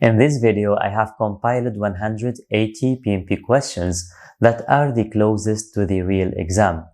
In this video, I have compiled 180 PMP questions that are the closest to the real exam.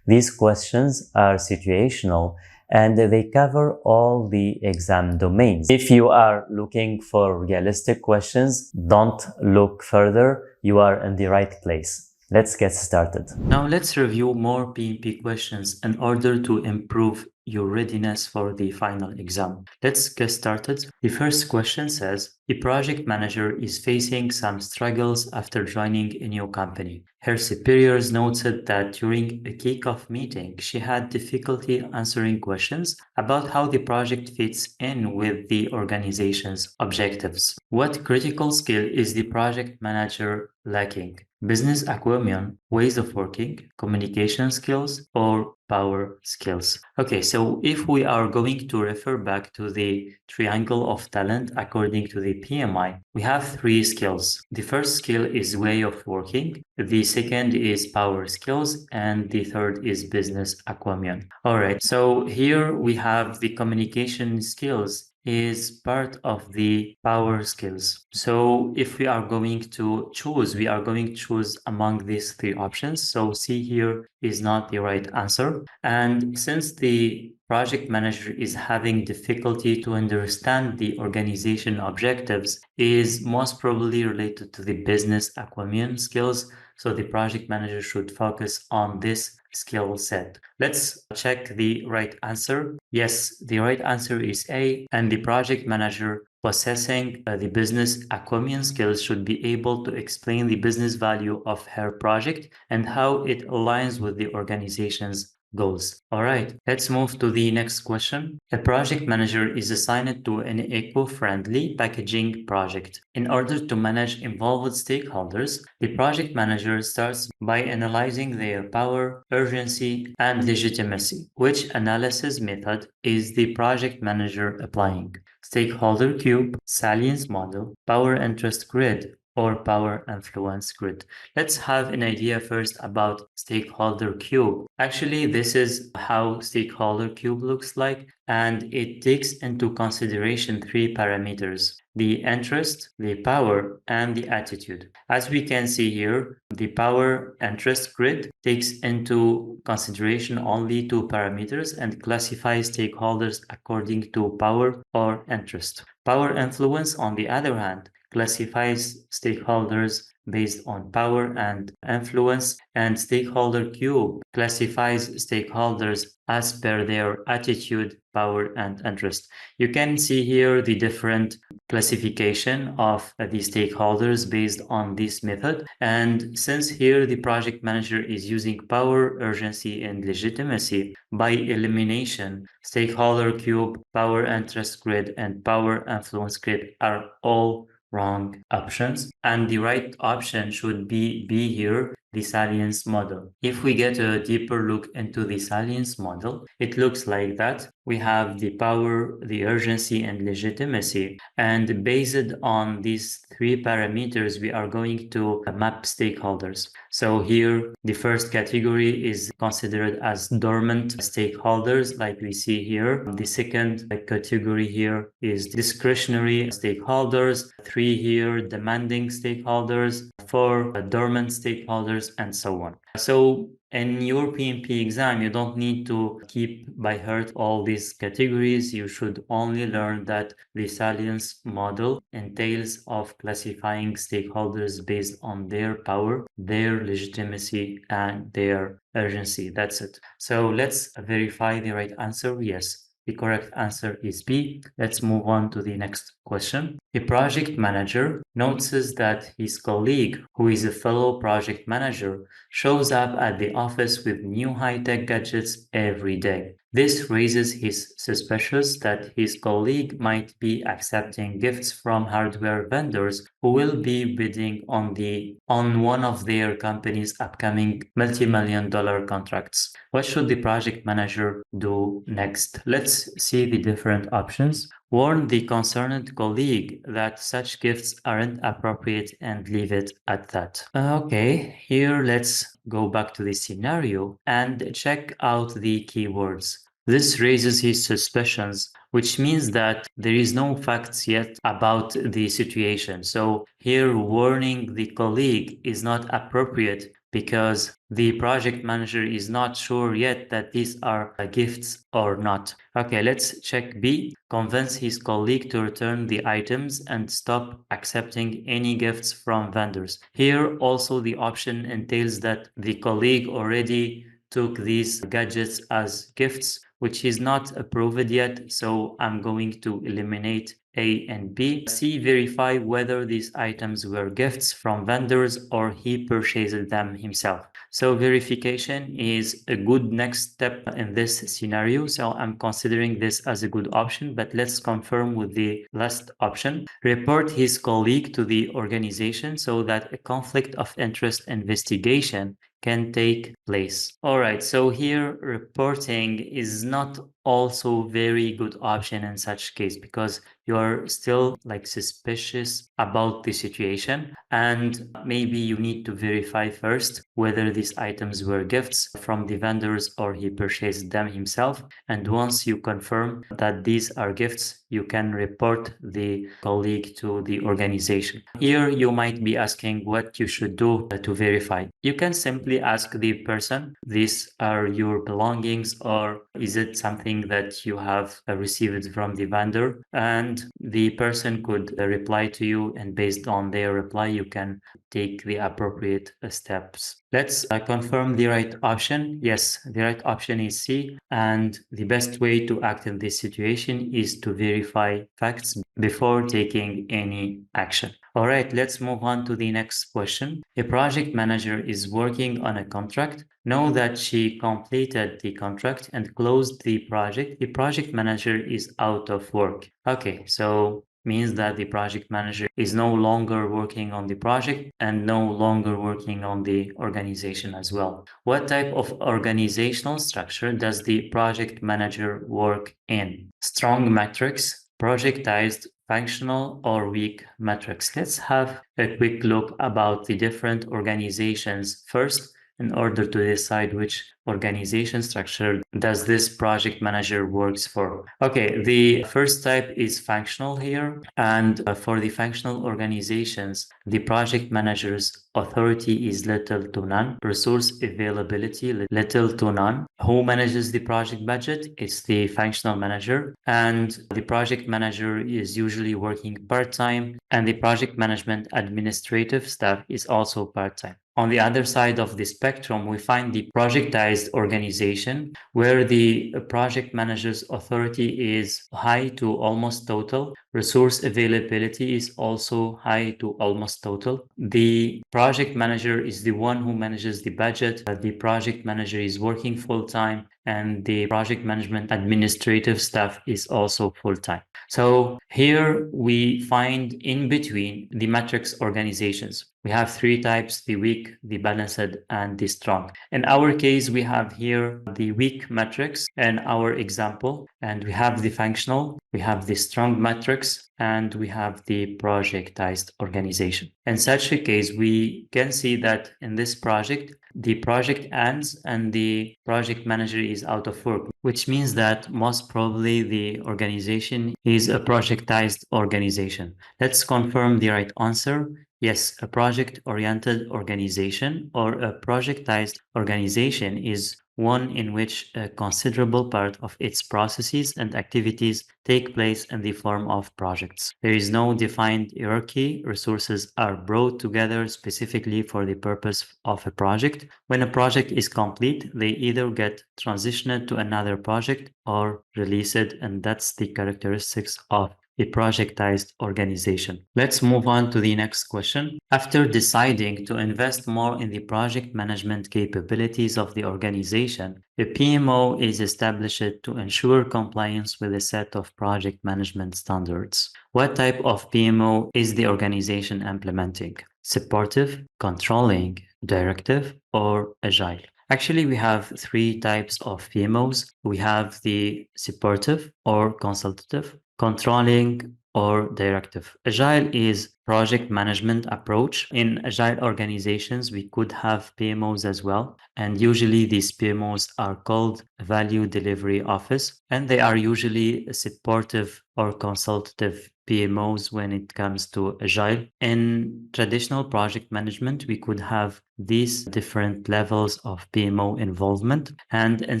These questions are situational and they cover all the exam domains. If you are looking for realistic questions, don't look further. You are in the right place. Let's get started. Now let's review more PMP questions in order to improve your readiness for the final exam. Let's get started. The first question says, the project manager is facing some struggles after joining a new company. Her superiors noted that during a kickoff meeting, she had difficulty answering questions about how the project fits in with the organization's objectives. What critical skill is the project manager lacking? Business acumen, ways of working, communication skills, or power skills. Okay, so if we are going to refer back to the triangle of talent according to the PMI, we have three skills. The first skill is way of working, the second is power skills, and the third is business acumen. All right, so here we have the communication skills is part of the power skills. So if we are going to choose, we are going to choose among these three options. So C here is not the right answer. And since the project manager is having difficulty to understand the organization objectives, is most probably related to the business acumen skills. So the project manager should focus on this skill set. Let's check the right answer. Yes, the right answer is A, and the project manager possessing the business acumen skills should be able to explain the business value of her project and how it aligns with the organization's goals. All right, let's move to the next question. A project manager is assigned to an eco-friendly packaging project. In order to manage involved stakeholders, the project manager starts by analyzing their power, urgency, and legitimacy. Which analysis method is the project manager applying? Stakeholder cube, salience model, power interest grid, or power influence grid. Let's have an idea first about stakeholder cube. Actually, this is how stakeholder cube looks like, and it takes into consideration three parameters: the interest, the power, and the attitude. As we can see here, the power interest grid takes into consideration only two parameters and classifies stakeholders according to power or interest. Power influence, on the other hand, classifies stakeholders based on power and influence, and stakeholder cube classifies stakeholders as per their attitude, power, and interest. You can see here the different classification of the stakeholders based on this method. And since here the project manager is using power, urgency, and legitimacy, by elimination, stakeholder cube, power interest grid, and power influence grid are all wrong options, and the right option should be B here, the salience model. If we get a deeper look into the salience model, it looks like that. We have the power, the urgency, and legitimacy, and based on these three parameters, we are going to map stakeholders. So here, the first category is considered as dormant stakeholders, like we see here. The second category here is discretionary stakeholders. 3 here, demanding stakeholders. 4, dormant stakeholders, and so on. So in your PMP exam, you don't need to keep by heart all these categories. You should only learn that the salience model entails of classifying stakeholders based on their power, their legitimacy, and their urgency. That's it. So let's verify the right answer. Yes, the correct answer is B. Let's move on to the next question. A project manager notices that his colleague, who is a fellow project manager, shows up at the office with new high-tech gadgets every day. This raises his suspicions that his colleague might be accepting gifts from hardware vendors who will be bidding on one of their company's upcoming multi-million-dollar contracts. What should the project manager do next? Let's see the different options. Warn the concerned colleague that such gifts aren't appropriate and leave it at that. Okay, here let's go back to the scenario and check out the keywords. This raises his suspicions. which means that there is no facts yet about the situation. So here warning the colleague is not appropriate because the project manager is not sure yet that these are gifts or not. Okay, let's check B. Convince his colleague to return the items and stop accepting any gifts from vendors. Here also the option entails that the colleague already took these gadgets as gifts, which is not approved yet. So I'm going to eliminate A and B. C, verify whether these items were gifts from vendors or he purchased them himself. So verification is a good next step in this scenario. So I'm considering this as a good option, but let's confirm with the last option. Report his colleague to the organization so that a conflict of interest investigation can take place. All right, so here reporting is not also very good option in such case because you're still like suspicious about the situation and maybe you need to verify first whether these items were gifts from the vendors or he purchased them himself. And once you confirm that these are gifts, you can report the colleague to the organization. Here you might be asking what you should do to verify. You can simply ask the person, these are your belongings or is it something that you have received from the vendor? And the person could reply to you, and based on their reply, you can take the appropriate steps. Let's confirm the right option. Yes, the right option is C. And the best way to act in this situation is to verify facts before taking any action. All right, let's move on to the next question. A project manager is working on a contract. Know that she completed the contract and closed the project. The project manager is out of work. Okay, so means that the project manager is no longer working on the project and no longer working on the organization as well. What type of organizational structure does the project manager work in? Strong metrics, projectized, functional, or weak metrics? Let's have a quick look about the different organizations first in order to decide which organization structure does this project manager works for. Okay, the first type is functional here. And for the functional organizations, the project manager's authority is little to none. Resource availability, little to none. Who manages the project budget? It's the functional manager. And the project manager is usually working part-time, and the project management administrative staff is also part-time. On the other side of the spectrum, we find the projectized organization where the project manager's authority is high to almost total. Resource availability is also high to almost total. The project manager is the one who manages the budget. The project manager is working full-time, and the project management administrative staff is also full-time. So here we find in between the matrix organizations. We have three types: the weak, the balanced, and the strong. In our case, we have here the weak matrix in our example, and we have the functional, we have the strong matrix, and we have the projectized organization. In such a case, we can see that in this project, the project ends and the project manager is out of work, which means that most probably the organization is a projectized organization. Let's confirm the right answer. Yes, a project-oriented organization or a projectized organization is one in which a considerable part of its processes and activities take place in the form of projects. There is no defined hierarchy. Resources are brought together specifically for the purpose of a project. When a project is complete, they either get transitioned to another project or released, and that's the characteristics of a projectized organization. Let's move on to the next question. After deciding to invest more in the project management capabilities of the organization, a PMO is established to ensure compliance with a set of project management standards. What type of PMO is the organization implementing? Supportive, controlling, directive, or agile? Actually, we have three types of PMOs. We have the supportive or consultative, controlling, or directive. Agile is project management approach. In agile organizations, we could have PMOs as well. And usually these PMOs are called value delivery office, and they are usually supportive or consultative PMOs when it comes to agile. In traditional project management, we could have these different levels of PMO involvement. And in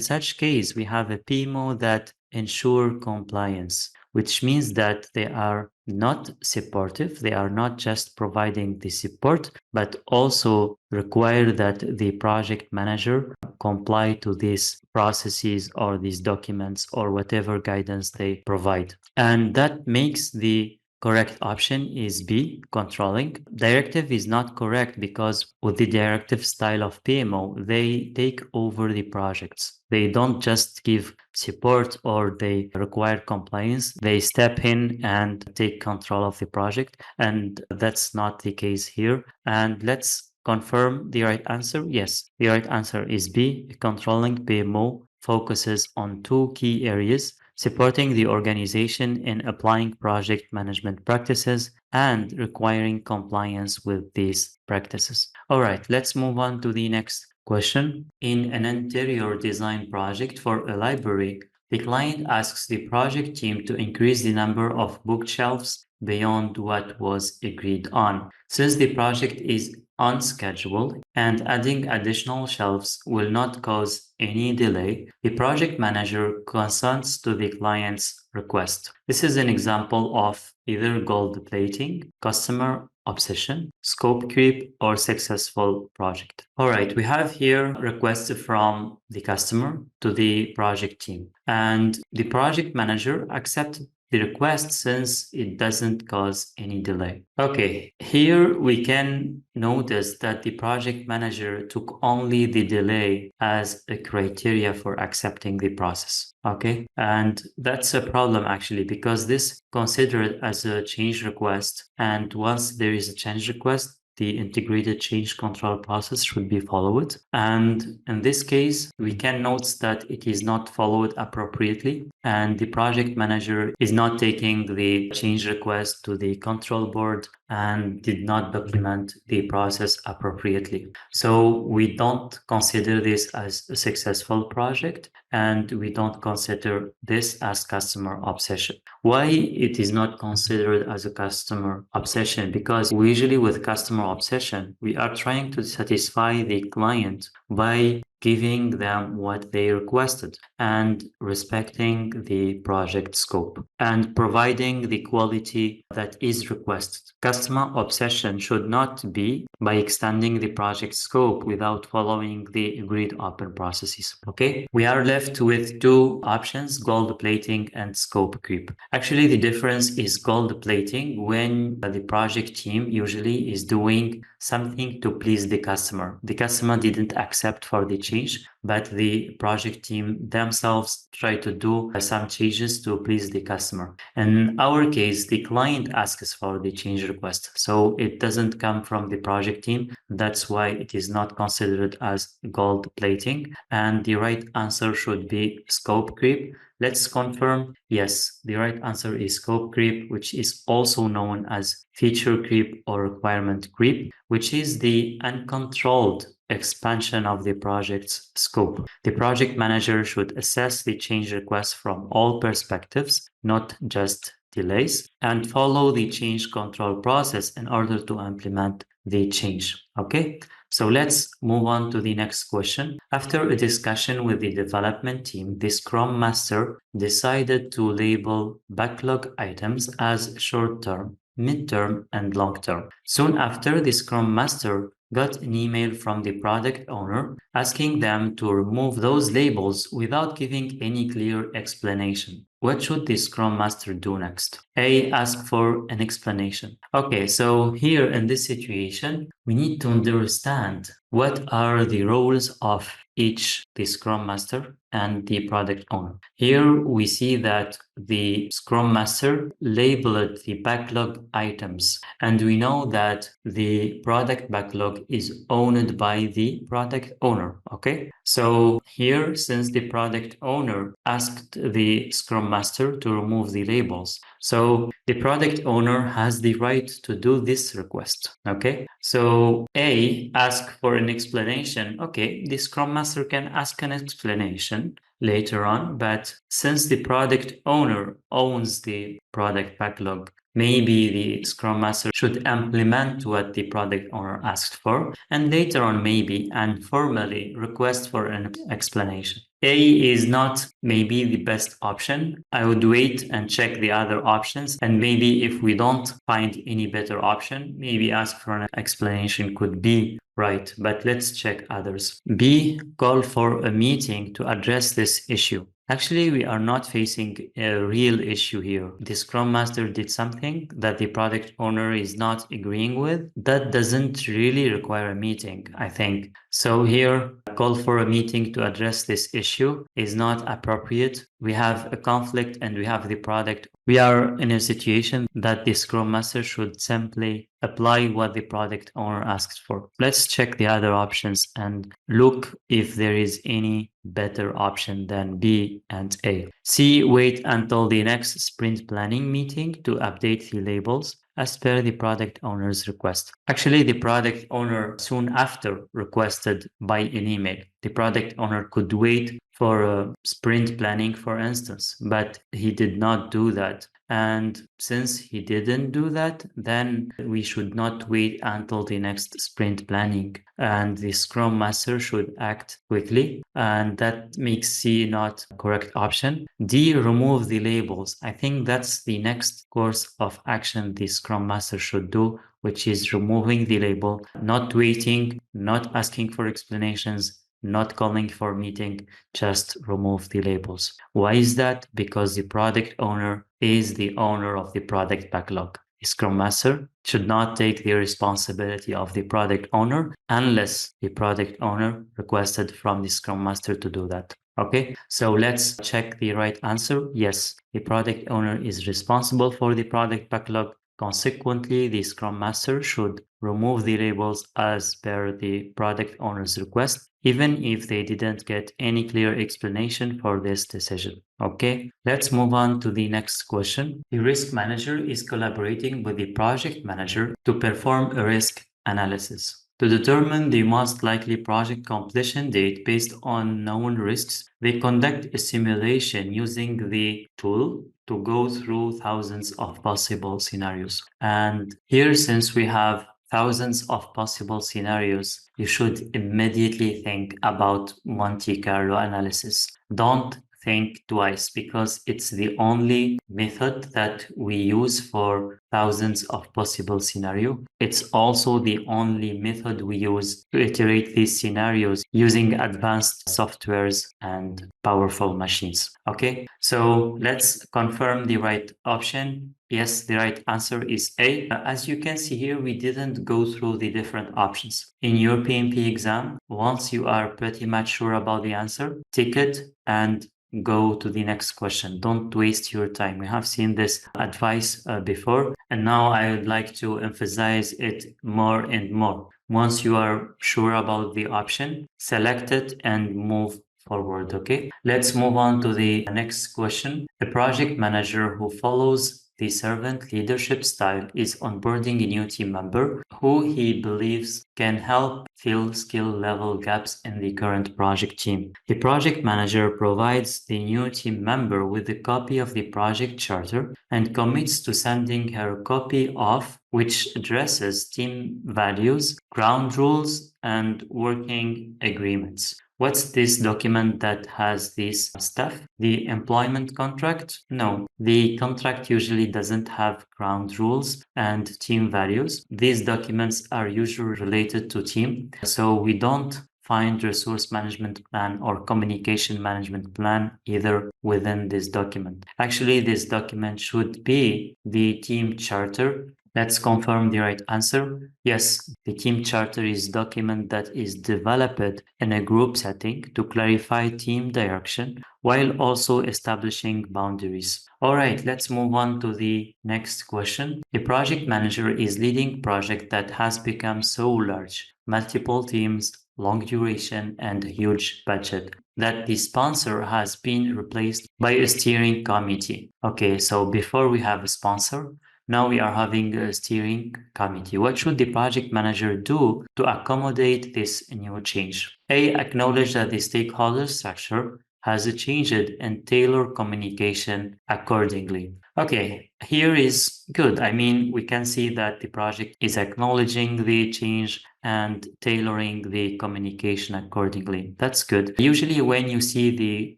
such case, we have a PMO that ensure compliance, which means that they are not supportive. They are not just providing the support, but also require that the project manager comply to these processes or these documents or whatever guidance they provide. And that makes the correct option is B, controlling. Directive is not correct because with the directive style of PMO, they take over the projects. They don't just give support or they require compliance. They step in and take control of the project. And that's not the case here. And let's confirm the right answer. Yes, the right answer is B. Controlling PMO focuses on two key areas: supporting the organization in applying project management practices and requiring compliance with these practices. All right, let's move on to the next question. In an interior design project for a library, the client asks the project team to increase the number of bookshelves beyond what was agreed on. Since the project is on schedule and adding additional shelves will not cause any delay, the project manager consents to the client's request. This is an example of either gold plating, customer obsession, scope creep, or successful project. All right, we have here requests from the customer to the project team, and the project manager accepted the request since it doesn't cause any delay. Okay, here we can notice that the project manager took only the delay as a criteria for accepting the process. Okay, and that's a problem actually, because this considered as a change request, and once there is a change request, the integrated change control process should be followed. And in this case, we can note that it is not followed appropriately, and the project manager is not taking the change request to the control board and did not document the process appropriately. So we don't consider this as a successful project, and we don't consider this as customer obsession. Why it is not considered as a customer obsession? Because usually with customer obsession, we are trying to satisfy the client by giving them what they requested and respecting the project scope and providing the quality that is requested. Customer obsession should not be by extending the project scope without following the agreed open processes. Okay, we are left with two options: gold plating and scope creep. Actually, the difference is gold plating when the project team usually is doing something to please the customer. The customer didn't accept for the change, but the project team themselves try to do some changes to please the customer. In our case, the client asks for the change request, so it doesn't come from the project team. That's why it is not considered as gold plating, and the right answer should be scope creep. Let's confirm. Yes, the right answer is scope creep, which is also known as feature creep or requirement creep, which is the uncontrolled expansion of the project's scope. The project manager should assess the change request from all perspectives, not just delays, and follow the change control process in order to implement the change. Okay, so let's move on to the next question. After a discussion with the development team, the Scrum Master decided to label backlog items as short-term, mid-term, and long-term. Soon after, the Scrum Master got an email from the product owner asking them to remove those labels without giving any clear explanation. What should the Scrum Master do next? A, ask for an explanation. Okay, so here in this situation, we need to understand what are the roles of each, the Scrum Master and the product owner. Here we see that the Scrum Master labeled the backlog items, and we know that the product backlog is owned by the product owner. Okay, so here, since the product owner asked the Scrum Master to remove the labels. So the product owner has the right to do this request. Okay, so A, ask for an explanation. Okay, the Scrum Master can ask an explanation later on, but since the product owner owns the product backlog, maybe the Scrum Master should implement what the product owner asked for, and later on maybe and formally request for an explanation. A is not maybe the best option. I would wait and check the other options, and maybe if we don't find any better option, maybe ask for an explanation could be right, but let's check others. B, call for a meeting to address this issue. Actually, we are not facing a real issue here. The Scrum Master did something that the product owner is not agreeing with. That doesn't really require a meeting, I think. So here, a call for a meeting to address this issue is not appropriate. We have a conflict and we have the product. We are in a situation that the Scrum Master should simply apply what the product owner asked for. Let's check the other options and look if there is any better option than B and A. C, wait until the next sprint planning meeting to update the labels as per the product owner's request. Actually, the product owner soon after requested by an email. The product owner could wait for a sprint planning, for instance, but he did not do that. And since he didn't do that, then we should not wait until the next sprint planning. And the Scrum Master should act quickly. And that makes C not a correct option. D, remove the labels. I think that's the next course of action the Scrum Master should do, which is removing the label, not waiting, not asking for explanations, not calling for a meeting, just remove the labels. Why is that? Because the product owner is the owner of the product backlog. The Scrum Master should not take the responsibility of the product owner unless the product owner requested from the Scrum Master to do that. Okay, so let's check the right answer. Yes, the product owner is responsible for the product backlog. Consequently, the Scrum Master should remove the labels as per the product owner's request, even if they didn't get any clear explanation for this decision. Okay, let's move on to the next question. The risk manager is collaborating with the project manager to perform a risk analysis. To determine the most likely project completion date based on known risks, they conduct a simulation using the tool to go through thousands of possible scenarios. And here, since we have thousands of possible scenarios, you should immediately think about Monte Carlo analysis. Don't think twice, because it's the only method that we use for thousands of possible scenarios. It's also the only method we use to iterate these scenarios using advanced softwares and powerful machines. Okay, so let's confirm the right option. Yes, the right answer is A. As you can see here, we didn't go through the different options. In your PMP exam, once you are pretty much sure about the answer, tick it and go to the next question. Don't waste your time. We have seen this advice before, and now I would like to emphasize it more and more. Once you are sure about the option, select it and move forward. Okay, let's move on to the next question. A project manager who follows the servant leadership style is onboarding a new team member who he believes can help fill skill level gaps in the current project team. The project manager provides the new team member with a copy of the project charter and commits to sending her a copy of which addresses team values, ground rules, and working agreements. What's this document that has this stuff? The employment contract? No, the contract usually doesn't have ground rules and team values. These documents are usually related to team, so we don't find resource management plan or communication management plan either within this document. Actually, this document should be the team charter. Let's confirm the right answer. Yes, the team charter is a document that is developed in a group setting to clarify team direction while also establishing boundaries. All right, let's move on to the next question. A project manager is leading a project that has become so large, multiple teams, long duration, and a huge budget. that the sponsor has been replaced by a steering committee. Okay, so before we have a sponsor, now we are having a steering committee. What should the project manager do to accommodate this new change? A, acknowledge that the stakeholder structure has changed and tailor communication accordingly. Okay, here is good. I mean, we can see that the project is acknowledging the change and tailoring the communication accordingly. That's good. Usually when you see the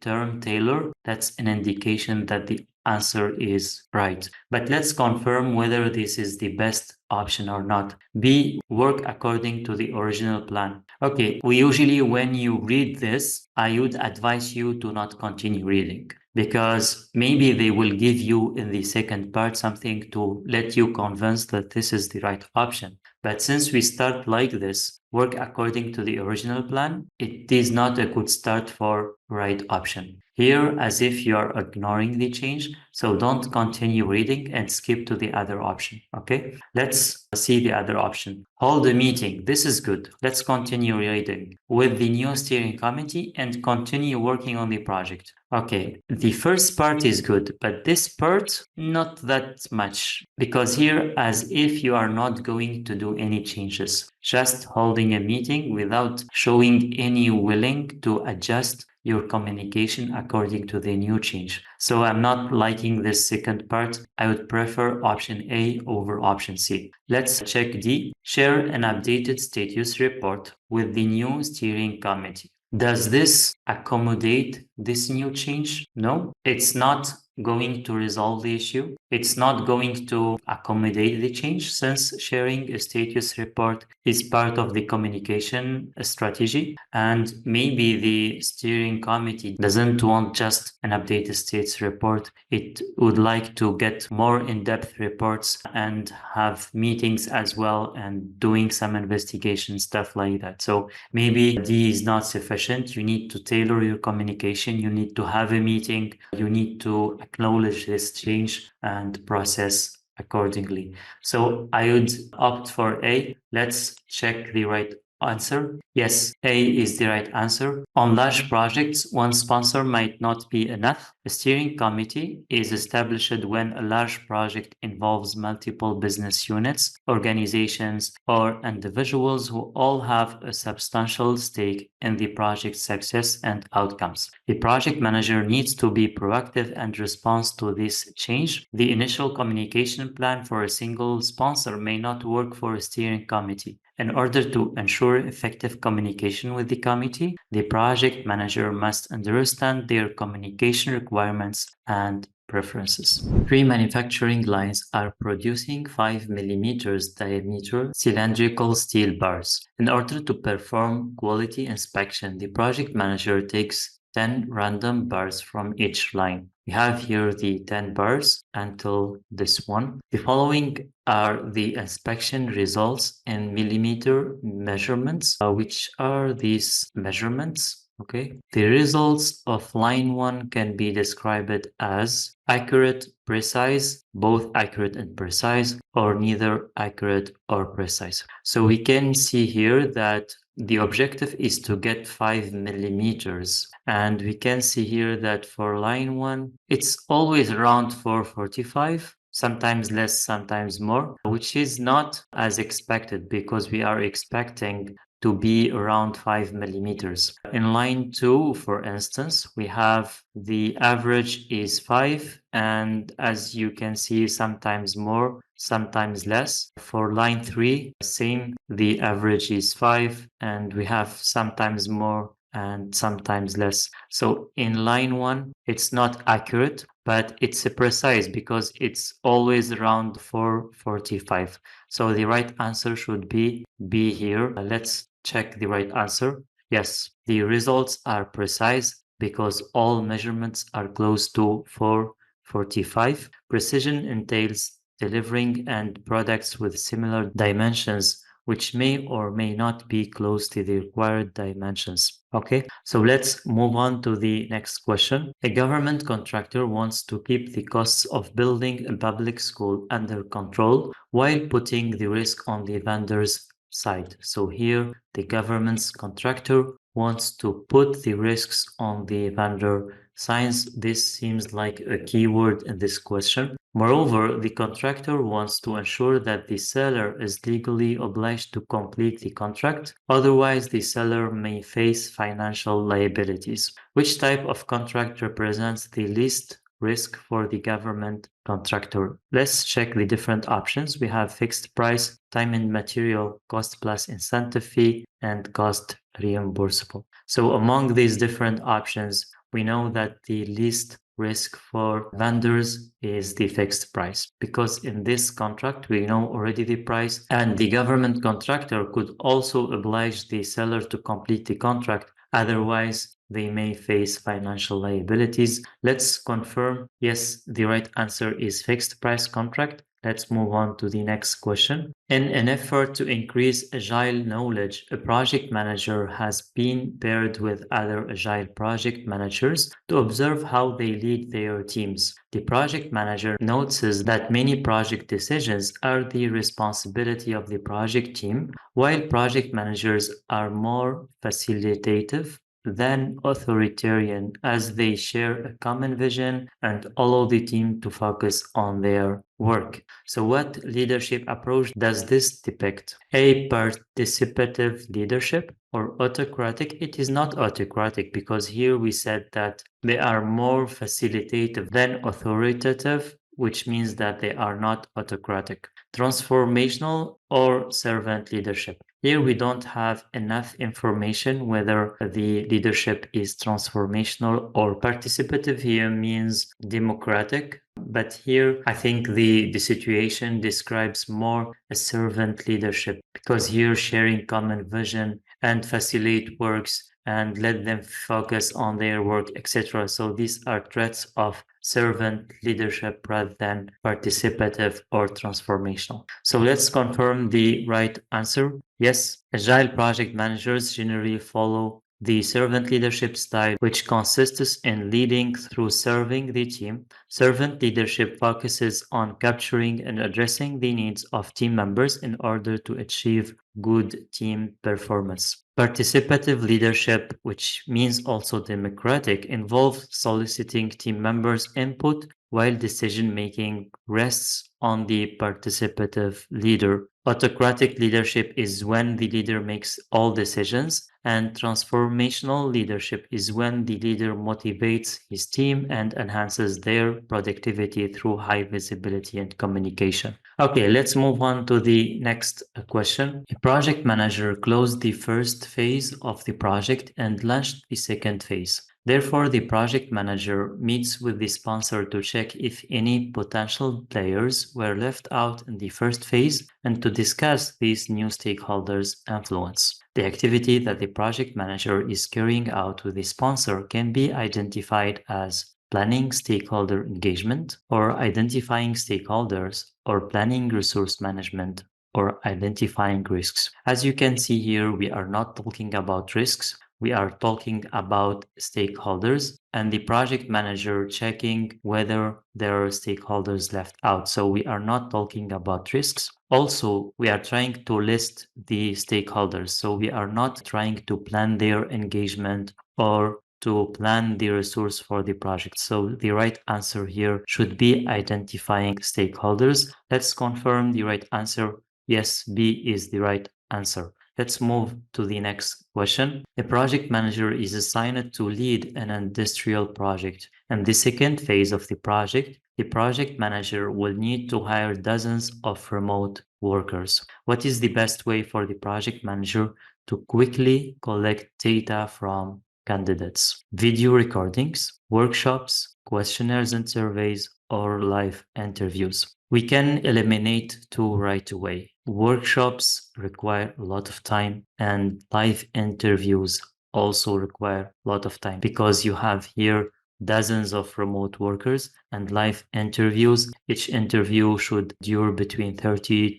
term tailor, that's an indication that the answer is right. But let's confirm whether this is the best option or not. B, work according to the original plan. Okay, we usually, when you read this, I would advise you to not continue reading, because maybe they will give you in the second part something to let you convince that this is the right option. But since we start like this, work according to the original plan, it is not a good start for right option. Here, as if you are ignoring the change, so don't continue reading and skip to the other option, okay? Let's see the other option. Hold a meeting. This is good. Let's continue reading with the new steering committee and continue working on the project. Okay, the first part is good, but this part, not that much, because here, as if you are not going to do any changes, just holding a meeting without showing any willing to adjust your communication according to the new change. So I'm not liking this second part. I would prefer option A over option C. Let's check D. Share an updated status report with the new steering committee. Does this accommodate this new change? No, it's not going to resolve the issue. It's not going to accommodate the change, since sharing a status report is part of the communication strategy. And maybe the steering committee doesn't want just an updated status report. It would like to get more in-depth reports and have meetings as well and doing some investigation, stuff like that. So maybe D is not sufficient. You need to tailor your communication. You need to have a meeting. You need to acknowledge this change and process accordingly. So I would opt for A. Let's check the right answer. Yes, A is the right answer. On large projects, one sponsor might not be enough. A steering committee is established when a large project involves multiple business units, organizations, or individuals who all have a substantial stake in the project's success and outcomes. The project manager needs to be proactive and respond to this change. The initial communication plan for a single sponsor may not work for a steering committee. In order to ensure effective communication with the committee, the project manager must understand their communication requirements and preferences. 3 manufacturing lines are producing 5 mm diameter cylindrical steel bars. In order to perform quality inspection, the project manager takes 10 random bars from each line. We have here the 10 bars until this one. The following are the inspection results in millimeter measurements. Which are these measurements? Okay. The results of line 1 can be described as accurate, precise, both accurate and precise, or neither accurate or precise. So we can see here that the objective is to get 5 millimeters. And we can see here that for line 1, it's always around 445. Sometimes less, sometimes more, which is not as expected, because we are expecting to be around 5 millimeters. In line 2, for instance, we have the average is 5, and as you can see, sometimes more, sometimes less. For line 3, same, the average is 5, and we have sometimes more and sometimes less. So in line 1, it's not accurate, but it's precise, because it's always around 445. So the right answer should be B here. Let's check the right answer. Yes, the results are precise because all measurements are close to 445. Precision entails delivering end products with similar dimensions, which may or may not be close to the required dimensions. Okay, so let's move on to the next question. A government contractor wants to keep the costs of building a public school under control while putting the risk on the vendor's side. So here, the government's contractor wants to put the risks on the vendor. Since this seems like a keyword in this question. Moreover, the contractor wants to ensure that the seller is legally obliged to complete the contract, otherwise the seller may face financial liabilities. Which type of contract represents the least risk for the government contractor? Let's check the different options. We have fixed price, time and material, cost plus incentive fee, and cost reimbursable. So among these different options, we know that the least risk for vendors is the fixed price, because in this contract we know already the price, and the government contractor could also oblige the seller to complete the contract, otherwise they may face financial liabilities. Let's confirm, yes, the right answer is fixed price contract. Let's move on to the next question. In an effort to increase agile knowledge, a project manager has been paired with other agile project managers to observe how they lead their teams. The project manager notices that many project decisions are the responsibility of the project team, while project managers are more facilitative than authoritarian, as they share a common vision and allow the team to focus on their work. So what leadership approach does this depict? A participative leadership or autocratic? It is not autocratic, because here we said that they are more facilitative than authoritative, which means that they are not autocratic. Transformational or servant leadership? Here we don't have enough information whether the leadership is transformational or participative. Here means democratic, but here I think the situation describes more a servant leadership, because here sharing common vision and facilitate works and let them focus on their work, etc. So these are traits of servant leadership rather than participative or transformational. So let's confirm the right answer. Yes, agile project managers generally follow the servant leadership style, which consists in leading through serving the team. Servant leadership focuses on capturing and addressing the needs of team members in order to achieve good team performance. Participative leadership, which means also democratic, involves soliciting team members' input, while decision-making rests on the participative leader. Autocratic leadership is when the leader makes all decisions, and transformational leadership is when the leader motivates his team and enhances their productivity through high visibility and communication. Okay, let's move on to the next question. A project manager closed the first phase of the project and launched the second phase. Therefore, the project manager meets with the sponsor to check if any potential players were left out in the first phase and to discuss these new stakeholders' influence. The activity that the project manager is carrying out with the sponsor can be identified as planning stakeholder engagement, or identifying stakeholders, or planning resource management, or identifying risks. As you can see here, we are not talking about risks. We are talking about stakeholders and the project manager checking whether there are stakeholders left out. So we are not talking about risks. Also, we are trying to list the stakeholders. So we are not trying to plan their engagement or to plan the resource for the project. So the right answer here should be identifying stakeholders. Let's confirm the right answer. Yes, B is the right answer. Let's move to the next question. A project manager is assigned to lead an industrial project. In the second phase of the project manager will need to hire dozens of remote workers. What is the best way for the project manager to quickly collect data from candidates? Video recordings, workshops, questionnaires and surveys, or live interviews? We can eliminate two right away. Workshops require a lot of time, and live interviews also require a lot of time, because you have here dozens of remote workers and live interviews. Each interview should dure between 30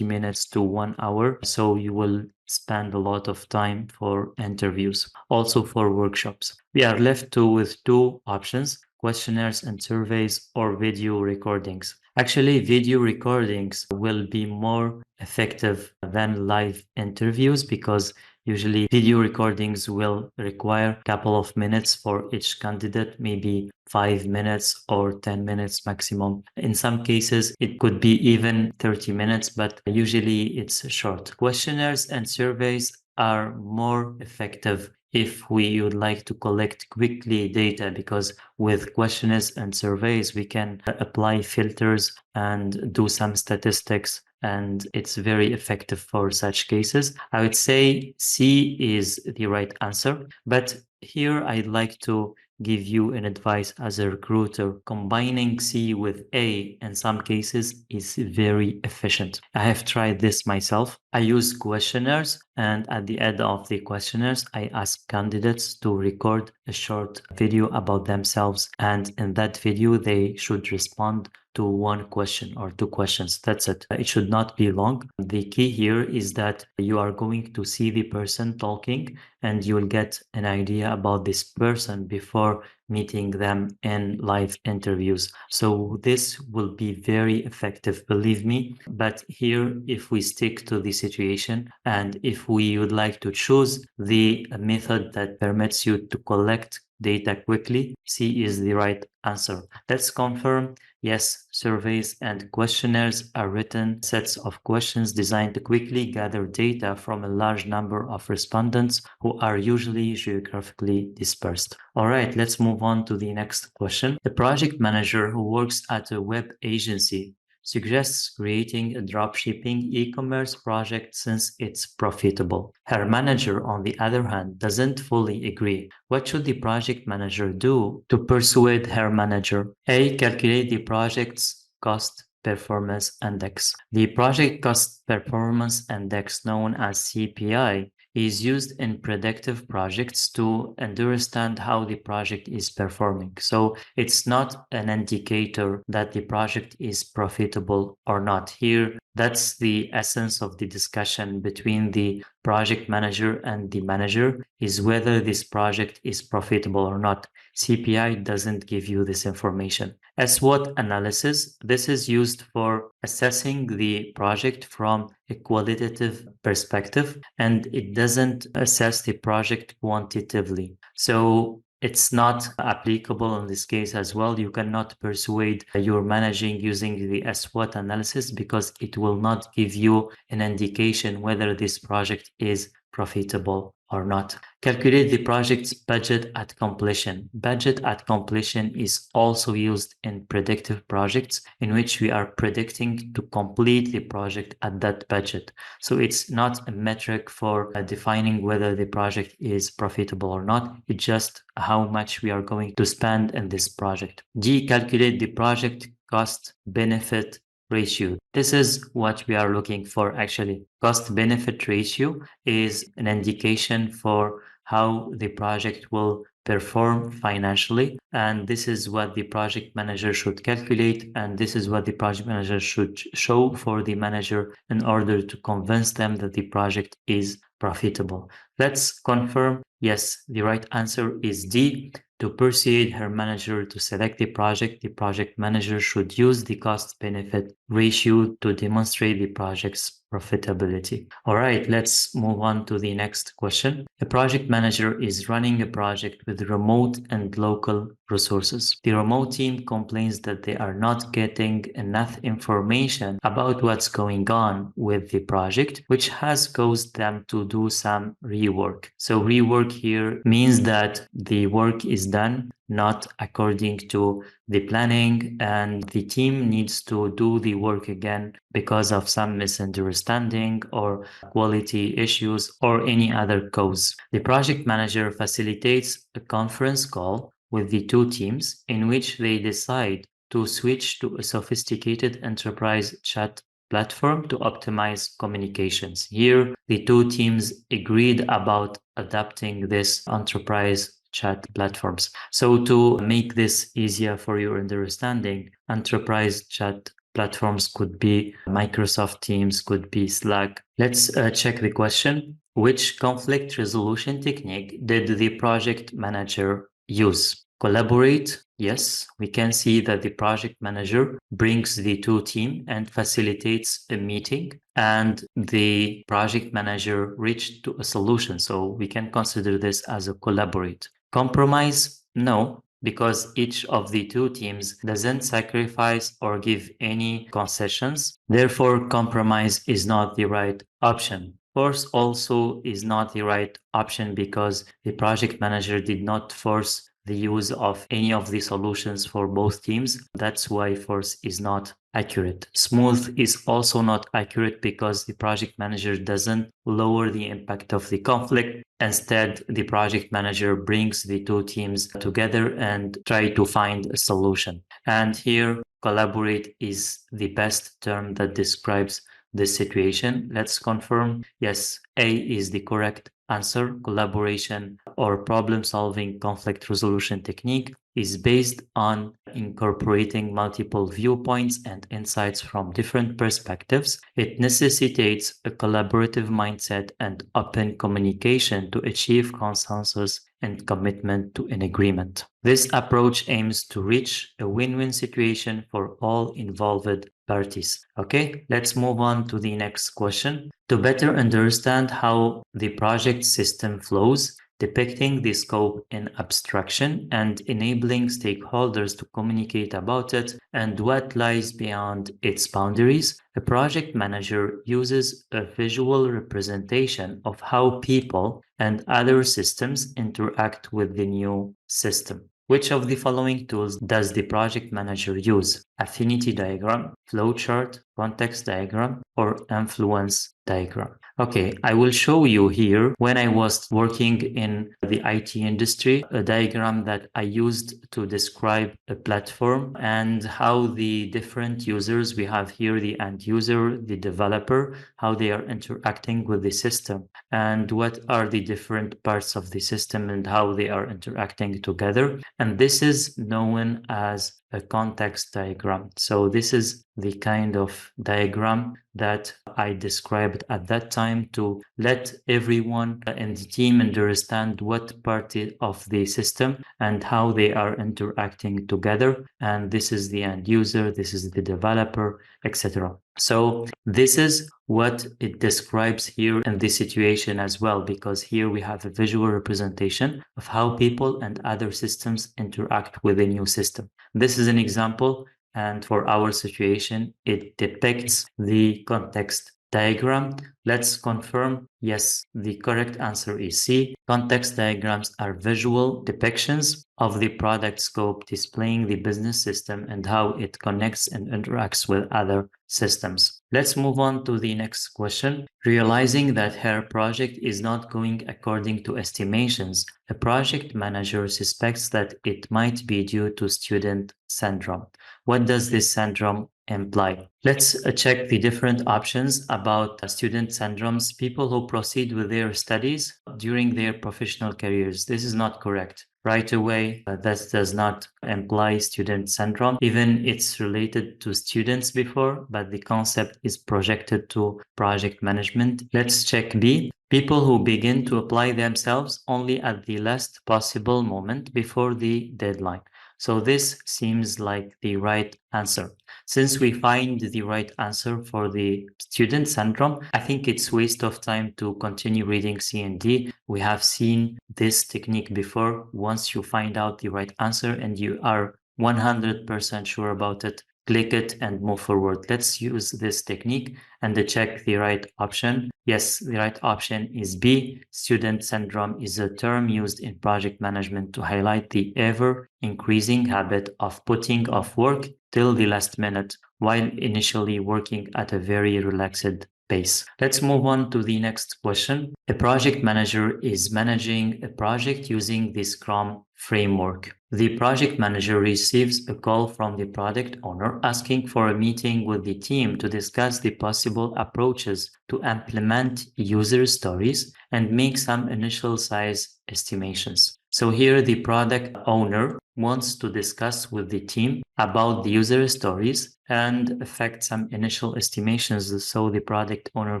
minutes to 1 hour. So you will spend a lot of time for interviews, also for workshops. We are left with two options: questionnaires and surveys, or video recordings. Actually, video recordings will be more effective than live interviews, because Usually video recordings will require a couple of minutes for each candidate, maybe 5 minutes or 10 minutes maximum. In some cases, it could be even 30 minutes, but usually it's short. Questionnaires and surveys are more effective if we would like to collect quickly data, because with questionnaires and surveys, we can apply filters and do some statistics, and it's very effective for such cases. I would say C is the right answer, but here I'd like to give you an advice as a recruiter. Combining C with A in some cases is very efficient. I have tried this myself. I use questionnaires, and at the end of the questionnaires, I ask candidates to record a short video about themselves, and in that video, they should respond to one question or two questions. That's it. It should not be long. The key here is that you are going to see the person talking, and you will get an idea about this person before meeting them in live interviews. So this will be very effective, believe me. But here, if we stick to the situation and if we would like to choose the method that permits you to collect data quickly, C is the right answer. Let's confirm. Yes, surveys and questionnaires are written sets of questions designed to quickly gather data from a large number of respondents who are usually geographically dispersed. All right, let's move on to the next question. The project manager who works at a web agency suggests creating a dropshipping e-commerce project since it's profitable. Her manager, on the other hand, doesn't fully agree. What should the project manager do to persuade her manager? A. Calculate the project's cost performance index. The project cost performance index, known as CPI, is used in predictive projects to understand how the project is performing. So it's not an indicator that the project is profitable or not. Here, that's the essence of the discussion between the project manager and the manager, is whether this project is profitable or not. CPI doesn't give you this information. SWOT analysis, this is used for assessing the project from a qualitative perspective, and it doesn't assess the project quantitatively. So it's not applicable in this case as well. You cannot persuade your managing using the SWOT analysis because it will not give you an indication whether this project is profitable or not. Calculate the project's budget at completion. Budget at completion is also used in predictive projects in which we are predicting to complete the project at that budget. So it's not a metric for defining whether the project is profitable or not. It's just how much we are going to spend in this project. D, calculate the project cost benefit ratio. This is what we are looking for actually. Cost benefit ratio is an indication for how the project will perform financially, and this is what the project manager should calculate, and this is what the project manager should show for the manager in order to convince them that the project is profitable. Let's confirm. Yes, the right answer is D. To persuade her manager to select the project manager should use the cost benefit ratio to demonstrate the project's profitability. All right, let's move on to the next question. A project manager is running a project with remote and local resources. The remote team complains that they are not getting enough information about what's going on with the project, which has caused them to do some rework. So rework here means that the work is done not according to the planning, and the team needs to do the work again because of some misunderstanding or quality issues or any other cause. The project manager facilitates a conference call with the two teams in which they decide to switch to a sophisticated enterprise chat platform to optimize communications. Here, the two teams agreed about adapting this enterprise chat platforms. So to make this easier for your understanding, enterprise chat platforms could be Microsoft Teams, could be Slack. Let's check the question. Which conflict resolution technique did the project manager use? Collaborate, Yes, we can see that the project manager brings the two team and facilitates a meeting, and the project manager reached to a solution. So we can consider this as a collaborate. Compromise? No, because each of the two teams doesn't sacrifice or give any concessions. Therefore, compromise is not the right option. Force also is not the right option because the project manager did not force the use of any of the solutions for both teams. That's why force is not accurate. Smooth is also not accurate because the project manager doesn't lower the impact of the conflict. Instead, the project manager brings the two teams together and try to find a solution. And here, collaborate is the best term that describes this situation. Let's confirm. Yes, A is the correct answer. Collaboration or problem-solving conflict resolution technique is based on incorporating multiple viewpoints and insights from different perspectives. It necessitates a collaborative mindset and open communication to achieve consensus and commitment to an agreement. This approach aims to reach a win-win situation for all involved parties. Okay, let's move on to the next question. To better understand how the project system flows, depicting the scope in abstraction and enabling stakeholders to communicate about it and what lies beyond its boundaries, a project manager uses a visual representation of how people and other systems interact with the new system. Which of the following tools does the project manager use? Affinity diagram, flowchart, context diagram, or influence diagram? Okay, I will show you here when I was working in the IT industry, a diagram that I used to describe a platform and how the different users, we have here the end user, the developer, how they are interacting with the system and what are the different parts of the system and how they are interacting together. And this is known as a context diagram. So this is the kind of diagram that I described at that time to let everyone in the team understand what part of the system and how they are interacting together. And this is the end user, this is the developer, etc. So this is what it describes here in this situation as well, because here we have a visual representation of how people and other systems interact with a new system. This is an example, and for our situation, it depicts the context diagram. Let's confirm. Yes, the correct answer is C. Context diagrams are visual depictions of the product scope displaying the business system and how it connects and interacts with other systems. Let's move on to the next question. Realizing that her project is not going according to estimations, a project manager suspects that it might be due to student syndrome. What does this syndrome imply? Let's check the different options about student syndromes, people who proceed with their studies during their professional careers. This is not correct. Right away, that does not imply student syndrome. Even it's related to students before, but the concept is projected to project management. Let's check B. People who begin to apply themselves only at the last possible moment before the deadline. So this seems like the right answer. Since we find the right answer for the student syndrome, I think it's waste of time to continue reading C and D. We have seen this technique before. Once you find out the right answer and you are 100% sure about it, click it and move forward. Let's use this technique and check the right option. Yes, the right option is B. Student syndrome is a term used in project management to highlight the ever-increasing habit of putting off work till the last minute while initially working at a very relaxed pace. Let's move on to the next question. A project manager is managing a project using the Scrum framework. The project manager receives a call from the product owner asking for a meeting with the team to discuss the possible approaches to implement user stories and make some initial size estimations. So here the product owner wants to discuss with the team about the user stories and effect some initial estimations so the product owner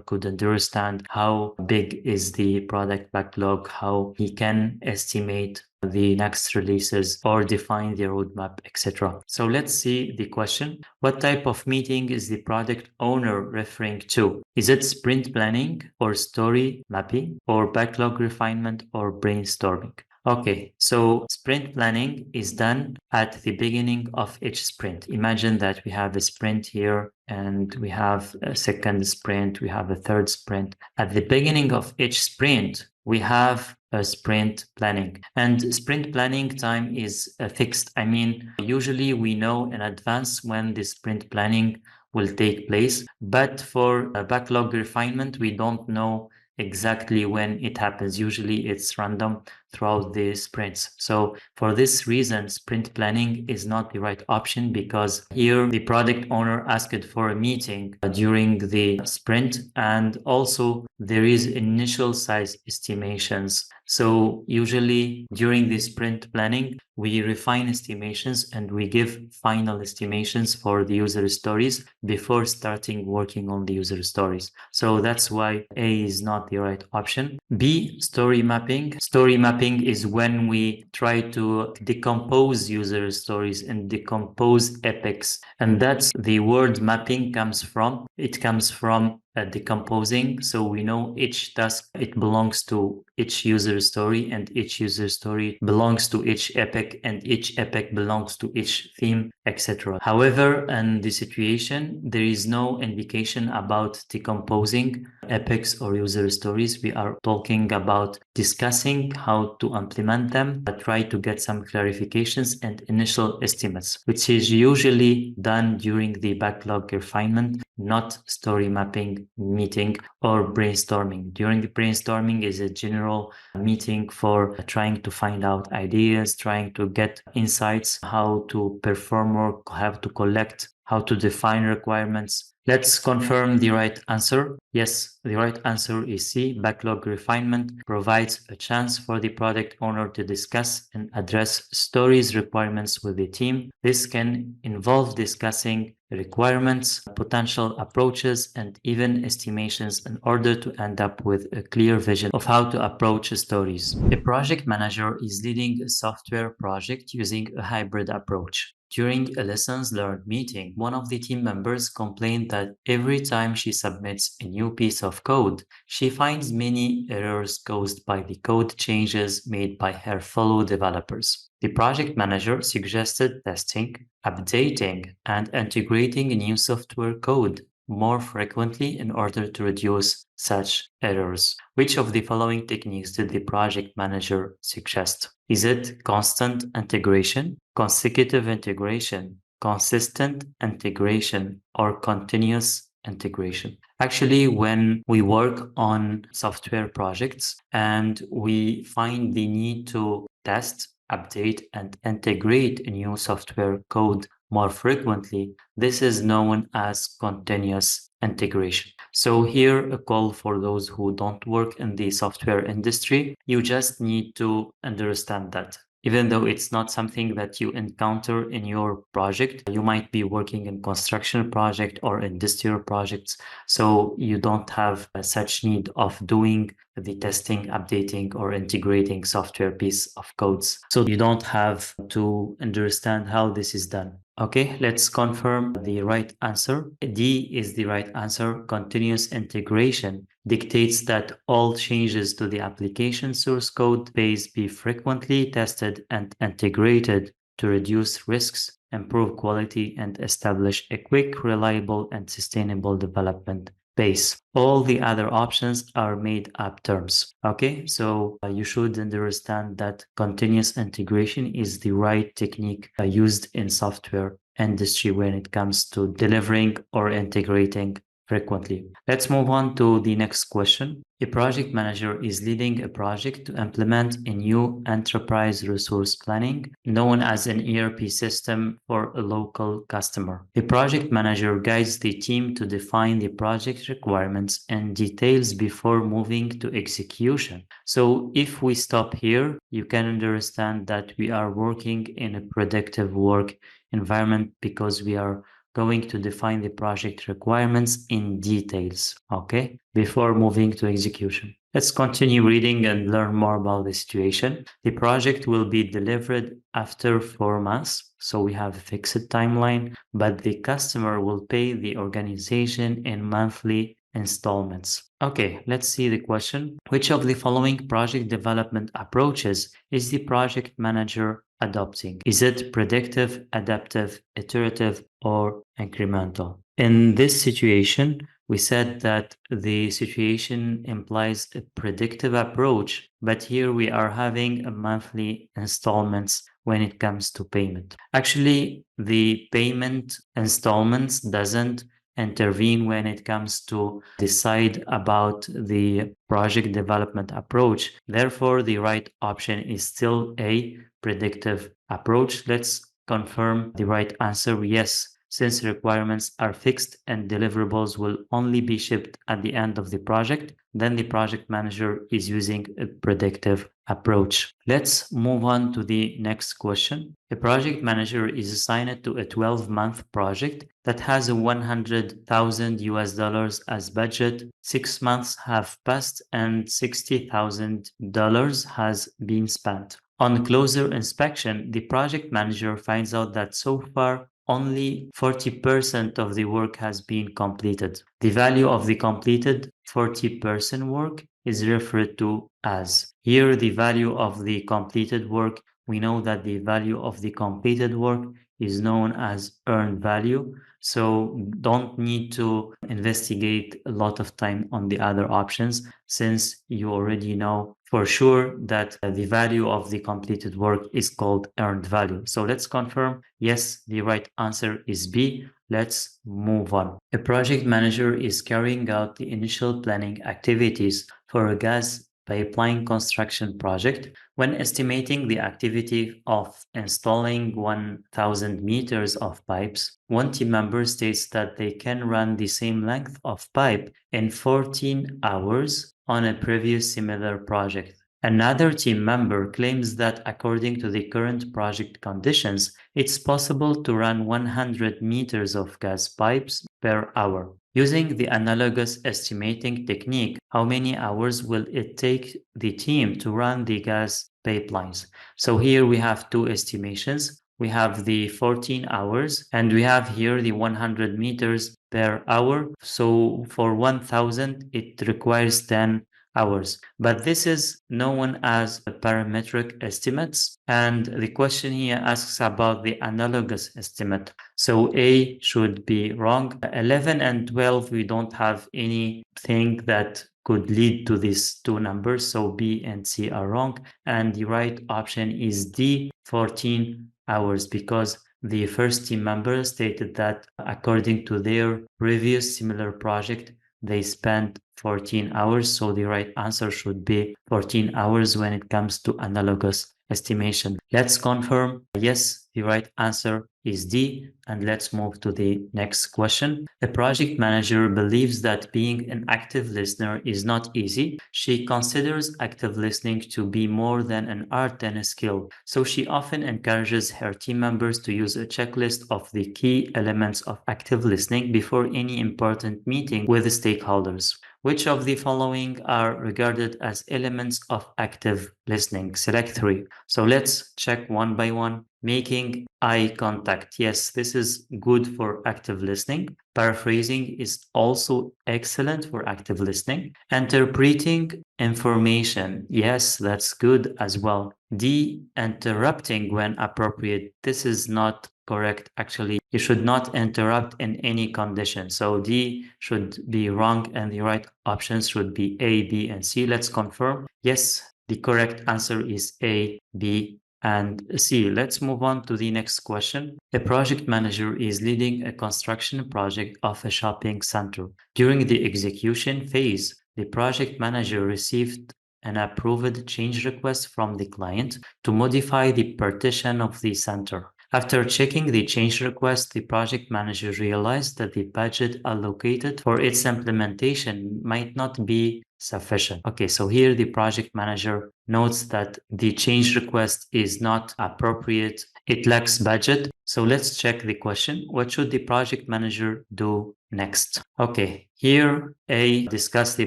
could understand how big is the product backlog, how he can estimate the next releases or define the roadmap, etc. So let's see the question. What type of meeting is the product owner referring to? Is it sprint planning or story mapping or backlog refinement or brainstorming? Okay, so sprint planning is done at the beginning of each sprint. Imagine that we have a sprint here and we have a second sprint, we have a third sprint. At the beginning of each sprint, we have a sprint planning, and sprint planning time is fixed. I mean, usually we know in advance when the sprint planning will take place, but for backlog refinement, we don't know exactly when it happens. Usually it's random throughout the sprints. So for this reason, sprint planning is not the right option, because here the product owner asked for a meeting during the sprint, and also there is initial size estimations. So usually during the sprint planning, we refine estimations and we give final estimations for the user stories before starting working on the user stories. So that's why A is not the right option. B, story mapping. Story mapping is when we try to decompose user stories and decompose epics. And that's the word mapping comes from. It comes from decomposing. So we know each task, it belongs to each user story, and each user story belongs to each epic, and each epic belongs to each theme, etc. However, in the situation, there is no indication about decomposing epics or user stories. We are talking about discussing how to implement them, but try to get some clarifications and initial estimates, which is usually done during the backlog refinement, not story mapping meeting or brainstorming. During the brainstorming is a general meeting for trying to find out ideas, trying to get insights, how to perform or have to collect, how to define requirements. Let's confirm the right answer. Yes, the right answer is C. Backlog refinement provides a chance for the product owner to discuss and address stories requirements with the team. This can involve discussing requirements, potential approaches, and even estimations in order to end up with a clear vision of how to approach stories. A project manager is leading a software project using a hybrid approach. During a lessons learned meeting, one of the team members complained that every time she submits a new piece of code, she finds many errors caused by the code changes made by her fellow developers. The project manager suggested testing, updating, and integrating new software code more frequently in order to reduce such errors. Which of the following techniques did the project manager suggest? Is it constant integration, consecutive integration, consistent integration, or continuous integration? Actually, when we work on software projects and we find the need to test, update, and integrate a new software code more frequently, this is known as continuous integration. So here, a call for those who don't work in the software industry, you just need to understand that. Even though it's not something that you encounter in your project, you might be working in construction project or industrial projects, so you don't have such need of doing the testing, updating, or integrating software piece of codes. So you don't have to understand how this is done. Okay, let's confirm the right answer. D is the right answer. Continuous integration dictates that all changes to the application source code base be frequently tested and integrated to reduce risks, improve quality, and establish a quick, reliable, and sustainable development base. All the other options are made up terms. Okay, so you should understand that continuous integration is the right technique used in software industry when it comes to delivering or integrating frequently. Let's move on to the next question. A project manager is leading a project to implement a new enterprise resource planning known as an ERP system for a local customer. A project manager guides the team to define the project requirements and details before moving to execution. So if we stop here, you can understand that we are working in a predictive work environment because we are going to define the project requirements in details, okay, before moving to execution. Let's continue reading and learn more about the situation. The project will be delivered after 4 months, so we have a fixed timeline, but the customer will pay the organization in monthly installments. Okay, let's see the question. Which of the following project development approaches is the project manager adopting? Is it predictive, adaptive, iterative, or incremental? In this situation, we said that the situation implies a predictive approach, but here we are having a monthly installments when it comes to payment. Actually, the payment installments doesn't intervene when it comes to decide about the project development approach. Therefore, the right option is still a predictive approach. Let's confirm the right answer. Yes, since requirements are fixed and deliverables will only be shipped at the end of the project, then the project manager is using a predictive approach. Let's move on to the next question. A project manager is assigned to a 12-month project that has a 100,000 US dollars as budget. 6 months have passed and $60,000 has been spent. On closer inspection, the project manager finds out that so far only 40% of the work has been completed. The value of the completed 40% work is referred to as. Here, the value of the completed work, we know that the value of the completed work is known as earned value. So don't need to investigate a lot of time on the other options since you already know for sure that the value of the completed work is called earned value. So let's confirm, yes, the right answer is B. Let's move on. A project manager is carrying out the initial planning activities for a gas pipeline construction project. When estimating the activity of installing 1,000 meters of pipes, one team member states that they can run the same length of pipe in 14 hours on a previous similar project. Another team member claims that according to the current project conditions, it's possible to run 100 meters of gas pipes per hour. Using the analogous estimating technique, how many hours will it take the team to run the gas pipelines? So here we have two estimations. We have the 14 hours and we have here the 100 meters per hour. So for 1000, it requires 10 hours. But this is known as parametric estimates. And the question here asks about the analogous estimate. So A should be wrong. 11 and 12, we don't have anything that could lead to these two numbers. So B and C are wrong. And the right option is D, 14 hours, because the first team member stated that according to their previous similar project, they spent 14 hours. So the right answer should be 14 hours when it comes to analogous estimation. Let's confirm, yes, the right answer is D. And let's move to the next question. A project manager believes that being an active listener is not easy. She considers active listening to be more than an art and a skill. So she often encourages her team members to use a checklist of the key elements of active listening before any important meeting with the stakeholders. Which of the following are regarded as elements of active listening? Select 3. So let's check one by one. Making eye contact. Yes, this is good for active listening. Paraphrasing is also excellent for active listening. Interpreting information. Yes, that's good as well. D, interrupting when appropriate. This is not correct. Actually, you should not interrupt in any condition. So D should be wrong and the right options should be A, B, and C. Let's confirm. Yes, the correct answer is A, B, and C. Let's move on to the next question. A project manager is leading a construction project of a shopping center. During the execution phase, the project manager received an approved change request from the client to modify the partition of the center. After checking the change request, the project manager realized that the budget allocated for its implementation might not be sufficient. Okay, so here the project manager notes that the change request is not appropriate. It lacks budget. So let's check the question. What should the project manager do next? Okay, here A, discuss the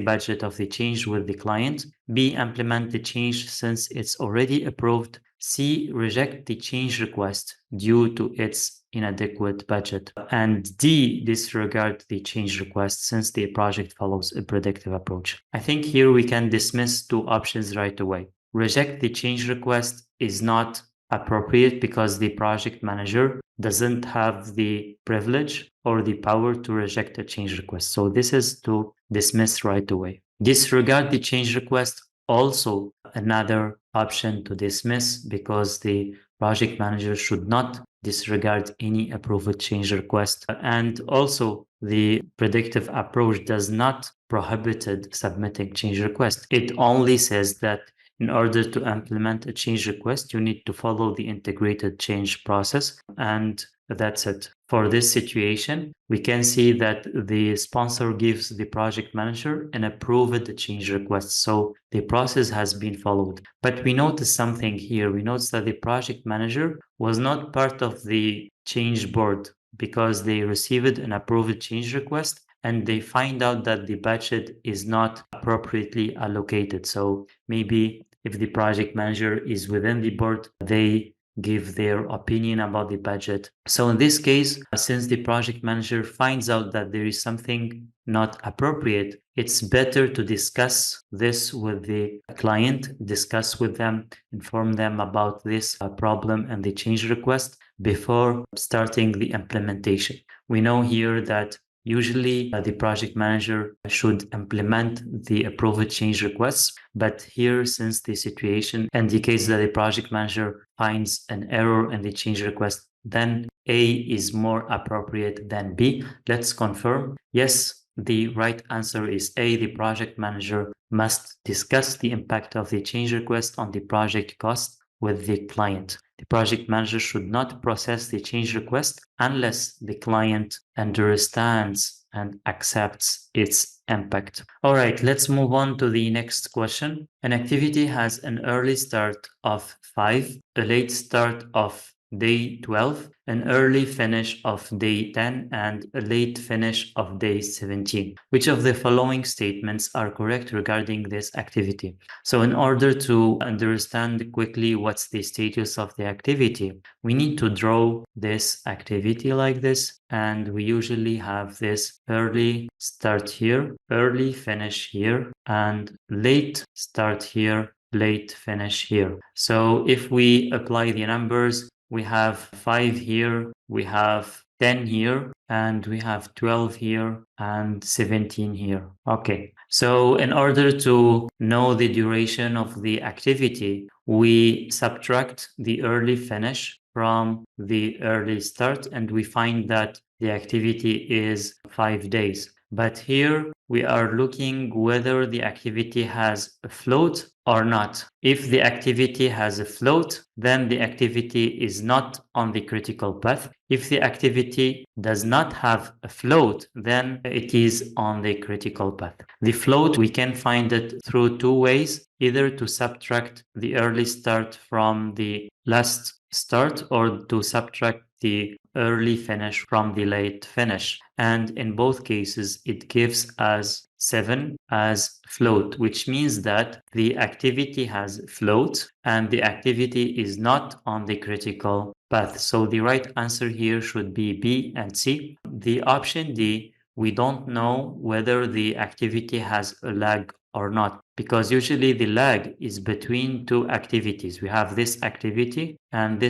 budget of the change with the client. B, implement the change since it's already approved. C, reject the change request due to its inadequate budget. And D, disregard the change request since the project follows a predictive approach. I think here we can dismiss two options right away. Reject the change request is not appropriate because the project manager doesn't have the privilege or the power to reject a change request. So this is to dismiss right away. Disregard the change request, also another option to dismiss because the project manager should not disregard any approved change request. And also the predictive approach does not prohibit submitting change request. It only says that in order to implement a change request, you need to follow the integrated change process, and that's it. For this situation, we can see that the sponsor gives the project manager an approved change request. So the process has been followed. But we notice something here. We notice that the project manager was not part of the change board because they received an approved change request and they find out that the budget is not appropriately allocated. So maybe if the project manager is within the board, they give their opinion about the budget. So in this case, since the project manager finds out that there is something not appropriate, it's better to discuss this with the client, discuss with them, inform them about this problem and the change request before starting the implementation. We know here that usually, the project manager should implement the approved change requests. But here, since the situation indicates that the project manager finds an error in the change request, then A is more appropriate than B. Let's confirm. Yes, the right answer is A. The project manager must discuss the impact of the change request on the project cost with the client. The project manager should not process the change request unless the client understands and accepts its impact. All right, let's move on to the next question. An activity has an early start of 5, a late start of day 12, an early finish of day 10, and a late finish of day 17. Which of the following statements are correct regarding this activity? So in order to understand quickly what's the status of the activity, we need to draw this activity like this, and we usually have this early start here, early finish here, and late start here, late finish here. So if we apply the numbers, we have 5 here, we have 10 here, and we have 12 here and 17 here. Okay, so in order to know the duration of the activity, we subtract the early finish from the early start, and we find that the activity is 5 days. But here we are looking whether the activity has a float or not. If the activity has a float, then the activity is not on the critical path. If the activity does not have a float, then it is on the critical path. The float, we can find it through two ways, either to subtract the early start from the last start or to subtract the early finish from the late finish. And in both cases, it gives us 7 as float, which means that the activity has float and the activity is not on the critical path. So the right answer here should be B and C. The option D, we don't know whether the activity has a lag or not, because usually the lag is between two activities. We have this activity, and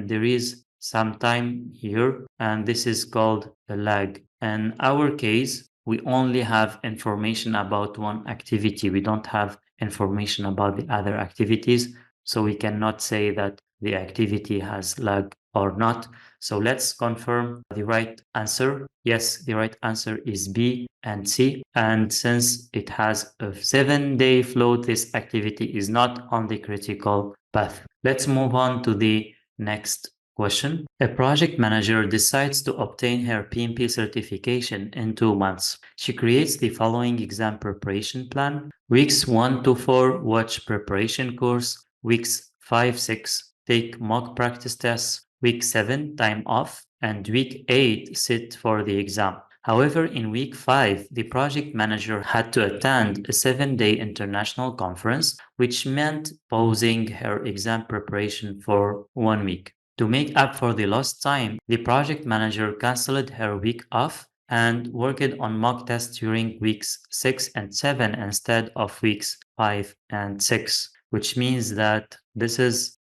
there is some time here, and this is called a lag. In our case, we only have information about one activity. We don't have information about the other activities. So we cannot say that the activity has lag or not. So let's confirm the right answer. Yes, the right answer is B and C. And since it has a 7-day float, this activity is not on the critical path. Let's move on to the next question. A project manager decides to obtain her PMP certification in 2 months. She creates the following exam preparation plan. Weeks 1 to 4, watch preparation course. Weeks 5, 6, take mock practice tests. Week 7, time off. And week 8, sit for the exam. However, in week 5, the project manager had to attend a 7-day international conference, which meant pausing her exam preparation for 1 week. To make up for the lost time, the project manager cancelled her week off and worked on mock tests during weeks 6 and 7 instead of weeks 5 and 6, which means that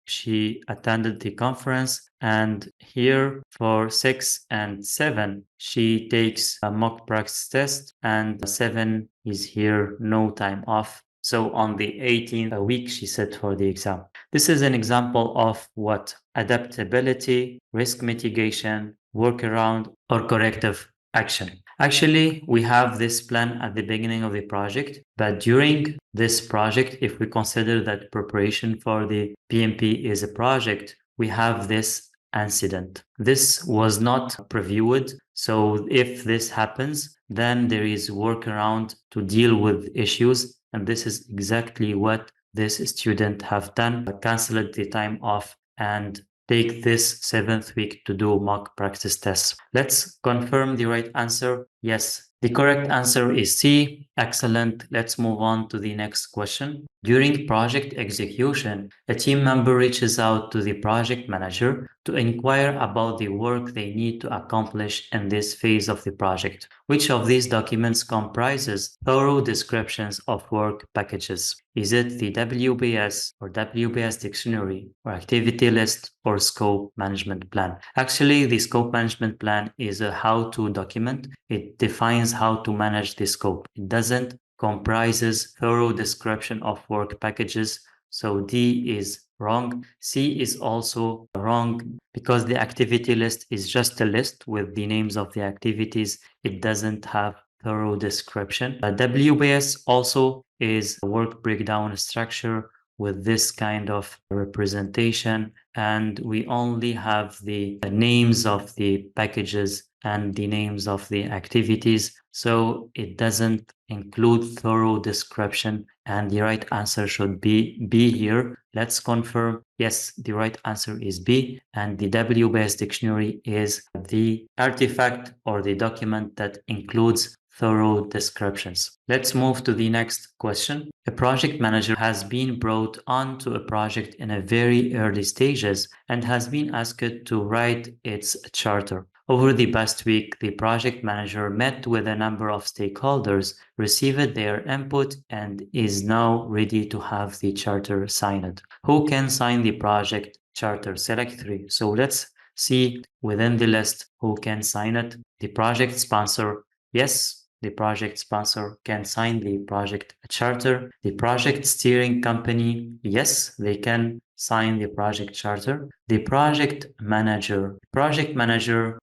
she attended the conference, and here for 6 and 7 she takes a mock practice test, and 7 is here no time off. So on the 18th week she set for the exam. This is an example of what? Adaptability, risk mitigation, workaround, or corrective action. Actually, we have this plan at the beginning of the project, but during this project, if we consider that preparation for the PMP is a project, we have this incident. This was not previewed. So if this happens, then there is workaround to deal with issues. And this is exactly what this student have done, canceled the time off and take this 7th week to do mock practice tests. Let's confirm the right answer. Yes, the correct answer is C. Excellent. Let's move on to the next question. During project execution, a team member reaches out to the project manager to inquire about the work they need to accomplish in this phase of the project. Which of these documents comprises thorough descriptions of work packages? Is it the WBS or WBS dictionary or activity list or scope management plan? Actually, the scope management plan is a how-to document. It defines how to manage the scope. It doesn't comprises thorough description of work packages. So D is wrong. C is also wrong because the activity list is just a list with the names of the activities. It doesn't have thorough description. WBS also is a work breakdown structure with this kind of representation, and we only have the names of the packages and the names of the activities, so it doesn't include thorough description, and the right answer should be B here. Let's confirm. Yes, the right answer is B, and the WBS dictionary is the artifact or the document that includes thorough descriptions. Let's move to the next question. A project manager has been brought on to a project in a very early stages and has been asked to write its charter. Over the past week, the project manager met with a number of stakeholders, received their input, and is now ready to have the charter signed. Who can sign the project charter? Select 3. So let's see within the list who can sign it. The project sponsor, yes, the project sponsor can sign the project charter. The project steering company, yes, they can sign the project charter. The project manager,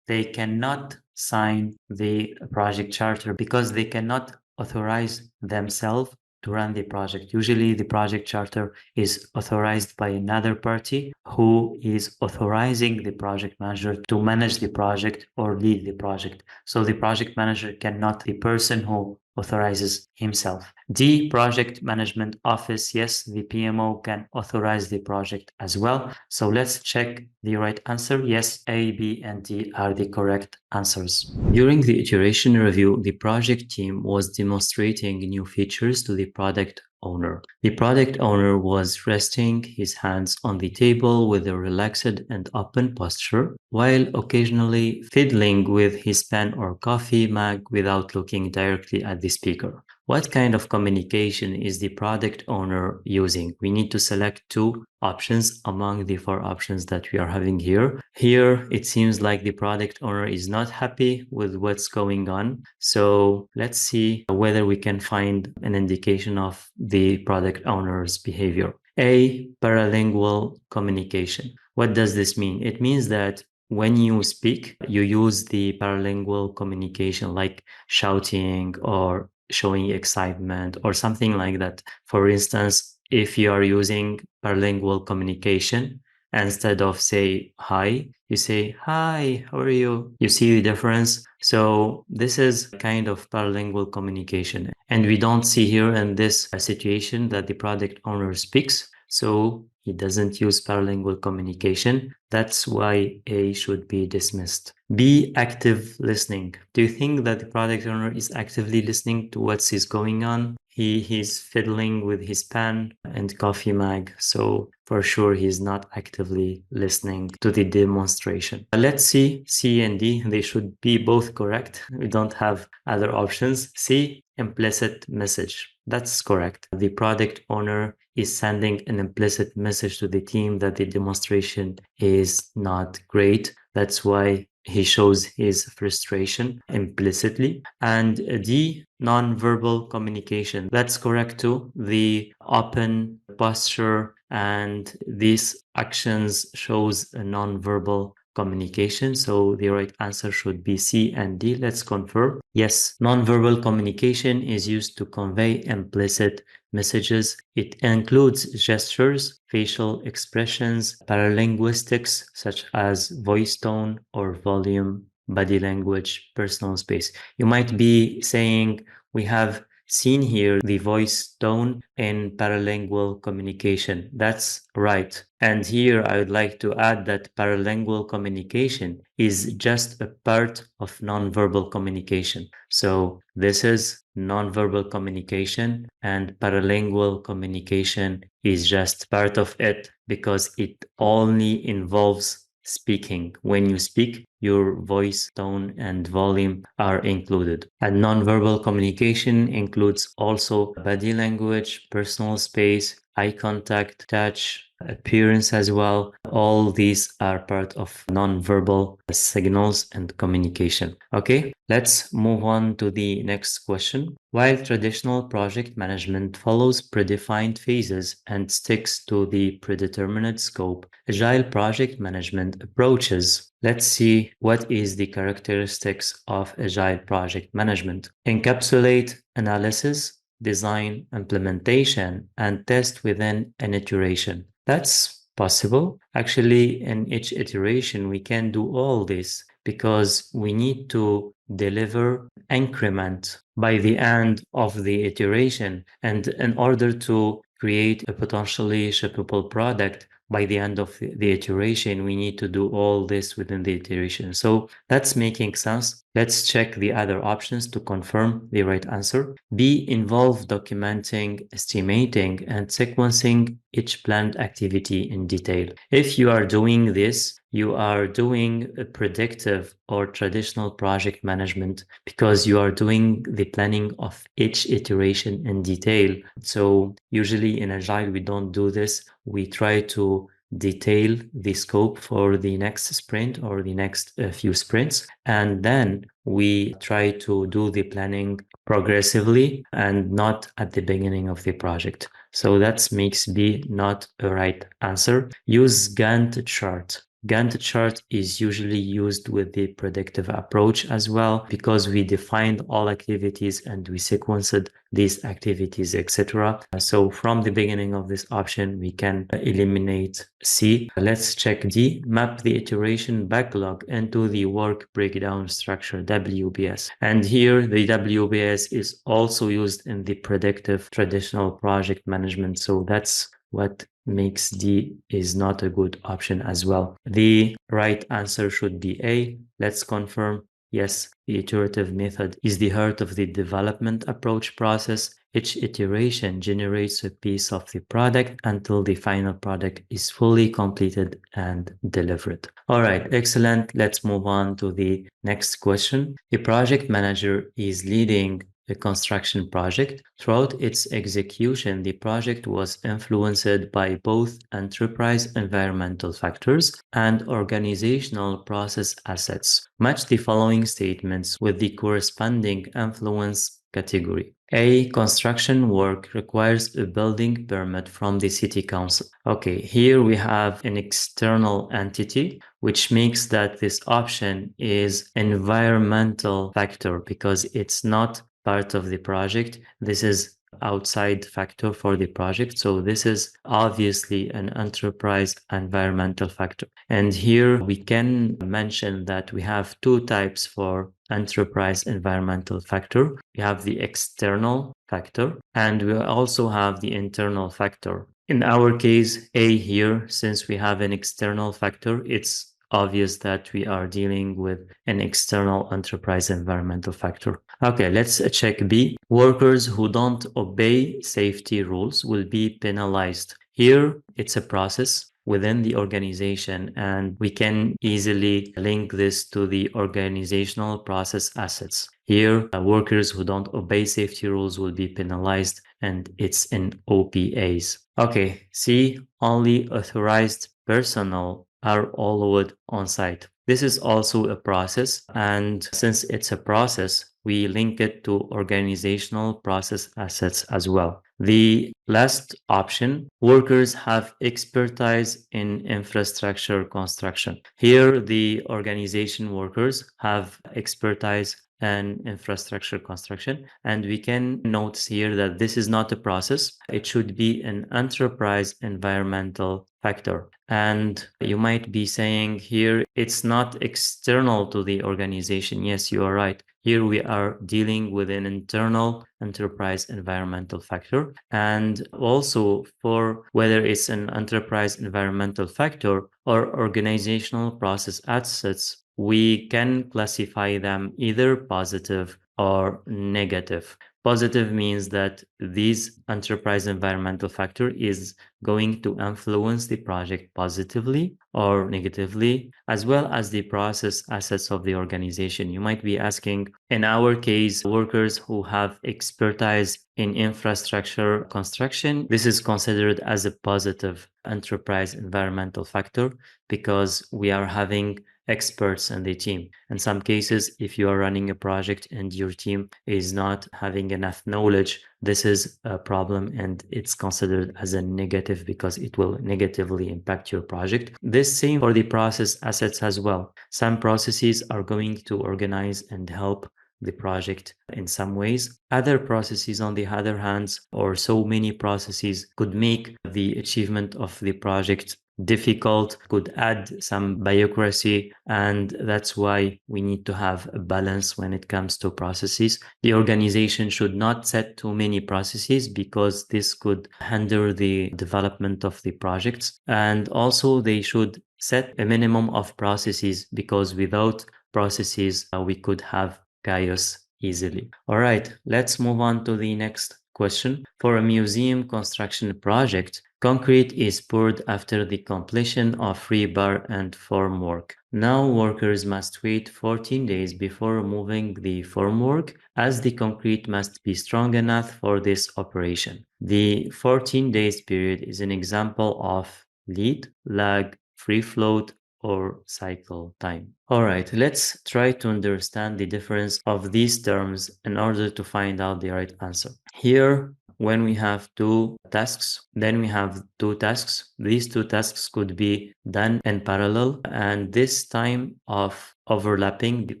they cannot sign the project charter because they cannot authorize themselves to run the project. Usually the project charter is authorized by another party who is authorizing the project manager to manage the project or lead the project. So the project manager cannot be the person who authorizes himself. D, project management office. Yes, the PMO can authorize the project as well. So let's check the right answer. Yes, A, B, and D are the correct answers. During the iteration review, the project team was demonstrating new features to the product owner. The product owner was resting his hands on the table with a relaxed and open posture, while occasionally fiddling with his pen or coffee mug without looking directly at the speaker. What kind of communication is the product owner using? We need to select 2 options among the 4 options that we are having here. Here, it seems like the product owner is not happy with what's going on. So let's see whether we can find an indication of the product owner's behavior. A, paralingual communication. What does this mean? It means that when you speak, you use the paralingual communication like shouting or showing excitement or something like that. For instance, if you are using paralingual communication, instead of say hi, you say hi, how are you? You see the difference? So this is kind of paralingual communication. And we don't see here in this situation that the product owner speaks. So he doesn't use paralingual communication. That's why A should be dismissed. B, active listening. Do you think that the product owner is actively listening to what's is going on? He's fiddling with his pen and coffee mug. So for sure, he's not actively listening to the demonstration. Let's see, C and D, they should be both correct. We don't have other options. C, implicit message. That's correct. The product owner is sending an implicit message to the team that the demonstration is not great. That's why he shows his frustration implicitly. And D, non-verbal communication. That's correct too. The open posture and these actions shows a non-verbal communication. So the right answer should be C and D. Let's confirm. Yes, non-verbal communication is used to convey implicit messages. It includes gestures, facial expressions, paralinguistics such as voice tone or volume, body language, personal space. You might be saying, we have seen here the voice tone in paralingual communication. That's right. And here I would like to add that paralingual communication is just a part of nonverbal communication. So this is nonverbal communication and paralingual communication is just part of it because it only involves speaking. When you speak, your voice, tone, and volume are included. And nonverbal communication includes also body language, personal space, eye contact, touch, appearance as well. All these are part of nonverbal signals and communication. Okay, let's move on to the next question. While traditional project management follows predefined phases and sticks to the predetermined scope, agile project management approaches. Let's see what is the characteristics of agile project management. Encapsulate analysis, design, implementation, and test within an iteration. That's possible. Actually, in each iteration, we can do all this because we need to deliver increment by the end of the iteration. And in order to create a potentially shippable product, by the end of the iteration, we need to do all this within the iteration. So that's making sense. Let's check the other options to confirm the right answer. B, involve documenting, estimating, and sequencing each planned activity in detail. If you are doing this, you are doing a predictive or traditional project management because you are doing the planning of each iteration in detail. So usually in Agile, we don't do this. We try to detail the scope for the next sprint or the next few sprints. And then we try to do the planning progressively and not at the beginning of the project. So that makes B not a right answer. Use Gantt chart. Gantt chart is usually used with the predictive approach as well because we defined all activities and we sequenced these activities, etc. So from the beginning of this option, we can eliminate C. Let's check D. Map the iteration backlog into the work breakdown structure, WBS. And here the WBS is also used in the predictive traditional project management. So that's what makes D is not a good option as well. The right answer should be A. Let's confirm. Yes, the iterative method is the heart of the development approach process. Each iteration generates a piece of the product until the final product is fully completed and delivered. All right, excellent. Let's move on to the next question. A project manager is leading a construction project. Throughout its execution, the project was influenced by both enterprise environmental factors and organizational process assets. Match the following statements with the corresponding influence category. A construction work requires a building permit from the city council. Okay, here we have an external entity, which makes that this option is environmental factor because it's not part of the project. This is outside factor for the project. So this is obviously an enterprise environmental factor. And here we can mention that we have two types for enterprise environmental factor. We have the external factor and we also have the internal factor. In our case, A here, since we have an external factor, it's obvious that we are dealing with an external enterprise environmental factor. Okay, let's check B. Workers who don't obey safety rules will be penalized. Here, it's a process within the organization, and we can easily link this to the organizational process assets. Here, workers who don't obey safety rules will be penalized, and it's in OPAs. Okay, C, only authorized personnel are allowed on site. This is also a process, and since it's a process, we link it to organizational process assets as well. The last option, workers have expertise in infrastructure construction. Here, the organization workers have expertise and infrastructure construction. And we can note here that this is not a process. It should be an enterprise environmental factor. And you might be saying here, it's not external to the organization. Yes, you are right. Here we are dealing with an internal enterprise environmental factor. And also for whether it's an enterprise environmental factor or organizational process assets, we can classify them either positive or negative. Positive means that this enterprise environmental factor is going to influence the project positively or negatively, as well as the process assets of the organization. You might be asking, in our case, workers who have expertise in infrastructure construction, this is considered as a positive enterprise environmental factor because we are having experts in the team. In some cases, if you are running a project and your team is not having enough knowledge, this is a problem and it's considered as a negative because it will negatively impact your project. This same for the process assets as well. Some processes are going to organize and help the project in some ways. Other processes, on the other hand, or so many processes could make the achievement of the project difficult, could add some bureaucracy, and that's why we need to have a balance when it comes to processes. The organization should not set too many processes because this could hinder the development of the projects, and also they should set a minimum of processes because without processes we could have chaos easily. All right, let's move on to the next question. For a museum construction project, concrete is poured after the completion of rebar and formwork. Now workers must wait 14 days before moving the formwork as the concrete must be strong enough for this operation. The 14 days period is an example of lead, lag, free float, or cycle time. All right, let's try to understand the difference of these terms in order to find out the right answer. Here, when we have two tasks, then we have two tasks. These two tasks could be done in parallel, and this time of overlapping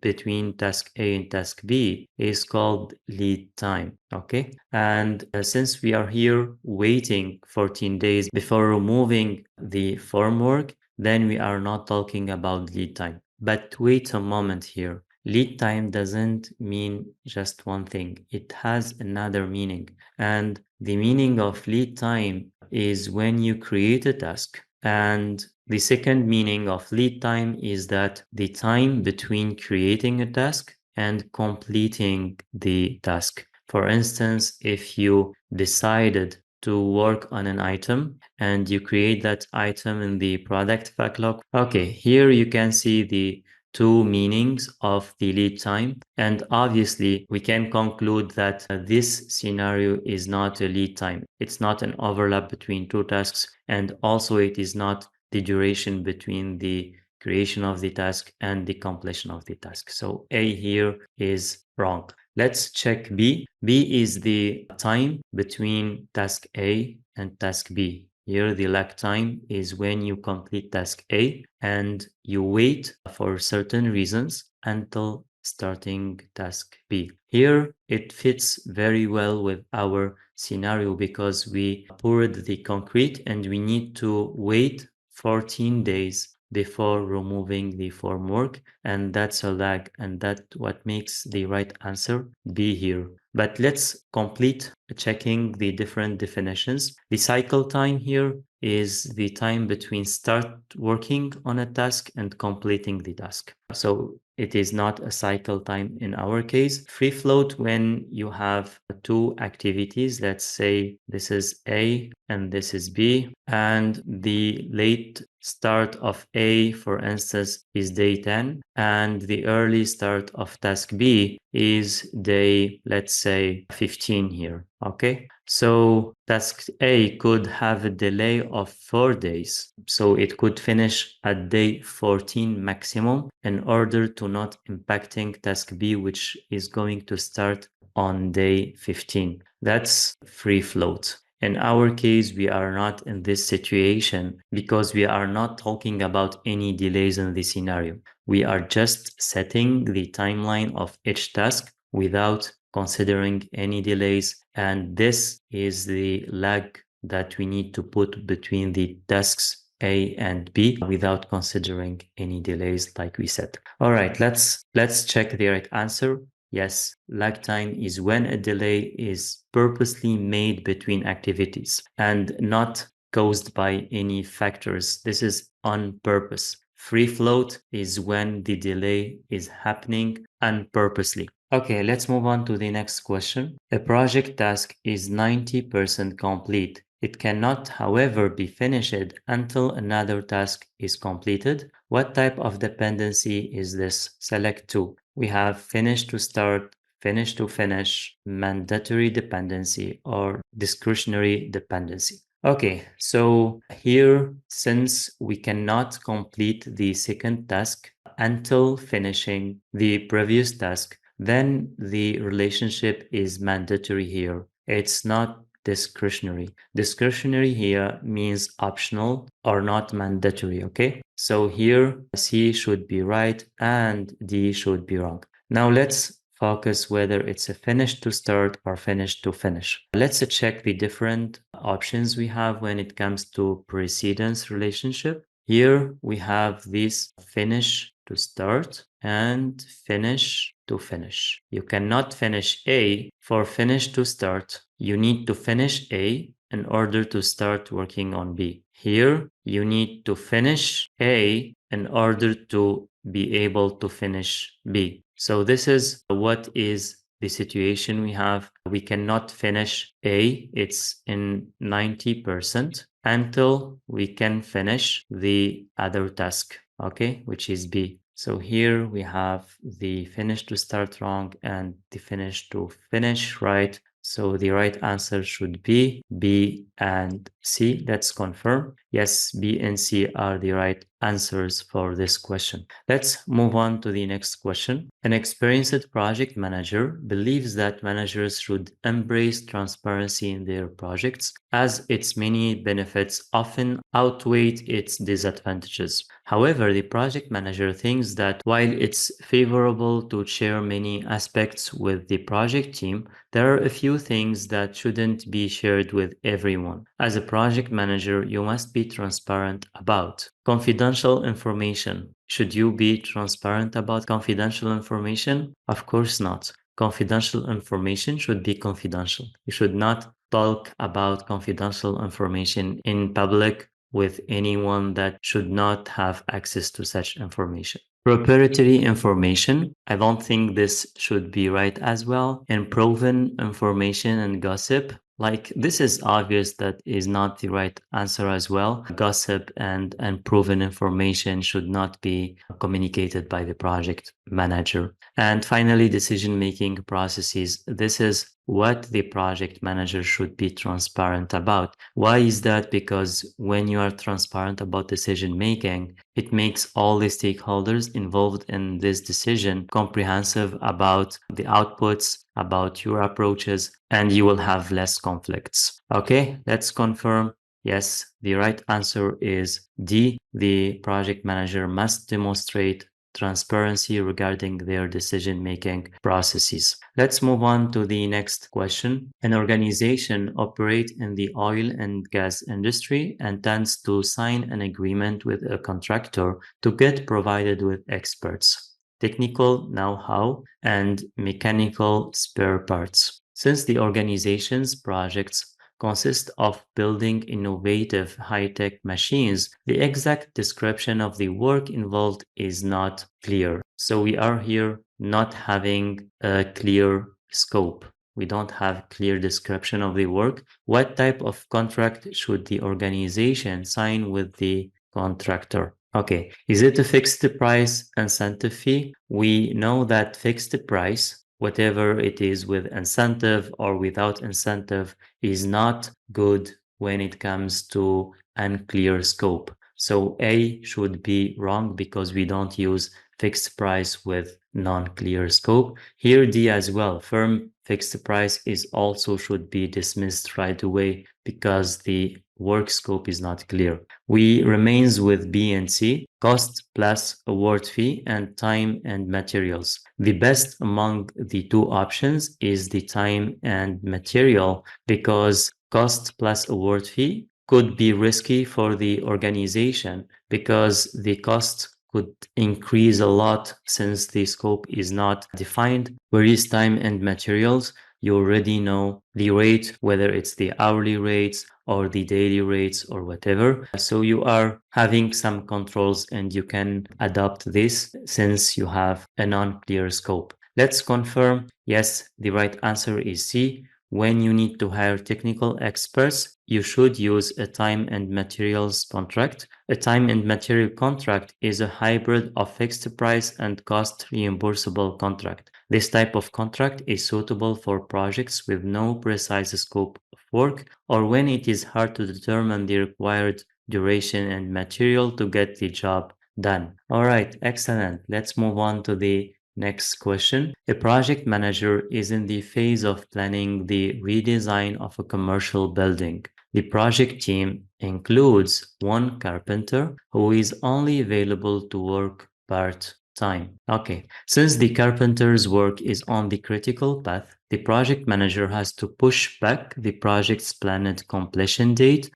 between task A and task B is called lead time. Okay, and since we are here waiting 14 days before removing the formwork, then we are not talking about lead time. But wait a moment here. Lead time doesn't mean just one thing. It has another meaning. And the meaning of lead time is when you create a task. And the second meaning of lead time is that the time between creating a task and completing the task. For instance, if you decided to work on an item and you create that item in the product backlog. Okay, here you can see the two meanings of the lead time. And obviously, we can conclude that this scenario is not a lead time. It's not an overlap between two tasks. And also it is not the duration between the creation of the task and the completion of the task. So A here is wrong. Let's check B. B is the time between task A and task B. Here, the lag time is when you complete task A and you wait for certain reasons until starting task B. Here, it fits very well with our scenario because we poured the concrete and we need to wait 14 days before removing the formwork, and that's a lag, and that what makes the right answer be here. But let's complete checking the different definitions. The cycle time here is the time between start working on a task and completing the task. So it is not a cycle time in our case. Free float when you have two activities, let's say this is A and this is B, and the late start of A, for instance, is day 10, and the early start of task B is day, let's say, 15 here. Okay, so task A could have a delay of 4 days. So it could finish at day 14 maximum in order to not impacting task B, which is going to start on day 15. That's free float. In our case, we are not in this situation because we are not talking about any delays in the scenario. We are just setting the timeline of each task without considering any delays. And this is the lag that we need to put between the tasks A and B without considering any delays, like we said. All right, let's check the right answer. Yes, lag time is when a delay is purposely made between activities and not caused by any factors. This is on purpose. Free float is when the delay is happening unpurposely. Okay, let's move on to the next question. A project task is 90% complete. It cannot, however, be finished until another task is completed. What type of dependency is this? Select two. We have finish to start, finish to finish, mandatory dependency, or discretionary dependency. Okay, so here, since we cannot complete the second task until finishing the previous task, then the relationship is mandatory here. It's not discretionary. Discretionary here means optional or not mandatory, okay? So here C should be right and D should be wrong. Now let's focus whether it's a finish to start or finish to finish. Let's check the different options we have when it comes to precedence relationship. Here we have this finish to start and finish to finish. You cannot finish A for finish to start. You need to finish A in order to start working on B. Here, you need to finish A in order to be able to finish B. So this is what is the situation we have. We cannot finish A, it's in 90%, until we can finish the other task, okay, which is B. So here we have the finish to start wrong and the finish to finish right. So the right answer should be B and C. Let's confirm. Yes, B and C are the right answers for this question. Let's move on to the next question. An experienced project manager believes that managers should embrace transparency in their projects as its many benefits often outweigh its disadvantages. However, the project manager thinks that while it's favorable to share many aspects with the project team, there are a few things that shouldn't be shared with everyone. As a project manager, you must be transparent about confidential information. Should you be transparent about confidential information? Of course not. Confidential information should be confidential. You should not talk about confidential information in public with anyone that should not have access to such information. Proprietary information, I don't think this should be right as well. And proven information and gossip, like this is obvious that is not the right answer as well. Gossip and proven information should not be communicated by the project manager. And finally, decision-making processes. This is what the project manager should be transparent about. Why is that? Because when you are transparent about decision making, it makes all the stakeholders involved in this decision comprehensive about the outputs about your approaches, and you will have less conflicts. Okay, let's confirm. Yes, the right answer is D. The project manager must demonstrate transparency regarding their decision-making processes. Let's move on to the next question. An organization operates in the oil and gas industry and tends to sign an agreement with a contractor to get provided with experts, technical know-how, and mechanical spare parts. Since the organization's projects consist of building innovative high-tech machines, the exact description of the work involved is not clear. So we are here not having a clear scope. We don't have clear description of the work. What type of contract should the organization sign with the contractor? Okay, is it a fixed price incentive fee? We know that fixed price, whatever it is with incentive or without incentive, is not good when it comes to unclear scope. So A should be wrong because we don't use fixed price with non-clear scope. Here D as well, firm fixed price is also should be dismissed right away because the work scope is not clear. We remains with B and C, cost plus award fee and time and materials. The best among the two options is the time and material because cost plus award fee could be risky for the organization because the cost could increase a lot since the scope is not defined, whereas time and materials, you already know the rate, whether it's the hourly rates or the daily rates or whatever. So you are having some controls and you can adopt this since you have a non-clear scope. Let's confirm. Yes, the right answer is C. When you need to hire technical experts, you should use a time and materials contract. A time and material contract is a hybrid of fixed price and cost reimbursable contract. This type of contract is suitable for projects with no precise scope of work or when it is hard to determine the required duration and material to get the job done. All right, excellent. Let's move on to the next question. A project manager is in the phase of planning the redesign of a commercial building. The project team includes one carpenter who is only available to work part-time. Okay, since the carpenter's work is on the critical path, the project manager has to push back the project's planned completion date,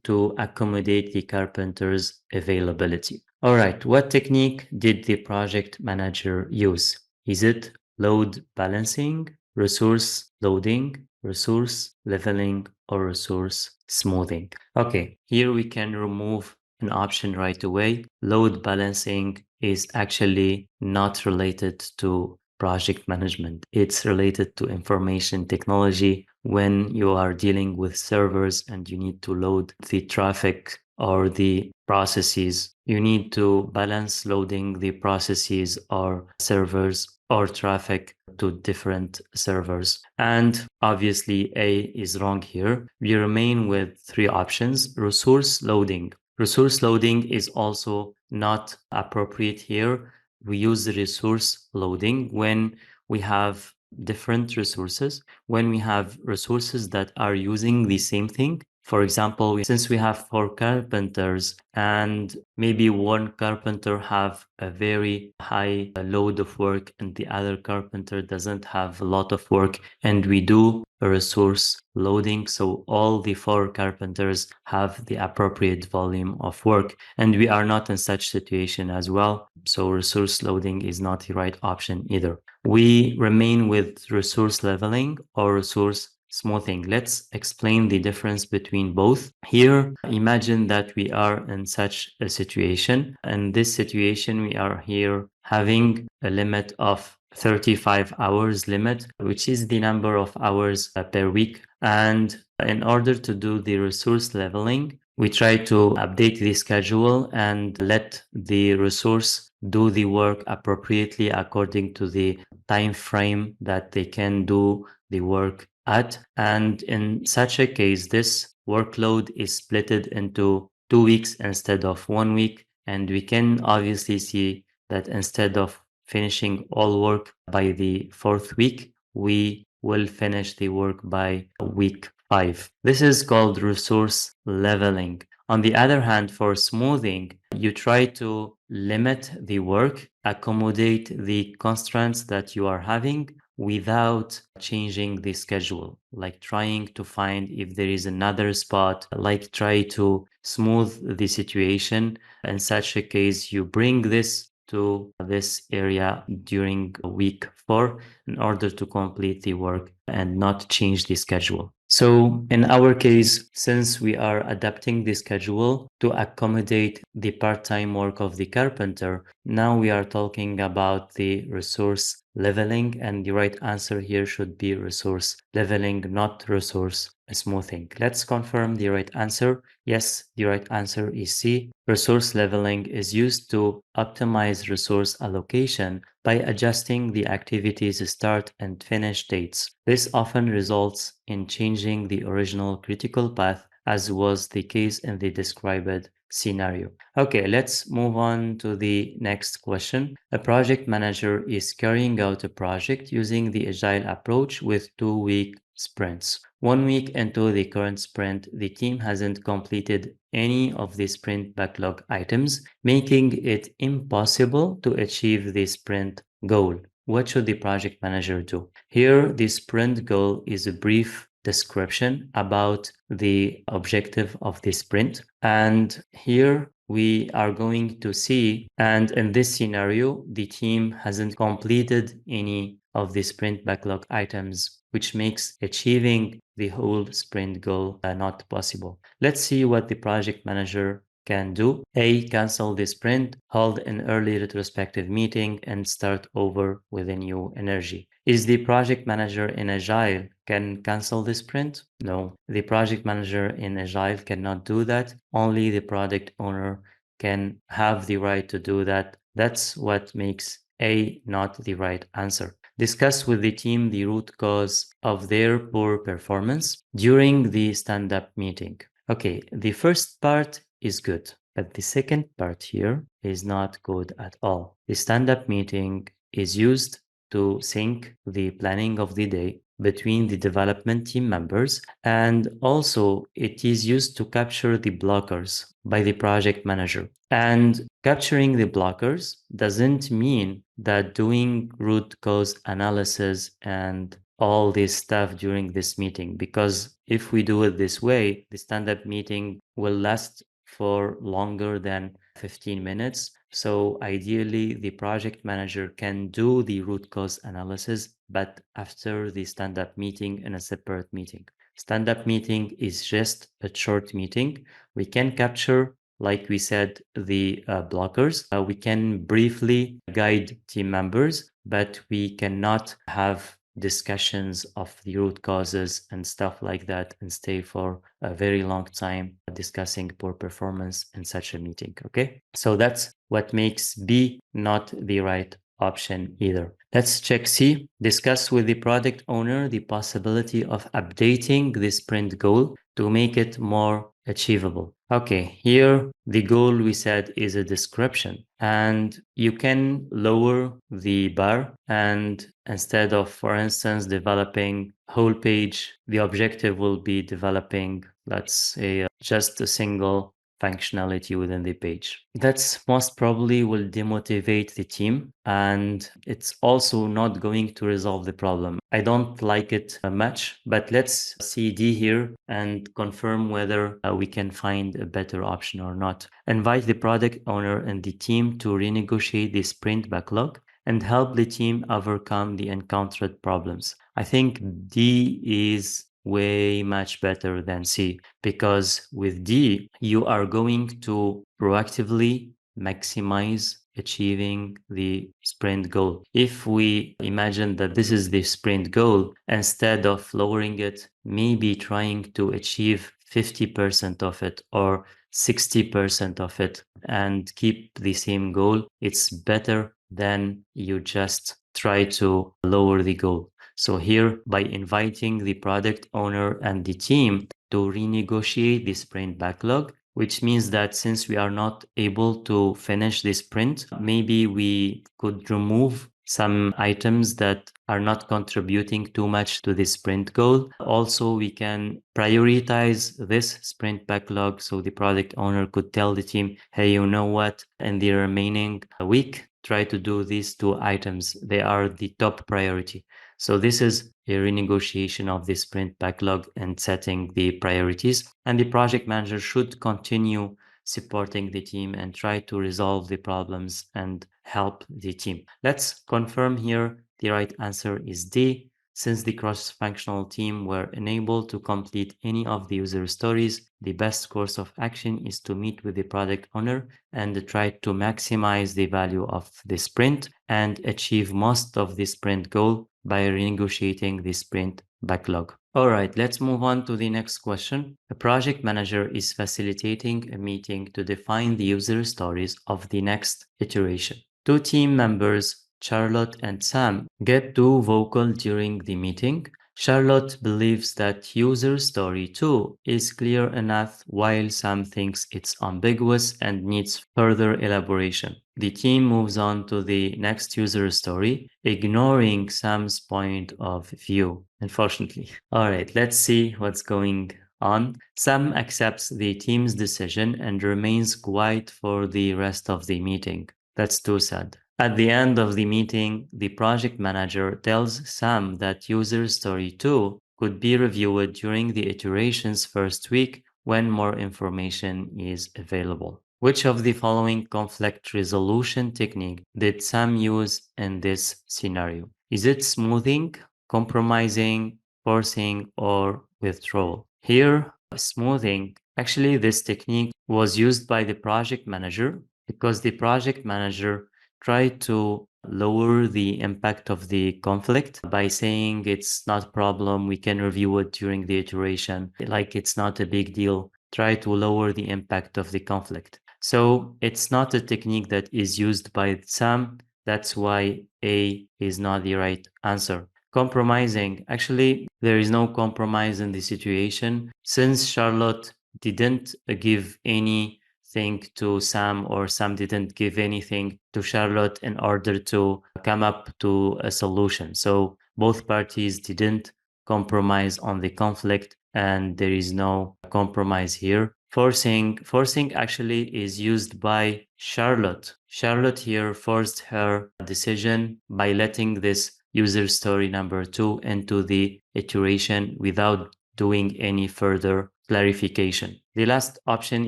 to accommodate the carpenter's availability. All right, what technique did the project manager use? Is it load balancing, resource loading, resource leveling, or resource smoothing? Okay, here we can remove an option right away. Load balancing is actually not related to project management. It's related to information technology when you are dealing with servers and you need to load the traffic or the processes. You need to balance loading the processes or servers or traffic to different servers. And obviously A is wrong here. We remain with three options. Resource loading. Resource loading is also not appropriate here. We use the resource loading when we have different resources, when we have resources that are using the same thing. For example, since we have four carpenters and maybe one carpenter have a very high load of work and the other carpenter doesn't have a lot of work, and we do a resource loading so all the four carpenters have the appropriate volume of work, and we are not in such situation as well, so resource loading is not the right option either. We remain with resource leveling or resource smoothing. Let's explain the difference between both. Here, imagine that we are in such a situation. In this situation, we are here having a limit of 35 hours limit, which is the number of hours per week. And in order to do the resource leveling, we try to update the schedule and let the resource do the work appropriately according to the time frame that they can do the work at. And in such a case, this workload is splitted into 2 weeks instead of 1 week. And we can obviously see that instead of finishing all work by the fourth week, we will finish the work by week 5. This is called resource leveling. On the other hand, for smoothing, you try to limit the work, accommodate the constraints that you are having without changing the schedule, like trying to find if there is another spot, like try to smooth the situation. In such a case, you bring this to this area during week 4 in order to complete the work and not change the schedule. So in our case, since we are adapting the schedule to accommodate the part-time work of the carpenter, now we are talking about the resource leveling, and the right answer here should be resource leveling, not resource smoothing. Let's confirm the right answer. Yes, the right answer is C. Resource leveling is used to optimize resource allocation by adjusting the activity's start and finish dates. This often results in changing the original critical path, as was the case in the described scenario. Okay, let's move on to the next question. A project manager is carrying out a project using the agile approach with 2-week sprints. 1 week into the current sprint, the team hasn't completed any of the sprint backlog items, making it impossible to achieve the sprint goal. What should the project manager do? Here, the sprint goal is a brief description about the objective of the sprint. And here we are going to see, and in this scenario, the team hasn't completed any of the sprint backlog items, which makes achieving the whole sprint goal not possible. Let's see what the project manager can do. A, cancel the sprint, hold an early retrospective meeting, and start over with a new energy. Is the project manager in Agile can cancel the sprint? No. The project manager in Agile cannot do that. Only the product owner can have the right to do that. That's what makes A not the right answer. Discuss with the team the root cause of their poor performance during the stand-up meeting. Okay, the first part is good, but the second part here is not good at all. The stand-up meeting is used to sync the planning of the day between the development team members, and also it is used to capture the blockers by the project manager. And capturing the blockers doesn't mean that doing root cause analysis and all this stuff during this meeting, because if we do it this way, the stand-up meeting will last for longer than 15 minutes. So ideally, the project manager can do the root cause analysis, but after the stand-up meeting in a separate meeting. Stand-up meeting is just a short meeting. We can capture, like we said, the blockers. We can briefly guide team members, but we cannot have discussions of the root causes and stuff like that and stay for a very long time discussing poor performance in such a meeting. Okay, so that's what makes B not the right option either. Let's check C. Discuss with the product owner the possibility of updating the sprint goal to make it more achievable. Okay, here the goal we said is a description, and you can lower the bar, and instead of, for instance, developing whole page, the objective will be developing, let's say, just a single functionality within the page. That's most probably will demotivate the team, and it's also not going to resolve the problem. I don't like it much, but let's see D here and confirm whether we can find a better option or not. Invite the product owner and the team to renegotiate the sprint backlog and help the team overcome the encountered problems. I think D is way much better than C, because with D, you are going to proactively maximize achieving the sprint goal. If we imagine that this is the sprint goal, instead of lowering it, maybe trying to achieve 50% of it or 60% of it and keep the same goal, it's better than you just try to lower the goal. So here, by inviting the product owner and the team to renegotiate the sprint backlog, which means that since we are not able to finish this sprint, maybe we could remove some items that are not contributing too much to the sprint goal. Also, we can prioritize this sprint backlog so the product owner could tell the team, hey, you know what, in the remaining week, try to do these two items. They are the top priority. So this is a renegotiation of the sprint backlog and setting the priorities. And the project manager should continue supporting the team and try to resolve the problems and help the team. Let's confirm here the right answer is D. Since the cross-functional team were unable to complete any of the user stories, the best course of action is to meet with the product owner and try to maximize the value of the sprint and achieve most of the sprint goal by renegotiating the sprint backlog. All right, let's move on to the next question. A project manager is facilitating a meeting to define the user stories of the next iteration. Two team members, Charlotte and Sam, get too vocal during the meeting. Charlotte believes that user story 2 is clear enough, while Sam thinks it's ambiguous and needs further elaboration. The team moves on to the next user story, ignoring Sam's point of view, unfortunately. All right, let's see what's going on. Sam accepts the team's decision and remains quiet for the rest of the meeting. That's too sad. At the end of the meeting, the project manager tells Sam that user story 2 could be reviewed during the iteration's first week when more information is available. Which of the following conflict resolution technique did Sam use in this scenario? Is it smoothing, compromising, forcing, or withdrawal? Here, smoothing, actually this technique was used by the project manager because the project manager try to lower the impact of the conflict by saying it's not a problem, we can review it during the iteration, like it's not a big deal. Try to lower the impact of the conflict. So it's not a technique that is used by Sam. That's why A is not the right answer. Compromising. Actually, there is no compromise in the situation since Charlotte didn't give any thing to Sam, or Sam didn't give anything to Charlotte in order to come up to a solution. So both parties didn't compromise on the conflict, and there is no compromise here. Forcing actually is used by Charlotte. Charlotte here forced her decision by letting this user story number 2 into the iteration without doing any further clarification. The last option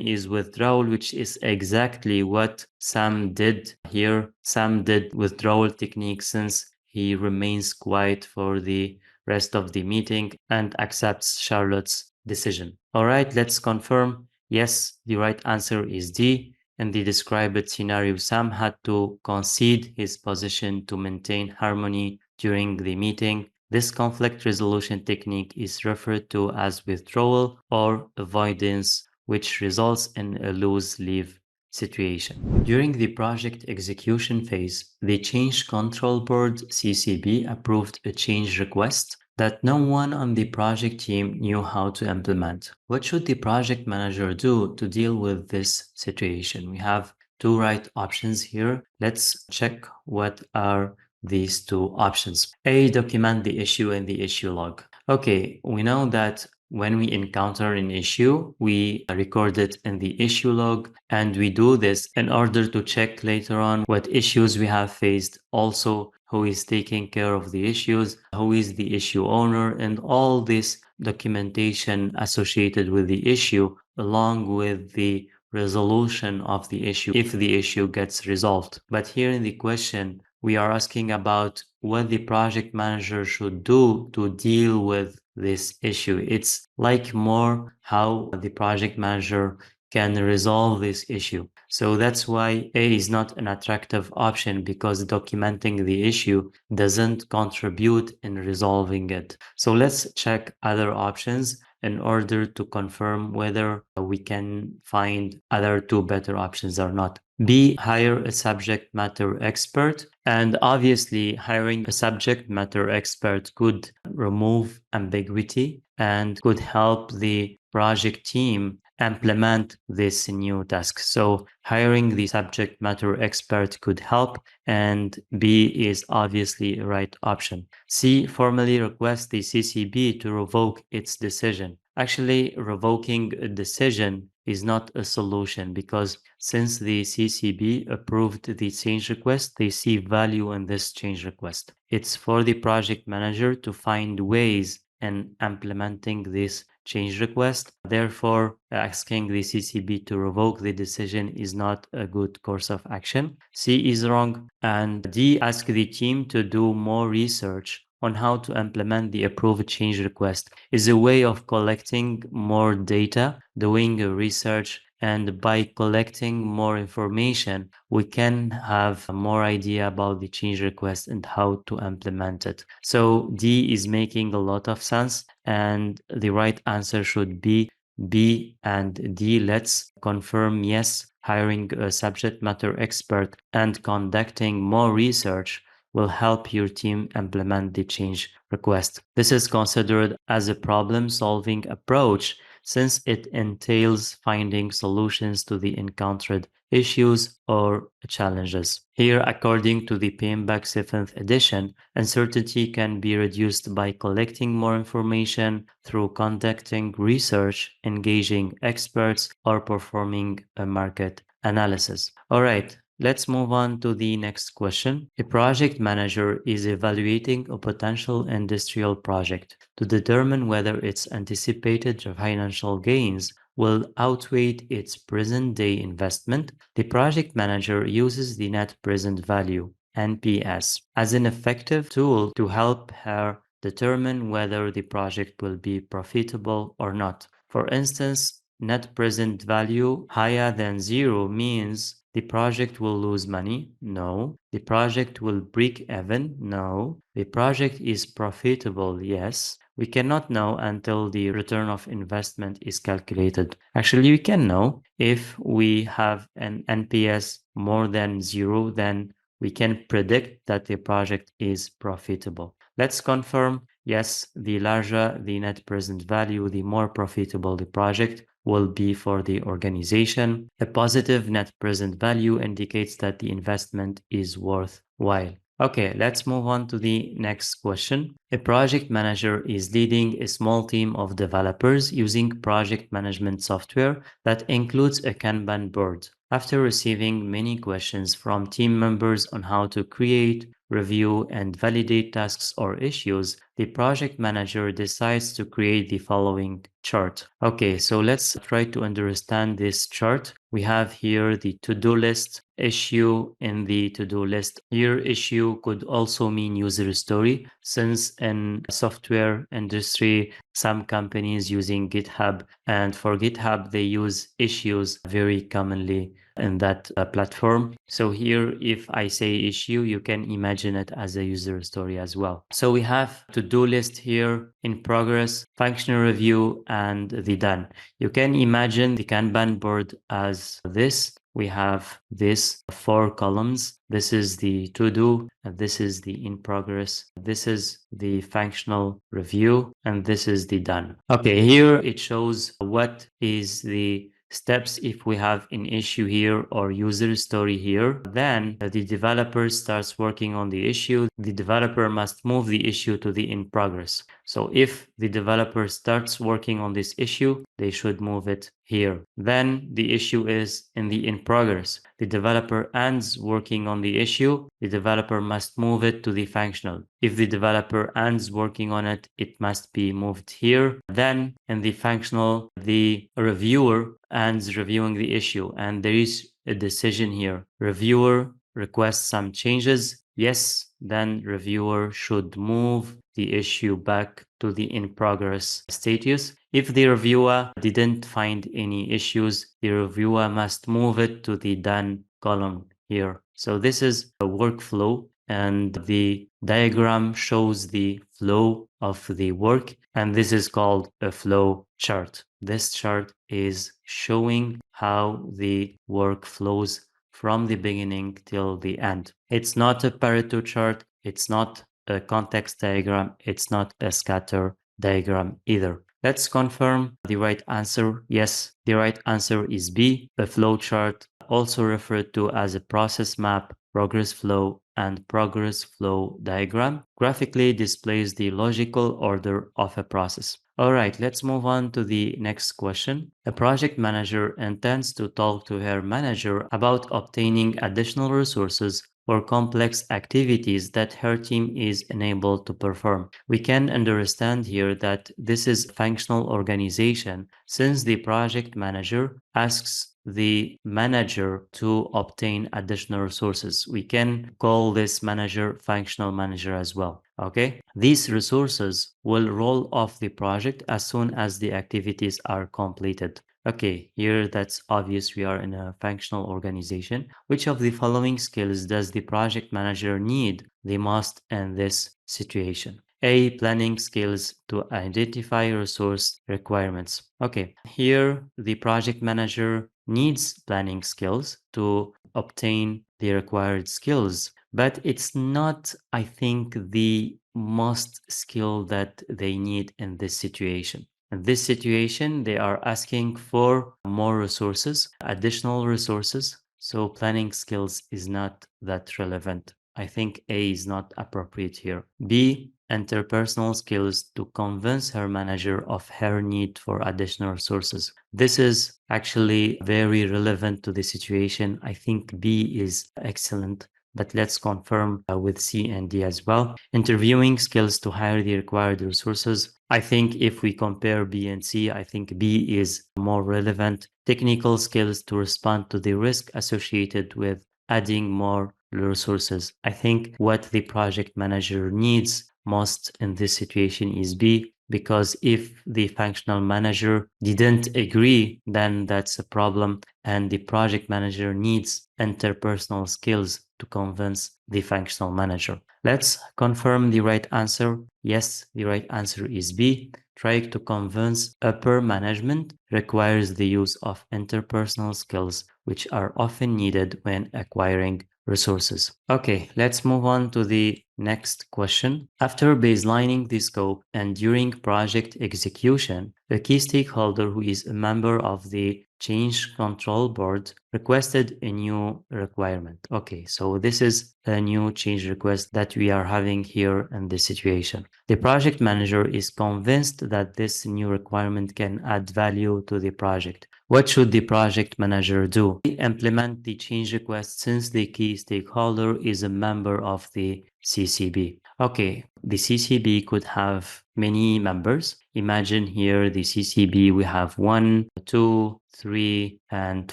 is withdrawal, which is exactly what Sam did here. Sam did withdrawal technique since he remains quiet for the rest of the meeting and accepts Charlotte's decision. All right, let's confirm. Yes, the right answer is D. In the described scenario, Sam had to concede his position to maintain harmony during the meeting. This conflict resolution technique is referred to as withdrawal or avoidance, which results in a lose-leave situation. During the project execution phase, the Change Control Board (CCB) approved a change request that no one on the project team knew how to implement. What should the project manager do to deal with this situation? We have two right options here. Let's check what are these two options. A, document the issue in the issue log. Okay, we know that when we encounter an issue, we record it in the issue log, and we do this in order to check later on what issues we have faced, also who is taking care of the issues, who is the issue owner, and all this documentation associated with the issue, along with the resolution of the issue if the issue gets resolved. But here in the question, we are asking about what the project manager should do to deal with this issue. It's like more how the project manager can resolve this issue. So that's why A is not an attractive option, because documenting the issue doesn't contribute in resolving it. So let's check other options in order to confirm whether we can find other two better options or not. B, hire a subject matter expert. And obviously, hiring a subject matter expert could remove ambiguity and could help the project team implement this new task. So hiring the subject matter expert could help, and B is obviously a right option. C, formally request the CCB to revoke its decision. Actually, revoking a decision is not a solution, because since the CCB approved the change request, they see value in this change request. It's for the project manager to find ways in implementing this change request. Therefore, asking the CCB to revoke the decision is not a good course of action. C is wrong. And D, ask the team to do more research on how to implement the approved change request, is a way of collecting more data, doing a research, and by collecting more information, we can have more idea about the change request and how to implement it. So D is making a lot of sense, and the right answer should be B and D. Let's confirm yes, hiring a subject matter expert and conducting more research will help your team implement the change request. This is considered as a problem-solving approach since it entails finding solutions to the encountered issues or challenges. Here, according to the PMBOK 7th edition, uncertainty can be reduced by collecting more information through conducting research, engaging experts, or performing a market analysis. All right, let's move on to the next question. A project manager is evaluating a potential industrial project to determine whether its anticipated financial gains will outweigh its present day investment. The project manager uses the net present value (NPS) as an effective tool to help her determine whether the project will be profitable or not. For instance, net present value higher than zero means the project will lose money? No. The project will break even? No. The project is profitable? Yes. We cannot know until the return of investment is calculated. Actually, we can know if we have an NPS more than zero, then we can predict that the project is profitable. Let's confirm, yes, the larger the net present value, the more profitable the project will be for the organization. A positive net present value indicates that the investment is worthwhile. Okay, let's move on to the next question. A project manager is leading a small team of developers using project management software that includes a Kanban board. After receiving many questions from team members on how to create, review, and validate tasks or issues, the project manager decides to create the following chart. Okay, so let's try to understand this chart. We have here the to-do list, issue in the to-do list. Here, issue could also mean user story, since in software industry, some companies using GitHub, and for GitHub, they use issues very commonly in that platform. So here, if I say issue, you can imagine it as a user story as well. So we have to-do list here, in progress, functional review, and the done. You can imagine the Kanban board as this. We have this 4 columns. This is the to-do, and this is the in progress, this is the functional review, and this is the done. Okay, here it shows what is the steps if we have an issue here or user story here. Then the developer starts working on the issue. The developer must move the issue to the in progress. So if the developer starts working on this issue, they should move it here. Then the issue is in the in progress. The developer ends working on the issue. The developer must move it to the functional. If the developer ends working on it, it must be moved here. Then in the functional, the reviewer ends reviewing the issue, and there is a decision here. Reviewer requests some changes. Yes, then reviewer should move the issue back to the in progress status. If the reviewer didn't find any issues, the reviewer must move it to the done column here. So this is a workflow, and the diagram shows the flow of the work, and this is called a flow chart. This chart is showing how the work flows from the beginning till the end. It's not a Pareto chart, it's not a context diagram, it's not a scatter diagram either. Let's confirm the right answer. Yes, the right answer is B. The flowchart, also referred to as a process map, progress flow, and progress flow diagram, graphically displays the logical order of a process. All right, let's move on to the next question. A project manager intends to talk to her manager about obtaining additional resources for complex activities that her team is enabled to perform. We can understand here that this is functional organization since the project manager asks the manager to obtain additional resources. We can call this manager functional manager as well. Okay, these resources will roll off the project as soon as the activities are completed. Okay, here that's obvious we are in a functional organization. Which of the following skills does the project manager need the most in this situation? A. Planning skills to identify resource requirements. Okay, here the project manager needs planning skills to obtain the required skills, but it's not, I think, the most skill that they need in this situation. In this situation, they are asking for more resources, additional resources. So planning skills is not that relevant. I think A is not appropriate here. B, interpersonal skills to convince her manager of her need for additional resources. This is actually very relevant to the situation. I think B is excellent, but let's confirm with C and D as well. Interviewing skills to hire the required resources. I think if we compare B and C, I think B is more relevant. Technical skills to respond to the risk associated with adding more resources. I think what the project manager needs most in this situation is B, because if the functional manager didn't agree, then that's a problem. And the project manager needs interpersonal skills to convince the functional manager. Let's confirm the right answer. Yes, the right answer is B. Trying to convince upper management requires the use of interpersonal skills, which are often needed when acquiring resources. Okay, let's move on to the next question. After baselining the scope and during project execution, a key stakeholder who is a member of the change control board requested a new requirement. Okay, so this is a new change request that we are having here in this situation. The project manager is convinced that this new requirement can add value to the project. What should the project manager do? Implement the change request since the key stakeholder is a member of the CCB. Okay, the CCB could have many members. Imagine here the CCB, we have 1, 2, 3, and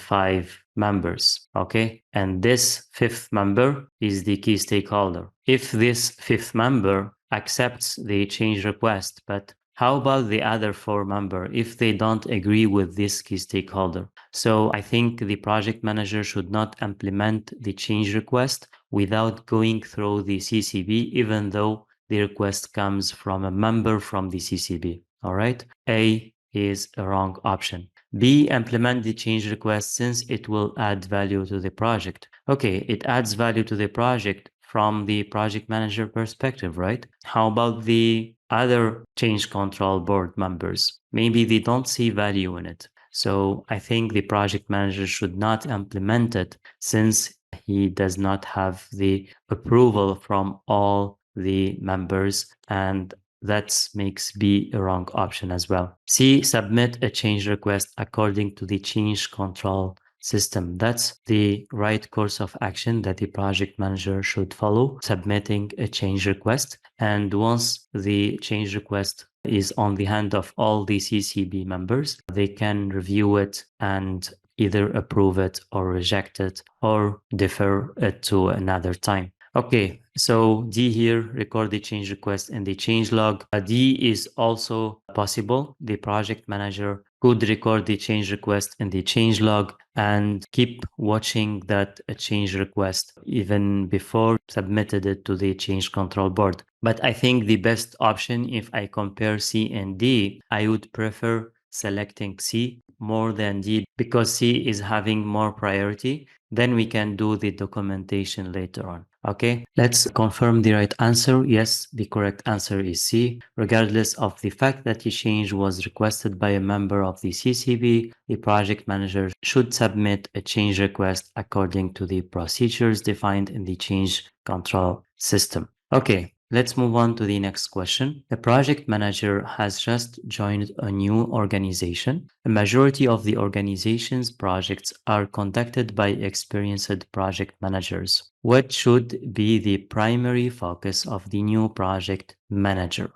5 members. Okay, and this fifth member is the key stakeholder. If this fifth member accepts the change request, but how about the other 4 members if they don't agree with this key stakeholder? So I think the project manager should not implement the change request without going through the CCB, even though the request comes from a member from the CCB. All right. A is a wrong option. B, implement the change request since it will add value to the project. Okay, it adds value to the project from the project manager perspective, right? How about the other change control board members? Maybe they don't see value in it. So I think the project manager should not implement it since he does not have the approval from all the members, and that makes B a wrong option as well. C, submit a change request according to the change control system. That's the right course of action that the project manager should follow, submitting a change request. And once the change request is on the hand of all the CCB members, they can review it and either approve it or reject it or defer it to another time. Okay, so D here, record the change request in the change log. D is also possible. The project manager could record the change request in the change log and keep watching that change request even before submitted it to the change control board. But I think the best option, if I compare C and D, I would prefer selecting C more than D because C is having more priority. Then we can do the documentation later on. Okay, let's confirm the right answer. Yes, the correct answer is C. Regardless of the fact that the change was requested by a member of the CCB, the project manager should submit a change request according to the procedures defined in the change control system. Okay, let's move on to the next question. The project manager has just joined a new organization. A majority of the organization's projects are conducted by experienced project managers. What should be the primary focus of the new project manager?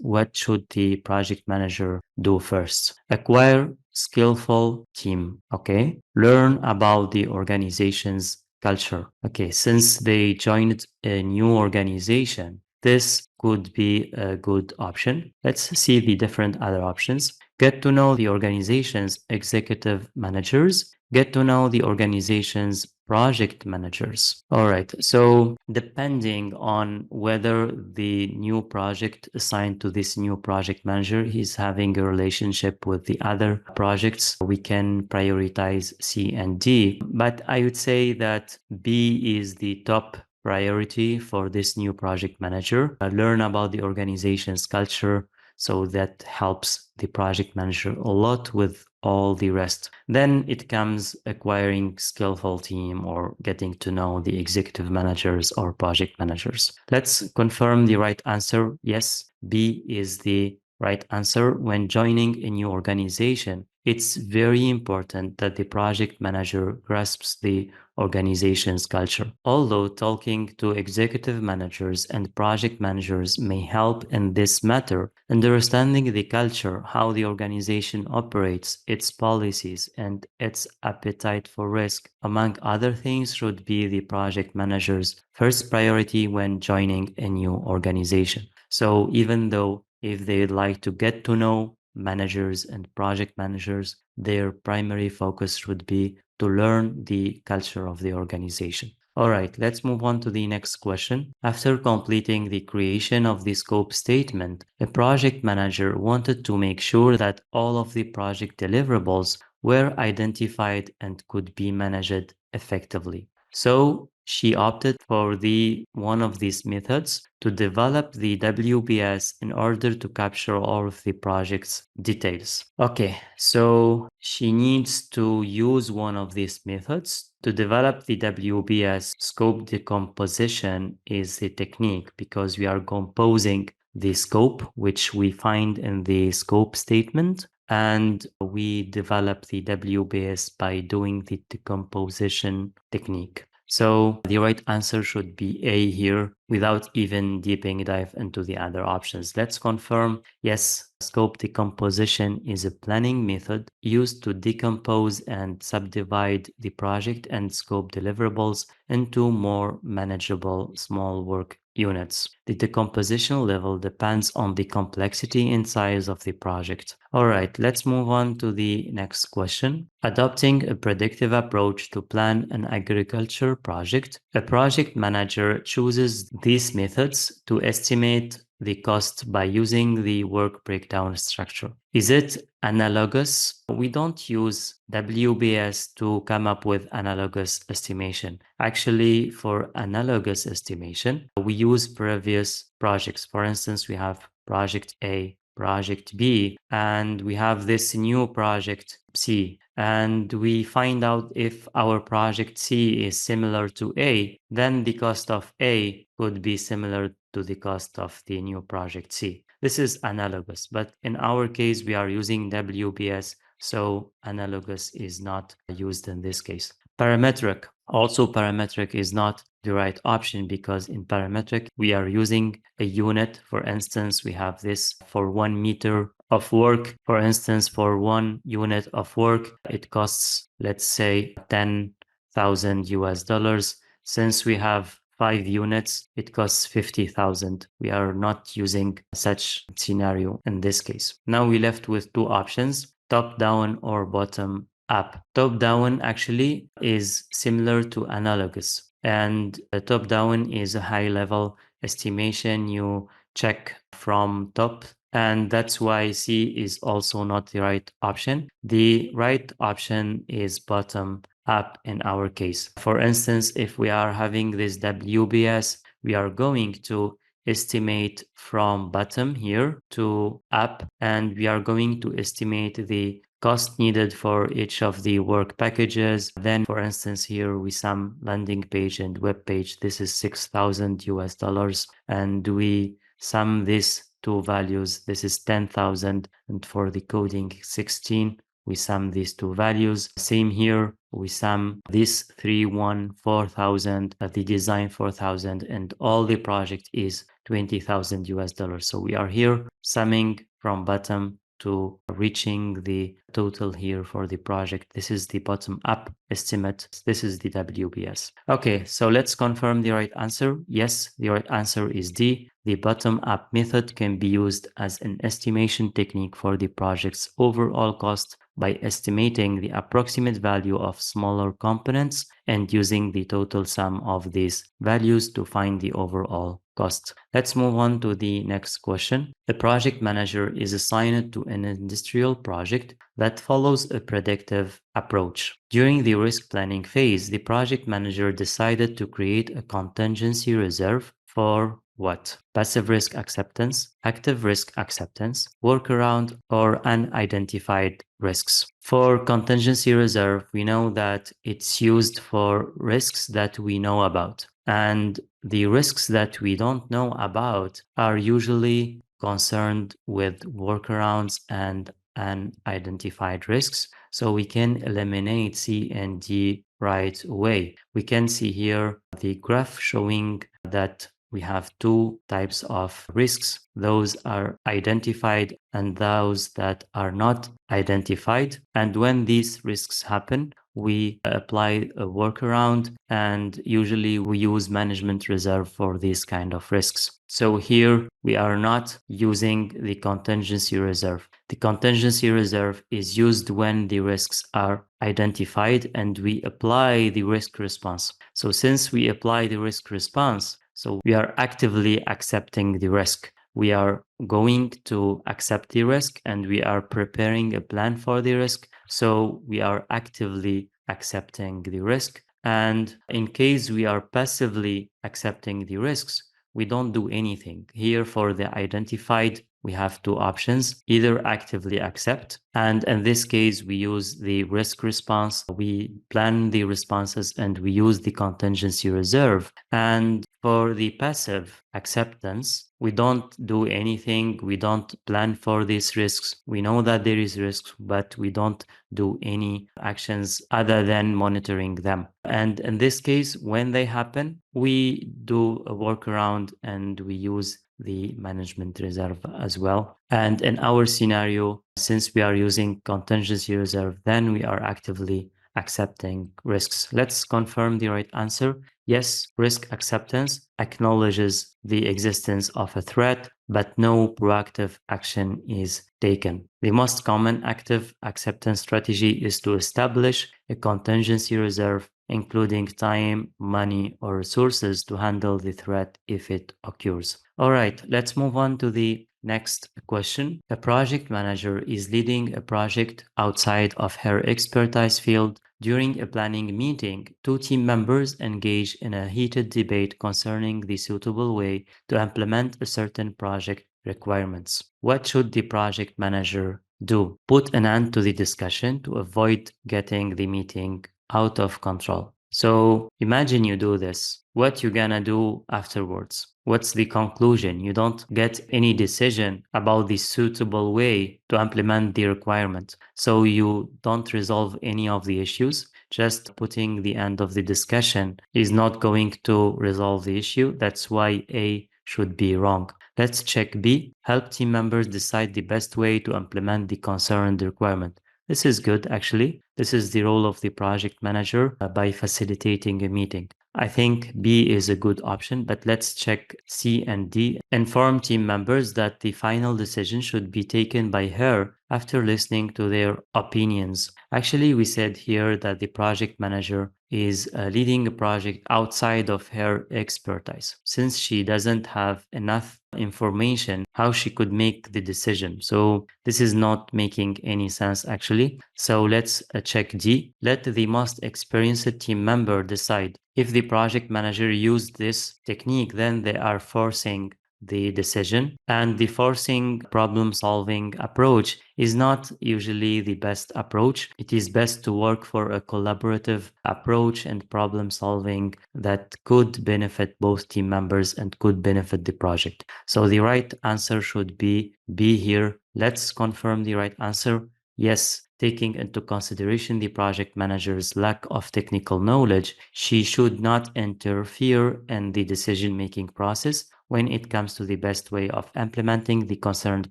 What should the project manager do first? Acquire skillful team, okay? Learn about the organization's culture. Okay, since they joined a new organization, this could be a good option. Let's see the different other options. Get to know the organization's executive managers. Get to know the organization's project managers. All right. So, depending on whether the new project assigned to this new project manager is having a relationship with the other projects, we can prioritize C and D. But I would say that B is the top priority for this new project manager. Learn about the organization's culture, so that helps the project manager a lot with all the rest. Then it comes acquiring skillful team or getting to know the executive managers or project managers. Let's confirm the right answer. Yes, B is the right answer. When joining a new organization, it's very important that the project manager grasps the organization's culture. Although talking to executive managers and project managers may help in this matter, understanding the culture, how the organization operates, its policies, and its appetite for risk, among other things, should be the project manager's first priority when joining a new organization. So even though if they'd like to get to know managers and project managers, their primary focus should be to learn the culture of the organization. All right, let's move on to the next question. After completing the creation of the scope statement, a project manager wanted to make sure that all of the project deliverables were identified and could be managed effectively. So she opted for the one of these methods to develop the WBS in order to capture all of the project's details. Okay, so she needs to use one of these methods to develop the WBS. Scope decomposition is the technique because we are composing the scope, which we find in the scope statement, and we develop the WBS by doing the decomposition technique. So the right answer should be A here without even deeping dive into the other options. Let's confirm. Yes, scope decomposition is a planning method used to decompose and subdivide the project and scope deliverables into more manageable small work units. The decomposition level depends on the complexity and size of the project. All right, let's move on to the next question. Adopting a predictive approach to plan an agriculture project, a project manager chooses these methods to estimate the cost by using the work breakdown structure. Is it analogous? We don't use WBS to come up with analogous estimation. Actually, for analogous estimation, we use previous projects. For instance, we have project A, project B, and we have this new project C. And we find out if our project C is similar to A, then the cost of A could be similar to the cost of the new project C. This is analogous, but in our case, we are using WBS, so analogous is not used in this case. Parametric. Also, parametric is not the right option because in parametric, we are using a unit. For instance, we have this for 1 meter of work. For instance, for 1 unit of work, it costs, let's say, 10,000 US dollars. Since we have 5 units, it costs 50,000. We are not using such scenario in this case. Now we left with two options, top down or bottom up. Top down actually is similar to analogous, and top down is a high level estimation. You check from top, and that's why C is also not the right option. The right option is bottom up in our case. For instance, if we are having this WBS, we are going to estimate from bottom here to up, and we are going to estimate the cost needed for each of the work packages. Then, for instance, here we sum landing page and web page. This is 6,000 US dollars, and we sum these two values. This is 10,000, and for the coding 16. We sum these two values. Same here, we sum this 4,000, the design 4,000, and all the project is 20,000 US dollars. So we are here summing from bottom to reaching the total here for the project. This is the bottom up estimate. This is the WBS. Okay, so let's confirm the right answer. Yes, the right answer is D. The bottom up method can be used as an estimation technique for the project's overall cost by estimating the approximate value of smaller components and using the total sum of these values to find the overall cost. Let's move on to the next question. The project manager is assigned to an industrial project that follows a predictive approach. During the risk planning phase, the project manager decided to create a contingency reserve for what? Passive risk acceptance, active risk acceptance, workaround, or unidentified risks. For contingency reserve, we know that it's used for risks that we know about. And the risks that we don't know about are usually concerned with workarounds and unidentified risks. So we can eliminate C and D right away. We can see here the graph showing that we have two types of risks. Those are identified and those that are not identified. And when these risks happen, we apply a workaround, and usually we use management reserve for these kind of risks. So here we are not using the contingency reserve. The contingency reserve is used when the risks are identified and we apply the risk response. So since we apply the risk response, so we are actively accepting the risk. We are going to accept the risk and we are preparing a plan for the risk. So we are actively accepting the risk. And in case we are passively accepting the risks, we don't do anything. Here for the identified, we have two options, either actively accept, and in this case, we use the risk response. We plan the responses and we use the contingency reserve. And for the passive acceptance, we don't do anything. We don't plan for these risks. We know that there is risks, but we don't do any actions other than monitoring them. And in this case, when they happen, we do a workaround and we use the management reserve as well. And in our scenario, since we are using contingency reserve, then we are actively accepting risks. Let's confirm the right answer. Yes, risk acceptance acknowledges the existence of a threat, but no proactive action is taken. The most common active acceptance strategy is to establish a contingency reserve, including time, money, or resources to handle the threat if it occurs. All right, let's move on to the next question. A project manager is leading a project outside of her expertise field. During a planning meeting, two team members engage in a heated debate concerning the suitable way to implement a certain project requirements. What should the project manager do? Put an end to the discussion to avoid getting the meeting out of control. So imagine you do this. What you gonna do afterwards? What's the conclusion? You don't get any decision about the suitable way to implement the requirement. So you don't resolve any of the issues. Just putting the end of the discussion is not going to resolve the issue. That's why A should be wrong. Let's check B. Help team members decide the best way to implement the concerned requirement. This is good, actually. This is the role of the project manager by facilitating a meeting. I think B is a good option, but let's check C and D. Inform team members that the final decision should be taken by her after listening to their opinions. Actually, we said here that the project manager is leading a project outside of her expertise. Since she doesn't have enough information how she could make the decision. So this is not making any sense actually. So let's check D. Let the most experienced team member decide. If the project manager used this technique, then they are forcing the decision, and the forcing problem solving approach is not usually the best approach. It is best to work for a collaborative approach and problem solving that could benefit both team members and could benefit the project. So the right answer should be B here. Let's confirm the right answer. Yes, taking into consideration the project manager's lack of technical knowledge, she should not interfere in the decision-making process when it comes to the best way of implementing the concerned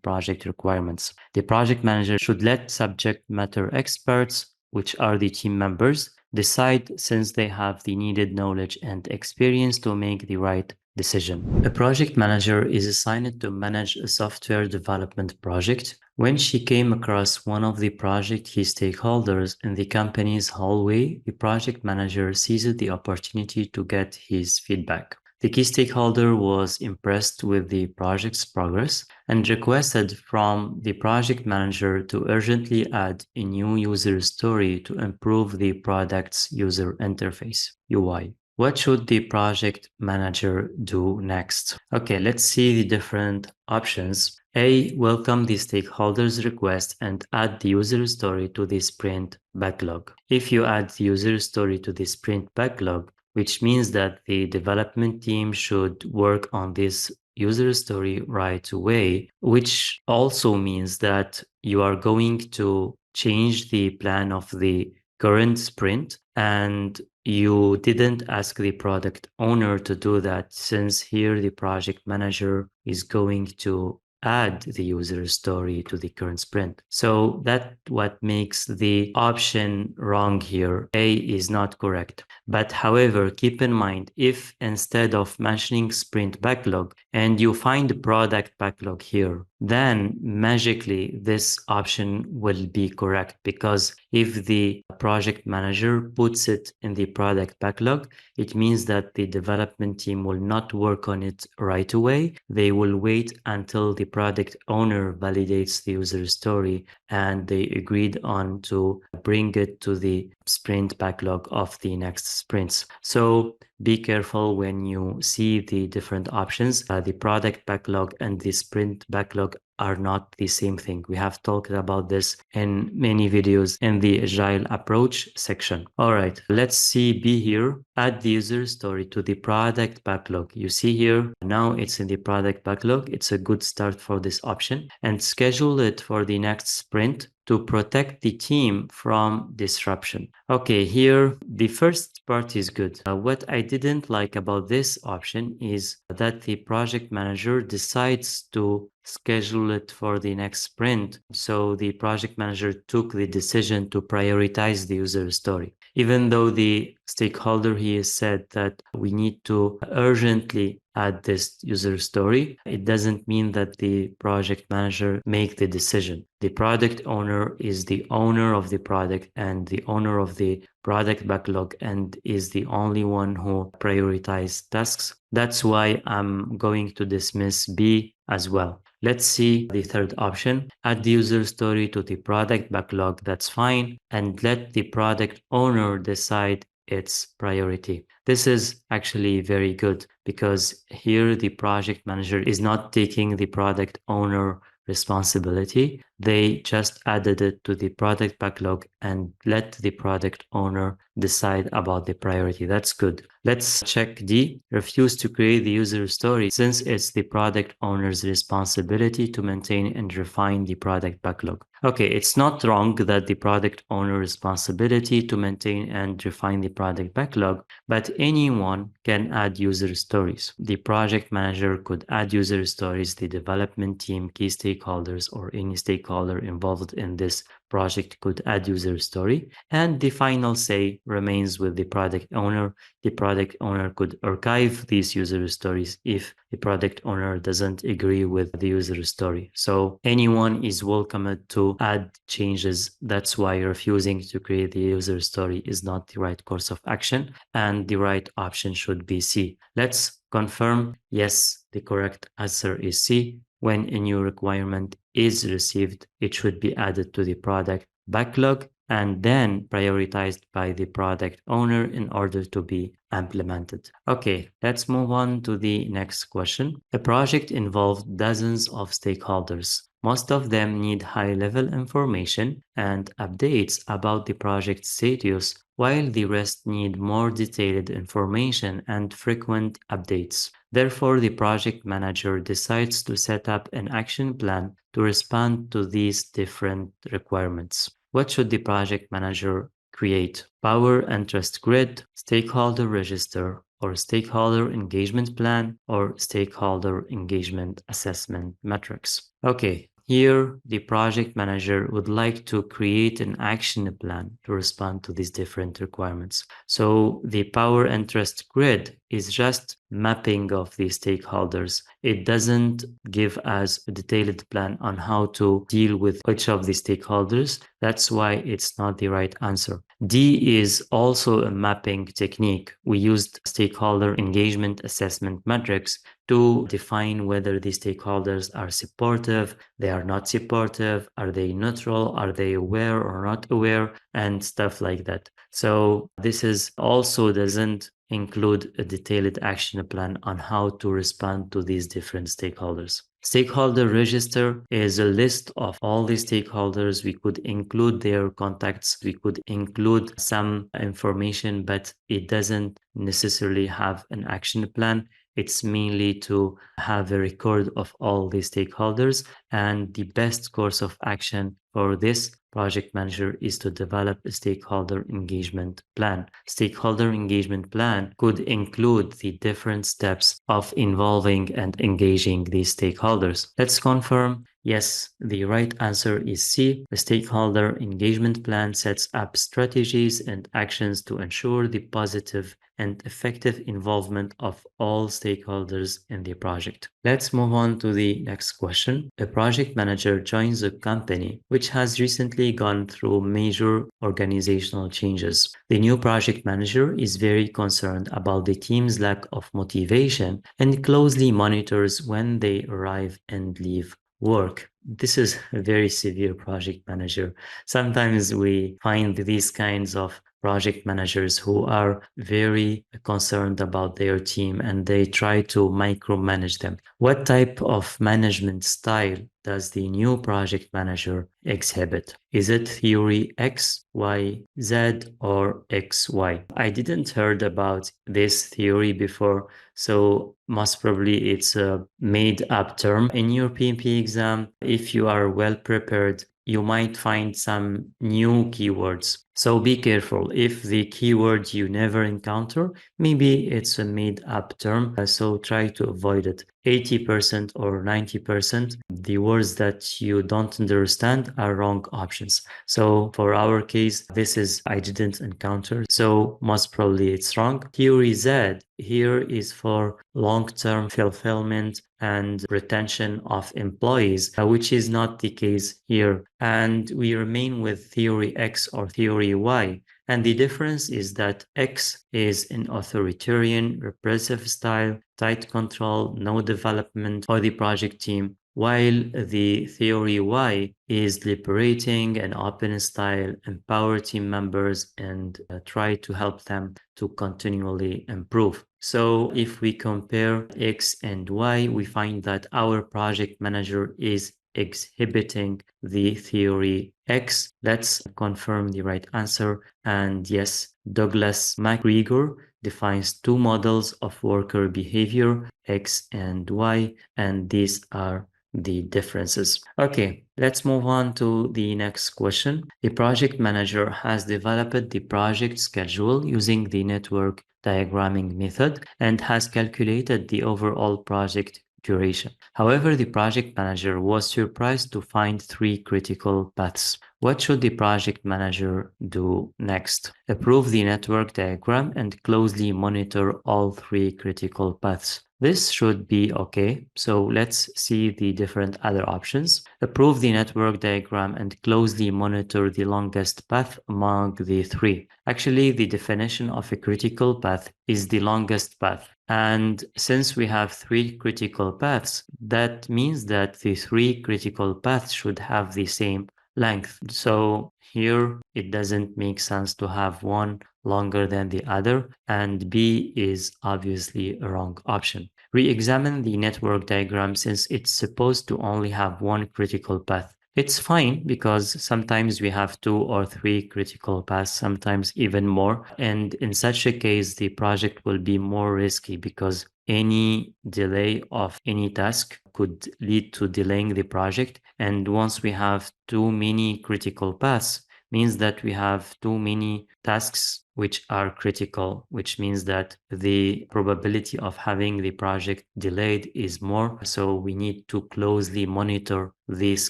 project requirements. The project manager should let subject matter experts, which are the team members, decide, since they have the needed knowledge and experience to make the right decision. A project manager is assigned to manage a software development project. When she came across one of the project key stakeholders in the company's hallway, the project manager seized the opportunity to get his feedback. The key stakeholder was impressed with the project's progress and requested from the project manager to urgently add a new user story to improve the product's user interface, UI. What should the project manager do next? Okay, let's see the different options. A. Welcome the stakeholder's request and add the user story to the sprint backlog. If you add the user story to the sprint backlog, which means that the development team should work on this user story right away, which also means that you are going to change the plan of the current sprint, and you didn't ask the product owner to do that, since here the project manager is going to add the user story to the current sprint. So that's what makes the option wrong here. A is not correct. But however, keep in mind, if instead of mentioning sprint backlog and you find the product backlog here, then magically this option will be correct, because if the project manager puts it in the product backlog, it means that the development team will not work on it right away. They will wait until the product owner validates the user story and they agreed on to bring it to the sprint backlog of the next sprints. So be careful when you see the different options. The product backlog and the sprint backlog are not the same thing. We have talked about this in many videos in the agile approach section. All right, let's see B here. Add the user story to the product backlog. You see here, now it's in the product backlog. It's a good start for this option, and schedule it for the next sprint to protect the team from disruption. Okay, here the first part is good. What I didn't like about this option is that the project manager decides to schedule it for the next sprint. So the project manager took the decision to prioritize the user story. Even though the stakeholder here said that we need to urgently add this user story, it doesn't mean that the project manager make the decision. The product owner is the owner of the product and the owner of the product backlog, and is the only one who prioritizes tasks. That's why I'm going to dismiss B as well. Let's see the third option. Add the user story to the product backlog. That's fine. And let the product owner decide its priority. This is actually very good, because here the project manager is not taking the product owner responsibility. They just added it to the product backlog and let the product owner decide about the priority. That's good. Let's check D. Refuse to create the user story, since it's the product owner's responsibility to maintain and refine the product backlog. Okay, it's not wrong that the product owner responsibility to maintain and refine the product backlog, but anyone can add user stories. The project manager could add user stories, the development team, key stakeholders, or any stakeholder stakeholder involved in this project could add user story, and the final say remains with the product owner. The product owner could archive these user stories if the product owner doesn't agree with the user story. So anyone is welcome to add changes. That's why refusing to create the user story is not the right course of action, and the right option should be C. Let's confirm. Yes, the correct answer is C. When a new requirement is received, it should be added to the product backlog and then prioritized by the product owner in order to be implemented. Okay, let's move on to the next question. A project involved dozens of stakeholders. Most of them need high-level information and updates about the project status, while the rest need more detailed information and frequent updates. Therefore, the project manager decides to set up an action plan to respond to these different requirements. What should the project manager create? Power and trust grid, stakeholder register, or stakeholder engagement plan, or stakeholder engagement assessment metrics. Okay, here, the project manager would like to create an action plan to respond to these different requirements. So the power and trust grid is just mapping of the stakeholders. It doesn't give us a detailed plan on how to deal with each of the stakeholders. That's why it's not the right answer. D is also a mapping technique. We used stakeholder engagement assessment metrics to define whether the stakeholders are supportive, they are not supportive, are they neutral, are they aware or not aware, and stuff like that. So this is also doesn't include a detailed action plan on how to respond to these different stakeholders. Stakeholder register is a list of all the stakeholders. We could include their contacts, we could include some information, but it doesn't necessarily have an action plan. It's mainly to have a record of all the stakeholders, and the best course of action for this project manager is to develop a stakeholder engagement plan. Stakeholder engagement plan could include the different steps of involving and engaging these stakeholders. Let's confirm. Yes, the right answer is C. The stakeholder engagement plan sets up strategies and actions to ensure the positive and effective involvement of all stakeholders in the project. Let's move on to the next question. A project manager joins a company which has recently gone through major organizational changes. The new project manager is very concerned about the team's lack of motivation and closely monitors when they arrive and leave work. This is a very severe project manager. Sometimes we find these kinds of project managers who are very concerned about their team and they try to micromanage them. What type of management style does the new project manager exhibit? Is it theory X, Y, Z, or X, Y? I didn't heard about this theory before, so most probably it's a made up term. In your PMP exam, if you are well prepared, you might find some new keywords. So be careful. If the keyword you never encounter, maybe it's a made up term. So try to avoid it. 80% or 90%, the words that you don't understand are wrong options. So for our case, this is I didn't encounter. So most probably it's wrong. Theory Z here is for long-term fulfillment and retention of employees, which is not the case here. And we remain with theory X or theory Y. And the difference is that X is an authoritarian, repressive style, tight control, no development for the project team, while the theory Y is liberating and open style, empower team members and try to help them to continually improve. So if we compare X and Y, we find that our project manager is exhibiting the theory X. Let's confirm the right answer. And yes, Douglas MacGregor defines two models of worker behavior, X and Y, and these are the differences. Okay, let's move on to the next question. The project manager has developed the project schedule using the network diagramming method and has calculated the overall project duration. However, the project manager was surprised to find 3 critical paths. What should the project manager do next? Approve the network diagram and closely monitor all 3 critical paths. This should be okay. So let's see the different other options. Approve the network diagram and closely monitor the longest path among the 3. Actually, the definition of a critical path is the longest path. And since we have 3 critical paths, that means that the 3 critical paths should have the same length. So here it doesn't make sense to have one longer than the other, and B is obviously a wrong option. Re-examine the network diagram since it's supposed to only have one critical path. It's fine because sometimes we have 2 or 3 critical paths, sometimes even more. And in such a case, the project will be more risky because any delay of any task could lead to delaying the project. And once we have too many critical paths, means that we have too many tasks which are critical, which means that the probability of having the project delayed is more. So we need to closely monitor these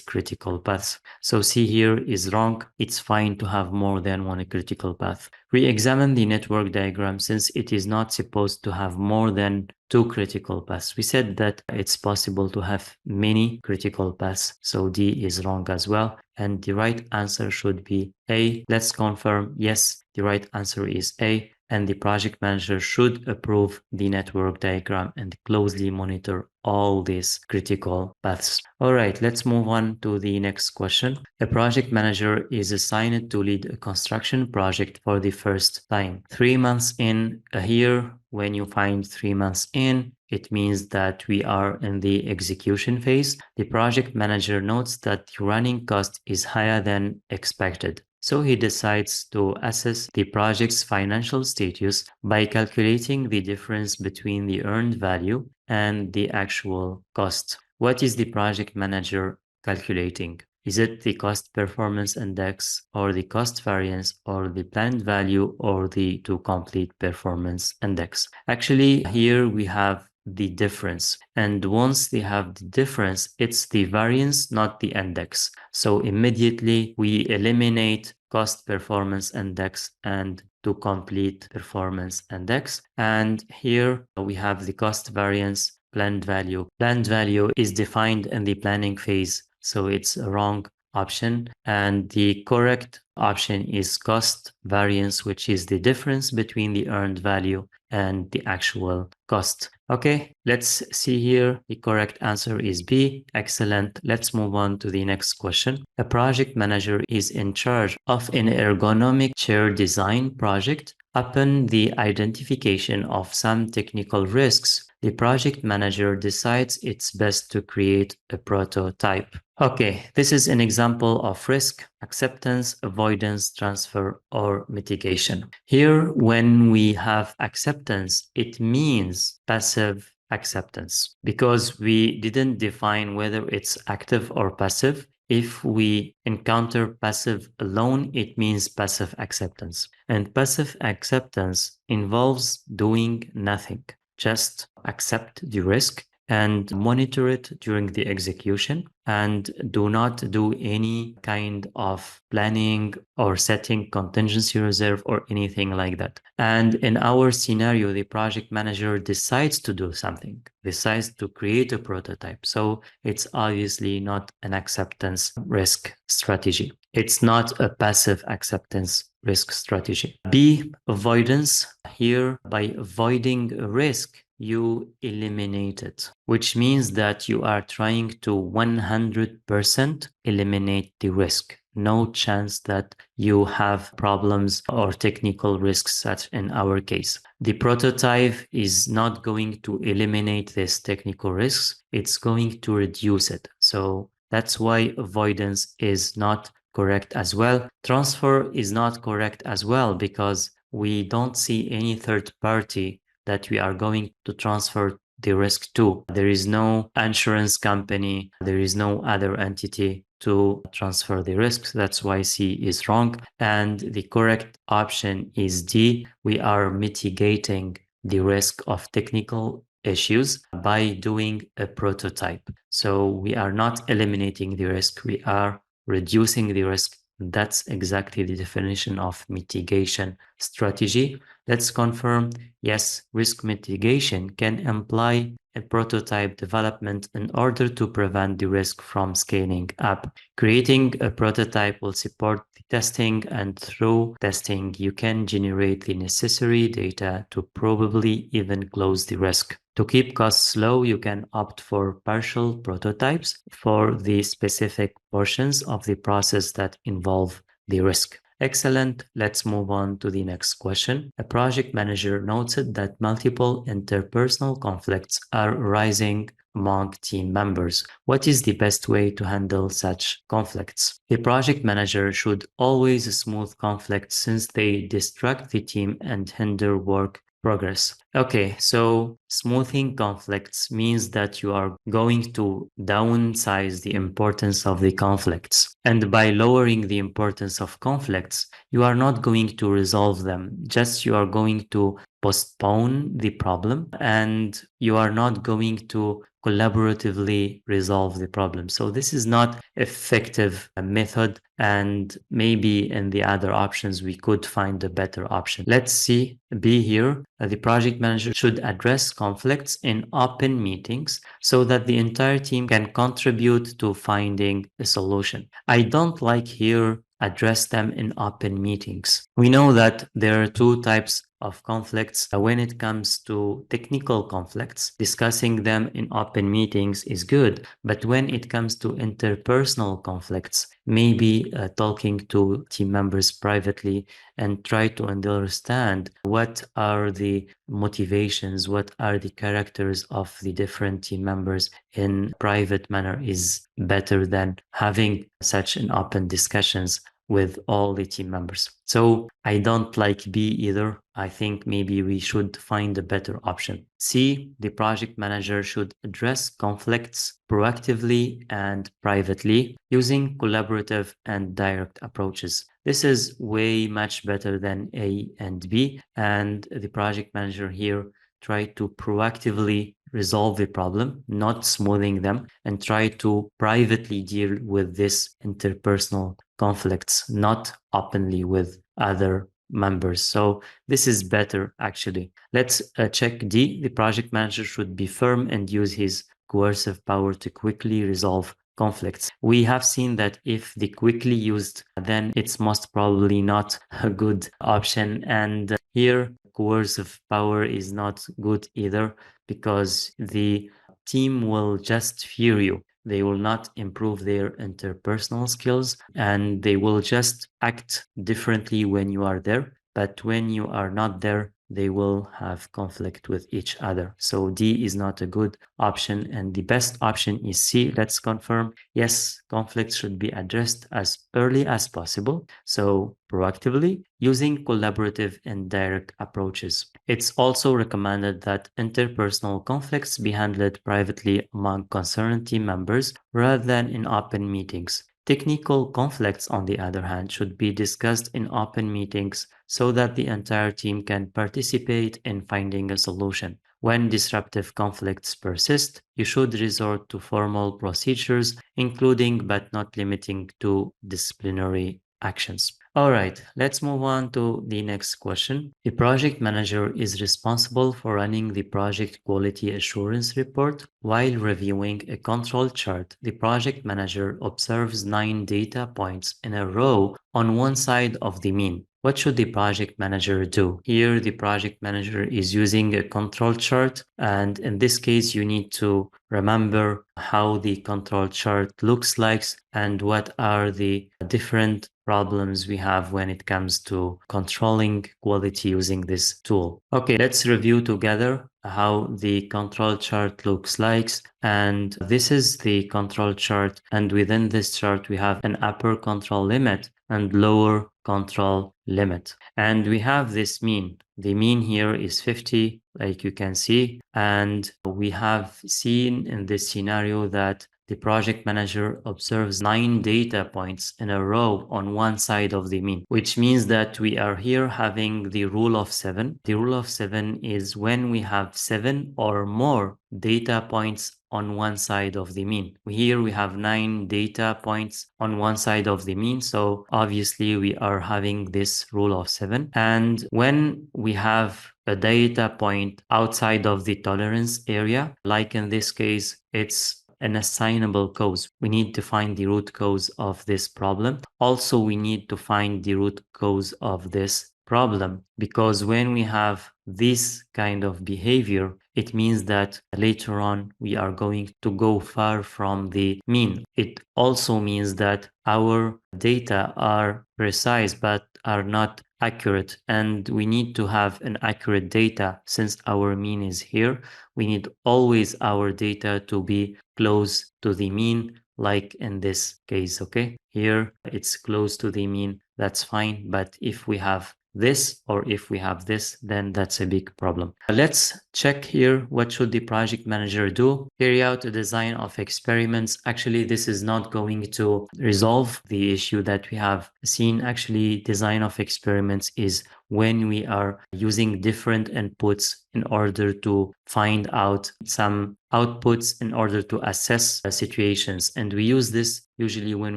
critical paths. So C here is wrong. It's fine to have more than one critical path. Re-examine the network diagram since it is not supposed to have more than 2 critical paths. We said that it's possible to have many critical paths. So D is wrong as well. And the right answer should be A. Let's confirm. Yes, the right answer is A. And the project manager should approve the network diagram and closely monitor all these critical paths. All right, let's move on to the next question. A project manager is assigned to lead a construction project for the first time. 3 months in, a year. When you find 3 months in, it means that we are in the execution phase. The project manager notes that the running cost is higher than expected. So he decides to assess the project's financial status by calculating the difference between the earned value and the actual cost. What is the project manager calculating? Is it the cost performance index or the cost variance or the planned value or the to complete performance index? Actually, here we have the difference. And once they have the difference, it's the variance, not the index. So immediately we eliminate cost performance index and to complete performance index. And here we have the cost variance, planned value. Planned value is defined in the planning phase, so it's a wrong option. And the correct option is cost variance, which is the difference between the earned value and the actual cost. Okay, let's see here. The correct answer is B. Excellent. Let's move on to the next question. A project manager is in charge of an ergonomic chair design project. Upon the identification of some technical risks, the project manager decides it's best to create a prototype. Okay, this is an example of risk, acceptance, avoidance, transfer, or mitigation. Here, when we have acceptance, it means passive acceptance because we didn't define whether it's active or passive. If we encounter passive alone, it means passive acceptance. And passive acceptance involves doing nothing. Just accept the risk and monitor it during the execution and do not do any kind of planning or setting contingency reserve or anything like that. And in our scenario, the project manager decides to do something, decides to create a prototype. So it's obviously not an acceptance risk strategy. It's not a passive acceptance risk strategy. B, avoidance. Here, by avoiding risk, you eliminate it, which means that you are trying to 100% eliminate the risk. No chance that you have problems or technical risks, such in our case. The prototype is not going to eliminate these technical risks, it's going to reduce it. So that's why avoidance is not correct as well. Transfer is not correct as well because we don't see any third party that we are going to transfer the risk to. There is no insurance company, there is no other entity to transfer the risks. That's why C is wrong. And the correct option is D. We are mitigating the risk of technical issues by doing a prototype. So we are not eliminating the risk, we are reducing the risk. That's exactly the definition of mitigation strategy. Let's confirm, yes, risk mitigation can imply a prototype development in order to prevent the risk from scaling up. Creating a prototype will support the testing, and through testing, you can generate the necessary data to probably even close the risk. To keep costs low, you can opt for partial prototypes for the specific portions of the process that involve the risk. Excellent. Let's move on to the next question. A project manager noted that multiple interpersonal conflicts are rising among team members. What is the best way to handle such conflicts? The project manager should always smooth conflicts since they distract the team and hinder work progress. Okay, so smoothing conflicts means that you are going to downsize the importance of the conflicts. And by lowering the importance of conflicts, you are not going to resolve them, just you are going to postpone the problem and you are not going to collaboratively resolve the problem. So this is not effective method, and maybe in the other options we could find a better option. Let's see B here. The project manager should address conflicts in open meetings so that the entire team can contribute to finding a solution. I don't like here address them in open meetings. We know that there are two types of conflicts. When it comes to technical conflicts, discussing them in open meetings is good. But when it comes to interpersonal conflicts, maybe talking to team members privately and try to understand what are the motivations, what are the characters of the different team members in private manner is better than having such an open discussions with all the team members. So I don't like B either. I think maybe we should find a better option. C, the project manager should address conflicts proactively and privately using collaborative and direct approaches. This is way much better than A and B, and the project manager here try to proactively resolve the problem, not smoothing them, and try to privately deal with this interpersonal conflicts, not openly with other members. So this is better actually. Let's check D. The project manager should be firm and use his coercive power to quickly resolve conflicts. We have seen that if the quickly used, then it's most probably not a good option. And here, coercive power is not good either because the team will just fear you. They will not improve their interpersonal skills and they will just act differently when you are there. But when you are not there, they will have conflict with each other. So D is not a good option, and the best option is C. Let's confirm. Yes, conflicts should be addressed as early as possible. So proactively using collaborative and direct approaches. It's also recommended that interpersonal conflicts be handled privately among concerned team members rather than in open meetings. Technical conflicts, on the other hand, should be discussed in open meetings so that the entire team can participate in finding a solution. When disruptive conflicts persist, you should resort to formal procedures, including but not limiting to disciplinary actions. All right, let's move on to the next question. The project manager is responsible for running the project quality assurance report. While reviewing a control chart, the project manager observes 9 data points in a row on one side of the mean. What should the project manager do? Here, the project manager is using a control chart, and in this case, you need to remember how the control chart looks like and what are the different problems we have when it comes to controlling quality using this tool. Okay, let's review together how the control chart looks like. And this is the control chart. And within this chart, we have an upper control limit and lower control limit. And we have this mean. The mean here is 50, like you can see. And we have seen in this scenario that the project manager observes 9 data points in a row on one side of the mean, which means that we are here having the rule of 7. The rule of 7 is when we have 7 or more data points on one side of the mean. Here we have 9 data points on one side of the mean, so obviously we are having this rule of 7. And when we have a data point outside of the tolerance area, like in this case, it's an assignable cause. We need to find the root cause of this problem. Also, we need to find the root cause of this problem, because when we have this kind of behavior, it means that later on we are going to go far from the mean. It also means that our data are precise but are not accurate, and we need to have an accurate data. Since our mean is here, we need always our data to be close to the mean, like in this case. Okay, here it's close to the mean, that's fine, but if we have this or if we have this, then that's a big problem. Let's check here. What should the project manager do? Carry out a design of experiments. Actually, this is not going to resolve the issue that we have seen. Actually, design of experiments is when we are using different inputs in order to find out some outputs in order to assess situations. And we use this usually when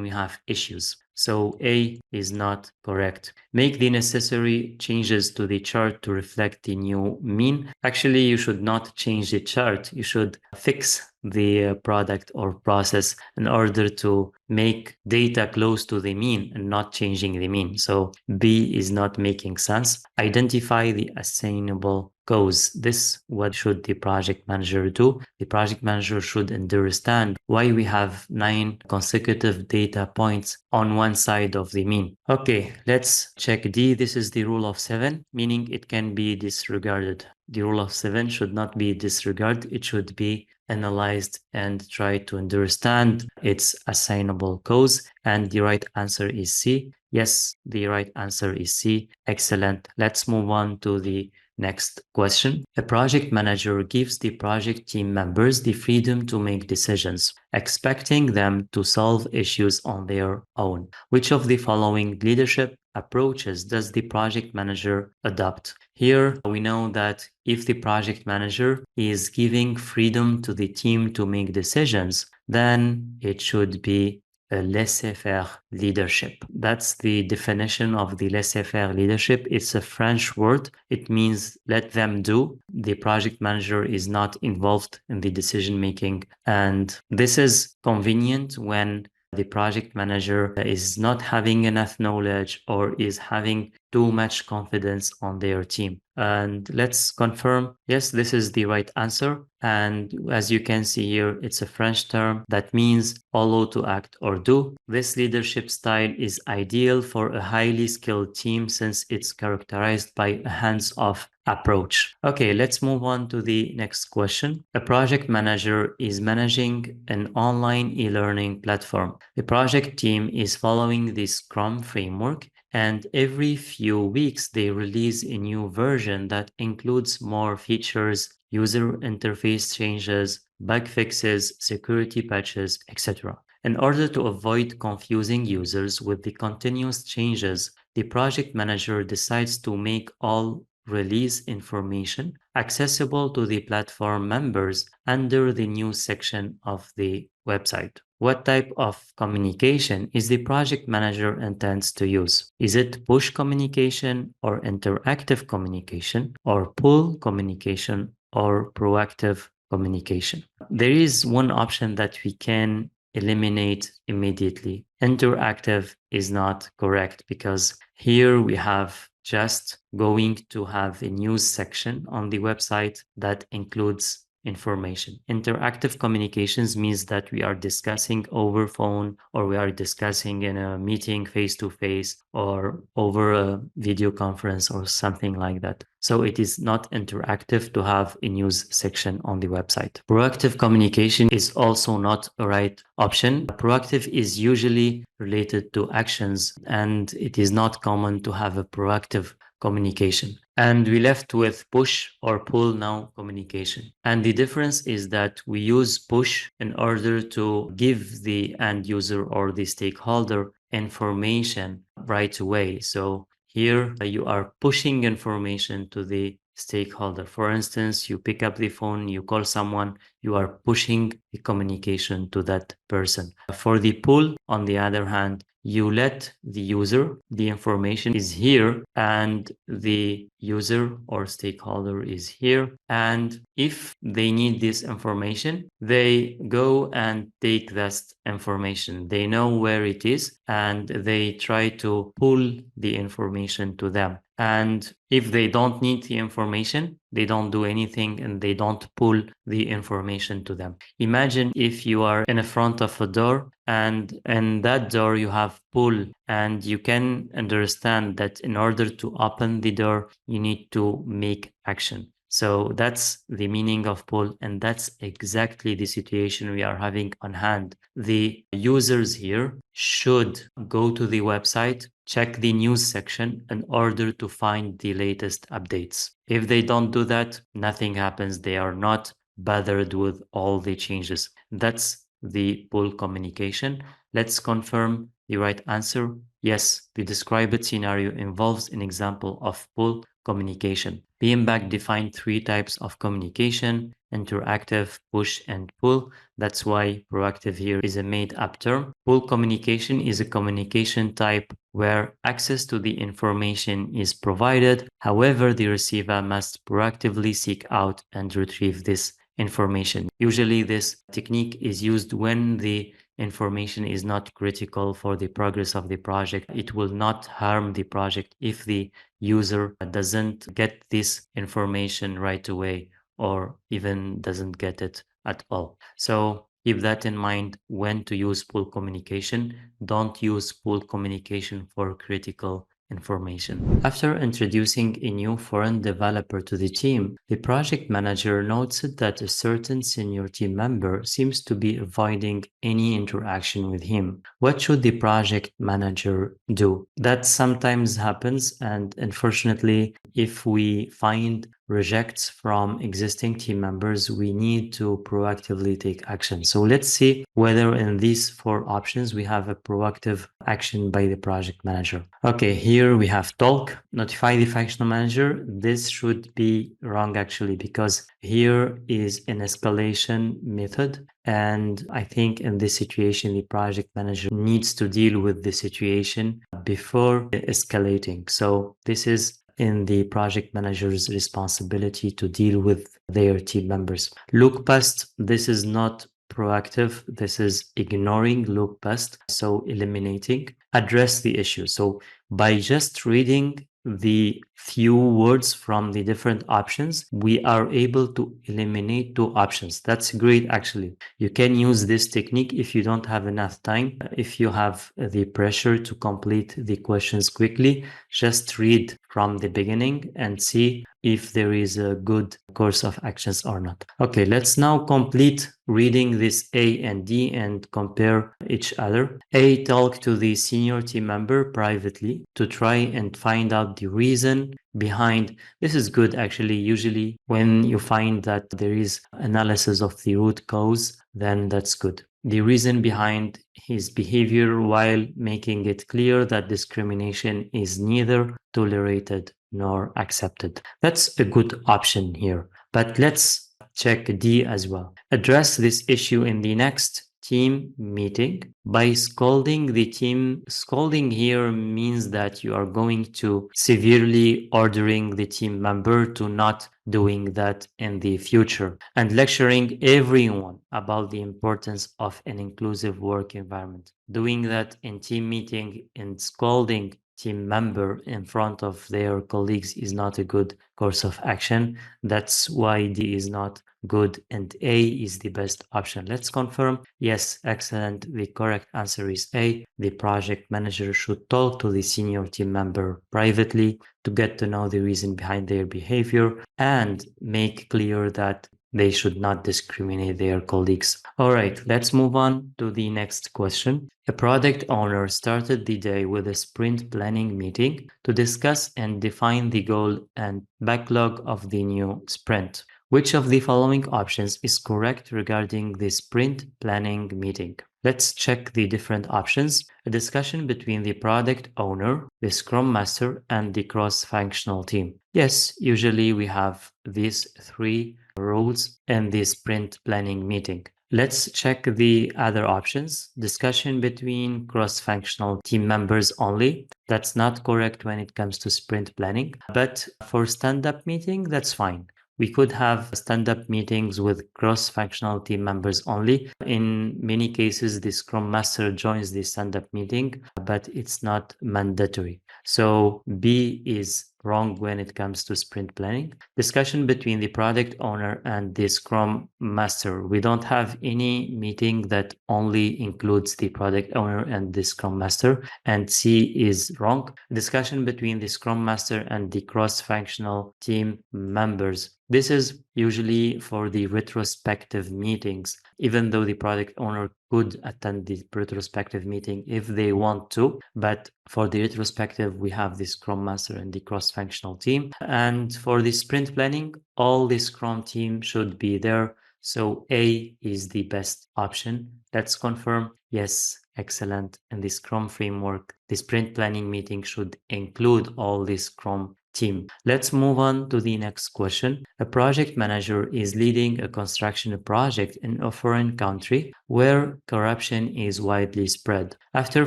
we have issues. So A is not correct. Make the necessary changes to the chart to reflect the new mean. Actually, you should not change the chart. You should fix the product or process in order to make data close to the mean and not changing the mean. So B is not making sense. Identify the assignable cause. This, what should the project manager do? The project manager should understand why we have 9 consecutive data points on one side of the mean. Okay, let's check D. This is the rule of 7, meaning it can be disregarded. The rule of 7 should not be disregarded. It should be analyzed and try to understand its assignable cause. And the right answer is C. Yes, the right answer is C. Excellent. Let's move on to the next question. A project manager gives the project team members the freedom to make decisions, expecting them to solve issues on their own. Which of the following leadership approaches does the project manager adopt? Here, we know that if the project manager is giving freedom to the team to make decisions, then it should be a laissez-faire leadership. That's the definition of the laissez-faire leadership. It's a French word. It means let them do. The project manager is not involved in the decision making. And this is convenient when the project manager is not having enough knowledge or is having too much confidence on their team. And let's confirm, yes, this is the right answer. And as you can see here, it's a French term that means follow, to act, or do. This leadership style is ideal for a highly skilled team since it's characterized by a hands-off approach. Okay, let's move on to the next question. A project manager is managing an online e-learning platform. The project team is following the Scrum framework, and every few weeks they release a new version that includes more features, user interface changes, bug fixes, security patches, etc. In order to avoid confusing users with the continuous changes, the project manager decides to make all release information accessible to the platform members under the news section of the website. What type of communication is the project manager intends to use? Is it push communication or interactive communication or pull communication or proactive communication? There is one option that we can eliminate immediately. Interactive is not correct because here we have just going to have a news section on the website that includes information. Interactive communications means that we are discussing over phone, or we are discussing in a meeting face to face, or over a video conference or something like that. So it is not interactive to have a news section on the website. Proactive communication is also not a right option. Proactive is usually related to actions, and it is not common to have a proactive communication. And we left with push or pull now communication. And the difference is that we use push in order to give the end user or the stakeholder information right away. So here you are pushing information to the stakeholder. For instance, you pick up the phone, you call someone, you are pushing the communication to that person. For the pull, on the other hand, you let the user, the information is here, and the user or stakeholder is here. And if they need this information, they go and take that information. They know where it is and they try to pull the information to them. And if they don't need the information, they don't do anything and they don't pull the information to them. Imagine if you are in the front of a door and in that door you have pull, and you can understand that in order to open the door, you need to make action. So that's the meaning of pull, and that's exactly the situation we are having on hand. The users here should go to the website, check the news section in order to find the latest updates. If they don't do that, nothing happens. They are not bothered with all the changes. That's the pull communication. Let's confirm the right answer. Yes, the described scenario involves an example of pull communication. PMBAK defined three types of communication: interactive, push, and pull. That's why proactive here is a made-up term. Pull communication is a communication type where access to the information is provided. However, the receiver must proactively seek out and retrieve this information. Usually, this technique is used when the information is not critical for the progress of the project. It will not harm the project if the user doesn't get this information right away or even doesn't get it at all. So keep that in mind when to use pull communication. Don't use pull communication for critical information. After introducing a new foreign developer to the team, the project manager noticed that a certain senior team member seems to be avoiding any interaction with him. What should the project manager do? That sometimes happens, and unfortunately, if we find rejects from existing team members, we need to proactively take action. So let's see whether in these four options we have a proactive action by the project manager. Okay, here we have talk, notify the functional manager. This should be wrong actually, because here is an escalation method. And I think in this situation, the project manager needs to deal with the situation before escalating. So this is in the project manager's responsibility to deal with their team members. Look past, this is not proactive. This is ignoring, look past, so eliminating. Address the issue. So by just reading the few words from the different options, we are able to eliminate two options. That's great actually. You can use this technique if you don't have enough time. If you have the pressure to complete the questions quickly, just read from the beginning and see if there is a good course of actions or not. Okay, let's now complete reading this A and D and compare each other. A, talk to the senior team member privately to try and find out the reason behind. This is good actually. Usually when you find that there is analysis of the root cause, then that's good. The reason behind his behavior, while making it clear that discrimination is neither tolerated nor accepted. That's a good option here. But let's check D as well. Address this issue in the next team meeting by scolding the team. Scolding here means that you are going to severely ordering the team member to not doing that in the future, and lecturing everyone about the importance of an inclusive work environment. Doing that in team meeting and scolding team member in front of their colleagues is not a good course of action. That's why D is not good and A is the best option. Let's confirm. Yes, excellent. The correct answer is A. The project manager should talk to the senior team member privately to get to know the reason behind their behavior and make clear that They should not discriminate their colleagues. All right, let's move on to the next question. A product owner started the day with a sprint planning meeting to discuss and define the goal and backlog of the new sprint. Which of the following options is correct regarding the sprint planning meeting? Let's check the different options. A discussion between the product owner, the scrum master, and the cross-functional team. Yes, usually we have these three roles in the sprint planning meeting. Let's check the other options. Discussion between cross-functional team members only. That's not correct when it comes to sprint planning. But for stand-up meeting, that's fine. We could have stand-up meetings with cross-functional team members only. In many cases, the Scrum Master joins the stand-up meeting, but it's not mandatory. So B is wrong when it comes to sprint planning. Discussion between the product owner and the Scrum Master. We don't have any meeting that only includes the product owner and the Scrum Master, and C is wrong. Discussion between the Scrum Master and the cross-functional team members. This is usually for the retrospective meetings, even though the product owner could attend the retrospective meeting if they want to. But for the retrospective, we have the Scrum Master and the cross-functional team. And for the sprint planning, all the Scrum team should be there. So A is the best option. Let's confirm. Yes, excellent. In the Scrum framework, the sprint planning meeting should include all the Scrum team. Let's move on to the next question. A project manager is leading a construction project in a foreign country where corruption is widely spread. After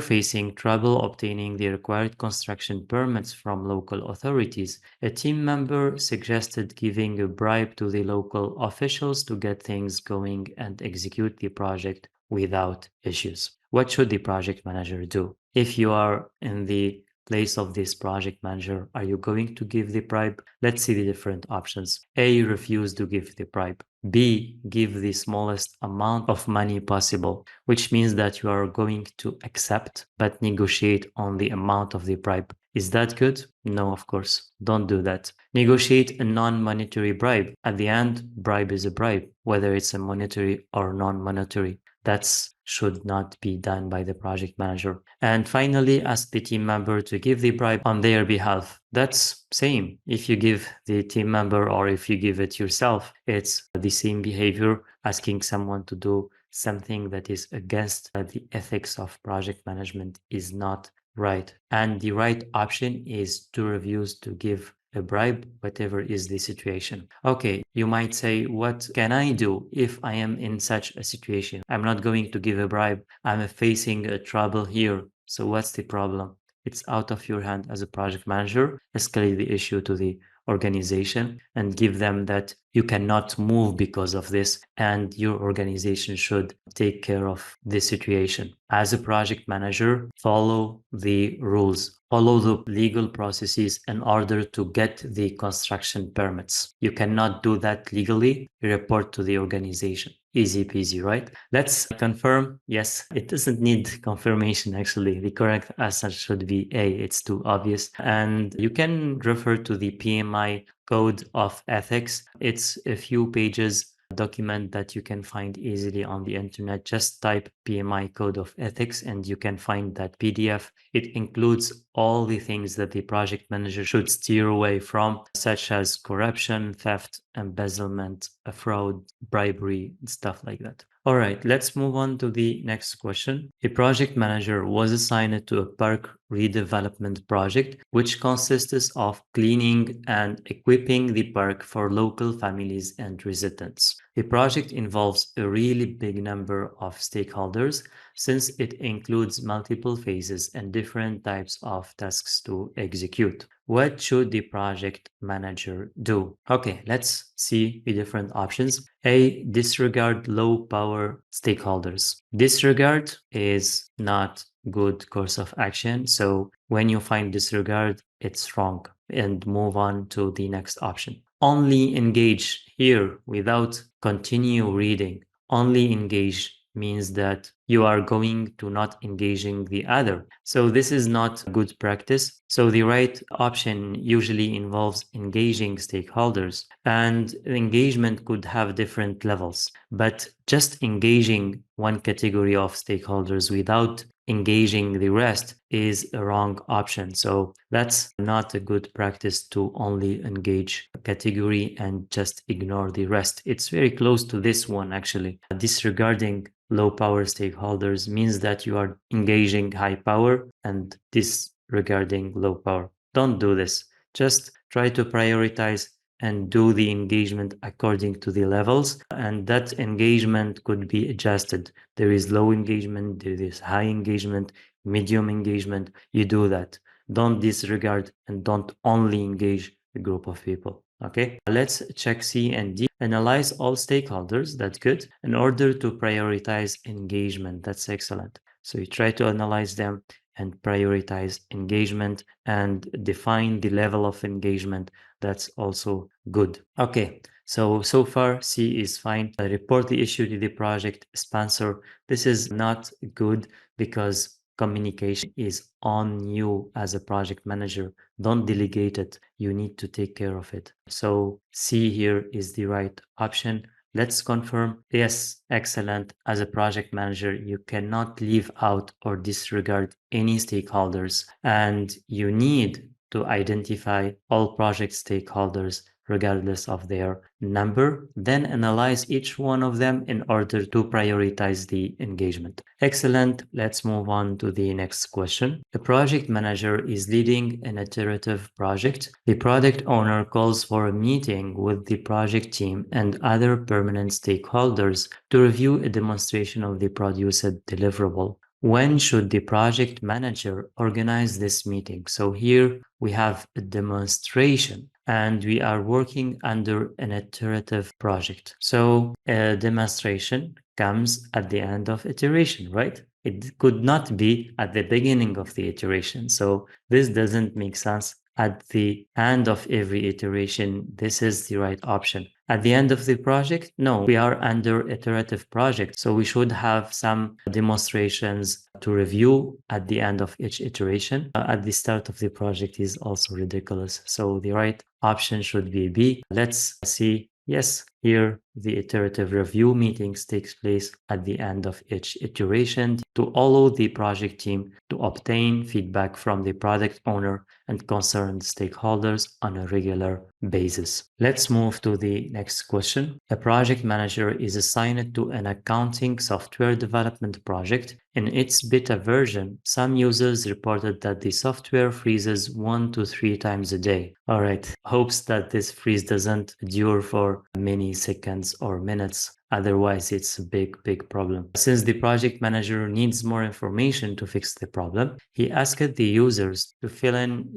facing trouble obtaining the required construction permits from local authorities, a team member suggested giving a bribe to the local officials to get things going and execute the project without issues. What should the project manager do? If you are in the place of this project manager, are you going to give the bribe? Let's see the different options. A, refuse to give the bribe. B, give the smallest amount of money possible, which means that you are going to accept but negotiate on the amount of the bribe. Is that good? No, of course. Don't do that. Negotiate a non-monetary bribe. At the end, bribe is a bribe, whether it's a monetary or non-monetary. That should not be done by the project manager. And finally, ask the team member to give the bribe on their behalf. That's same. If you give the team member or if you give it yourself, it's the same behavior. Asking someone to do something that is against the ethics of project management is not right. And the right option is to refuse to give a bribe, whatever is the situation. Okay, you might say, what can I do if I am in such a situation? I'm not going to give a bribe. I'm facing a trouble here. So what's the problem? It's out of your hand as a project manager. Escalate the issue to the organization and give them that you cannot move because of this and your organization should take care of this situation. As a project manager, follow the rules. Follow the legal processes in order to get the construction permits. You cannot do that legally. Report to the organization. Easy peasy, right? Let's confirm. Yes, it doesn't need confirmation actually. The correct answer should be A. It's too obvious. And you can refer to the PMI Code of Ethics. It's a few pages document that you can find easily on the internet. Just type PMI Code of Ethics and you can find that PDF. It includes all the things that the project manager should steer away from, such as corruption, theft, embezzlement, fraud, bribery, stuff like that. All right, let's move on to the next question. A project manager was assigned to a park redevelopment project, which consists of cleaning and equipping the park for local families and residents. The project involves a really big number of stakeholders since it includes multiple phases and different types of tasks to execute. What should the project manager do? Okay, let's see the different options. A, disregard low power stakeholders. Disregard is not good course of action. So when you find disregard, it's wrong and move on to the next option. Only engage here without continue reading. Only engage means that you are going to not engaging the other. So this is not good practice. So the right option usually involves engaging stakeholders, and engagement could have different levels, but just engaging one category of stakeholders without engaging the rest is a wrong option. So that's not a good practice to only engage a category and just ignore the rest. It's very close to this one actually. Disregarding low power stakeholders means that you are engaging high power and disregarding low power. Don't do this. Just try to prioritize and do the engagement according to the levels, and that engagement could be adjusted. There is low engagement, there is high engagement, medium engagement. You do that. Don't disregard and don't only engage a group of people. Okay, let's check C and D. Analyze all stakeholders. That's good. In order to prioritize engagement. That's excellent. So you try to analyze them and prioritize engagement and define the level of engagement. That's also good. Okay, so far C is fine. Report the issue to the project sponsor. This is not good because communication is on you as a project manager. Don't delegate it. You need to take care of it. So C here is the right option. Let's confirm. Yes, excellent. As a project manager, you cannot leave out or disregard any stakeholders, and you need to identify all project stakeholders regardless of their number, then analyze each one of them in order to prioritize the engagement. Excellent. Let's move on to the next question. The project manager is leading an iterative project. The product owner calls for a meeting with the project team and other permanent stakeholders to review a demonstration of the produced deliverable. When should the project manager organize this meeting? So here we have a demonstration and we are working under an iterative project. So a demonstration comes at the end of iteration, right? It could not be at the beginning of the iteration. So this doesn't make sense. At the end of every iteration, this is the right option. At the end of the project, no, we are under iterative project. So we should have some demonstrations to review at the end of each iteration. At the start of the project is also ridiculous. So the right option should be B. Let's see. Yes, here the iterative review meetings takes place at the end of each iteration to allow the project team to obtain feedback from the product owner and concerned stakeholders on a regular basis. Let's move to the next question. A project manager is assigned to an accounting software development project. In its beta version, some users reported that the software freezes 1 to 3 times a day. All right, hopes that this freeze doesn't endure for many seconds or minutes. Otherwise, it's a big problem. Since the project manager needs more information to fix the problem, he asked the users to fill in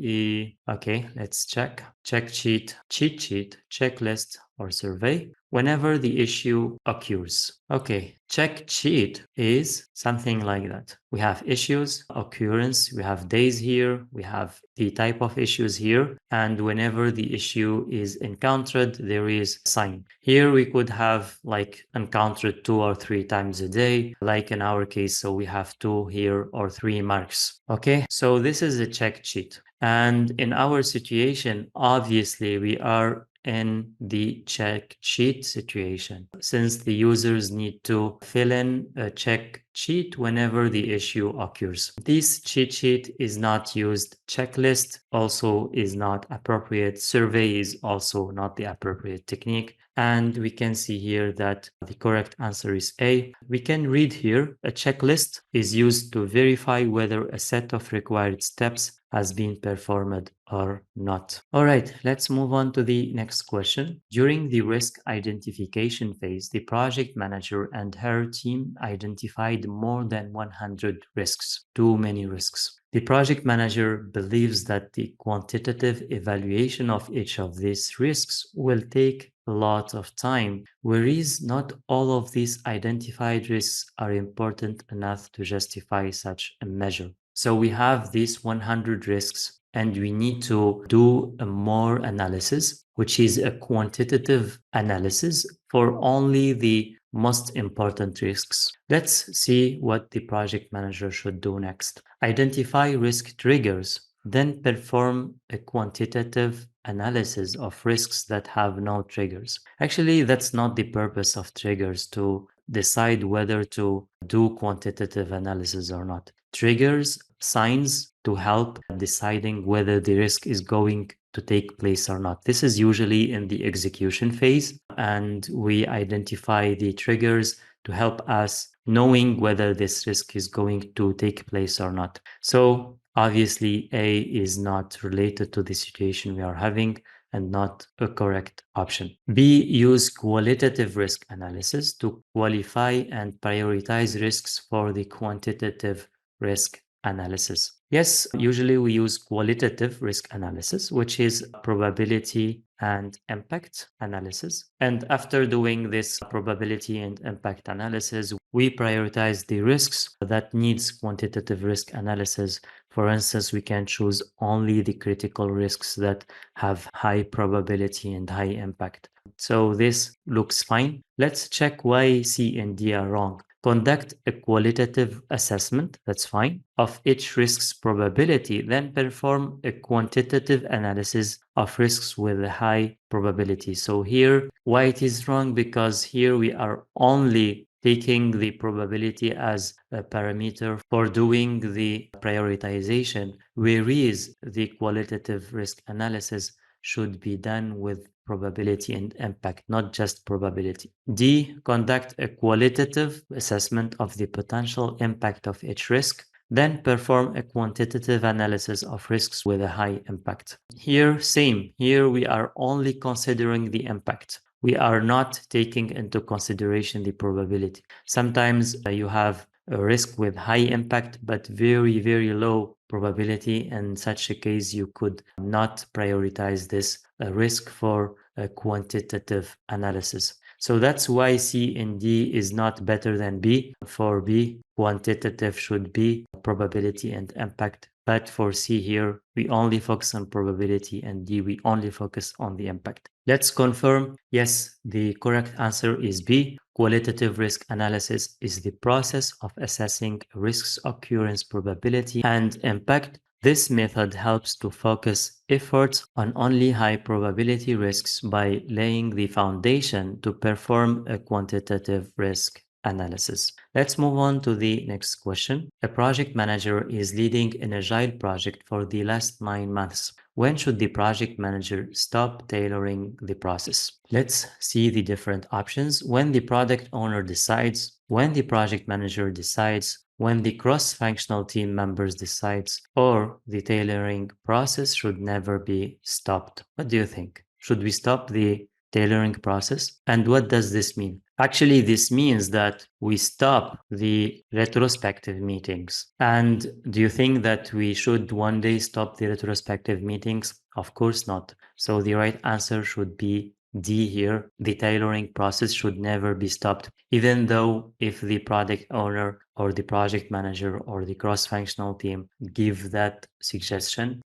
okay, let's check sheet, cheat sheet, checklist, or survey whenever the issue occurs. Okay, check sheet is something like that. We have issues, occurrence, we have days here, we have the type of issues here, and whenever the issue is encountered, there is a sign. Here we could have like encountered 2 or 3 times a day, like in our case, so we have 2 here or 3 marks. Okay, so this is a check sheet. And in our situation, obviously, we are in the check sheet situation, since the users need to fill in a check sheet whenever the issue occurs. This cheat sheet is not used. Checklist also is not appropriate. Survey is also not the appropriate technique. And we can see here that the correct answer is A. We can read here, a checklist is used to verify whether a set of required steps has been performed or not. All right, let's move on to the next question. During the risk identification phase, the project manager and her team identified more than 100 risks, too many risks. The project manager believes that the quantitative evaluation of each of these risks will take a lot of time, whereas not all of these identified risks are important enough to justify such a measure. So we have these 100 risks and we need to do a more analysis, which is a quantitative analysis for only the most important risks. Let's see what the project manager should do next. Identify risk triggers, then perform a quantitative analysis of risks that have no triggers. Actually, that's not the purpose of triggers, to decide whether to do quantitative analysis or not. Triggers, signs to help deciding whether the risk is going to take place or not. This is usually in the execution phase, and we identify the triggers to help us knowing whether this risk is going to take place or not. So obviously A is not related to the situation we are having and not a correct option. B, use qualitative risk analysis to qualify and prioritize risks for the quantitative risk analysis. Yes, usually we use qualitative risk analysis, which is probability and impact analysis. And after doing this probability and impact analysis, we prioritize the risks that needs quantitative risk analysis. For instance, we can choose only the critical risks that have high probability and high impact. So this looks fine. Let's check why C and D are wrong. Conduct a qualitative assessment, that's fine, of each risk's probability, then perform a quantitative analysis of risks with a high probability. So here, why it is wrong? Because here we are only taking the probability as a parameter for doing the prioritization, whereas the qualitative risk analysis should be done with probability and impact, not just probability. D, conduct a qualitative assessment of the potential impact of each risk, then perform a quantitative analysis of risks with a high impact. Here, same. Here we are only considering the impact. We are not taking into consideration the probability. Sometimes you have a risk with high impact but very, very low probability. In such a case, you could not prioritize this risk for a quantitative analysis. So that's why C and D is not better than B. For B, quantitative should be probability and impact. But for C here, we only focus on probability, and D, we only focus on the impact. Let's confirm. Yes, the correct answer is B. Qualitative risk analysis is the process of assessing risk's occurrence probability and impact. This method helps to focus efforts on only high probability risks by laying the foundation to perform a quantitative risk analysis. Let's move on to the next question. A project manager is leading an agile project for the last 9 months. When should the project manager stop tailoring the process? Let's see the different options. When the product owner decides, when the project manager decides, when the cross-functional team members decides, or the tailoring process should never be stopped. What do you think? Should we stop the tailoring process? And what does this mean? Actually, this means that we stop the retrospective meetings. And do you think that we should one day stop the retrospective meetings? Of course not. So the right answer should be D here. The tailoring process should never be stopped, even though if the product owner or the project manager or the cross-functional team give that suggestion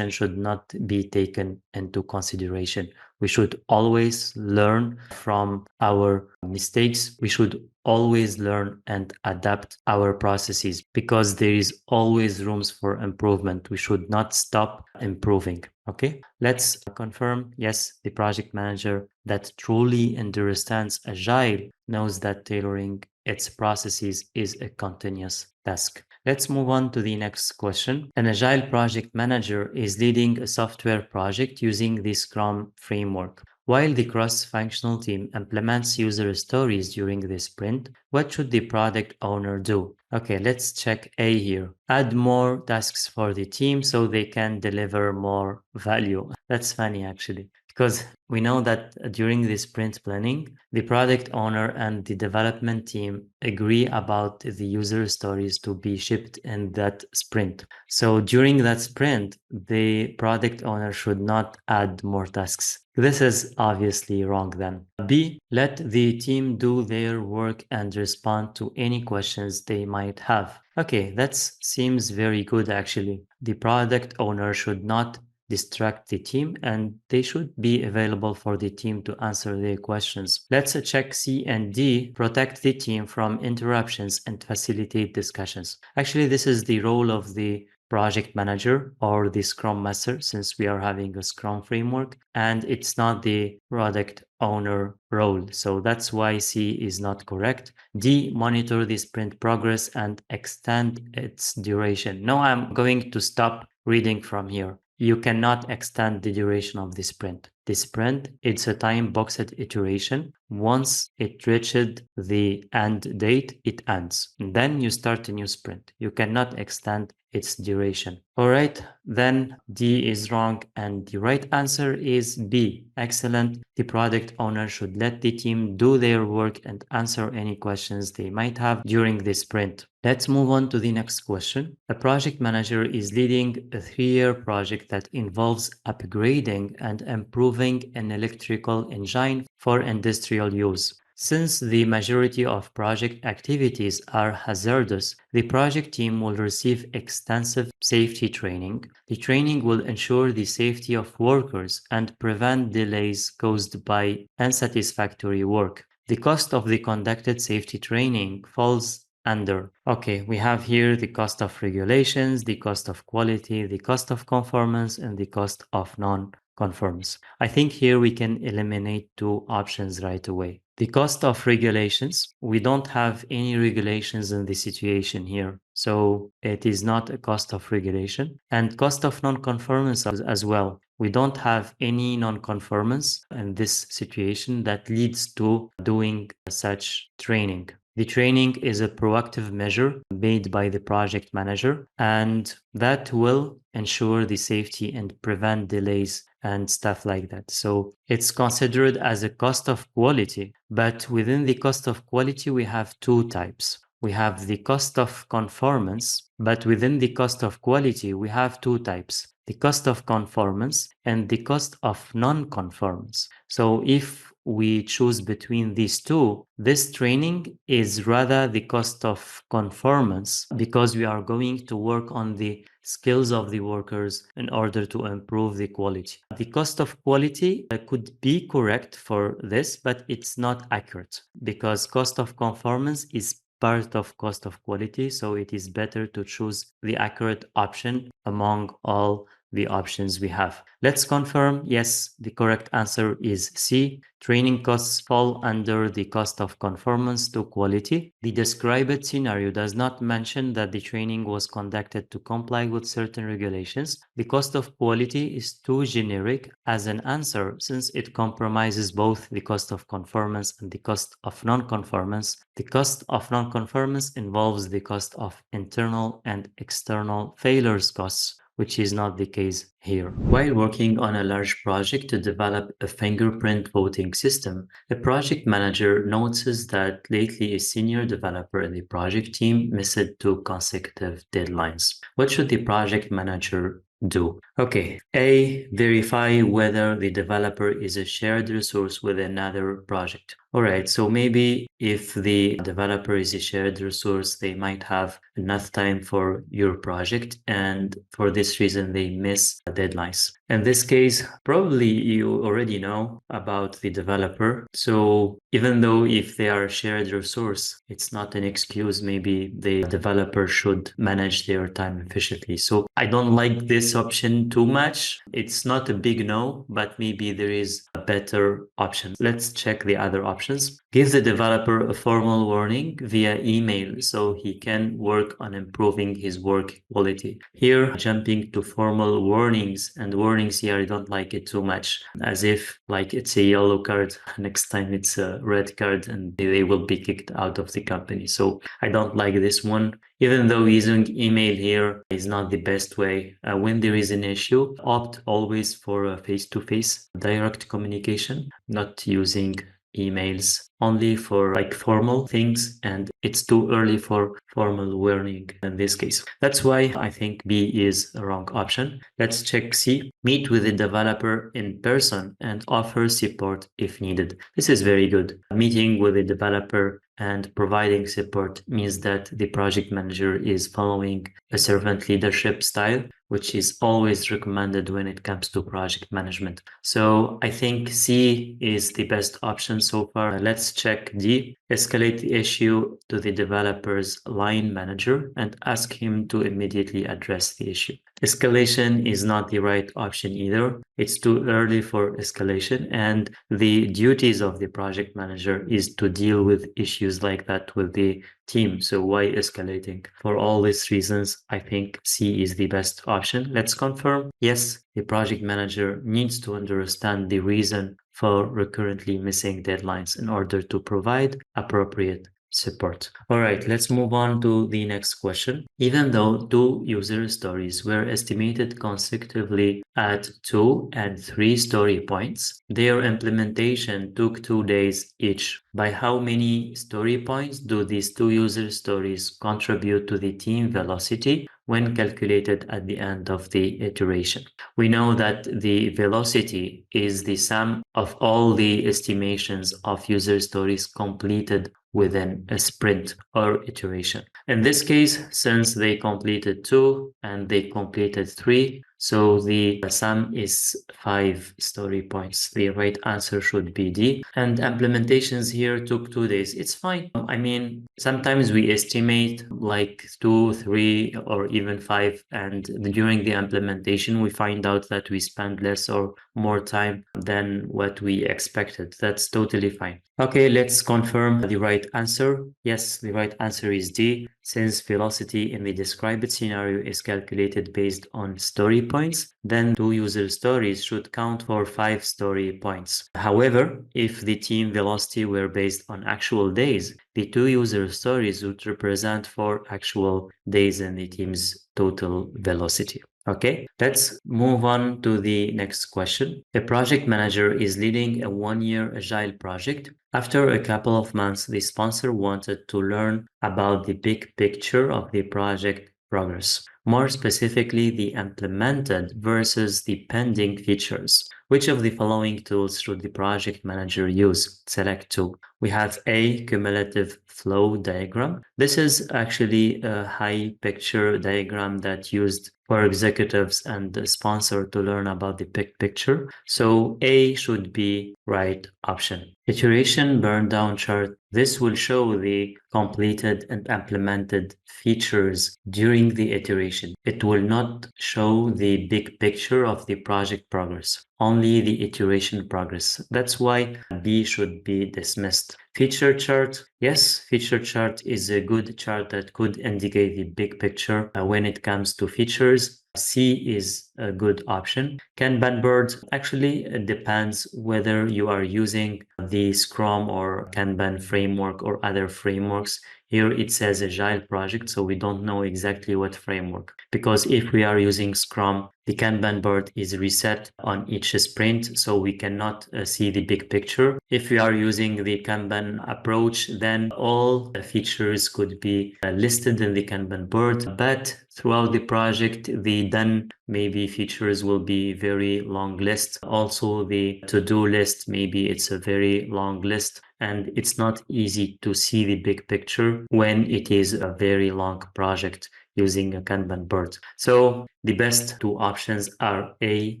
should not be taken into consideration. We should always learn from our mistakes. We should always learn and adapt our processes because there is always rooms for improvement. We should not stop improving. Okay, let's confirm. Yes, the project manager that truly understands Agile knows that tailoring its processes is a continuous task. Let's move on to the next question. An Agile project manager is leading a software project using the Scrum framework. While the cross-functional team implements user stories during the sprint, what should the product owner do? Okay, let's check A here. Add more tasks for the team so they can deliver more value. That's funny actually, because we know that during the sprint planning, the product owner and the development team agree about the user stories to be shipped in that sprint. So during that sprint, the product owner should not add more tasks. This is obviously wrong then. B, let the team do their work and respond to any questions they might have. Okay, that seems very good actually. The product owner should not distract the team, and they should be available for the team to answer their questions. Let's check C and D, protect the team from interruptions and facilitate discussions. Actually, this is the role of the project manager or the scrum master, since we are having a scrum framework, and it's not the product owner role. So that's why C is not correct. D, monitor the sprint progress and extend its duration. Now I'm going to stop reading from here. You cannot extend the duration of the sprint. The sprint, it's a time-boxed iteration. Once it reached the end date, it ends. And then you start a new sprint. You cannot extend its duration. All right, then D is wrong, and the right answer is B. Excellent. The product owner should let the team do their work and answer any questions they might have during the sprint. Let's move on to the next question. A project manager is leading a 3-year project that involves upgrading and improving an electrical engine for industrial use. Since the majority of project activities are hazardous, the project team will receive extensive safety training. The training will ensure the safety of workers and prevent delays caused by unsatisfactory work. The cost of the conducted safety training falls under. Okay, we have here the cost of regulations, the cost of quality, the cost of conformance, and the cost of non-conformance. I think here we can eliminate 2 options right away. The cost of regulations, we don't have any regulations in the situation here. So it is not a cost of regulation. And cost of non-conformance as well. We don't have any non-conformance in this situation that leads to doing such training. The training is a proactive measure made by the project manager, and that will ensure the safety and prevent delays and stuff like that. So it's considered as a cost of quality, but within the cost of quality, we have 2 types. We have the cost of conformance, but within the cost of quality, we have 2 types. The cost of conformance and the cost of non-conformance. So if we choose between these 2, this training is rather the cost of conformance, because we are going to work on the skills of the workers in order to improve the quality. The cost of quality could be correct for this, but it's not accurate, because cost of conformance is part of cost of quality, so it is better to choose the accurate option among all the options we have. Let's confirm. Yes, the correct answer is C. Training costs fall under the cost of conformance to quality. The described scenario does not mention that the training was conducted to comply with certain regulations. The cost of quality is too generic as an answer, since it compromises both the cost of conformance and the cost of non-conformance. The cost of non-conformance involves the cost of internal and external failures costs, which is not the case here. While working on a large project to develop a fingerprint voting system, the project manager notices that lately a senior developer in the project team missed 2 consecutive deadlines. What should the project manager do? Okay, A, verify whether the developer is a shared resource with another project. All right, so maybe if the developer is a shared resource, they might have enough time for your project, and for this reason, they miss deadlines. In this case, probably you already know about the developer. So even though if they are a shared resource, it's not an excuse. Maybe the developer should manage their time efficiently. So I don't like this option too much. It's not a big no, but maybe there is a better option. Let's check the other options. Give the developer a formal warning via email so he can work on improving his work quality. Here, jumping to formal warnings, and warnings here, I don't like it too much, as if like it's a yellow card, next time it's a red card and they will be kicked out of the company. So I don't like this one. Even though using email here is not the best way, when there is an issue, opt always for a face-to-face direct communication, not using emails only for like formal things, and it's too early for formal learning in this case. That's why I think B is a wrong option. Let's check C. Meet with the developer in person and offer support if needed. This is very good. Meeting with the developer and providing support means that the project manager is following a servant leadership style, which is always recommended when it comes to project management. So I think C is the best option so far. Let's check D. Escalate the issue to the developer's line manager and ask him to immediately address the issue. Escalation is not the right option either. It's too early for escalation, and the duties of the project manager is to deal with issues like that with the team. So why escalating? For all these reasons, I think C is the best option. Let's confirm. Yes, the project manager needs to understand the reason for recurrently missing deadlines in order to provide appropriate support. All right, let's move on to the next question. Even though 2 user stories were estimated consecutively at 2 and 3 story points, their implementation took 2 days each. By how many story points do these 2 user stories contribute to the team velocity when calculated at the end of the iteration? We know that the velocity is the sum of all the estimations of user stories completed within a sprint or iteration. In this case, since they completed 2 and they completed 3, so the sum is 5 story points. The right answer should be D. And implementations here took 2 days. It's fine. I mean, sometimes we estimate like 2, 3, or even 5, and during the implementation, we find out that we spend less or more time than what we expected. That's totally fine. Okay, let's confirm the right answer. Yes, the right answer is D, since velocity in the described scenario is calculated based on story points, then 2 user stories should count for 5 story points. However, if the team velocity were based on actual days, the 2 user stories would represent 4 actual days in the team's total velocity. Okay, let's move on to the next question. A project manager is leading a 1-year agile project. After a couple of months, the sponsor wanted to learn about the big picture of the project progress. More specifically, the implemented versus the pending features. Which of the following tools should the project manager use? Select 2. We have A, cumulative flow diagram. This is actually a high picture diagram that used for executives and the sponsor to learn about the big picture. So A should be right option. Iteration burn down chart. This will show the completed and implemented features during the iteration. It will not show the big picture of the project progress, only the iteration progress. That's why B should be dismissed. Feature chart. Yes, feature chart is a good chart that could indicate the big picture when it comes to features. C is a good option. Kanban board, actually it depends whether you are using the Scrum or Kanban framework or other frameworks. Here it says Agile project, so we don't know exactly what framework. Because if we are using Scrum, the Kanban board is reset on each sprint, so we cannot see the big picture. If we are using the Kanban approach, then all the features could be listed in the Kanban board, but throughout the project, the done maybe features will be very long list. Also, the to-do list, maybe it's a very long list, and it's not easy to see the big picture when it is a very long project using a Kanban board. So the best 2 options are A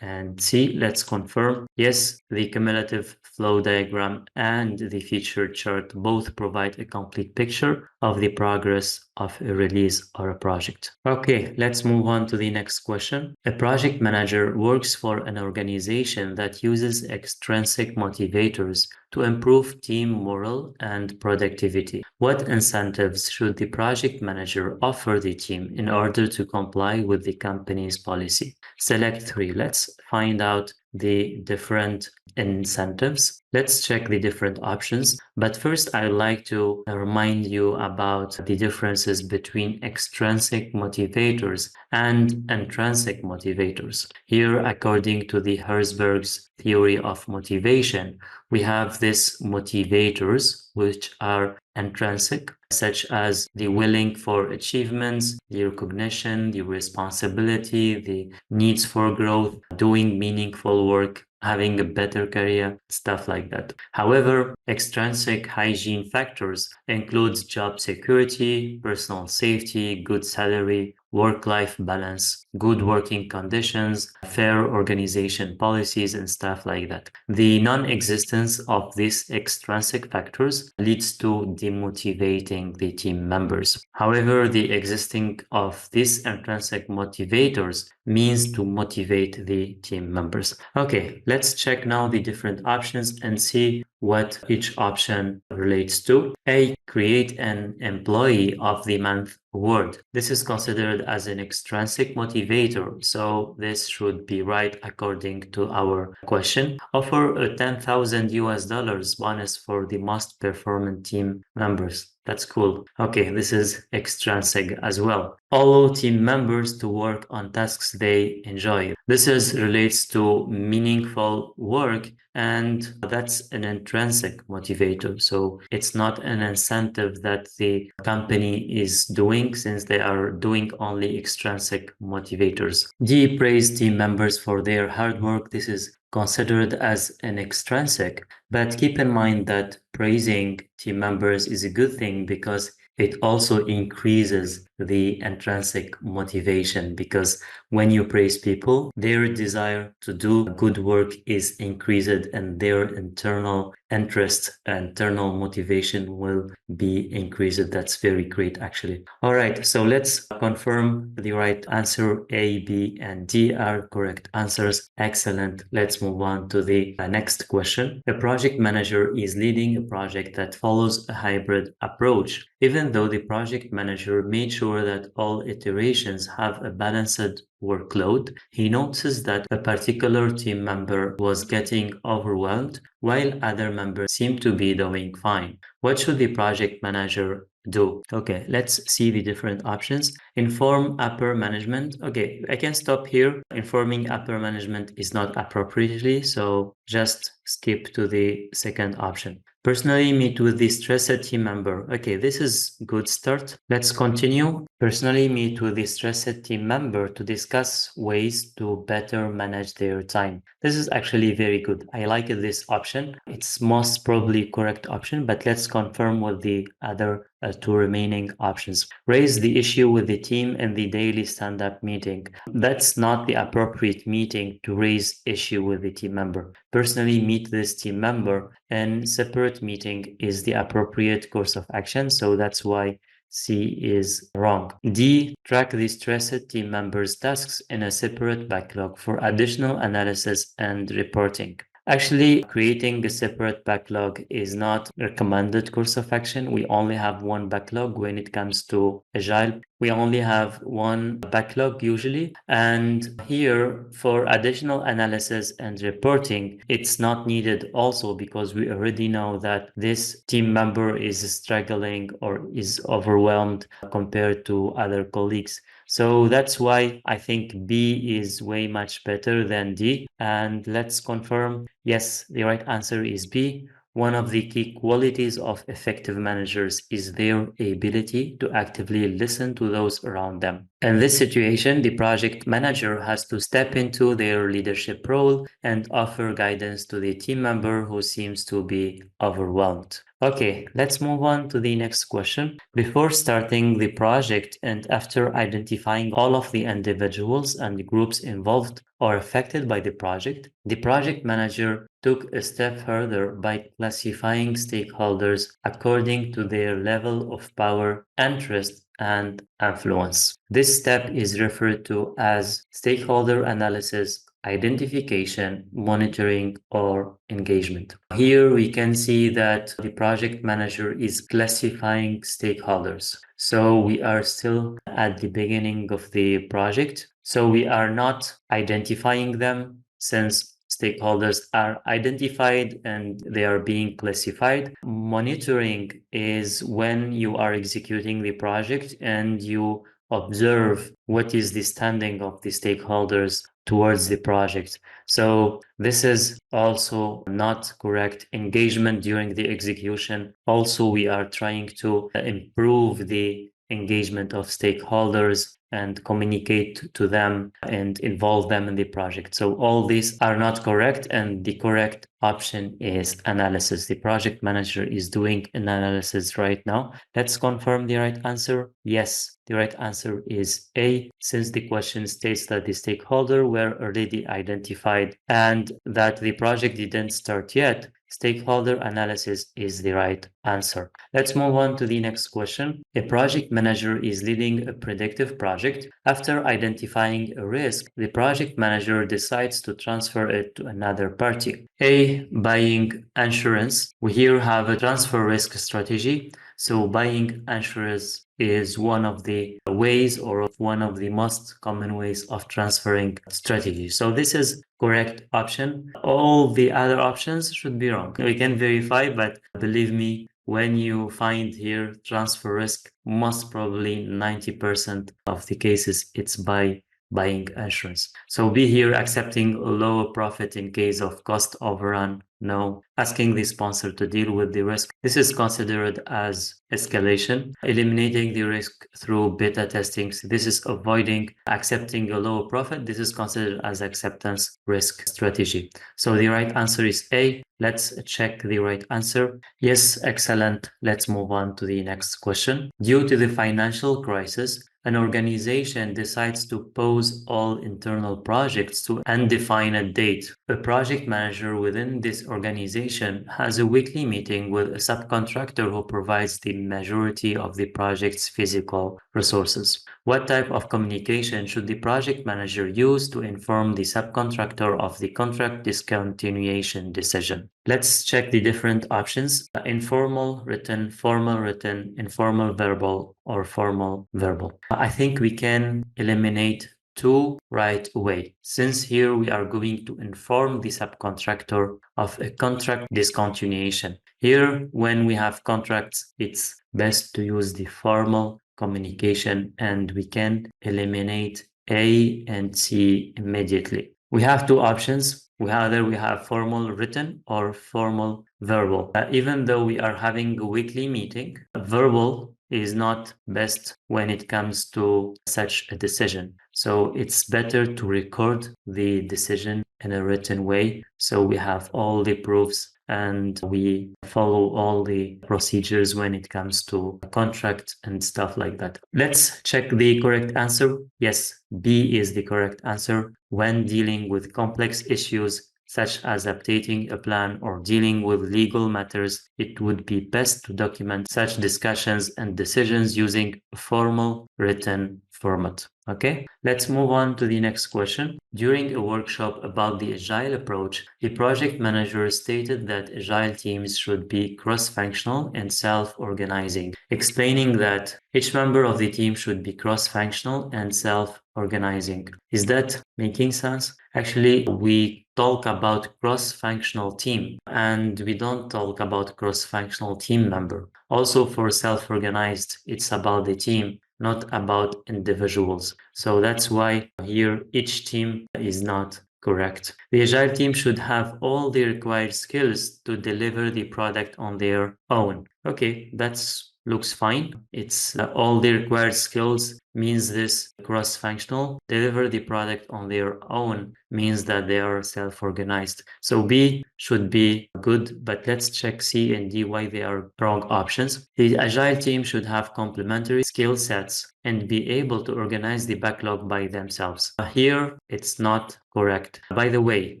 and C. Let's confirm. Yes, the cumulative flow diagram and the feature chart both provide a complete picture of the progress of a release or a project. Okay, let's move on to the next question. A project manager works for an organization that uses extrinsic motivators to improve team morale and productivity. What incentives should the project manager offer the team in order to comply with the company's policy? Select 3. Let's find out the different incentives. Let's check the different options. But first, I would like to remind you about the differences between extrinsic motivators and intrinsic motivators. Here, according to the Herzberg's theory of motivation, we have these motivators, which are intrinsic, such as the willing for achievements, the recognition, the responsibility, the needs for growth, doing meaningful work, having a better career, stuff like that. However, extrinsic hygiene factors includes job security, personal safety, good salary, work-life balance, good working conditions, fair organization policies, and stuff like that. The non-existence of these extrinsic factors leads to demotivating the team members. However, the existing of these intrinsic motivators means to motivate the team members. Okay, let's check now the different options and see what each option relates to. A, create an employee of the month award. This is considered as an extrinsic motivator, so this should be right according to our question. Offer a 10,000 US dollars bonus for the most performant team members. That's cool. Okay, this is extrinsic as well. Allow team members to work on tasks they enjoy. This relates to meaningful work, and that's an intrinsic motivator. So it's not an incentive that the company is doing, since they are doing only extrinsic motivators. D, praise team members for their hard work. This is considered as an extrinsic, but keep in mind that praising team members is a good thing because it also increases the intrinsic motivation, because when you praise people, their desire to do good work is increased and their internal interest, internal motivation will be increased. That's very great, actually. All right, so let's confirm the right answer. A, B, and D are correct answers. Excellent. Let's move on to the next question. A project manager is leading a project that follows a hybrid approach. Even though the project manager made sure that all iterations have a balanced workload, he notices that a particular team member was getting overwhelmed while other members seem to be doing fine. What should the project manager do? Okay, let's see the different options. Inform upper management. Okay, I can stop here. Informing upper management is not appropriately, so just skip to the second option. Personally meet with the stressed team member. Okay, this is good start. Let's continue. Personally meet with the stressed team member to discuss ways to better manage their time. This is actually very good. I like this option. It's most probably correct option, but let's confirm with the other two remaining options. Raise the issue with the team in the daily stand-up meeting. That's not the appropriate meeting to raise issue with the team member. Personally meet this team member and separate meeting is the appropriate course of action. So that's why C is wrong. D, track the stressed team members' tasks in a separate backlog for additional analysis and reporting. Actually, creating a separate backlog is not recommended course of action. We only have one backlog when it comes to Agile. We only have one backlog usually. And here for additional analysis and reporting, it's not needed also because we already know that this team member is struggling or is overwhelmed compared to other colleagues. So that's why I think B is way much better than D. And let's confirm, yes, the right answer is B. One of the key qualities of effective managers is their ability to actively listen to those around them. In this situation, the project manager has to step into their leadership role and offer guidance to the team member who seems to be overwhelmed. Okay, let's move on to the next question. Before starting the project and after identifying all of the individuals and groups involved or affected by the project manager took a step further by classifying stakeholders according to their level of power, interest, and influence. This step is referred to as stakeholder analysis, identification, monitoring, or engagement. Here we can see that the project manager is classifying stakeholders. So we are still at the beginning of the project. So we are not identifying them, since stakeholders are identified and they are being classified. Monitoring is when you are executing the project and you observe what is the standing of the stakeholders towards the project. So this is also not correct. Engagement during the execution. Also, we are trying to improve the engagement of stakeholders and communicate to them and involve them in the project. So all these are not correct, and the correct option is analysis. The project manager is doing an analysis right now. Let's confirm the right answer. Yes, the right answer is A, since the question states that the stakeholder were already identified and that the project didn't start yet. Stakeholder analysis is the right answer. Let's move on to the next question. A project manager is leading a predictive project. After identifying a risk, the project manager decides to transfer it to another party. A, buying insurance. We here have a transfer risk strategy. So buying insurance is one of the ways or one of the most common ways of transferring strategy. So this is correct option. All the other options should be wrong. We can verify, but believe me, when you find here transfer risk, most probably 90% of the cases it's by buying insurance. So be here accepting a lower profit in case of cost overrun. No. Asking the sponsor to deal with the risk. This is considered as escalation. Eliminating the risk through beta testing. This is avoiding accepting a lower profit. This is considered as acceptance risk strategy. So the right answer is A. Let's check the right answer. Yes, excellent. Let's move on to the next question. Due to the financial crisis, an organization decides to pause all internal projects to undefined date. A project manager within this organization has a weekly meeting with a subcontractor who provides the majority of the project's physical resources. What type of communication should the project manager use to inform the subcontractor of the contract discontinuation decision? Let's check the different options. Informal written, formal written, informal verbal, or formal verbal. I think we can eliminate two right away, since here we are going to inform the subcontractor of a contract discontinuation. Here, when we have contracts, it's best to use the formal communication, and we can eliminate A and C immediately. We have two options. Either we have formal written or formal verbal. Even though we are having a weekly meeting, verbal is not best when it comes to such a decision. So it's better to record the decision in a written way, so we have all the proofs and we follow all the procedures when it comes to contract and stuff like that. Let's check the correct answer. Yes, B is the correct answer. When dealing with complex issues such as updating a plan or dealing with legal matters, it would be best to document such discussions and decisions using a formal written format. Okay, let's move on to the next question. During a workshop about the Agile approach, the project manager stated that Agile teams should be cross-functional and self-organizing, explaining that each member of the team should be cross-functional and self-organizing. Is that making sense? Actually, we talk about cross-functional team and we don't talk about cross-functional team member. Also for self-organized, it's about the team, not about individuals. So that's why here each team is not correct. The Agile team should have all the required skills to deliver the product on their own. Okay, that's looks fine. It's all the required skills means this cross-functional. Deliver the product on their own means that they are self-organized. So B should be good, but let's check C and D why they are wrong options. The Agile team should have complementary skill sets and be able to organize the backlog by themselves. Here, it's not correct. By the way,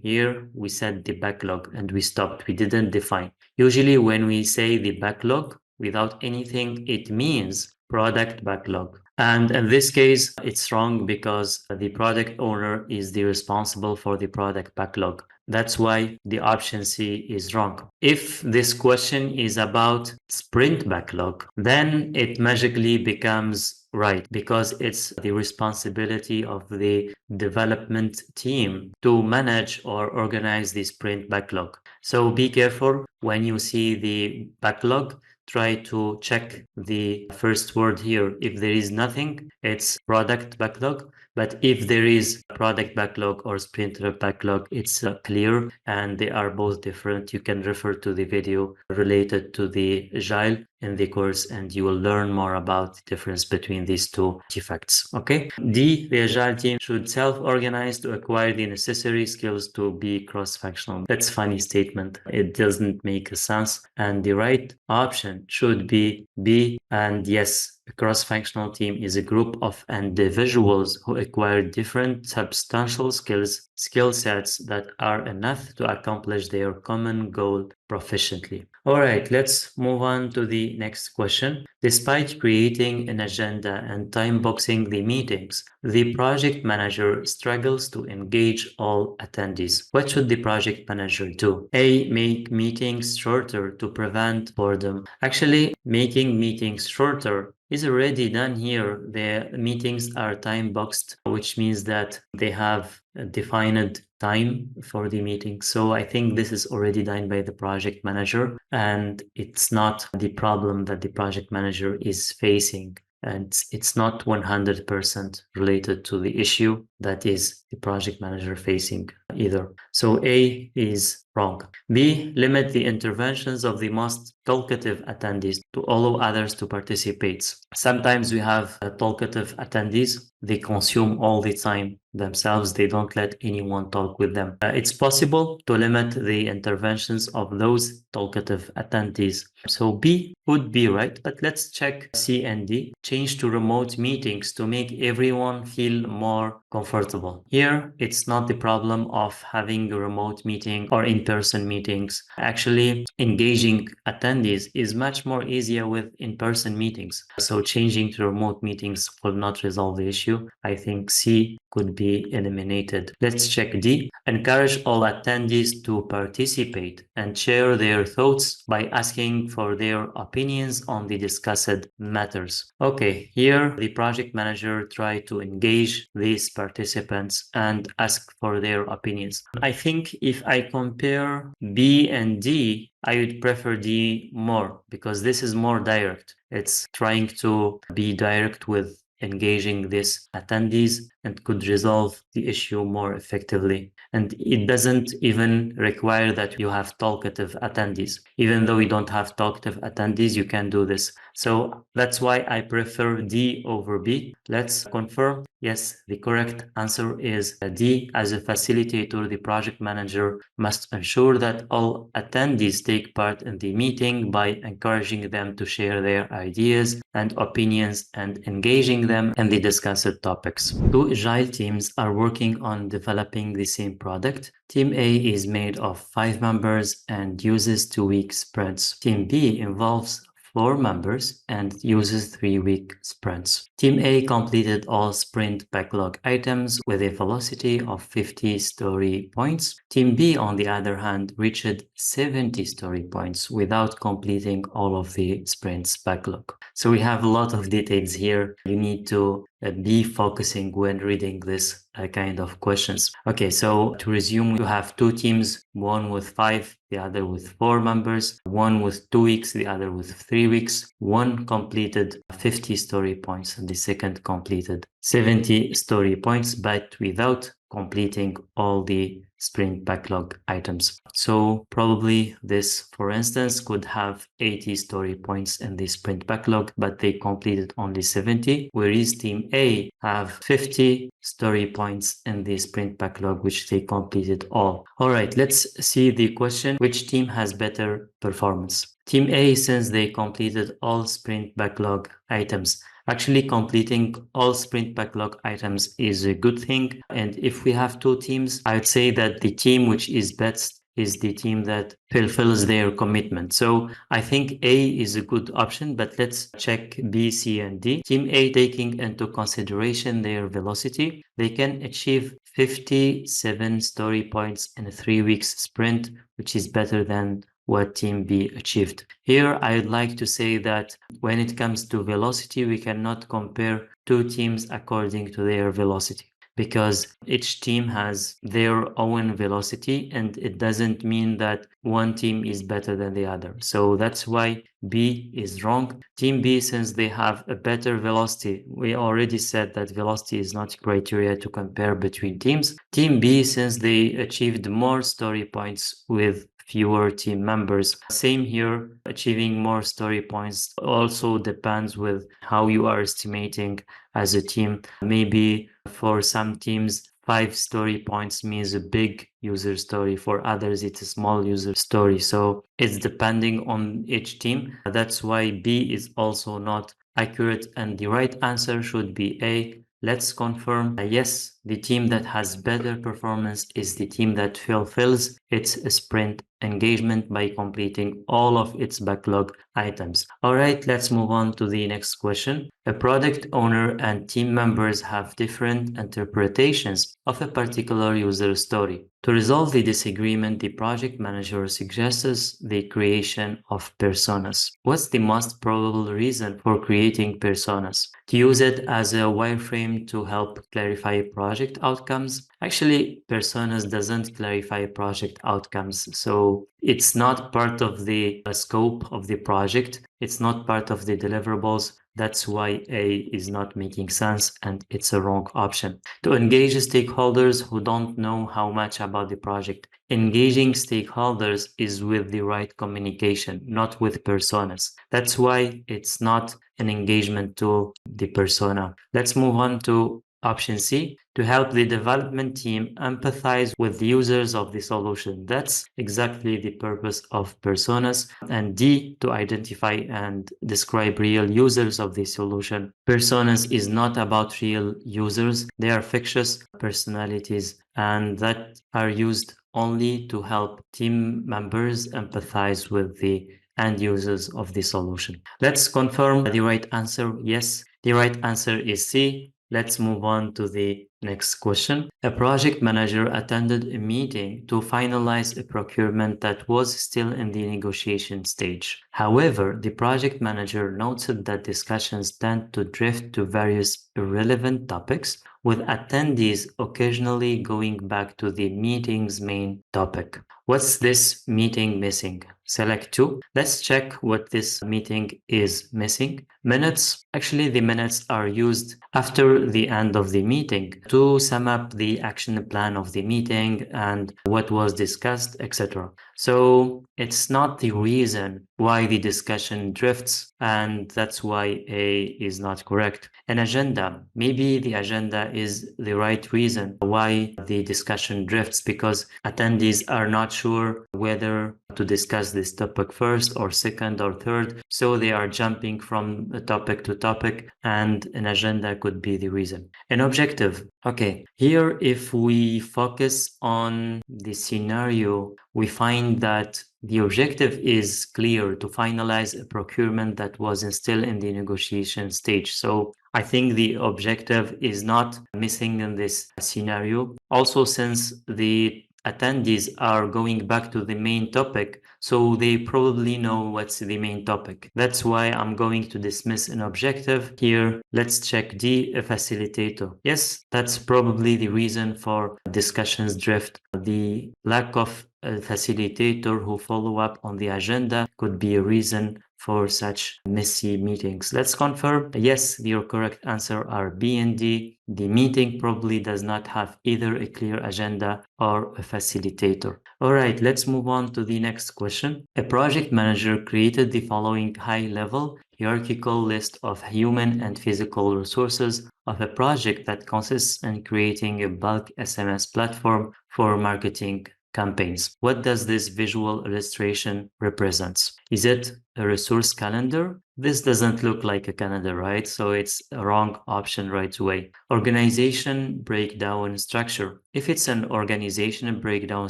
here we said the backlog and we stopped. We didn't define. Usually when we say the backlog, without anything, it means product backlog. And in this case, it's wrong because the product owner is the responsible for the product backlog. That's why the option C is wrong. If this question is about sprint backlog, then it magically becomes right because it's the responsibility of the development team to manage or organize the sprint backlog. So be careful when you see the backlog. Try to check the first word here. If there is nothing, it's product backlog. But if there is product backlog or sprint backlog, it's clear and they are both different. You can refer to the video related to the Agile in the course and you will learn more about the difference between these two artifacts. Okay. D, the Agile team should self-organize to acquire the necessary skills to be cross-functional. That's a funny statement. It doesn't make sense. And the right option should be B, and yes, a cross-functional team is a group of individuals who acquire different substantial skill sets that are enough to accomplish their common goal proficiently. All right, let's move on to the next question. Despite creating an agenda and time boxing the meetings, the project manager struggles to engage all attendees. What should the project manager do? A, make meetings shorter to prevent boredom. Actually, making meetings shorter is already done here. The meetings are time boxed, which means that they have a defined time for the meeting. So I think this is already done by the project manager and it's not the problem that the project manager is facing. And it's not 100% related to the issue that is the project manager facing either. So A is wrong. B, limit the interventions of the most talkative attendees to allow others to participate. Sometimes we have talkative attendees. They consume all the time themselves. They don't let anyone talk with them. It's possible to limit the interventions of those talkative attendees. So B would be right, but let's check C and D. Change to remote meetings to make everyone feel more comfortable. Here, it's not the problem of having a remote meeting or in-person meetings. Actually, engaging attendees is much more easier with in-person meetings. So changing to remote meetings will not resolve the issue. I think C could be eliminated. Let's check D. Encourage all attendees to participate and share their thoughts by asking for their opinions on the discussed matters. Okay, here the project manager tried to engage these participants and ask for their opinions. I think if I compare B and D, I would prefer D more because this is more direct. It's trying to be direct with engaging these attendees and could resolve the issue more effectively. And it doesn't even require that you have talkative attendees. Even though you don't have talkative attendees, you can do this. So that's why I prefer D over B. Let's confirm. Yes, the correct answer is D. As a facilitator, the project manager must ensure that all attendees take part in the meeting by encouraging them to share their ideas and opinions and engaging them in the discussed topics. Two Agile teams are working on developing the same product. Team A is made of 5 members and uses 2-week sprints. Team B involves 4 members and uses 3-week sprints. Team A completed all sprint backlog items with a velocity of 50 story points. Team B, on the other hand, reached 70 story points without completing all of the sprints backlog. So we have a lot of details here. You need to be focusing when reading this kind of questions. Okay, so to resume, you have 2 teams, one with 5, the other with 4 members, one with 2 weeks, the other with 3 weeks. One completed 50 story points and the second completed 70 story points, but without completing all the sprint backlog items. So probably this, for instance, could have 80 story points in the sprint backlog, but they completed only 70, whereas team A have 50 story points in the sprint backlog, which they completed all. All right, let's see the question. Which team has better performance? Team A, since they completed all sprint backlog items. Actually, completing all sprint backlog items is a good thing. And if we have 2 teams, I would say that the team which is best is the team that fulfills their commitment. So I think A is a good option, but let's check B, C, and D. Team A, taking into consideration their velocity, they can achieve 57 story points in a 3 week sprint, which is better than what Team B achieved. Here, I would like to say that when it comes to velocity, we cannot compare two teams according to their velocity, because each team has their own velocity, and it doesn't mean that one team is better than the other. So that's why B is wrong. Team B, since they have a better velocity, we already said that velocity is not criteria to compare between teams. Team B, since they achieved more story points with fewer team members. Same here, achieving more story points also depends with how you are estimating as a team. Maybe for some teams, 5 story points means a big user story. For others, it's a small user story. So it's depending on each team. That's why B is also not accurate, and the right answer should be A. Let's confirm. Yes, the team that has better performance is the team that fulfills its sprint engagement by completing all of its backlog items. All right, let's move on to the next question. A product owner and team members have different interpretations of a particular user story. To resolve the disagreement, the project manager suggests the creation of personas. What's the most probable reason for creating personas? To use it as a wireframe to help clarify project outcomes. Actually, personas doesn't clarify project outcomes, so it's not part of the scope of the project. It's not part of the deliverables. That's why A is not making sense, and it's a wrong option. To engage stakeholders who don't know how much about the project. Engaging stakeholders is with the right communication, not with personas. That's why it's not an engagement tool, the persona. Let's move on to option C, to help the development team empathize with the users of the solution. That's exactly the purpose of personas. And D, to identify and describe real users of the solution. Personas is not about real users. They are fictitious personalities, and that are used only to help team members empathize with the end users of the solution. Let's confirm the right answer. Yes, the right answer is C. Let's move on to the next question. A project manager attended a meeting to finalize a procurement that was still in the negotiation stage. However, the project manager noted that discussions tend to drift to various irrelevant topics, with attendees occasionally going back to the meeting's main topic. What's this meeting missing? Select 2. Let's check what this meeting is missing. Minutes. Actually, the minutes are used after the end of the meeting to sum up the action plan of the meeting and what was discussed, etc. So it's not the reason why the discussion drifts, and that's why A is not correct. An agenda. Maybe the agenda is the right reason why the discussion drifts, because attendees are not sure whether to discuss this topic first or second or third. So they are jumping from topic to topic, and an agenda could be the reason. An objective. Okay, here if we focus on the scenario, we find that the objective is clear: to finalize a procurement that was still in the negotiation stage. So I think the objective is not missing in this scenario. Also, since the attendees are going back to the main topic, so they probably know what's the main topic. That's why I'm going to dismiss an objective here. Let's check D, a facilitator. Yes, that's probably the reason for discussions drift. The lack of a facilitator who follow up on the agenda could be a reason for such messy meetings. Let's confirm. Yes, your correct answer are B and D. The meeting probably does not have either a clear agenda or a facilitator. All right, let's move on to the next question. A project manager created the following high-level hierarchical list of human and physical resources of a project that consists in creating a bulk SMS platform for marketing campaigns. What does this visual illustration represent? Is it a resource calendar. This doesn't look like a calendar, right? So it's a wrong option right away. Organization breakdown structure. If it's an organization breakdown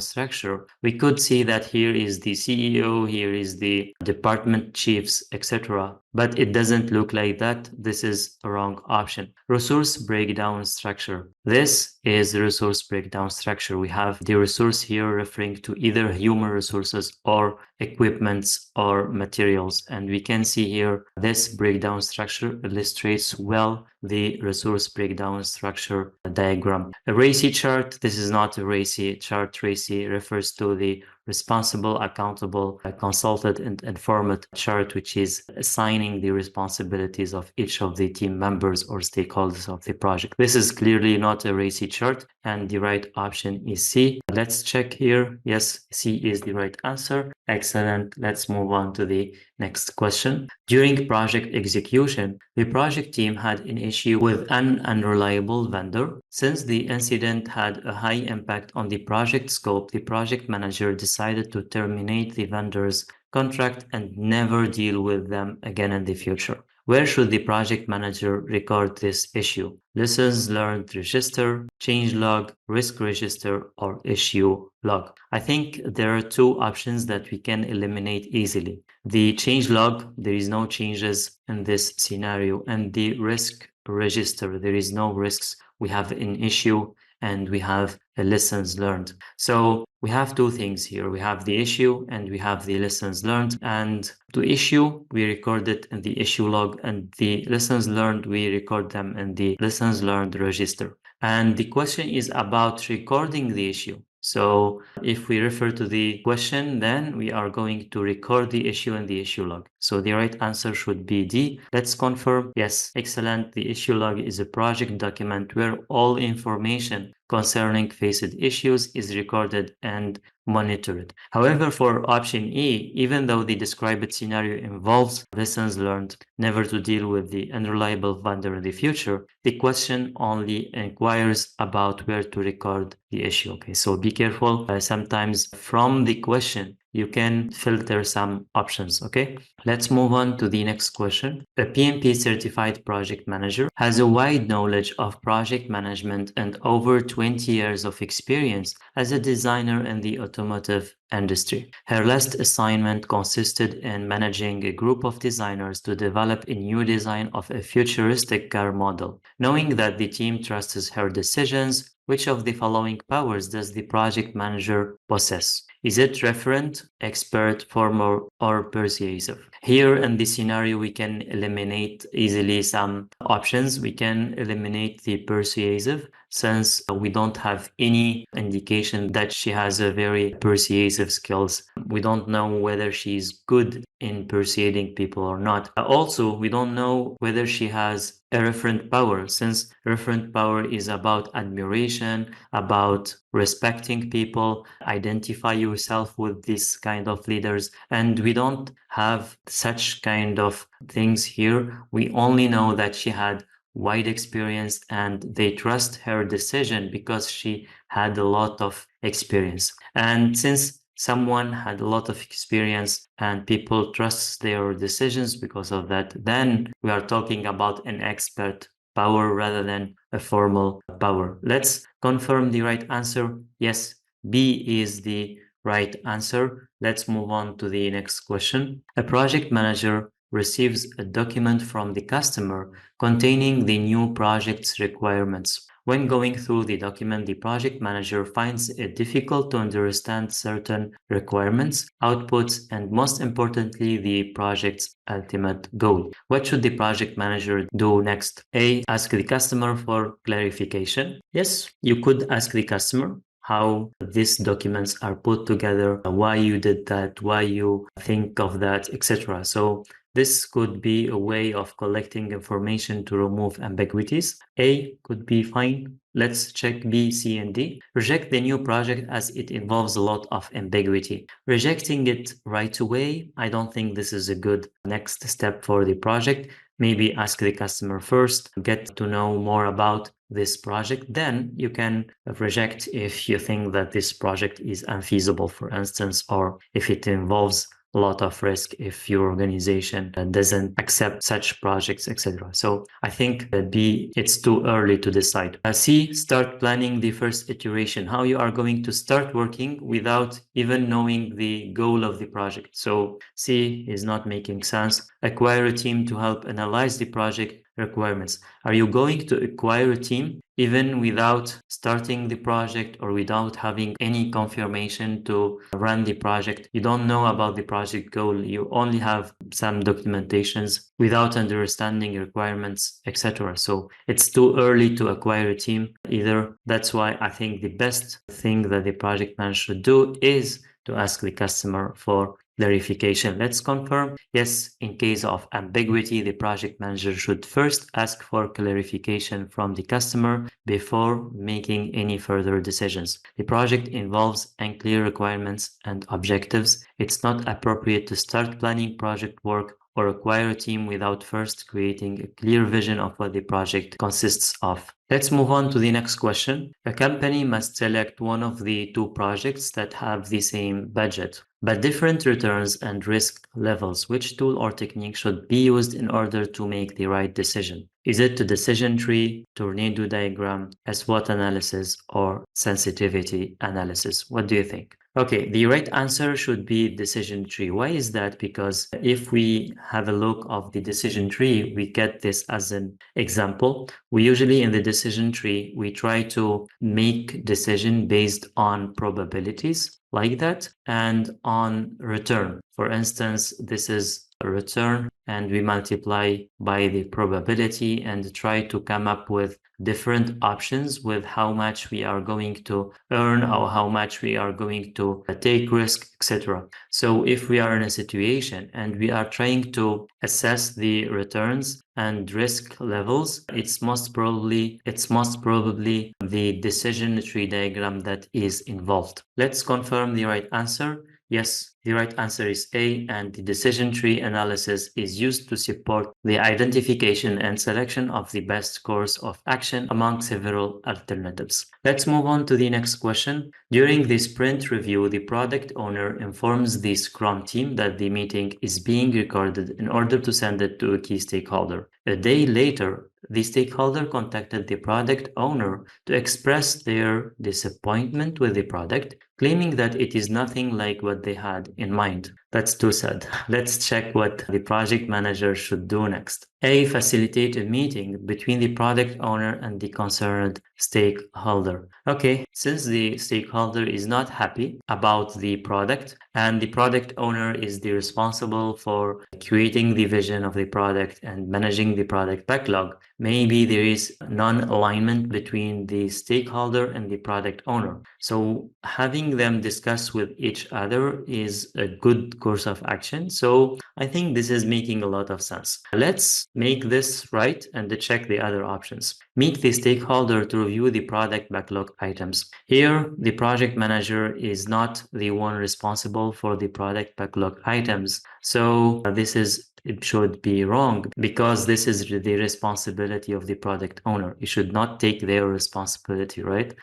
structure, we could see that here is the CEO, here is the department chiefs, etc. But it doesn't look like that. This is a wrong option. Resource breakdown structure. This is the resource breakdown structure. We have the resource here referring to either human resources or equipments or materials. And we can see here this breakdown structure illustrates well the resource breakdown structure diagram. A RACI chart, this is not a RACI chart. RACI refers to the responsible, accountable, consulted, and informed chart, which is assigning the responsibilities of each of the team members or stakeholders of the project. This is clearly not a RACI chart, and the right option is C. Let's check here. Yes, C is the right answer. Excellent. Let's move on to the next question. During project execution, the project team had an issue with an unreliable vendor. Since the incident had a high impact on the project scope, the project manager decided to terminate the vendor's contract and never deal with them again in the future. Where should the project manager record this issue? Lessons learned register, change log, risk register, or issue log. I think there are two options that we can eliminate easily. The change log, there is no changes in this scenario, and the risk register, there is no risks. We have an issue and we have a lessons learned. So we have two things here. We have the issue and we have the lessons learned. And to issue, we record it in the issue log, and the lessons learned, we record them in the lessons learned register. And the question is about recording the issue. So if we refer to the question, then we are going to record the issue in the issue log. So the right answer should be D. Let's confirm. Yes, excellent. The issue log is a project document where all information concerning faced issues is recorded and monitored. However, for option E, even though the described scenario involves lessons learned never to deal with the unreliable vendor in the future, the question only inquires about where to record the issue. Okay, so be careful. Sometimes from the question, you can filter some options, okay? Let's move on to the next question. A PMP certified project manager has a wide knowledge of project management and over 20 years of experience as a designer in the automotive industry. Her last assignment consisted in managing a group of designers to develop a new design of a futuristic car model. Knowing that the team trusts her decisions, which of the following powers does the project manager possess? Is it referent, expert, former, or persuasive? Here in this scenario, we can eliminate easily some options. We can eliminate the persuasive since we don't have any indication that she has a very persuasive skills. We don't know whether she's good in persuading people or not. Also, we don't know whether she has a referent power, since referent power is about admiration, about respecting people, identify yourself with this kind of leaders, and we don't have such kind of things here. We only know that she had wide experience and they trust her decision because she had a lot of experience. And since someone had a lot of experience and people trust their decisions because of that, then we are talking about an expert power rather than a formal power. Let's confirm the right answer. Yes, B is the right answer. Let's move on to the next question. A project manager receives a document from the customer containing the new project's requirements. When going through the document, the project manager finds it difficult to understand certain requirements, outputs, and most importantly, the project's ultimate goal. What should the project manager do next? A, ask the customer for clarification. Yes, you could ask the customer how these documents are put together, why you did that, why you think of that, etc. So this could be a way of collecting information to remove ambiguities. A could be fine. Let's check B, C, and D. Reject the new project as it involves a lot of ambiguity. Rejecting it right away, I don't think this is a good next step for the project. Maybe ask the customer first, get to know more about this project. Then you can reject if you think that this project is unfeasible, for instance, or if it involves a lot of risk if your organization doesn't accept such projects, etc. So I think B, it's too early to decide. C, start planning the first iteration, how you are going to start working without even knowing the goal of the project. So C is not making sense. Acquire a team to help analyze the project requirements. Are you going to acquire a team even without starting the project or without having any confirmation to run the project? You don't know about the project goal. You only have some documentations without understanding requirements, etc. So it's too early to acquire a team either. That's why I think the best thing that the project manager should do is to ask the customer for clarification. Let's confirm. Yes, in case of ambiguity, the project manager should first ask for clarification from the customer before making any further decisions. The project involves unclear requirements and objectives. It's not appropriate to start planning project work or acquire a team without first creating a clear vision of what the project consists of. Let's move on to the next question. A company must select one of the two projects that have the same budget, but different returns and risk levels. Which tool or technique should be used in order to make the right decision? Is it the decision tree, tornado diagram, SWOT analysis, or sensitivity analysis? What do you think? Okay, the right answer should be decision tree. Why is that? Because if we have a look of the decision tree, we get this as an example. We usually in the decision tree, we try to make decision based on probabilities like that and on return. For instance, this is a return and we multiply by the probability and try to come up with different options with how much we are going to earn or how much we are going to take risk, etc. So if we are in a situation and we are trying to assess the returns and risk levels, it's most probably the decision tree diagram that is involved. Let's confirm the right answer. Yes, the right answer is A, and the decision tree analysis is used to support the identification and selection of the best course of action among several alternatives. Let's move on to the next question. During the sprint review, the product owner informs the Scrum team that the meeting is being recorded in order to send it to a key stakeholder. A day later, the stakeholder contacted the product owner to express their disappointment with the product, claiming that it is nothing like what they had in mind. That's too sad. Let's check what the project manager should do next. A, facilitate a meeting between the product owner and the concerned stakeholder. Okay, since the stakeholder is not happy about the product and the product owner is the responsible for creating the vision of the product and managing the product backlog, maybe there is non-alignment between the stakeholder and the product owner. So having them discuss with each other is a good course of action. So I think this is making a lot of sense. Let's make this right and check the other options. Meet the stakeholder to review the product backlog items. Here, the project manager is not the one responsible for the product backlog items. So it should be wrong because this is the responsibility of the product owner. You should not take their responsibility, right?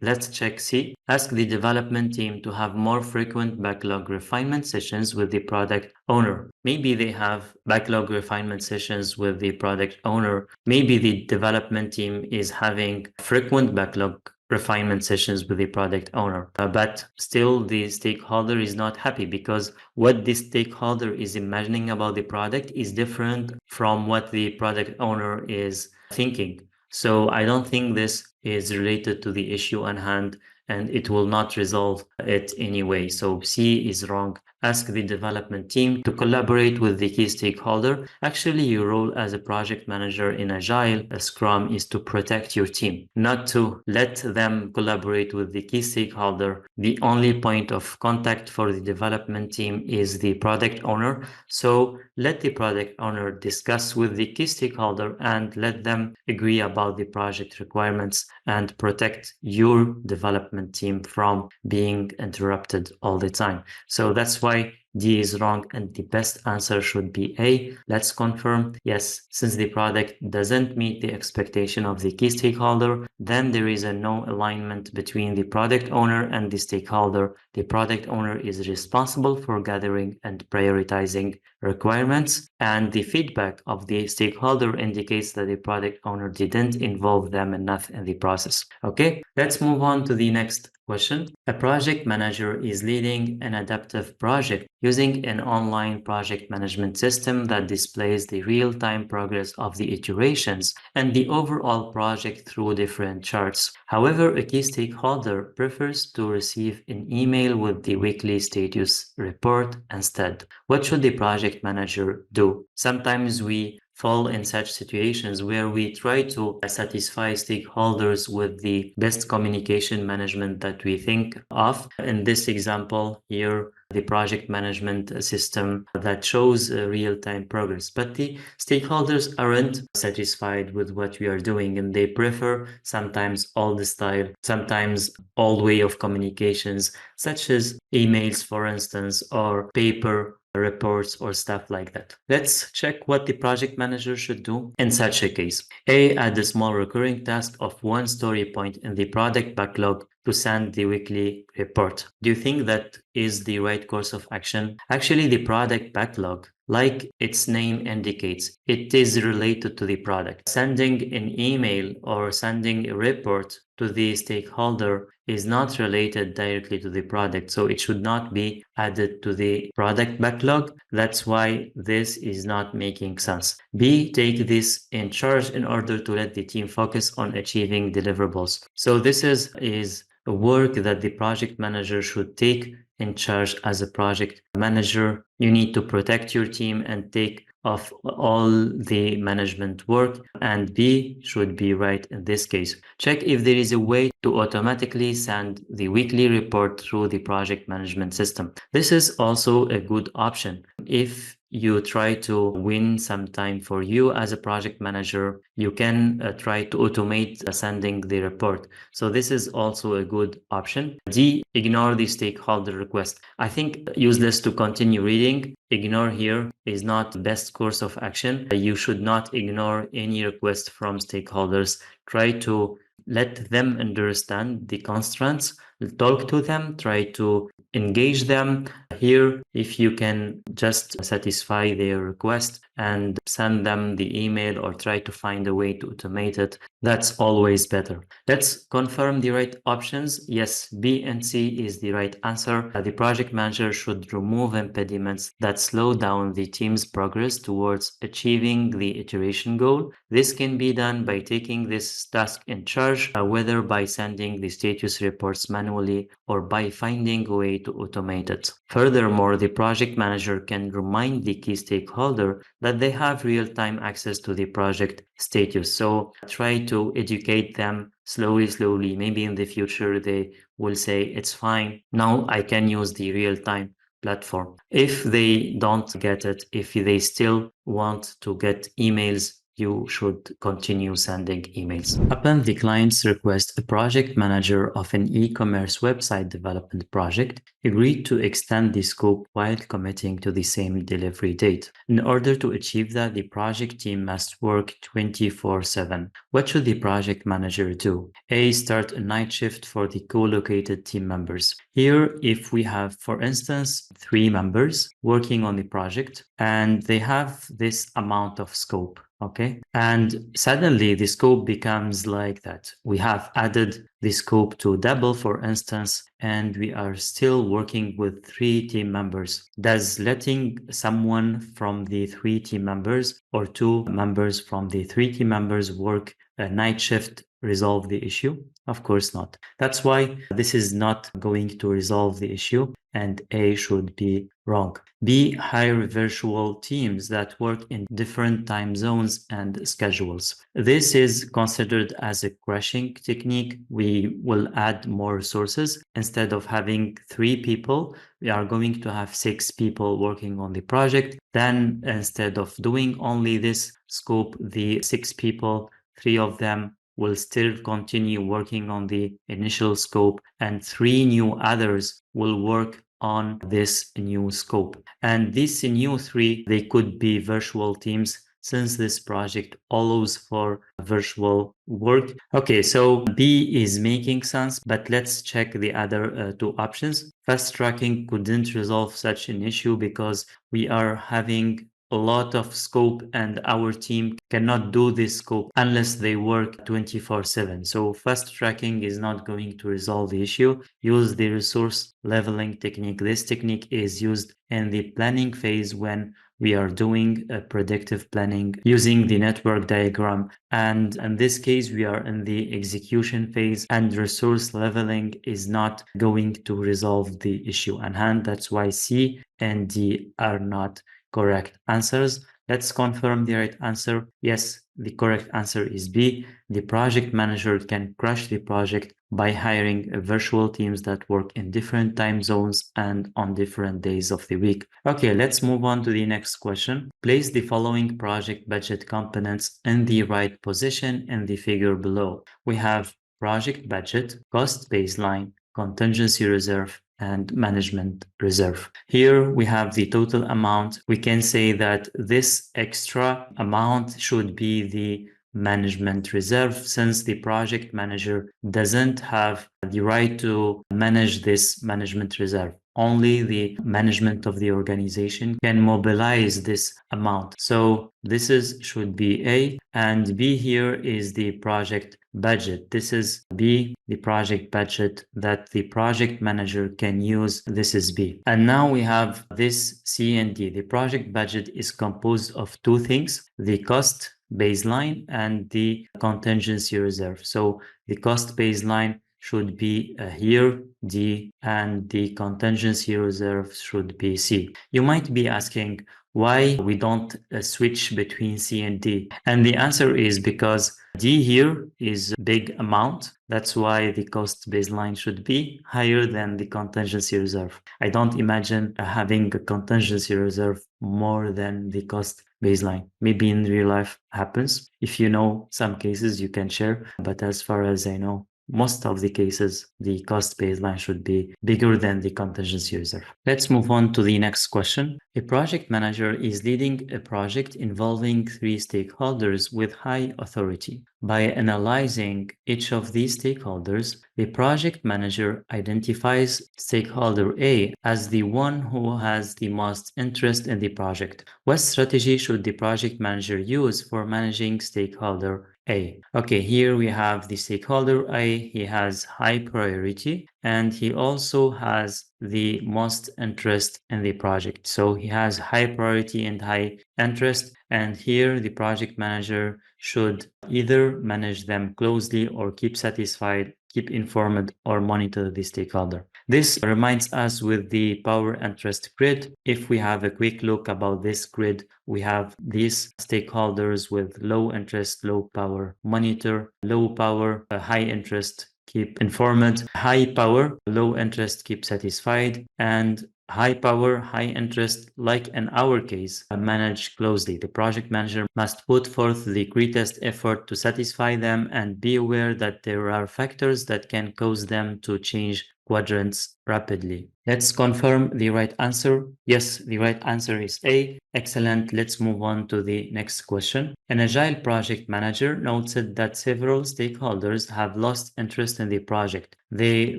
Let's check C. Ask the development team to have more frequent backlog refinement sessions with the product owner. Maybe they have backlog refinement sessions with the product owner. Maybe the development team is having frequent backlog refinement sessions with the product owner. But still the stakeholder is not happy because what the stakeholder is imagining about the product is different from what the product owner is thinking. So I don't think this is related to the issue on hand and it will not resolve it anyway. So C is wrong. Ask the development team to collaborate with the key stakeholder. Actually, your role as a project manager in Agile, a Scrum, is to protect your team, not to let them collaborate with the key stakeholder. The only point of contact for the development team is the product owner. So let the product owner discuss with the key stakeholder and let them agree about the project requirements and protect your development team from being interrupted all the time. So that's why D is wrong, and the best answer should be A. Let's confirm. Yes, since the product doesn't meet the expectation of the key stakeholder, then there is a no alignment between the product owner and the stakeholder. The product owner is responsible for gathering and prioritizing requirements, and the feedback of the stakeholder indicates that the product owner didn't involve them enough in the process. Okay, let's move on to the next question. A project manager is leading an adaptive project using an online project management system that displays the real-time progress of the iterations and the overall project through different charts. However, a key stakeholder prefers to receive an email with the weekly status report instead. What should the project manager do? Sometimes we fall in such situations where we try to satisfy stakeholders with the best communication management that we think of. In this example here, the project management system that shows real-time progress, but the stakeholders aren't satisfied with what we are doing, and they prefer sometimes old style, sometimes old way of communications, such as emails, for instance, or paper reports or stuff like that. Let's check what the project manager should do in such a case. A, add a small recurring task of one story point in the product backlog to send the weekly report. Do you think that is the right course of action? Actually, the product backlog, like its name indicates, it is related to the product. Sending an email or sending a report to the stakeholder is not related directly to the product, so it should not be added to the product backlog. That's why this is not making sense. B, take this in charge in order to let the team focus on achieving deliverables. So this is a work that the project manager should take in charge. As a project manager, you need to protect your team and take of all the management work, and B should be right in this case. Check if there is a way to automatically send the weekly report through the project management system. This is also a good option. If you try to win some time for you as a project manager, you can try to automate sending the report. So this is also a good option. D, ignore the stakeholder request. I think useless to continue reading. Ignore here is not the best course of action. You should not ignore any request from stakeholders. Try to let them understand the constraints, talk to them, try to engage them. Here, if you can just satisfy their request and send them the email or try to find a way to automate it, that's always better. Let's confirm the right options. Yes, B and C is the right answer. The project manager should remove impediments that slow down the team's progress towards achieving the iteration goal. This can be done by taking this task in charge, whether by sending the status reports manually or by finding a way to automate it. Furthermore, the project manager can remind the key stakeholder that they have real-time access to the project status. So try to educate them slowly. Maybe in the future they will say, it's fine, now I can use the real-time platform. If they don't get it, if they still want to get emails, you should continue sending emails. Upon the client's request, a project manager of an e-commerce website development project agreed to extend the scope while committing to the same delivery date. In order to achieve that, the project team must work 24/7. What should the project manager do? A, start a night shift for the co-located team members. Here, if we have, for instance, 3 members working on the project and they have this amount of scope, okay? And suddenly the scope becomes like that. We have added the scope to double, for instance, and we are still working with 3 team members. Does letting someone from the 3 team members or 2 members from the 3 team members work a night shift resolve the issue? Of course not. That's why this is not going to resolve the issue, and A should be wrong. B, hire virtual teams that work in different time zones and schedules. This is considered as a crashing technique. We will add more resources. Instead of having 3 people, we are going to have 6 people working on the project. Then instead of doing only this scope, the 6 people, 3 of them will still continue working on the initial scope, and 3 new others will work on this new scope. And these new three, they could be virtual teams, since this project allows for virtual work. Okay, so B is making sense, but let's check the other two options. Fast tracking couldn't resolve such an issue because we are having a lot of scope and our team cannot do this scope unless they work 24/7. So fast tracking is not going to resolve the issue. Use the resource leveling technique. This technique is used in the planning phase when we are doing a predictive planning using the network diagram. And in this case, we are in the execution phase, and resource leveling is not going to resolve the issue at hand. That's why C and D are not correct answers. Let's confirm the right answer. Yes, the correct answer is B. The project manager can crush the project by hiring virtual teams that work in different time zones and on different days of the week. Okay, let's move on to the next question. Place the following project budget components in the right position in the figure below. We have project budget, cost baseline, contingency reserve, and management reserve. Here we have the total amount. We can say that this extra amount should be the management reserve, since the project manager doesn't have the right to manage this management reserve. Only the management of the organization can mobilize this amount. So this should be A, and B here is the project budget. This is B, the project budget that the project manager can use. This is B. And now we have this C and D. The project budget is composed of two things: the cost baseline and the contingency reserve. So the cost baseline should be here, D, and the contingency reserve should be C. You might be asking why we don't switch between C and D. And the answer is because D here is a big amount. That's why the cost baseline should be higher than the contingency reserve. I don't imagine having a contingency reserve more than the cost baseline. Maybe in real life happens. If you know some cases, you can share. But as far as I know, most of the cases, the cost baseline should be bigger than the contingency reserve. Let's move on to the next question. A project manager is leading a project involving three stakeholders with high authority. By analyzing each of these stakeholders, the project manager identifies stakeholder A as the one who has the most interest in the project. What strategy should the project manager use for managing stakeholder A? Okay, here we have the stakeholder A. He has high priority and he also has the most interest in the project. So he has high priority and high interest. And here the project manager should either manage them closely or keep satisfied, keep informed, or monitor the stakeholder. This reminds us with the power interest grid. If we have a quick look about this grid, we have these stakeholders with low interest, low power, monitor, low power, high interest, keep informed, high power, low interest, keep satisfied, and high power, high interest, like in our case, manage closely. The project manager must put forth the greatest effort to satisfy them and be aware that there are factors that can cause them to change quadrants rapidly. Let's confirm the right answer. Yes, the right answer is A. Excellent. Let's move on to the next question. An agile project manager noted that several stakeholders have lost interest in the project. They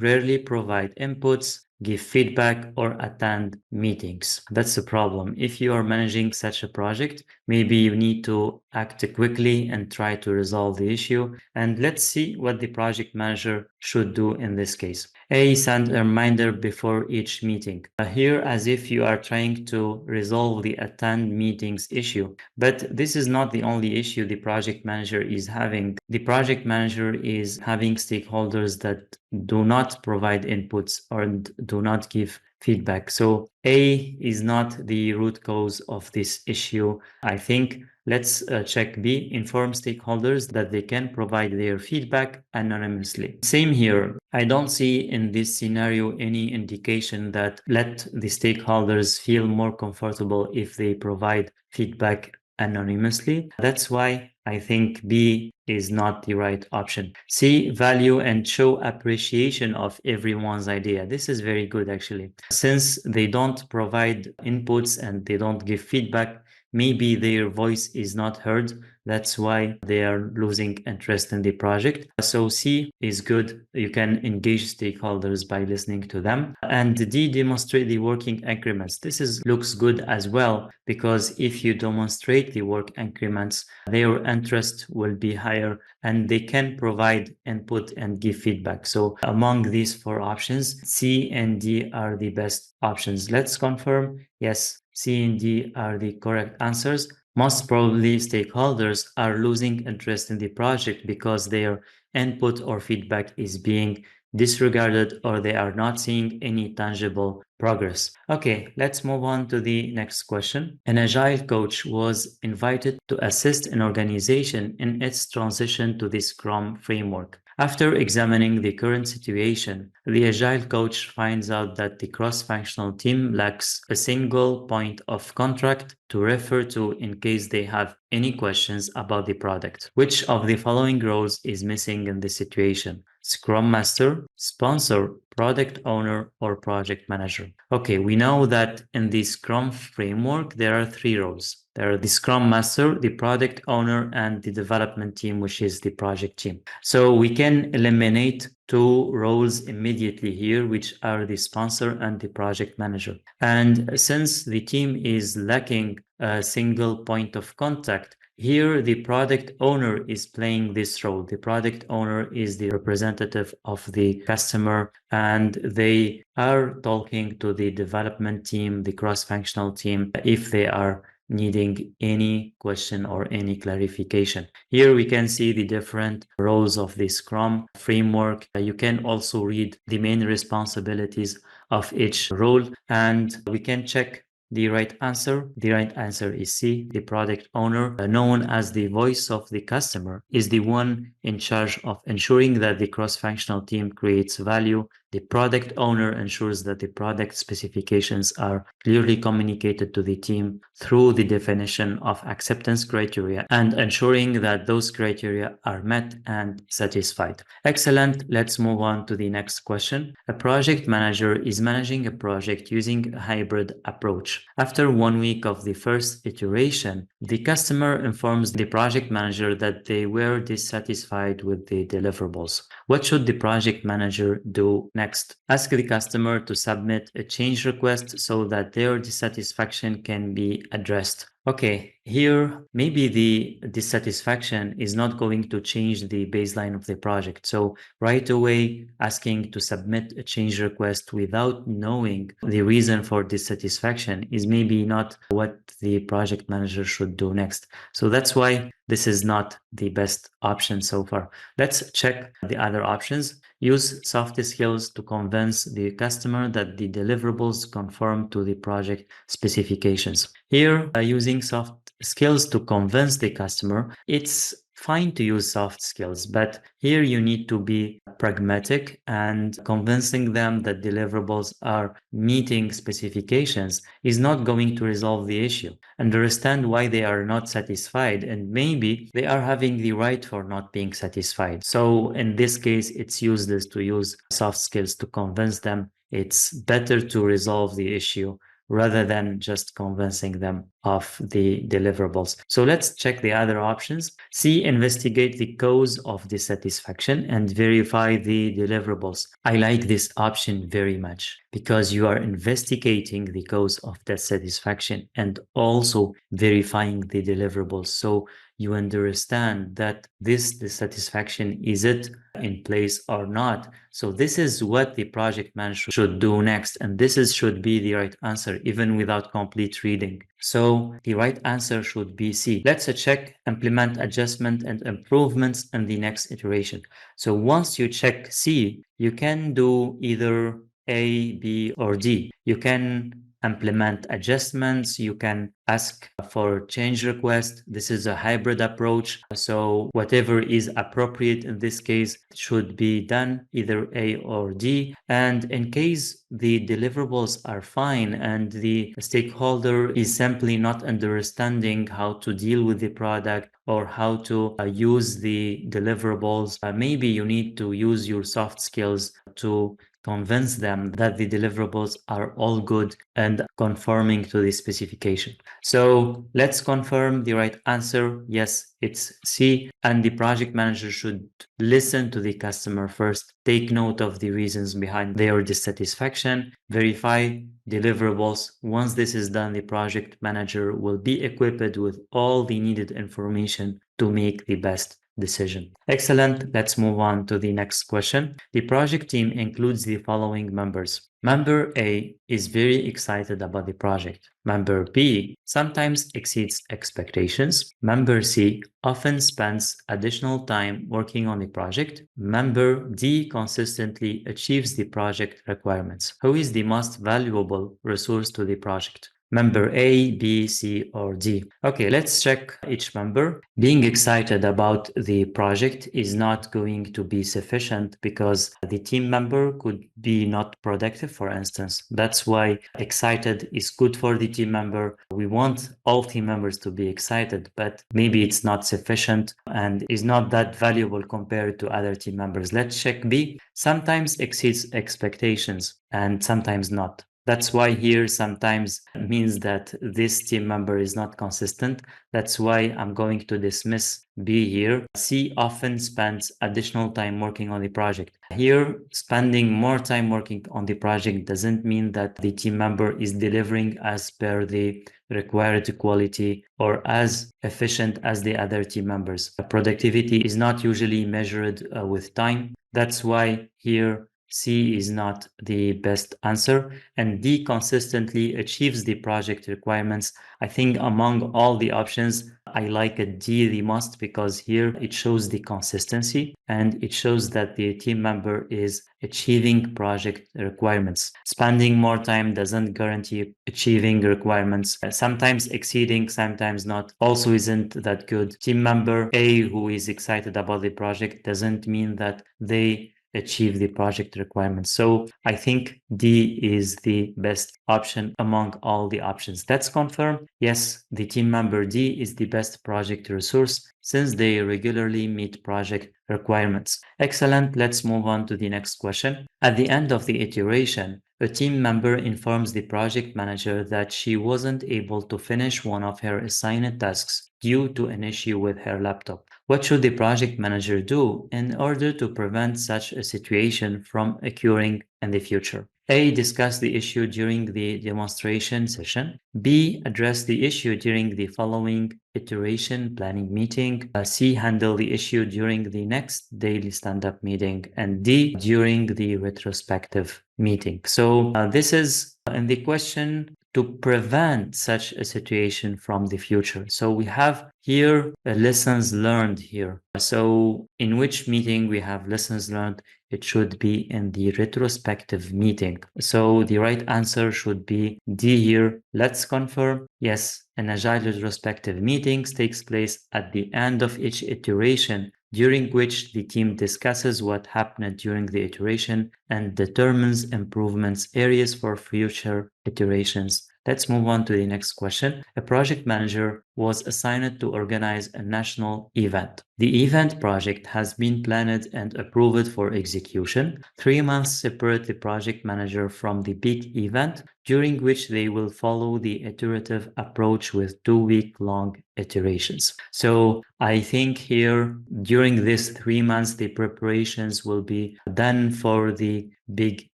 rarely provide inputs, give feedback, or attend meetings. That's a problem. If you are managing such a project, maybe you need to act quickly and try to resolve the issue. And let's see what the project manager should do in this case. A, send a reminder before each meeting. Here, as if you are trying to resolve the attend meetings issue. But this is not the only issue the project manager is having. The project manager is having stakeholders that do not provide inputs or do not give feedback. So A is not the root cause of this issue, I think. Let's check B, inform stakeholders that they can provide their feedback anonymously. Same here. I don't see in this scenario any indication that let the stakeholders feel more comfortable if they provide feedback anonymously. That's why I think B is not the right option. C, value and show appreciation of everyone's idea. This is very good actually. Since they don't provide inputs and they don't give feedback, maybe their voice is not heard. That's why they are losing interest in the project. So C is good. You can engage stakeholders by listening to them. And D, demonstrate the working increments. This looks good as well, because if you demonstrate the work increments, their interest will be higher and they can provide input and give feedback. So among these four options, C and D are the best options. Let's confirm. Yes, C and D are the correct answers. Most probably stakeholders are losing interest in the project because their input or feedback is being disregarded or they are not seeing any tangible progress. Okay, let's move on to the next question. An agile coach was invited to assist an organization in its transition to the Scrum framework. After examining the current situation, the agile coach finds out that the cross-functional team lacks a single point of contact to refer to in case they have any questions about the product. Which of the following roles is missing in this situation? Scrum Master, Sponsor, Product Owner, or Project Manager? Okay, we know that in the Scrum framework, there are three roles. There are the Scrum Master, the Product Owner, and the development team, which is the project team. So we can eliminate two roles immediately here, which are the sponsor and the project manager. And since the team is lacking a single point of contact, here the product owner is playing this role. The product owner is the representative of the customer, and they are talking to the development team, the cross-functional team, if they are needing any question or any clarification. Here we can see the different roles of the Scrum framework. You can also read the main responsibilities of each role, and we can check the right answer. The right answer is C. The product owner, known as the voice of the customer, is the one in charge of ensuring that the cross-functional team creates value. The product owner ensures that the product specifications are clearly communicated to the team through the definition of acceptance criteria and ensuring that those criteria are met and satisfied. Excellent. Let's move on to the next question. A project manager is managing a project using a hybrid approach. After 1 week of the first iteration, the customer informs the project manager that they were dissatisfied with the deliverables. What should the project manager do next? Ask the customer to submit a change request so that their dissatisfaction can be addressed. Okay, here maybe the dissatisfaction is not going to change the baseline of the project. So right away, asking to submit a change request without knowing the reason for dissatisfaction is maybe not what the project manager should do next. So that's why this is not the best option so far. Let's check the other options. Use soft skills to convince the customer that the deliverables conform to the project specifications. Here, using soft skills to convince the customer, it's fine to use soft skills, but here you need to be pragmatic, and convincing them that deliverables are meeting specifications is not going to resolve the issue. Understand why they are not satisfied, and maybe they are having the right for not being satisfied. So in this case, it's useless to use soft skills to convince them. It's better to resolve the issue rather than just convincing them of the deliverables. So let's check the other options. C, investigate the cause of dissatisfaction and verify the deliverables. I like this option very much because you are investigating the cause of dissatisfaction and also verifying the deliverables. So you understand that this dissatisfaction, is it in place or not? So this is what the project manager should do next, and this should be the right answer even without complete reading. So the right answer should be C. Let's check implement adjustment and improvements in the next iteration. So once you check C, you can do either A, B, or D. You can implement adjustments. You can ask for change request. This is a hybrid approach. So whatever is appropriate in this case should be done, either A or D. And in case the deliverables are fine and the stakeholder is simply not understanding how to deal with the product or how to use the deliverables, maybe you need to use your soft skills to convince them that the deliverables are all good and conforming to the specification. So let's confirm the right answer. Yes, it's C. And the project manager should listen to the customer first, take note of the reasons behind their dissatisfaction, verify deliverables. Once this is done, the project manager will be equipped with all the needed information to make the best decision. Excellent. Let's move on to the next question. The project team includes the following members. Member A is very excited about the project. Member B sometimes exceeds expectations. Member C often spends additional time working on the project. Member D consistently achieves the project requirements. Who is the most valuable resource to the project? Member A, B, C, or D. Okay, let's check each member. Being excited about the project is not going to be sufficient because the team member could be not productive, for instance. That's why excited is good for the team member. We want all team members to be excited, but maybe it's not sufficient and is not that valuable compared to other team members. Let's check B. Sometimes exceeds expectations and sometimes not. That's why here sometimes means that this team member is not consistent. That's why I'm going to dismiss B here. C often spends additional time working on the project. Here, spending more time working on the project doesn't mean that the team member is delivering as per the required quality or as efficient as the other team members. Productivity is not usually measured with time. That's why here C is not the best answer, and D consistently achieves the project requirements. I think among all the options, I like a D the most because here it shows the consistency and it shows that the team member is achieving project requirements. Spending more time doesn't guarantee achieving requirements. Sometimes exceeding, sometimes not. Also isn't that good. Team member A who is excited about the project doesn't mean that they achieve the project requirements. So I think D is the best option among all the options. Let's confirm. Yes, the team member D is the best project resource since they regularly meet project requirements. Excellent. Let's move on to the next question. At the end of the iteration, a team member informs the project manager that she wasn't able to finish one of her assigned tasks due to an issue with her laptop. What should the project manager do in order to prevent such a situation from occurring in the future? A. Discuss the issue during the demonstration session. B. Address the issue during the following iteration planning meeting. C. Handle the issue during the next daily stand-up meeting. And D. During the retrospective meeting. So this is in the question to prevent such a situation from the future. So we have here lessons learned here. So in which meeting we have lessons learned? It should be in the retrospective meeting. So the right answer should be D here. Let's confirm. Yes, an agile retrospective meetings takes place at the end of each iteration, during which the team discusses what happened during the iteration and determines improvements areas for future iterations. Let's move on to the next question. A project manager was assigned to organize a national event. The event project has been planned and approved for execution. 3 months separate the project manager from the big event, during which they will follow the iterative approach with 2-week-long iterations. So I think here, during this 3 months, the preparations will be done for the big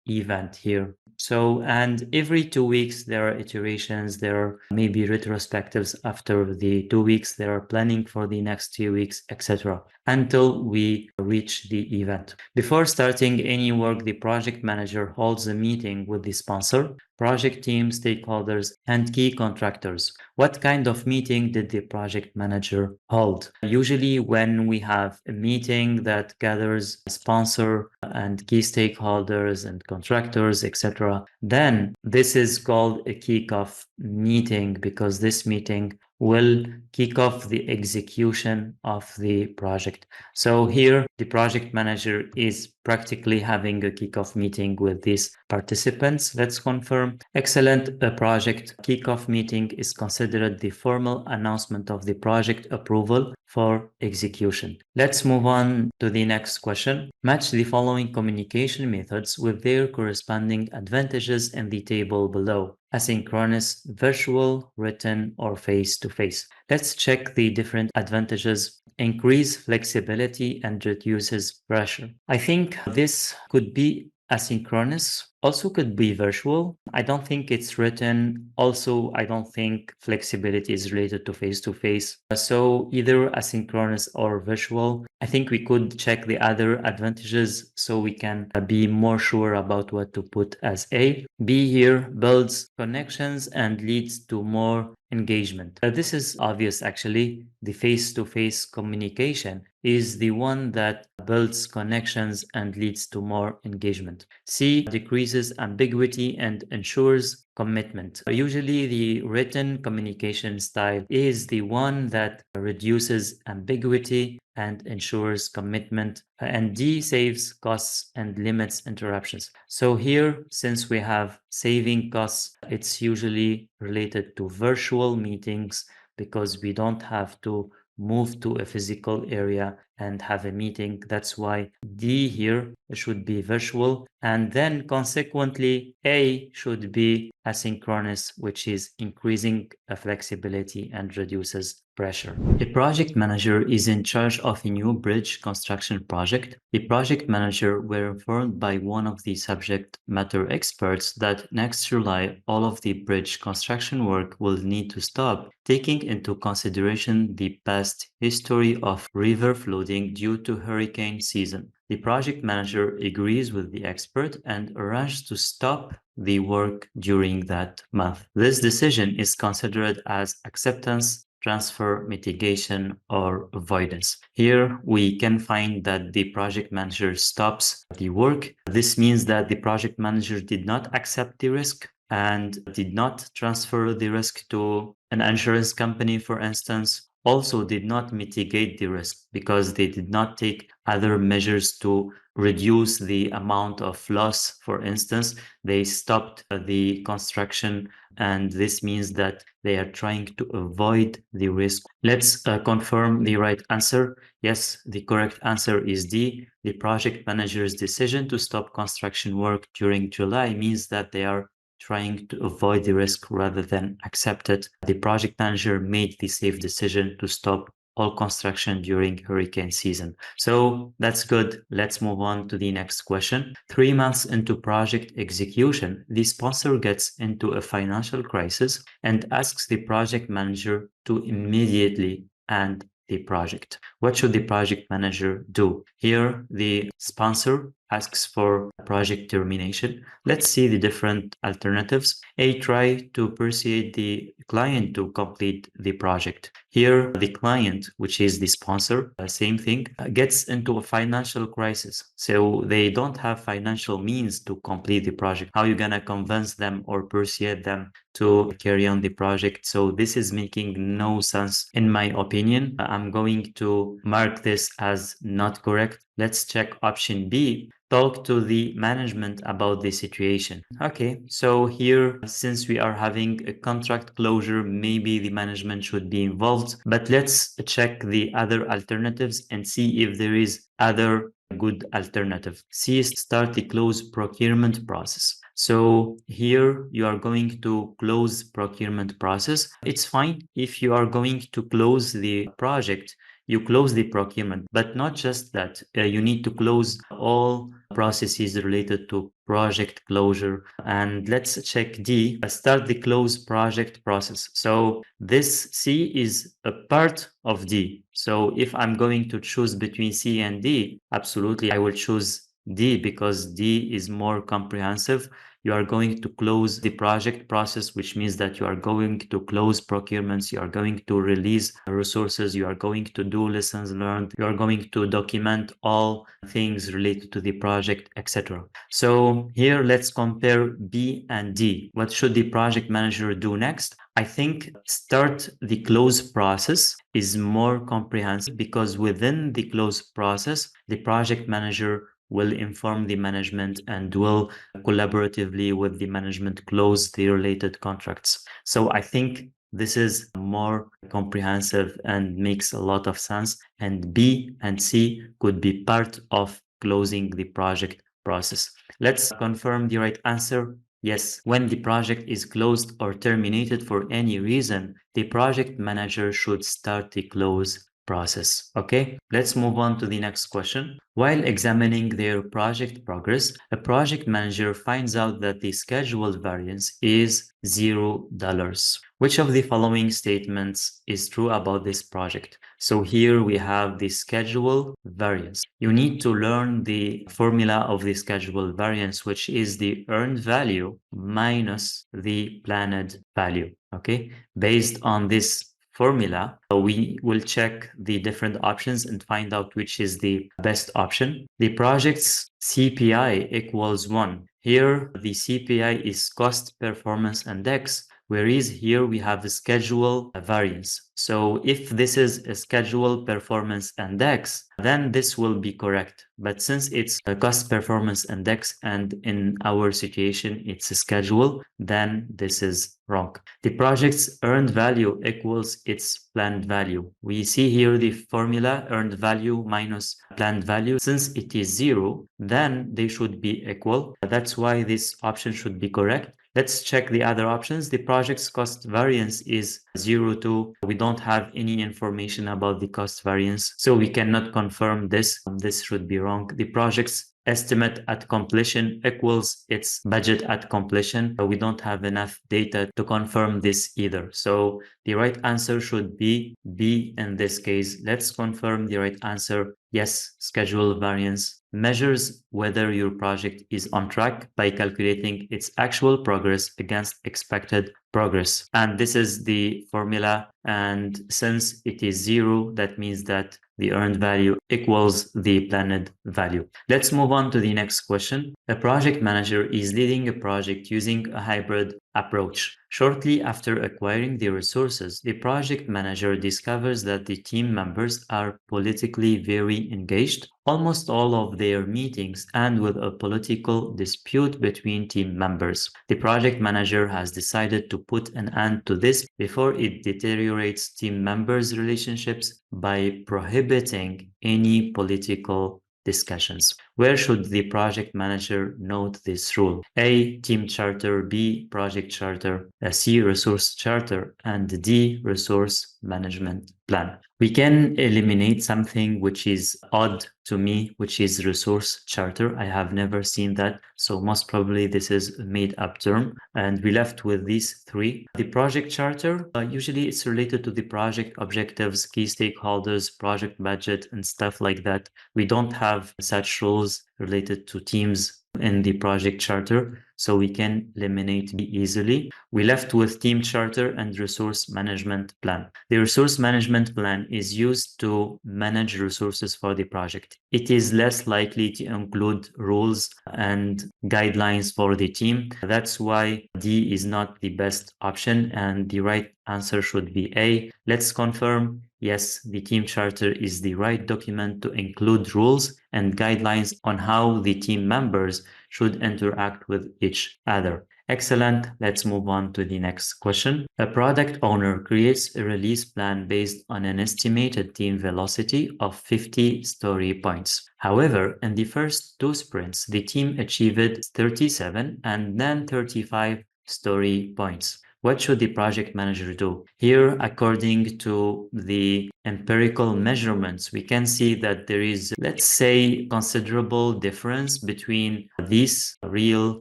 event here. So, and every 2 weeks, there are iterations, there are maybe retrospectives after the 2 weeks, there are planning for the next 2 weeks, etc. until we reach the event. Before starting any work, the project manager holds a meeting with the sponsor, project team, stakeholders, and key contractors. What kind of meeting did the project manager hold? Usually when we have a meeting that gathers a sponsor and key stakeholders and contractors, etc., then this is called a kickoff meeting, because this meeting will kick off the execution of the project. So here the project manager is practically having a kickoff meeting with these participants. Let's confirm. Excellent. A project kickoff meeting is considered the formal announcement of the project approval for execution. Let's move on to the next question. Match the following communication methods with their corresponding advantages in the table below: asynchronous, virtual, written, or face-to-face. Let's check the different advantages. Increase flexibility and reduces pressure. I think this could be asynchronous, also could be virtual. I don't think it's written. Also, I don't think flexibility is related to face-to-face. So either asynchronous or virtual. I think we could check the other advantages so we can be more sure about what to put as A. B here builds connections and leads to more engagement. This is obvious actually. The face-to-face communication is the one that builds connections and leads to more engagement. C decreases ambiguity and ensures commitment. Usually the written communication style is the one that reduces ambiguity and ensures commitment, and D saves costs and limits interruptions. So here, since we have saving costs, it's usually related to virtual meetings because we don't have to move to a physical area and have a meeting. That's why D here should be virtual, and then consequently A should be asynchronous, which is increasing flexibility and reduces pressure. A project manager is in charge of a new bridge construction project. The project manager were informed by one of the subject matter experts that next July all of the bridge construction work will need to stop, taking into consideration the past history of river flooding due to hurricane season. The project manager agrees with the expert and arranges to stop the work during that month. This decision is considered as acceptance, transfer, mitigation, or avoidance. Here we can find that the project manager stops the work. This means that the project manager did not accept the risk and did not transfer the risk to an insurance company, for instance. Also did not mitigate the risk because they did not take other measures to reduce the amount of loss. For instance, they stopped the construction, and this means that they are trying to avoid the risk. Let's confirm the right answer. Yes, the correct answer is D. The project manager's decision to stop construction work during July means that they are trying to avoid the risk rather than accept it. The project manager made the safe decision to stop all construction during hurricane season. So that's good. Let's move on to the next question. 3 months into project execution, the sponsor gets into a financial crisis and asks the project manager to immediately end the project. What should the project manager do? Here, the sponsor asks for project termination. Let's see the different alternatives. A, try to persuade the client to complete the project. Here, the client, which is the sponsor, same thing, gets into a financial crisis. So they don't have financial means to complete the project. How are you going to convince them or persuade them to carry on the project? So this is making no sense in my opinion. I'm going to mark this as not correct. Let's check option B. Talk to the management about the situation. Okay, so here, since we are having a contract closure, maybe the management should be involved, but let's check the other alternatives and see if there is other good alternative. C, start the close procurement process. So here you are going to close procurement process. It's fine if you are going to close the project, you close the procurement, but not just that. You need to close all processes related to project closure. And let's check D, start the close project process. So this C is a part of D. So if I'm going to choose between C and D, absolutely I will choose D because D is more comprehensive. You are going to close the project process, which means that you are going to close procurements, you are going to release resources, you are going to do lessons learned, you are going to document all things related to the project, etc. So here let's compare B and D. What should the project manager do next? I think start the close process is more comprehensive because within the close process, the project manager will inform the management and will collaboratively with the management close the related contracts. So I think this is more comprehensive and makes a lot of sense. And B and C could be part of closing the project process. Let's confirm the right answer. Yes, when the project is closed or terminated for any reason, the project manager should start the close process. Okay, let's move on to the next question. While examining their project progress, a project manager finds out that the scheduled variance is $0. Which of the following statements is true about this project? So here we have the schedule variance. You need to learn the formula of the schedule variance, which is the earned value minus the planned value. Okay, based on this formula, we will check the different options and find out which is the best option. The project's CPI equals 1. Here, the CPI is cost performance index, whereas here we have a schedule variance. So if this is a schedule performance index, then this will be correct. But since it's a cost performance index and in our situation it's a schedule, then this is wrong. The project's earned value equals its planned value. We see here the formula earned value minus planned value. Since it is 0, then they should be equal. That's why this option should be correct. Let's check the other options. The project's cost variance is 0 to, we don't have any information about the cost variance, so we cannot confirm this. This should be wrong. The project's estimate at completion equals its budget at completion. We don't have enough data to confirm this either. So the right answer should be B in this case. Let's confirm the right answer. Yes, schedule variance measures whether your project is on track by calculating its actual progress against expected progress. And this is the formula. And since it is 0, that means that the earned value equals the planned value. Let's move on to the next question. A project manager is leading a project using a hybrid approach. Shortly after acquiring the resources, the project manager discovers that the team members are politically very engaged. Almost all of their meetings end with a political dispute between team members. The project manager has decided to put an end to this before it deteriorates team members' relationships by prohibiting any political discussions. Where should the project manager note this rule? A. Team charter, B. Project charter, C. Resource charter, and D. Resource management plan. We can eliminate something which is odd to me, which is resource charter. I have never seen that, so most probably this is a made-up term. And we left with these three. The project charter, usually it's related to the project objectives, key stakeholders, project budget, and stuff like that. We don't have such rules related to teams in the project charter, so we can eliminate B easily. We left with team charter and resource management plan. The resource management plan is used to manage resources for the project. It is less likely to include rules and guidelines for the team. That's why D is not the best option, and the right answer should be A. Let's confirm. Yes, the team charter is the right document to include rules and guidelines on how the team members should interact with each other. Excellent. Let's move on to the next question. A product owner creates a release plan based on an estimated team velocity of 50 story points. However, in the first 2 sprints, the team achieved 37 and then 35 story points. What should the project manager do? Here, according to the empirical measurements, we can see that there is, let's say, considerable difference between these real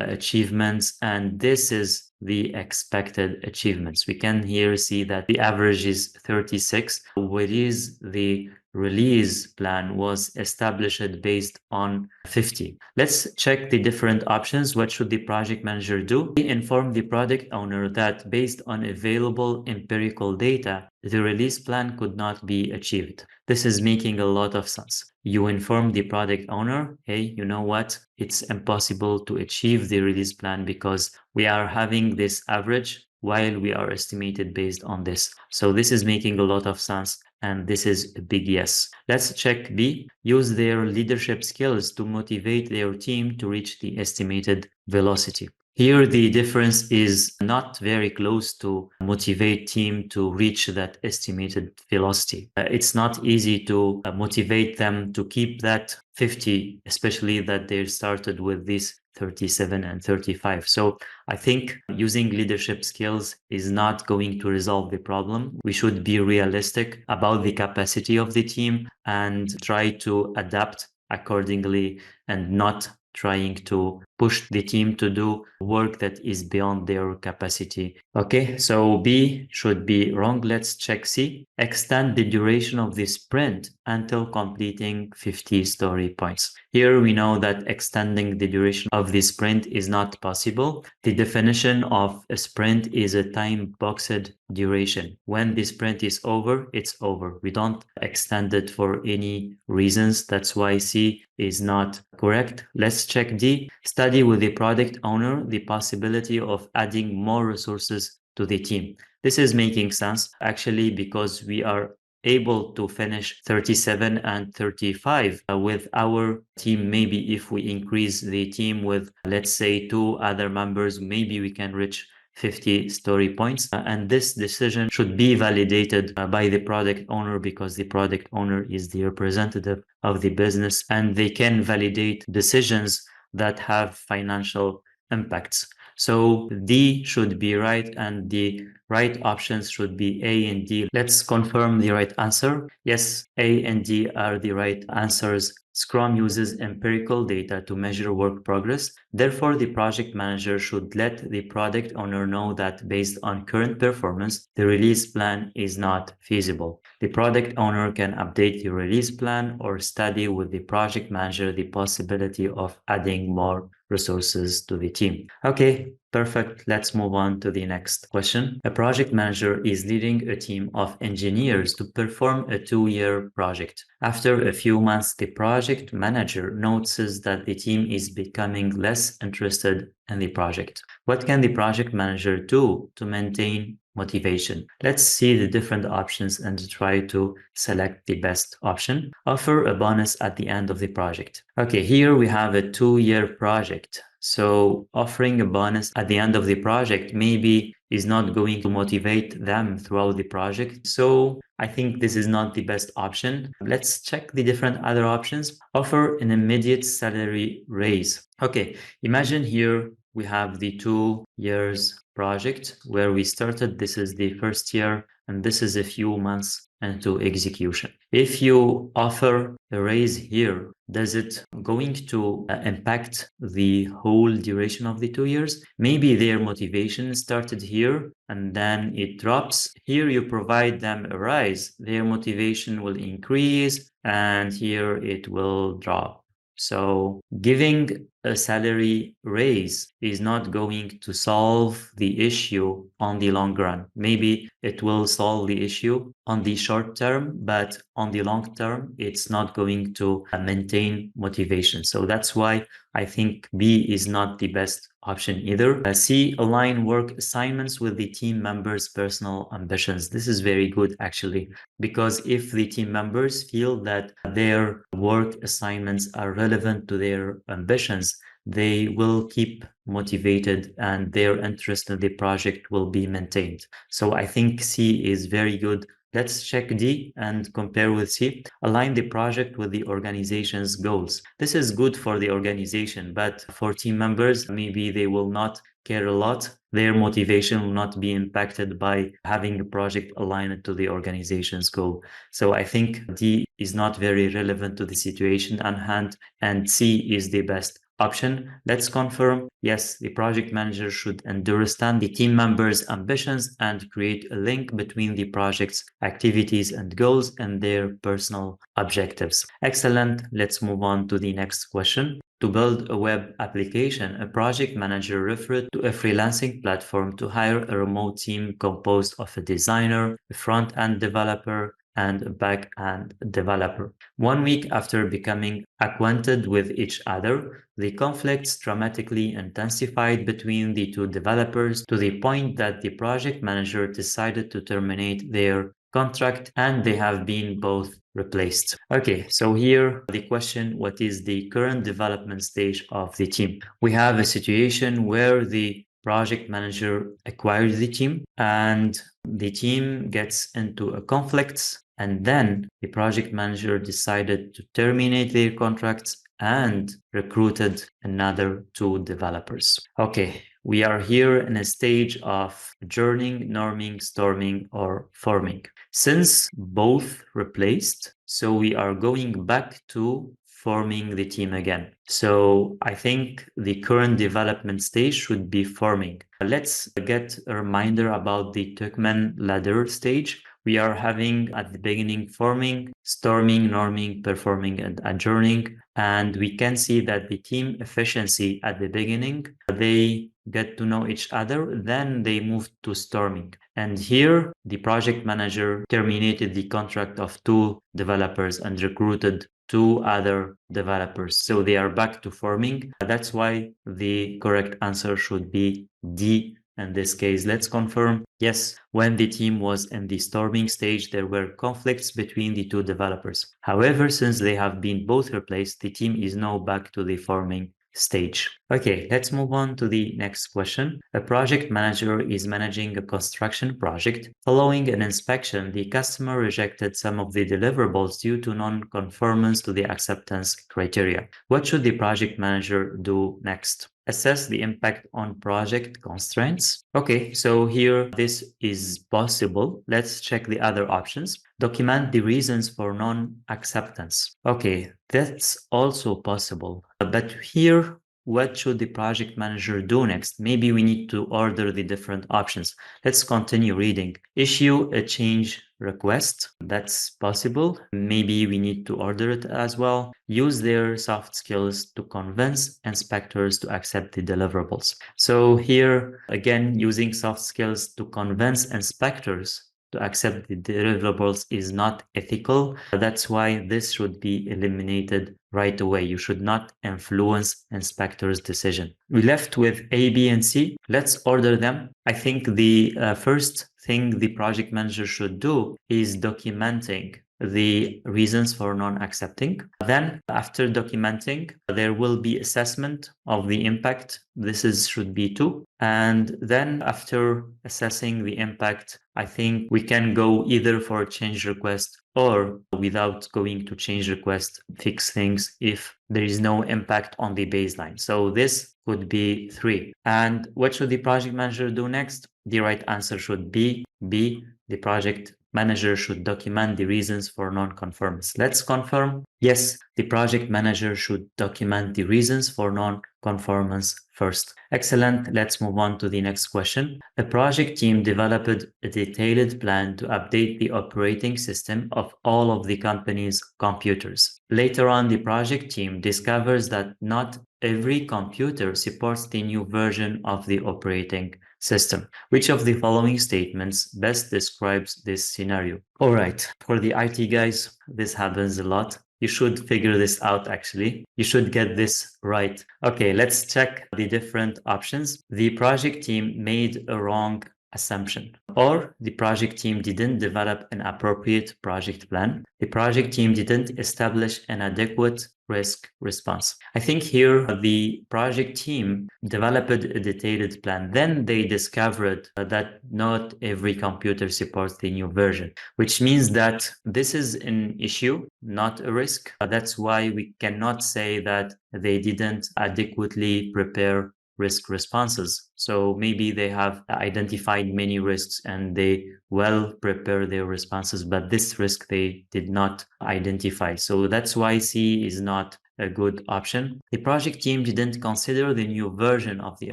achievements and this is the expected achievements. We can here see that the average is 36, which is the release plan was established based on 50. Let's check the different options. What should the project manager do? Inform the product owner that based on available empirical data, the release plan could not be achieved. This is making a lot of sense. You inform the product owner, hey, you know what? It's impossible to achieve the release plan because we are having this average while we are estimated based on this. So this is making a lot of sense. And this is a big yes. Let's check B. Use their leadership skills to motivate their team to reach the estimated velocity. Here, the difference is not very close to motivate team to reach that estimated velocity. It's not easy to motivate them to keep that 50, especially that they started with this 37 and 35. So I think using leadership skills is not going to resolve the problem. We should be realistic about the capacity of the team and try to adapt accordingly and not trying to push the team to do work that is beyond their capacity. Okay, so B should be wrong. Let's check C. Extend the duration of the sprint until completing 50 story points. Here we know that extending the duration of the sprint is not possible. The definition of a sprint is a time-boxed duration. When the sprint is over, it's over. We don't extend it for any reasons. That's why C is not correct. Let's check D. Study with the product owner the possibility of adding more resources to the team. This is making sense actually because we are able to finish 37 and 35 with our team. Maybe if we increase the team with, let's say, 2 other members, maybe we can reach 50 story points. And this decision should be validated by the product owner because the product owner is the representative of the business and they can validate decisions that have financial impacts. So D should be right and the right options should be A and D. Let's confirm the right answer. Yes, A and D are the right answers. Scrum uses empirical data to measure work progress. Therefore, the project manager should let the product owner know that based on current performance, the release plan is not feasible. The product owner can update the release plan or study with the project manager the possibility of adding more resources to the team. Okay, perfect. Let's move on to the next question. A project manager is leading a team of engineers to perform a 2-year project. After a few months, the project manager notices that the team is becoming less interested in the project. What can the project manager do to maintain motivation? Let's see the different options and try to select the best option. Offer a bonus at the end of the project. Okay, here we have a 2-year project. So offering a bonus at the end of the project maybe is not going to motivate them throughout the project. So I think this is not the best option. Let's check the different other options. Offer an immediate salary raise. Okay, imagine here we have the 2 years project where we started. This is the first year and this is a few months into execution. If you offer a raise here, does it going to impact the whole duration of the 2 years? Maybe their motivation started here and then it drops. Here you provide them a rise, their motivation will increase and here it will drop. So giving a salary raise is not going to solve the issue on the long run. Maybe it will solve the issue on the short term, but on the long term, it's not going to maintain motivation. So that's why I think B is not the best option either. C, align work assignments with the team members' personal ambitions. This is very good actually, because if the team members feel that their work assignments are relevant to their ambitions, they will keep motivated and their interest in the project will be maintained. So I think C is very good. Let's check D and compare with C. Align the project with the organization's goals. This is good for the organization, but for team members, maybe they will not care a lot, their motivation will not be impacted by having a project aligned to the organization's goal. So I think D is not very relevant to the situation at hand, and C is the best option. Let's confirm. Yes, the project manager should understand the team members' ambitions and create a link between the project's activities and goals and their personal objectives. Excellent. Let's move on to the next question. To build a web application, a project manager referred to a freelancing platform to hire a remote team composed of a designer, a front-end developer, and a back-end developer. 1 week after becoming acquainted with each other, the conflicts dramatically intensified between the two developers to the point that the project manager decided to terminate their contract, and they have been both replaced. Okay, so here the question, what is the current development stage of the team? We have a situation where the project manager acquired the team and the team gets into a conflict, and then the project manager decided to terminate their contracts and recruited another 2 developers. Okay, we are here in a stage of journeying, norming, storming, or forming. Since both replaced, so we are going back to forming the team again. So I think the current development stage should be forming. Let's get a reminder about the Tuckman ladder stage. We are having at the beginning forming, storming, norming, performing, and adjourning. And we can see that the team efficiency at the beginning, they get to know each other, then they move to storming. And here, the project manager terminated the contract of 2 developers and recruited 2 other developers. So they are back to forming. That's why the correct answer should be D. In this case, let's confirm. Yes, when the team was in the storming stage, there were conflicts between the 2 developers. However, since they have been both replaced, the team is now back to the forming stage. Okay, let's move on to the next question. A project manager is managing a construction project. Following an inspection, the customer rejected some of the deliverables due to non-conformance to the acceptance criteria. What should the project manager do next? Assess the impact on project constraints. Okay, so here this is possible. Let's check the other options. Document the reasons for non-acceptance. Okay, that's also possible. But here, what should the project manager do next? Maybe we need to order the different options. Let's continue reading. Issue a change request. That's possible. Maybe we need to order it as well. Use their soft skills to convince inspectors to accept the deliverables. So here, again, using soft skills to convince inspectors to accept the deliverables is not ethical. That's why this should be eliminated right away. You should not influence inspectors' decision. We left with A, B, and C. Let's order them. I think the first thing the project manager should do is documenting the reasons for non-accepting. Then after documenting, there will be assessment of the impact. Should be 2. And then after assessing the impact, I think we can go either for a change request or without going to change request, fix things if there is no impact on the baseline. So this could be 3. And what should the project manager do next? The right answer should be B. The project manager should document the reasons for non-conformance. Let's confirm. Yes, the project manager should document the reasons for non-conformance first. Excellent. Let's move on to the next question. A project team developed a detailed plan to update the operating system of all of the company's computers. Later on, the project team discovers that not every computer supports the new version of the operating system. Which of the following statements best describes this scenario? All right, for the IT guys, this happens a lot. You should figure this out actually. You should get this right. Okay, let's check the different options. The project team made a wrong assumption, or the project team didn't develop an appropriate project plan. The project team didn't establish an adequate risk response. I think here the project team developed a detailed plan. Then they discovered that not every computer supports the new version, which means that this is an issue, not a risk. That's why we cannot say that they didn't adequately prepare risk responses. So maybe they have identified many risks and they well prepare their responses, but this risk they did not identify. So that's why C is not a good option. The project team didn't consider the new version of the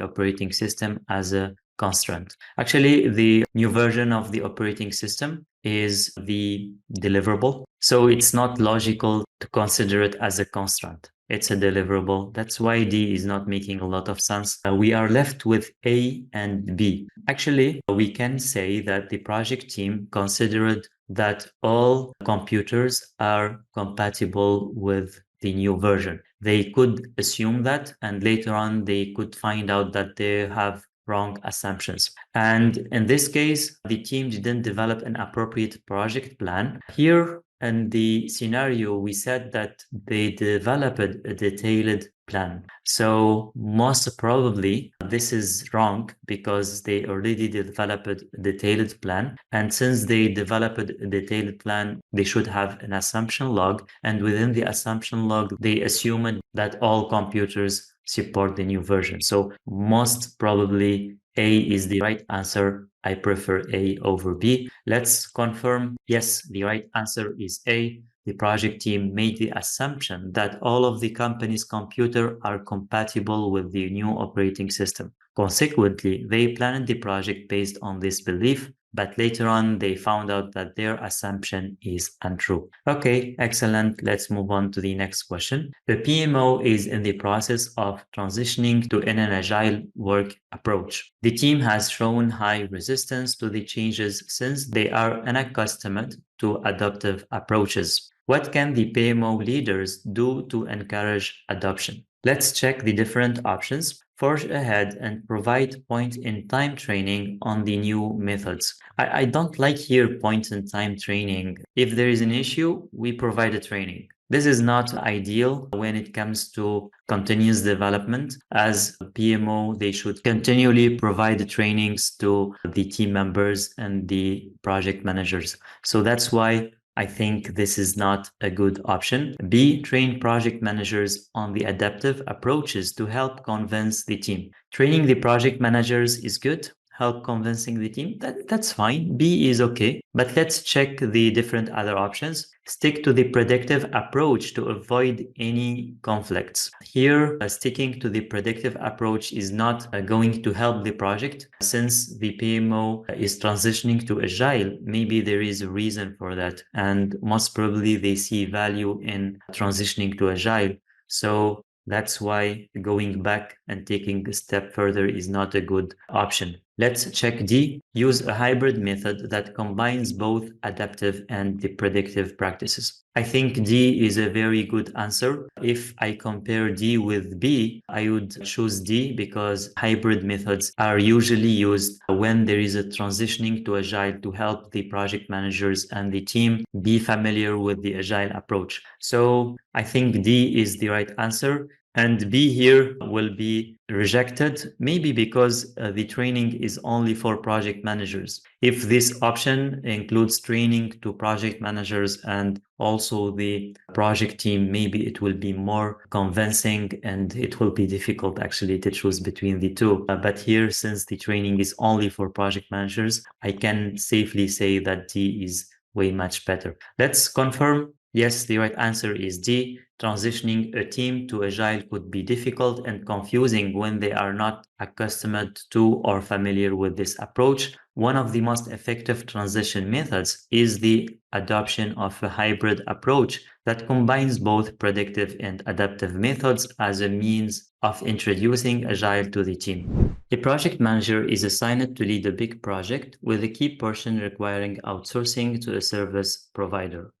operating system as a constraint. Actually, the new version of the operating system is the deliverable. So it's not logical to consider it as a constraint. It's a deliverable. That's why D is not making a lot of sense. We are left with A and B. Actually, we can say that the project team considered that all computers are compatible with the new version. They could assume that, and later on they could find out that they have wrong assumptions. And in this case, the team didn't develop an appropriate project plan. Here in the scenario, we said that they developed a detailed plan. So most probably this is wrong because they already developed a detailed plan. And since they developed a detailed plan, they should have an assumption log. And within the assumption log, they assumed that all computers support the new version. So most probably A is the right answer. I prefer A over B. Let's confirm. Yes, the right answer is A. The project team made the assumption that all of the company's computers are compatible with the new operating system. Consequently, they planned the project based on this belief, but later on they found out that their assumption is untrue. Okay, excellent. Let's move on to the next question. The PMO is in the process of transitioning to an agile work approach. The team has shown high resistance to the changes since they are unaccustomed to adaptive approaches. What can the PMO leaders do to encourage adoption? Let's check the different options. Forge ahead and provide point-in-time training on the new methods. I don't like here point-in-time training. If there is an issue, we provide a training. This is not ideal when it comes to continuous development. As PMO, they should continually provide trainings to the team members and the project managers. So that's why I think this is not a good option. B, train project managers on the adaptive approaches to help convince the team. Training the project managers is good. Help convincing the team, that's fine. B is okay. But let's check the different other options. Stick to the predictive approach to avoid any conflicts. Here, sticking to the predictive approach is not going to help the project. Since the PMO is transitioning to agile, maybe there is a reason for that. And most probably they see value in transitioning to agile. So that's why going back and taking a step further is not a good option. Let's check D. Use a hybrid method that combines both adaptive and the predictive practices. I think D is a very good answer. If I compare D with B, I would choose D because hybrid methods are usually used when there is a transitioning to agile to help the project managers and the team be familiar with the agile approach. So I think D is the right answer. And B here will be rejected, maybe because the training is only for project managers. If this option includes training to project managers and also the project team, maybe it will be more convincing and it will be difficult actually to choose between the two. But here, since the training is only for project managers, I can safely say that D is way much better. Let's confirm. Yes, the right answer is D. Transitioning a team to agile could be difficult and confusing when they are not accustomed to or familiar with this approach. One of the most effective transition methods is the adoption of a hybrid approach that combines both predictive and adaptive methods as a means of introducing agile to the team. A project manager is assigned to lead a big project with a key portion requiring outsourcing to a service provider.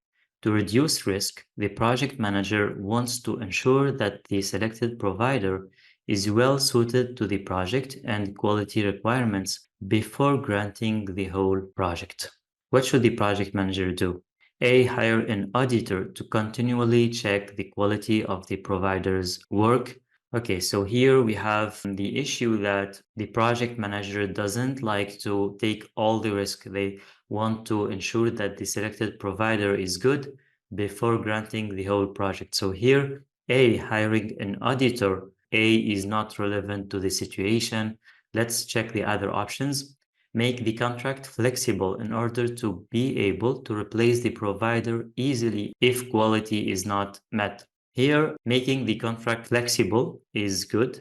To reduce risk, the project manager wants to ensure that the selected provider is well suited to the project and quality requirements before granting the whole project. What should the project manager do? A. Hire an auditor to continually check the quality of the provider's work. Okay, so here we have the issue that the project manager doesn't like to take all the risk. They want to ensure that the selected provider is good before granting the whole project. So here, A, hiring an auditor A is not relevant to the situation. Let's check the other options. Make the contract flexible in order to be able to replace the provider easily if quality is not met. Here, making the contract flexible is good,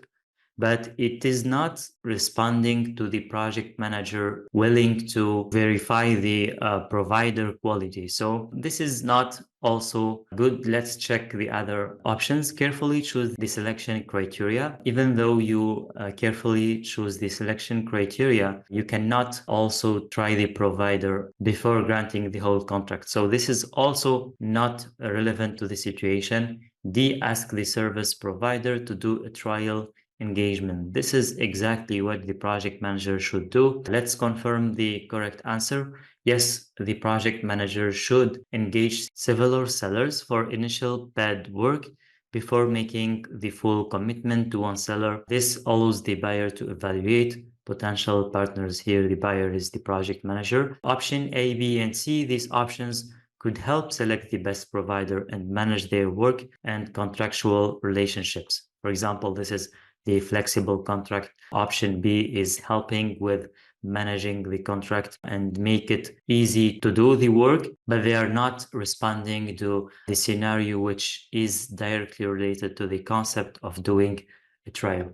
but it is not responding to the project manager willing to verify the provider quality. So this is not also good. Let's check the other options. Carefully choose the selection criteria. Even though you carefully choose the selection criteria, you cannot also try the provider before granting the whole contract. So this is also not relevant to the situation. D, ask the service provider to do a trial engagement. This is exactly what the project manager should do. Let's confirm the correct answer. Yes, the project manager should engage several sellers for initial paid work before making the full commitment to one seller. This allows the buyer to evaluate potential partners. Here, the buyer is the project manager. Option A, B, and C, these options could help select the best provider and manage their work and contractual relationships. For example, this is the flexible contract. Option B is helping with managing the contract and make it easy to do the work, but they are not responding to the scenario which is directly related to the concept of doing a trial.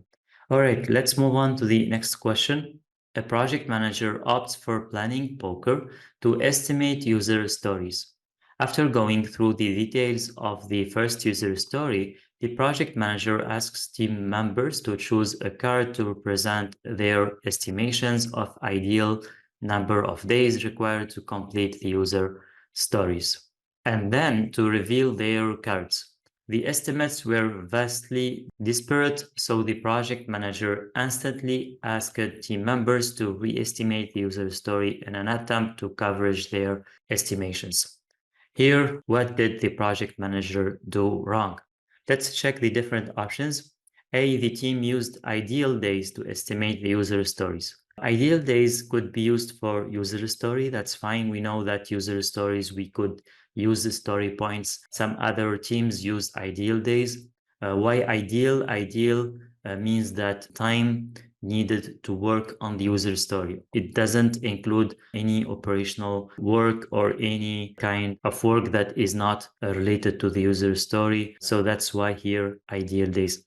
All right, let's move on to the next question. A project manager opts for planning poker to estimate user stories. After going through the details of the first user story, the project manager asks team members to choose a card to represent their estimations of ideal number of days required to complete the user stories, and then to reveal their cards. The estimates were vastly disparate, so the project manager instantly asked team members to re-estimate the user story in an attempt to coverage their estimations. Here, what did the project manager do wrong? Let's check the different options. A, the team used ideal days to estimate the user stories. Ideal days could be used for user story. That's fine. We know that user stories, we could use the story points. Some other teams use ideal days. Why ideal? Ideal means that time needed to work on the user story. It doesn't include any operational work or any kind of work that is not related to the user story. So that's why here ideal days.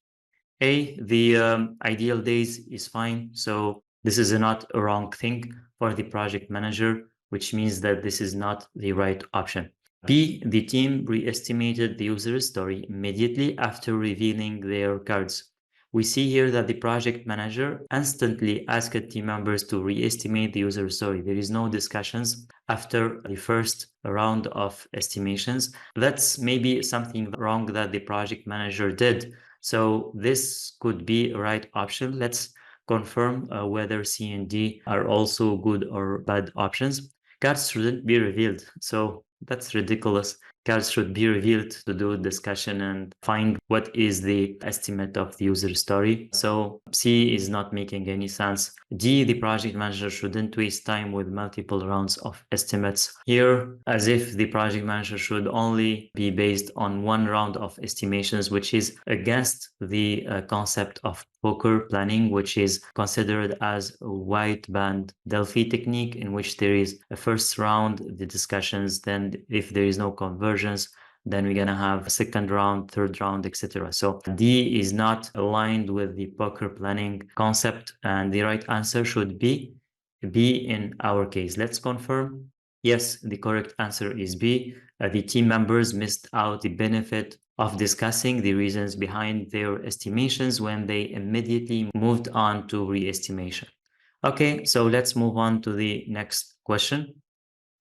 The ideal days is fine. So this is not a wrong thing for the project manager, which means that this is not the right option. B, the team re-estimated the user story immediately after revealing their cards. We see here that the project manager instantly asked team members to re-estimate the user story. There is no discussions after the first round of estimations. That's maybe something wrong that the project manager did. So this could be a right option. Let's confirm whether C and D are also good or bad options. Cards shouldn't be revealed. So that's ridiculous. Cards should be revealed to do discussion and find what is the estimate of the user story. So C is not making any sense. D, the project manager shouldn't waste time with multiple rounds of estimates. Here, as if the project manager should only be based on one round of estimations, which is against the concept of poker planning, which is considered as a white band Delphi technique, in which there is a first round, the discussions, then if there is no conversions, then we're going to have a second round, third round, etc. So D is not aligned with the poker planning concept, and the right answer should be B in our case. Let's confirm. Yes, the correct answer is B. The team members missed out the benefit of discussing the reasons behind their estimations when they immediately moved on to re-estimation. Okay, so let's move on to the next question.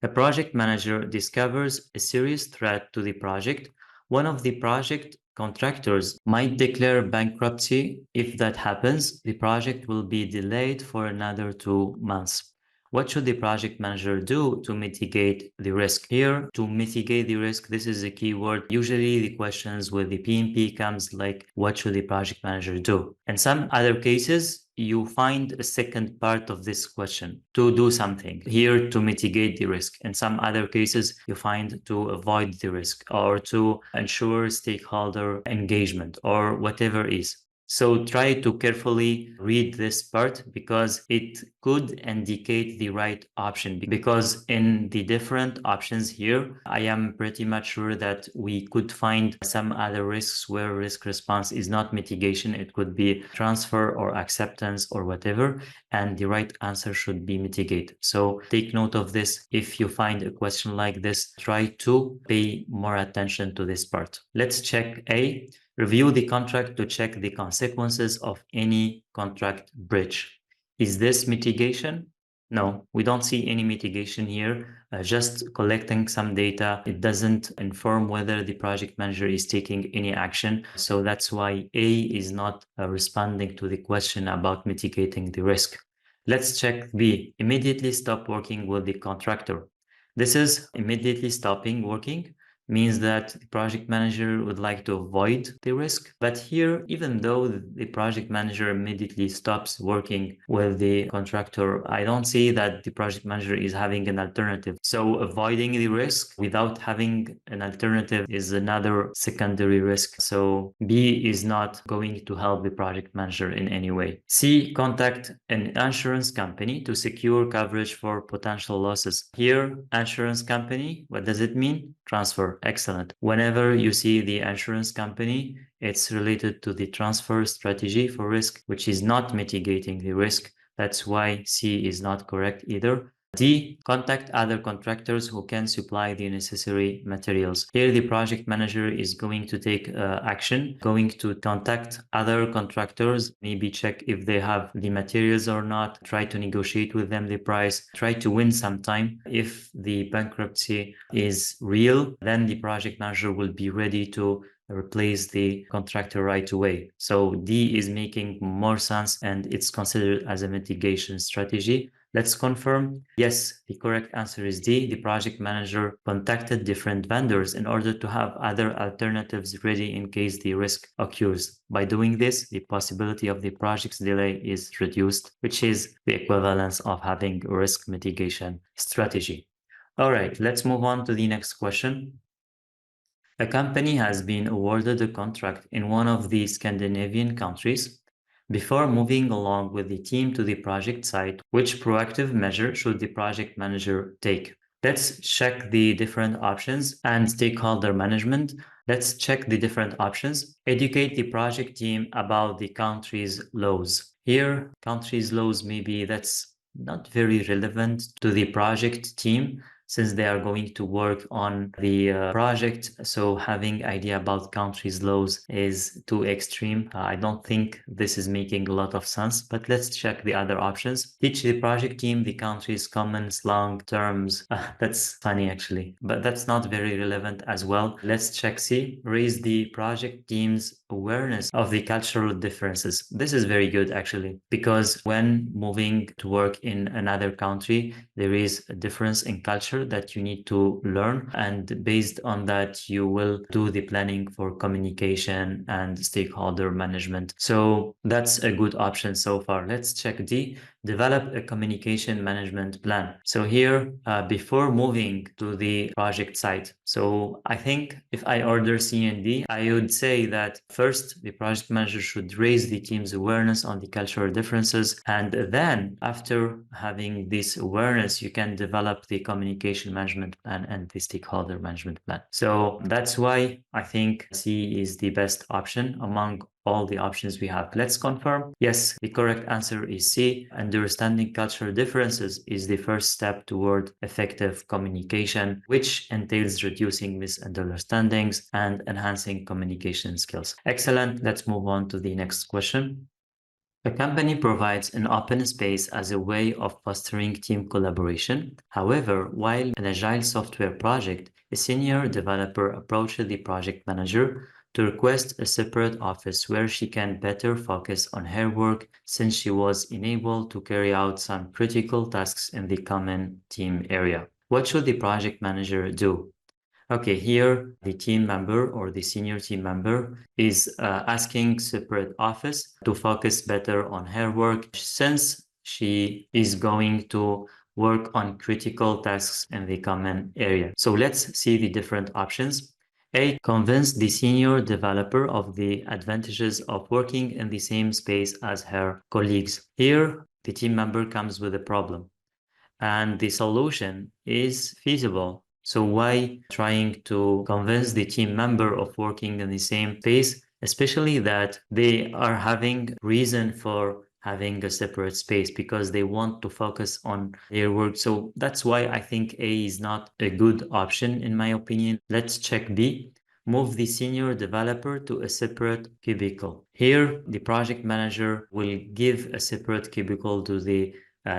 A project manager discovers a serious threat to the project. One of the project contractors might declare bankruptcy. If that happens, the project will be delayed for another 2 months. What should the project manager do to mitigate the risk? Here, to mitigate the risk, this is a key word. Usually the questions with the PMP comes like, what should the project manager do? In some other cases, you find a second part of this question, to do something. Here, to mitigate the risk. In some other cases, you find to avoid the risk or to ensure stakeholder engagement or whatever is. So try to carefully read this part because it could indicate the right option. Because in the different options here, I am pretty much sure that we could find some other risks where risk response is not mitigation. It could be transfer or acceptance or whatever. And the right answer should be mitigate. So take note of this. If you find a question like this, try to pay more attention to this part. Let's check A. Review the contract to check the consequences of any contract breach. Is this mitigation? No, we don't see any mitigation here, just collecting some data. It doesn't inform whether the project manager is taking any action. So that's why A is not responding to the question about mitigating the risk. Let's check B. Immediately stop working with the contractor. This is immediately stopping working means that the project manager would like to avoid the risk. But here, even though the project manager immediately stops working with the contractor, I don't see that the project manager is having an alternative. So avoiding the risk without having an alternative is another secondary risk. So B is not going to help the project manager in any way. C, contact an insurance company to secure coverage for potential losses. Here, insurance company, what does it mean? Transfer. Excellent. Whenever you see the insurance company, it's related to the transfer strategy for risk, which is not mitigating the risk. That's why C is not correct either. D, contact other contractors who can supply the necessary materials. Here, the project manager is going to take action, going to contact other contractors, maybe check if they have the materials or not, try to negotiate with them the price, try to win some time. If the bankruptcy is real, then the project manager will be ready to replace the contractor right away. So D is making more sense and it's considered as a mitigation strategy. Let's confirm. Yes, the correct answer is D. The project manager contacted different vendors in order to have other alternatives ready in case the risk occurs. By doing this, the possibility of the project's delay is reduced, which is the equivalence of having a risk mitigation strategy. All right, let's move on to the next question. A company has been awarded a contract in one of the Scandinavian countries. Before moving along with the team to the project site, which proactive measure should the project manager take? Let's check the different options and stakeholder management. Let's check the different options. Educate the project team about the country's laws. Here, country's laws, maybe that's not very relevant to the project team since they are going to work on the project. So having idea about countries' laws is too extreme. I don't think this is making a lot of sense, but let's check the other options. Teach the project team the country's common slang terms. That's funny actually, but that's not very relevant as well. Let's check C. Raise the project team's awareness of the cultural differences. This is very good actually, because when moving to work in another country, there is a difference in culture that you need to learn, and based on that you will do the planning for communication and stakeholder management. So that's a good option so far. Let's check D. Develop a communication management plan. So here, before moving to the project site, so I think if I order C and D, I would say that first the project manager should raise the team's awareness on the cultural differences, and then after having this awareness, you can develop the communication management plan and the stakeholder management plan. So that's why I think C is the best option among all the options we have. Let's confirm. Yes, the correct answer is C. Understanding cultural differences is the first step toward effective communication, which entails reducing misunderstandings and enhancing communication skills. Excellent. Let's move on to the next question. A company provides an open space as a way of fostering team collaboration. However, while an agile software project, a senior developer approached the project manager to request a separate office where she can better focus on her work since she was unable to carry out some critical tasks in the common team area. What should the project manager do? Okay, here the team member or the senior team member is asking separate office to focus better on her work since she is going to work on critical tasks in the common area. So let's see the different options. A. Convince the senior developer of the advantages of working in the same space as her colleagues. Here, the team member comes with a problem and the solution is feasible. So why trying to convince the team member of working in the same space, especially that they are having reason for having a separate space because they want to focus on their work. So that's why I think A is not a good option in my opinion. Let's check B. Move the senior developer to a separate cubicle. Here, the project manager will give a separate cubicle to the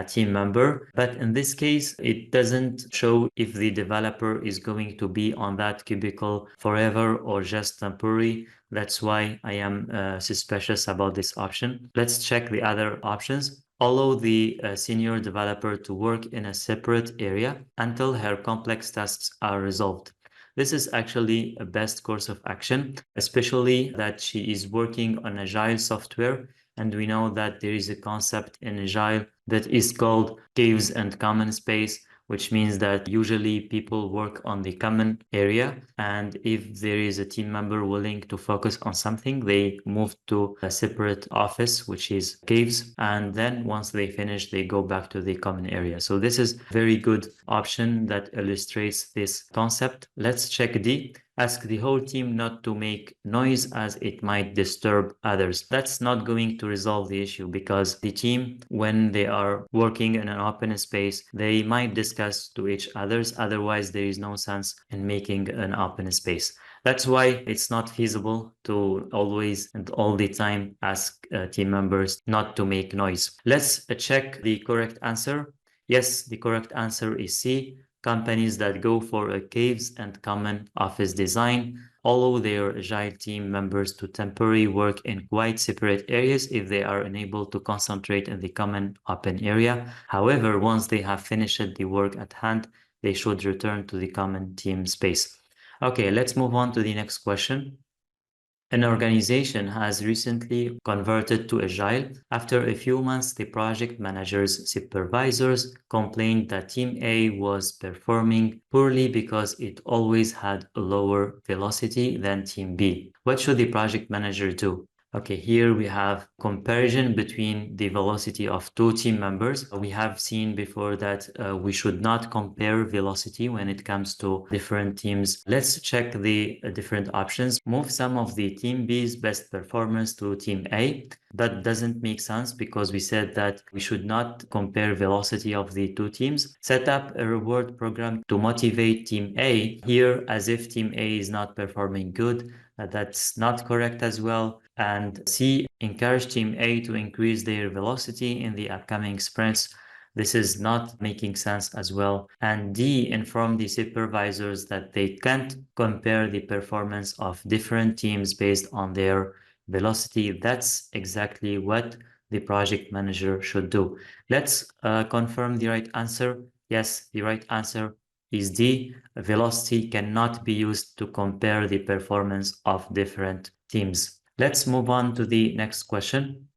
team member. But in this case, it doesn't show if the developer is going to be on that cubicle forever or just temporary. That's why I am suspicious about this option. Let's check the other options. Allow the senior developer to work in a separate area until her complex tasks are resolved. This is actually a best course of action, especially that she is working on agile software. And we know that there is a concept in agile that is called caves and common space, which means that usually people work on the common area. And if there is a team member willing to focus on something, they move to a separate office, which is caves. And then once they finish, they go back to the common area. So this is a very good option that illustrates this concept. Let's check D. Ask the whole team not to make noise as it might disturb others. That's not going to resolve the issue because the team, when they are working in an open space, they might discuss to each others. Otherwise, there is no sense in making an open space. That's why it's not feasible to always and all the time ask team members not to make noise. Let's check the correct answer. Yes, the correct answer is C. Companies that go for a caves and common office design allow their agile team members to temporarily work in quite separate areas if they are unable to concentrate in the common open area. However, once they have finished the work at hand, they should return to the common team space. Okay, let's move on to the next question. An organization has recently converted to Agile. After a few months, the project manager's supervisors complained that Team A was performing poorly because it always had a lower velocity than Team B. What should the project manager do? Okay, here we have comparison between the velocity of two team members. We have seen before that we should not compare velocity when it comes to different teams. Let's check the different options. Move some of the team B's best performance to team A. That doesn't make sense because we said that we should not compare velocity of the two teams. Set up a reward program to motivate team A here as if team A is not performing good. That's not correct as well. And C, encourage team A to increase their velocity in the upcoming sprints. This is not making sense as well. And D, inform the supervisors that they can't compare the performance of different teams based on their velocity. That's exactly what the project manager should do. Let's confirm the right answer. Yes, the right answer is D. Velocity cannot be used to compare the performance of different teams. Let's move on to the next question.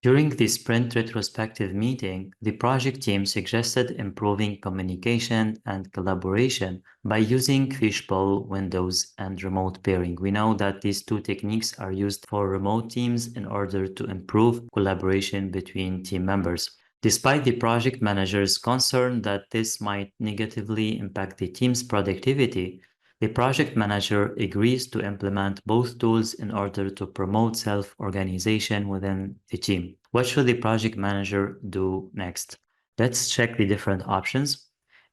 During the sprint retrospective meeting, the project team suggested improving communication and collaboration by using fishbowl windows and remote pairing. We know that these two techniques are used for remote teams in order to improve collaboration between team members. Despite the project manager's concern that this might negatively impact the team's productivity, the project manager agrees to implement both tools in order to promote self-organization within the team. What should the project manager do next? Let's check the different options.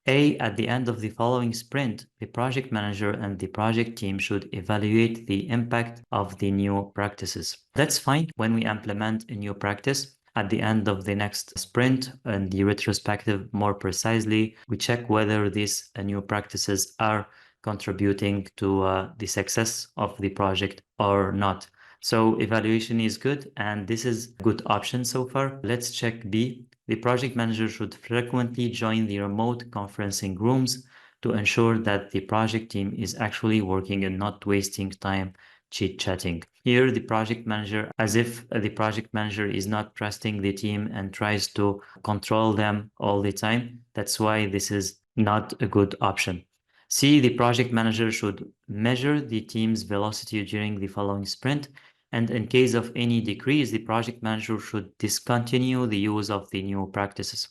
A, at the end of the following sprint, the project manager and the project team should evaluate the impact of the new practices. That's fine when we implement a new practice. At the end of the next sprint and the retrospective more precisely, we check whether these new practices are contributing to the success of the project or not. So evaluation is good and this is a good option so far. Let's check B. The project manager should frequently join the remote conferencing rooms to ensure that the project team is actually working and not wasting time chit-chatting. Here, the project manager, as if the project manager is not trusting the team and tries to control them all the time. That's why this is not a good option. C, the project manager should measure the team's velocity during the following sprint. And in case of any decrease, the project manager should discontinue the use of the new practices.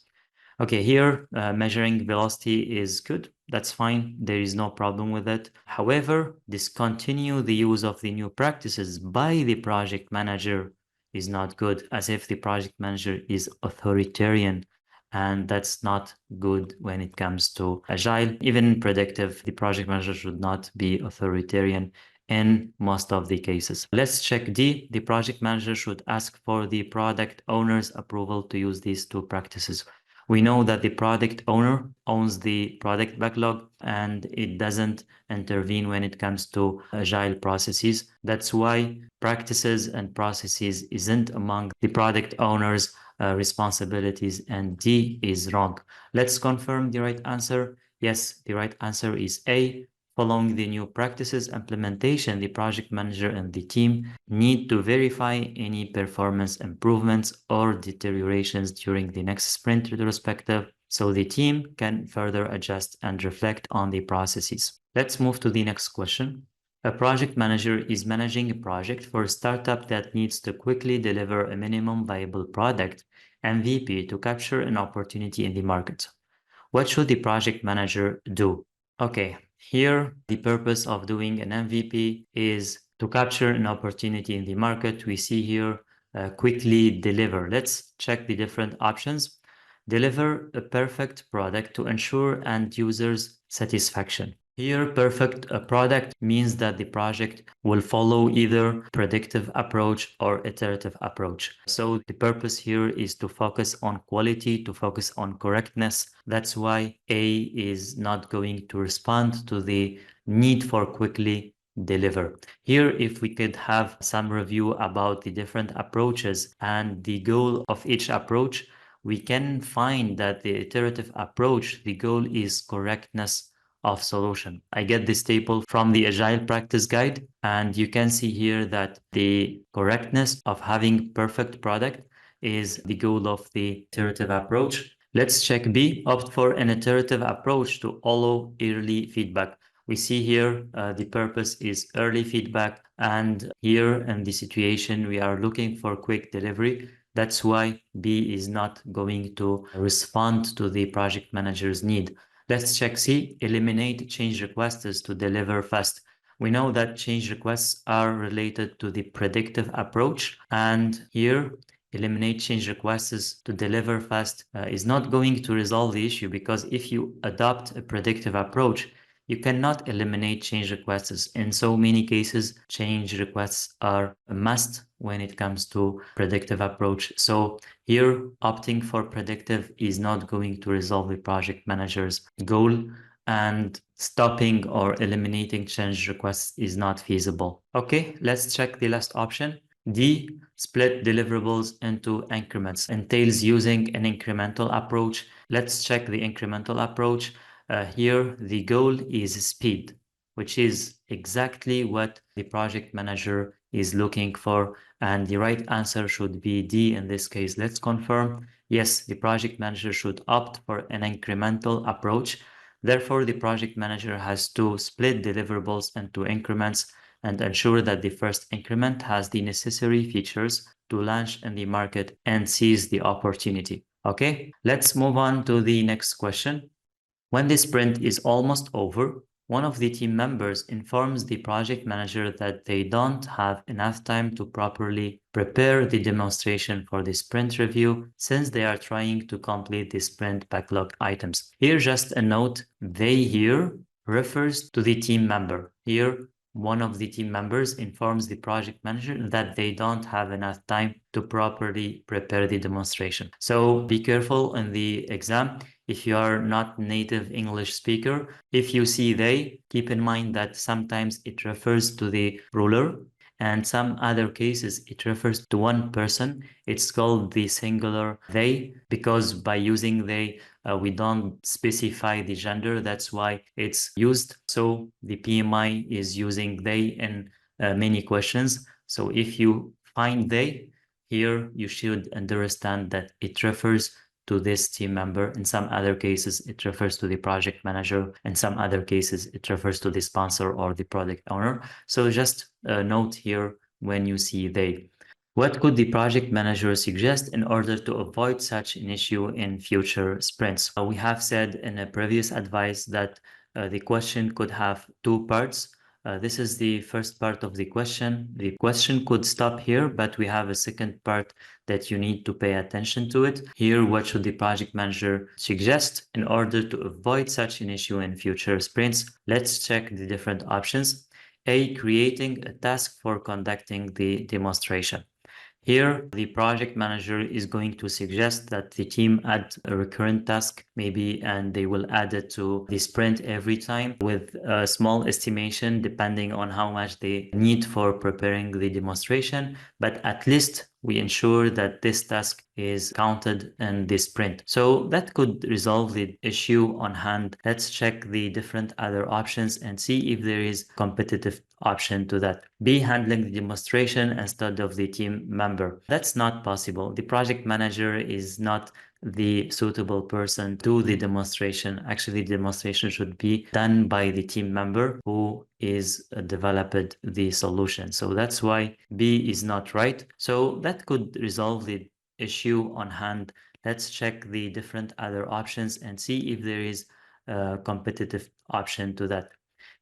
Okay, here measuring velocity is good. That's fine. There is no problem with it. However, discontinue the use of the new practices by the project manager is not good, as if the project manager is authoritarian. And that's not good when it comes to agile. Even predictive, the project manager should not be authoritarian in most of the cases. Let's check D. The project manager should ask for the product owner's approval to use these two practices. We know that the product owner owns the product backlog and it doesn't intervene when it comes to agile processes. That's why practices and processes isn't among the product owner's responsibilities, and D is wrong. Let's confirm the right answer. Yes, the right answer is A. Following the new practices implementation, the project manager and the team need to verify any performance improvements or deteriorations during the next sprint retrospective so the team can further adjust and reflect on the processes. Let's move to the next question. A project manager is managing a project for a startup that needs to quickly deliver a minimum viable product, MVP, to capture an opportunity in the market. What should the project manager do? Okay, here the purpose of doing an MVP is to capture an opportunity in the market. We see here quickly deliver. Let's check the different options. Deliver a perfect product to ensure end users satisfaction. Here, perfect product means that the project will follow either predictive approach or iterative approach. So the purpose here is to focus on quality, to focus on correctness. That's why A is not going to respond to the need for quickly deliver. Here, if we could have some review about the different approaches and the goal of each approach, we can find that the iterative approach, the goal is correctness of solution. I get this table from the Agile Practice Guide, and you can see here that the correctness of having perfect product is the goal of the iterative approach. Let's check B, opt for an iterative approach to allow early feedback. We see here the purpose is early feedback, and here in the situation we are looking for quick delivery. That's why B is not going to respond to the project manager's need. Let's check C, eliminate change requests to deliver fast. We know that change requests are related to the predictive approach, and here eliminate change requests to deliver fast is not going to resolve the issue, because if you adopt a predictive approach, you cannot eliminate change requests. In so many cases, change requests are a must when it comes to predictive approach. So here, opting for predictive is not going to resolve the project manager's goal, and stopping or eliminating change requests is not feasible. Okay, let's check the last option. D, split deliverables into increments, entails using an incremental approach. Let's check the incremental approach. Here, the goal is speed, which is exactly what the project manager is looking for. And the right answer should be D in this case. Let's confirm. Yes, the project manager should opt for an incremental approach. Therefore, the project manager has to split deliverables into increments and ensure that the first increment has the necessary features to launch in the market and seize the opportunity. Okay, let's move on to the next question. When the sprint is almost over, one of the team members informs the project manager that they don't have enough time to properly prepare the demonstration for the sprint review, since they are trying to complete the sprint backlog items. Here, just a note, they here refers to the team member. Here, one of the team members informs the project manager that they don't have enough time to properly prepare the demonstration. So be careful in the exam. If you are not native English speaker, if you see they, keep in mind that sometimes it refers to the ruler, and some other cases it refers to one person. It's called the singular they, because by using they, we don't specify the gender. That's why it's used. So the PMI is using they in many questions. So if you find they, here you should understand that it refers to this team member. In some other cases, it refers to the project manager. In some other cases, it refers to the sponsor or the product owner. So just note here when you see they. What could the project manager suggest in order to avoid such an issue in future sprints? We have said in a previous advice that the question could have two parts. This is the first part of the question. The question could stop here, but we have a second part that you need to pay attention to it. Here, what should the project manager suggest in order to avoid such an issue in future sprints? Let's check the different options. A, creating a task for conducting the demonstration. Here, the project manager is going to suggest that the team add a recurrent task maybe, and they will add it to the sprint every time with a small estimation depending on how much they need for preparing the demonstration. But at least we ensure that this task is counted in the sprint. So that could resolve the issue on hand. Let's check the different other options and see if there is competitive option to that. B, handling the demonstration instead of the team member. That's not possible. The project manager is not the suitable person to do the demonstration. Actually, the demonstration should be done by the team member who is developed the solution. So that's why B is not right. So that could resolve the issue on hand. Let's check the different other options and see if there is a competitive option to that.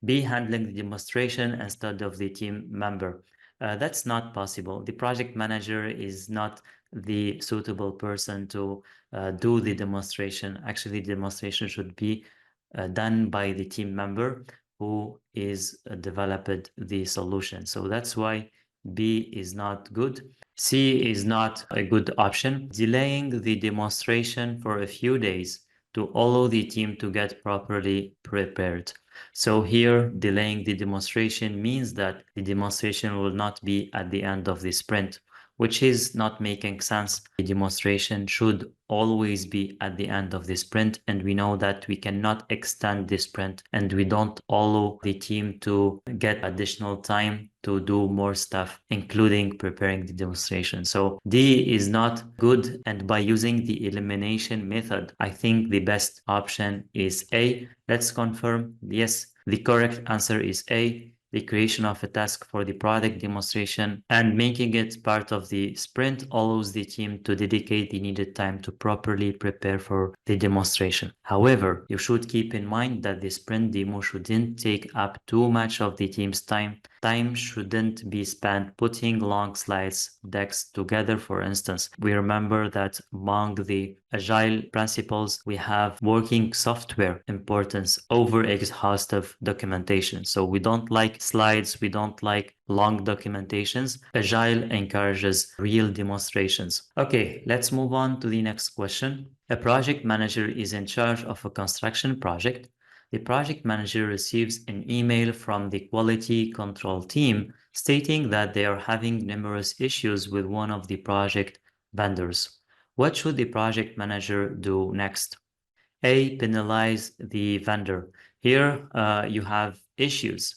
B, handling the demonstration instead of the team member. That's not possible. The project manager is not the suitable person to do the demonstration. Actually, the demonstration should be done by the team member who is developed the solution. So that's why B is not good. C is not a good option. Delaying the demonstration for a few days to allow the team to get properly prepared. So here, delaying the demonstration means that the demonstration will not be at the end of the sprint, which is not making sense. The demonstration should always be at the end of the sprint, and we know that we cannot extend the sprint, and we don't allow the team to get additional time to do more stuff, including preparing the demonstration. So D is not good, and by using the elimination method, I think the best option is A. Let's confirm. Yes, the correct answer is A. The creation of a task for the product demonstration and making it part of the sprint allows the team to dedicate the needed time to properly prepare for the demonstration. However, you should keep in mind that the sprint demo shouldn't take up too much of the team's time. Time shouldn't be spent putting long slides decks together, for instance. We remember that among the agile principles, we have working software importance over exhaustive documentation. So we don't like slides, we don't like long documentations. Agile encourages real demonstrations. Okay, let's move on to the next question. A project manager is in charge of a construction project. The project manager receives an email from the quality control team stating that they are having numerous issues with one of the project vendors. What should the project manager do next? A, penalize the vendor. Here you have issues,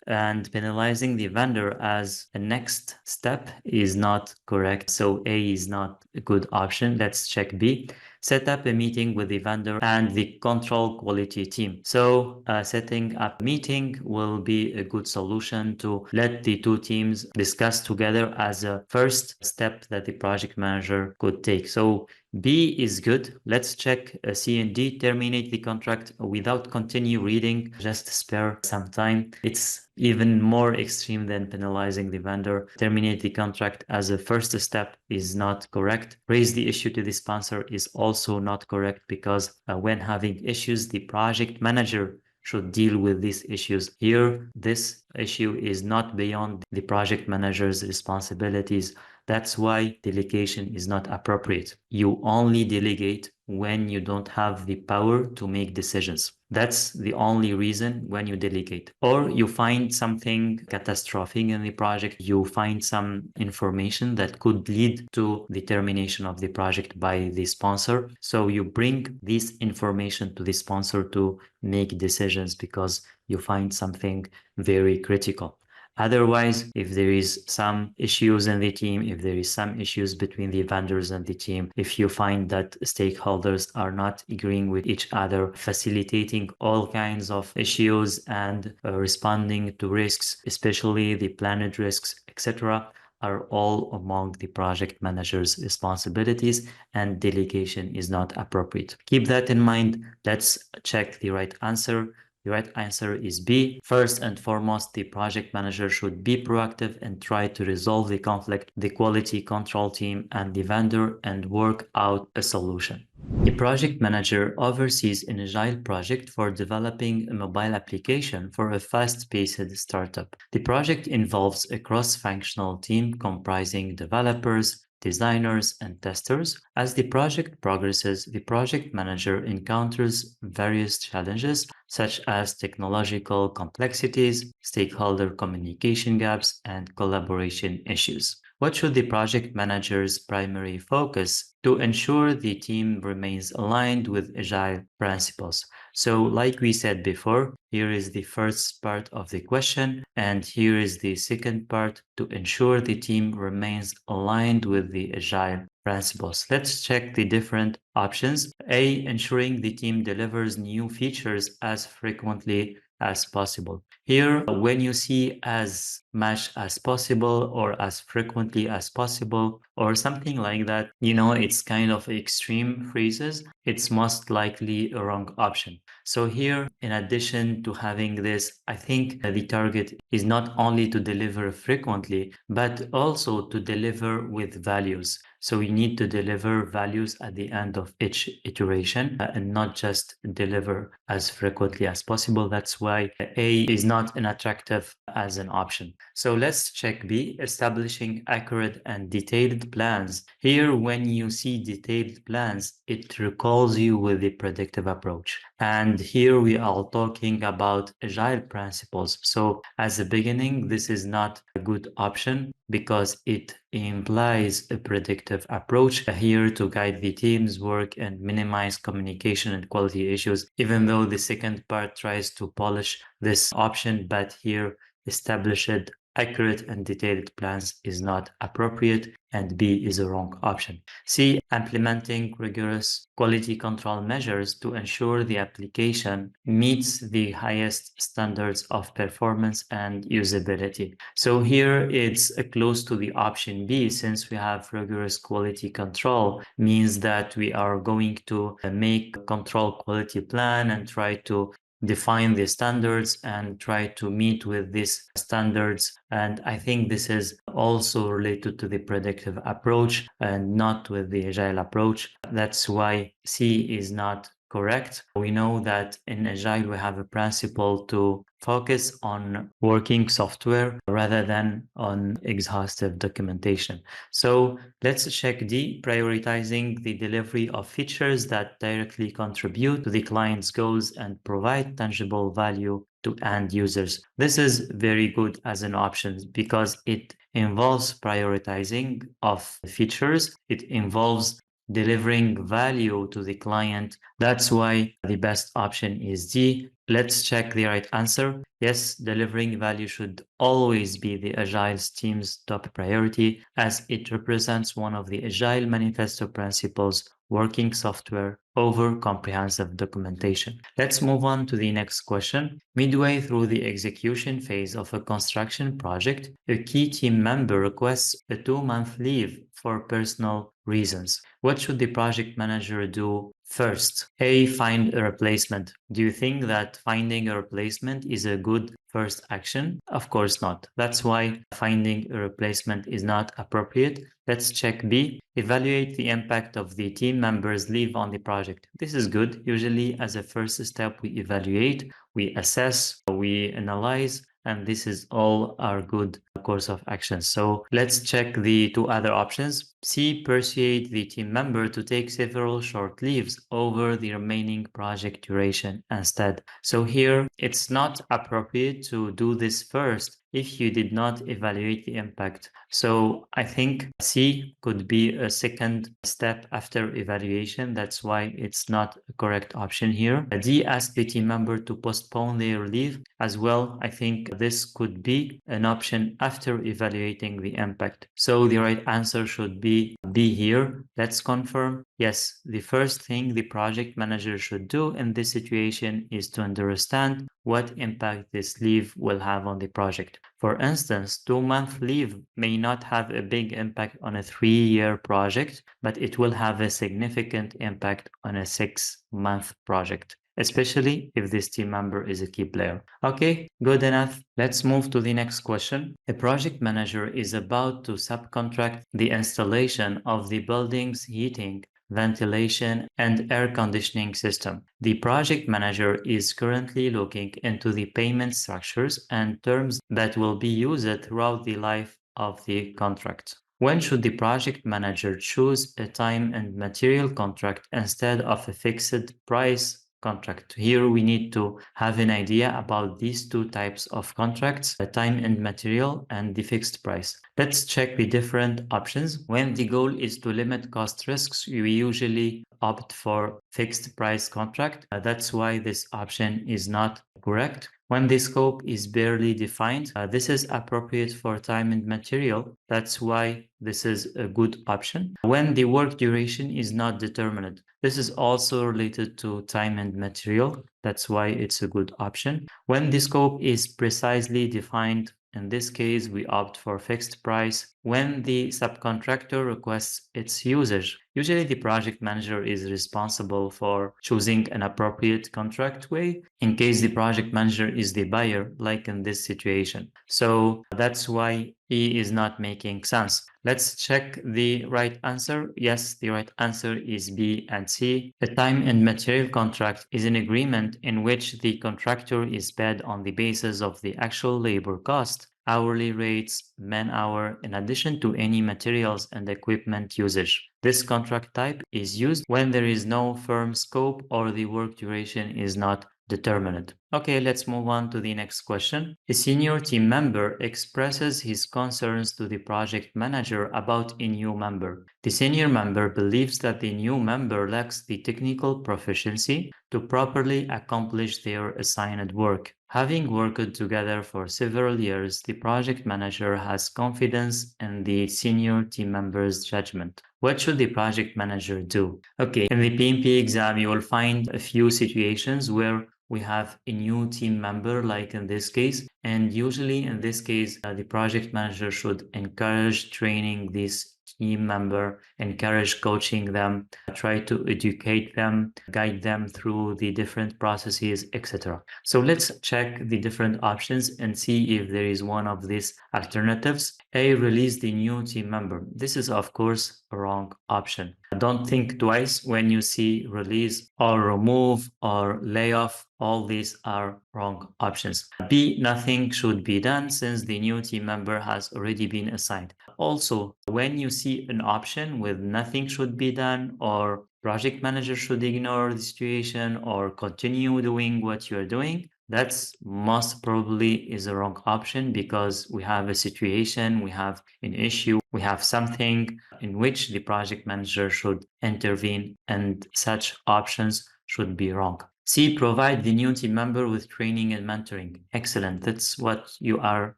and penalizing the vendor as a next step is not correct. So A is not a good option. Let's check B. Set up a meeting with the vendor and the control quality team. So setting up a meeting will be a good solution to let the two teams discuss together as a first step that the project manager could take. So B is good. Let's check C and D. Terminate the contract without continue reading. Just spare some time. It's even more extreme than penalizing the vendor. Terminate the contract as a first step is not correct. Raise the issue to the sponsor is also not correct because when having issues, the project manager should deal with these issues. Here, this issue is not beyond the project manager's responsibilities. That's why delegation is not appropriate. You only delegate when you don't have the power to make decisions. That's the only reason when you delegate. Or you find something catastrophic in the project, you find some information that could lead to the termination of the project by the sponsor. So you bring this information to the sponsor to make decisions because you find something very critical. Otherwise, if there is some issues in the team, if there is some issues between the vendors and the team, if you find that stakeholders are not agreeing with each other, facilitating all kinds of issues and responding to risks, especially the planned risks, etc., are all among the project manager's responsibilities, and delegation is not appropriate. Keep that in mind. Let's check the right answer. The right answer is B. First and foremost, the project manager should be proactive and try to resolve the conflict, the quality control team and the vendor, and work out a solution. The project manager oversees an agile project for developing a mobile application for a fast-paced startup. The project involves a cross-functional team comprising developers, designers, and testers. As the project progresses, the project manager encounters various challenges such as technological complexities, stakeholder communication gaps, and collaboration issues. What should the project manager's primary focus to ensure the team remains aligned with agile principles? So, like we said before, here is the first part of the question, and here is the second part: to ensure the team remains aligned with the agile principles. Let's check the different options. A, ensuring the team delivers new features as frequently as possible. Here, when you see as much as possible or as frequently as possible or something like that, it's kind of extreme phrases. It's most likely a wrong option. So here, in addition to having this, I think the target is not only to deliver frequently, but also to deliver with values. So you need to deliver values at the end of each iteration and not just deliver as frequently as possible. That's why A is not an attractive as an option. So let's check B, establishing accurate and detailed plans. Here, when you see detailed plans, it recalls you with the predictive approach. And here we are talking about agile principles. So as a beginning, this is not a good option because it implies a predictive approach here to guide the team's work and minimize communication and quality issues, even though the second part tries to polish this option, but here established accurate and detailed plans is not appropriate, and B is a wrong option. C, implementing rigorous quality control measures to ensure the application meets the highest standards of performance and usability. So here it's close to the option B, since we have rigorous quality control, means that we are going to make a control quality plan and try to define the standards and try to meet with these standards. And I think this is also related to the predictive approach and not with the agile approach. That's why C is not correct. We know that in agile we have a principle to focus on working software rather than on exhaustive documentation. So let's check D, prioritizing the delivery of features that directly contribute to the client's goals and provide tangible value to end users. This is very good as an option because it involves prioritizing of features. It involves delivering value to the client. That's why the best option is D. Let's check the right answer. Yes, delivering value should always be the Agile team's top priority, as it represents one of the Agile manifesto principles: working software over comprehensive documentation. Let's move on to the next question. Midway through the execution phase of a construction project, a key team member requests a 2-month leave for personal reasons. What should the project manager do first? A, find a replacement. Do you think that finding a replacement is a good first action? Of course not. That's why finding a replacement is not appropriate. Let's check B. Evaluate the impact of the team member's leave on the project. This is good. Usually, as a first step, we evaluate, we assess, we analyze, and this is all our good course of action. So let's check the 2 other options. C, persuade the team member to take several short leaves over the remaining project duration instead. So here it's not appropriate to do this first. if you did not evaluate the impact. So I think C could be a second step after evaluation. That's why it's not a correct option here. D asked the team member to postpone their leave as well. I think this could be an option after evaluating the impact. So the right answer should be B here. Let's confirm. Yes, the first thing the project manager should do in this situation is to understand what impact this leave will have on the project. For instance, 2-month leave may not have a big impact on a 3-year project, but it will have a significant impact on a 6-month project, especially if this team member is a key player. Okay, good enough. Let's move to the next question. A project manager is about to subcontract the installation of the building's heating, ventilation, and air conditioning system. The project manager is currently looking into the payment structures and terms that will be used throughout the life of the contract. When should the project manager choose a time and material contract instead of a fixed price contract? Here we need to have an idea about these two types of contracts, the time and material and the fixed price. Let's check the different options. When the goal is to limit cost risks, we usually opt for fixed price contract. That's why this option is not correct. When the scope is barely defined, this is appropriate for time and material. That's why this is a good option. When the work duration is not determined, this is also related to time and material. That's why it's a good option. When the scope is precisely defined, in this case, we opt for fixed price. When the subcontractor requests its usage, usually the project manager is responsible for choosing an appropriate contract way in case the project manager is the buyer, like in this situation. So that's why E is not making sense. Let's check the right answer. Yes, the right answer is B and C. A time and material contract is an agreement in which the contractor is paid on the basis of the actual labor cost, hourly rates, man-hour, in addition to any materials and equipment usage. This contract type is used when there is no firm scope or the work duration is not determined. Okay, let's move on to the next question. A senior team member expresses his concerns to the project manager about a new member. The senior member believes that the new member lacks the technical proficiency to properly accomplish their assigned work. Having worked together for several years, the project manager has confidence in the senior team member's judgment. What should the project manager do? Okay, in the PMP exam, you will find a few situations where we have a new team member, like in this case. And usually in this case, the project manager should encourage training this team member, encourage coaching them, try to educate them, guide them through the different processes, etc. So let's check the different options and see if there is one of these alternatives. A, release the new team member. This is of course a wrong option. Don't think twice when you see release or remove or layoff. All these are wrong options. B, nothing should be done since the new team member has already been assigned. Also, when you see an option with nothing should be done or project manager should ignore the situation or continue doing what you're doing, that's most probably is a wrong option because we have a situation, we have an issue, we have something in which the project manager should intervene, and such options should be wrong. C, provide the new team member with training and mentoring. Excellent. That's what you are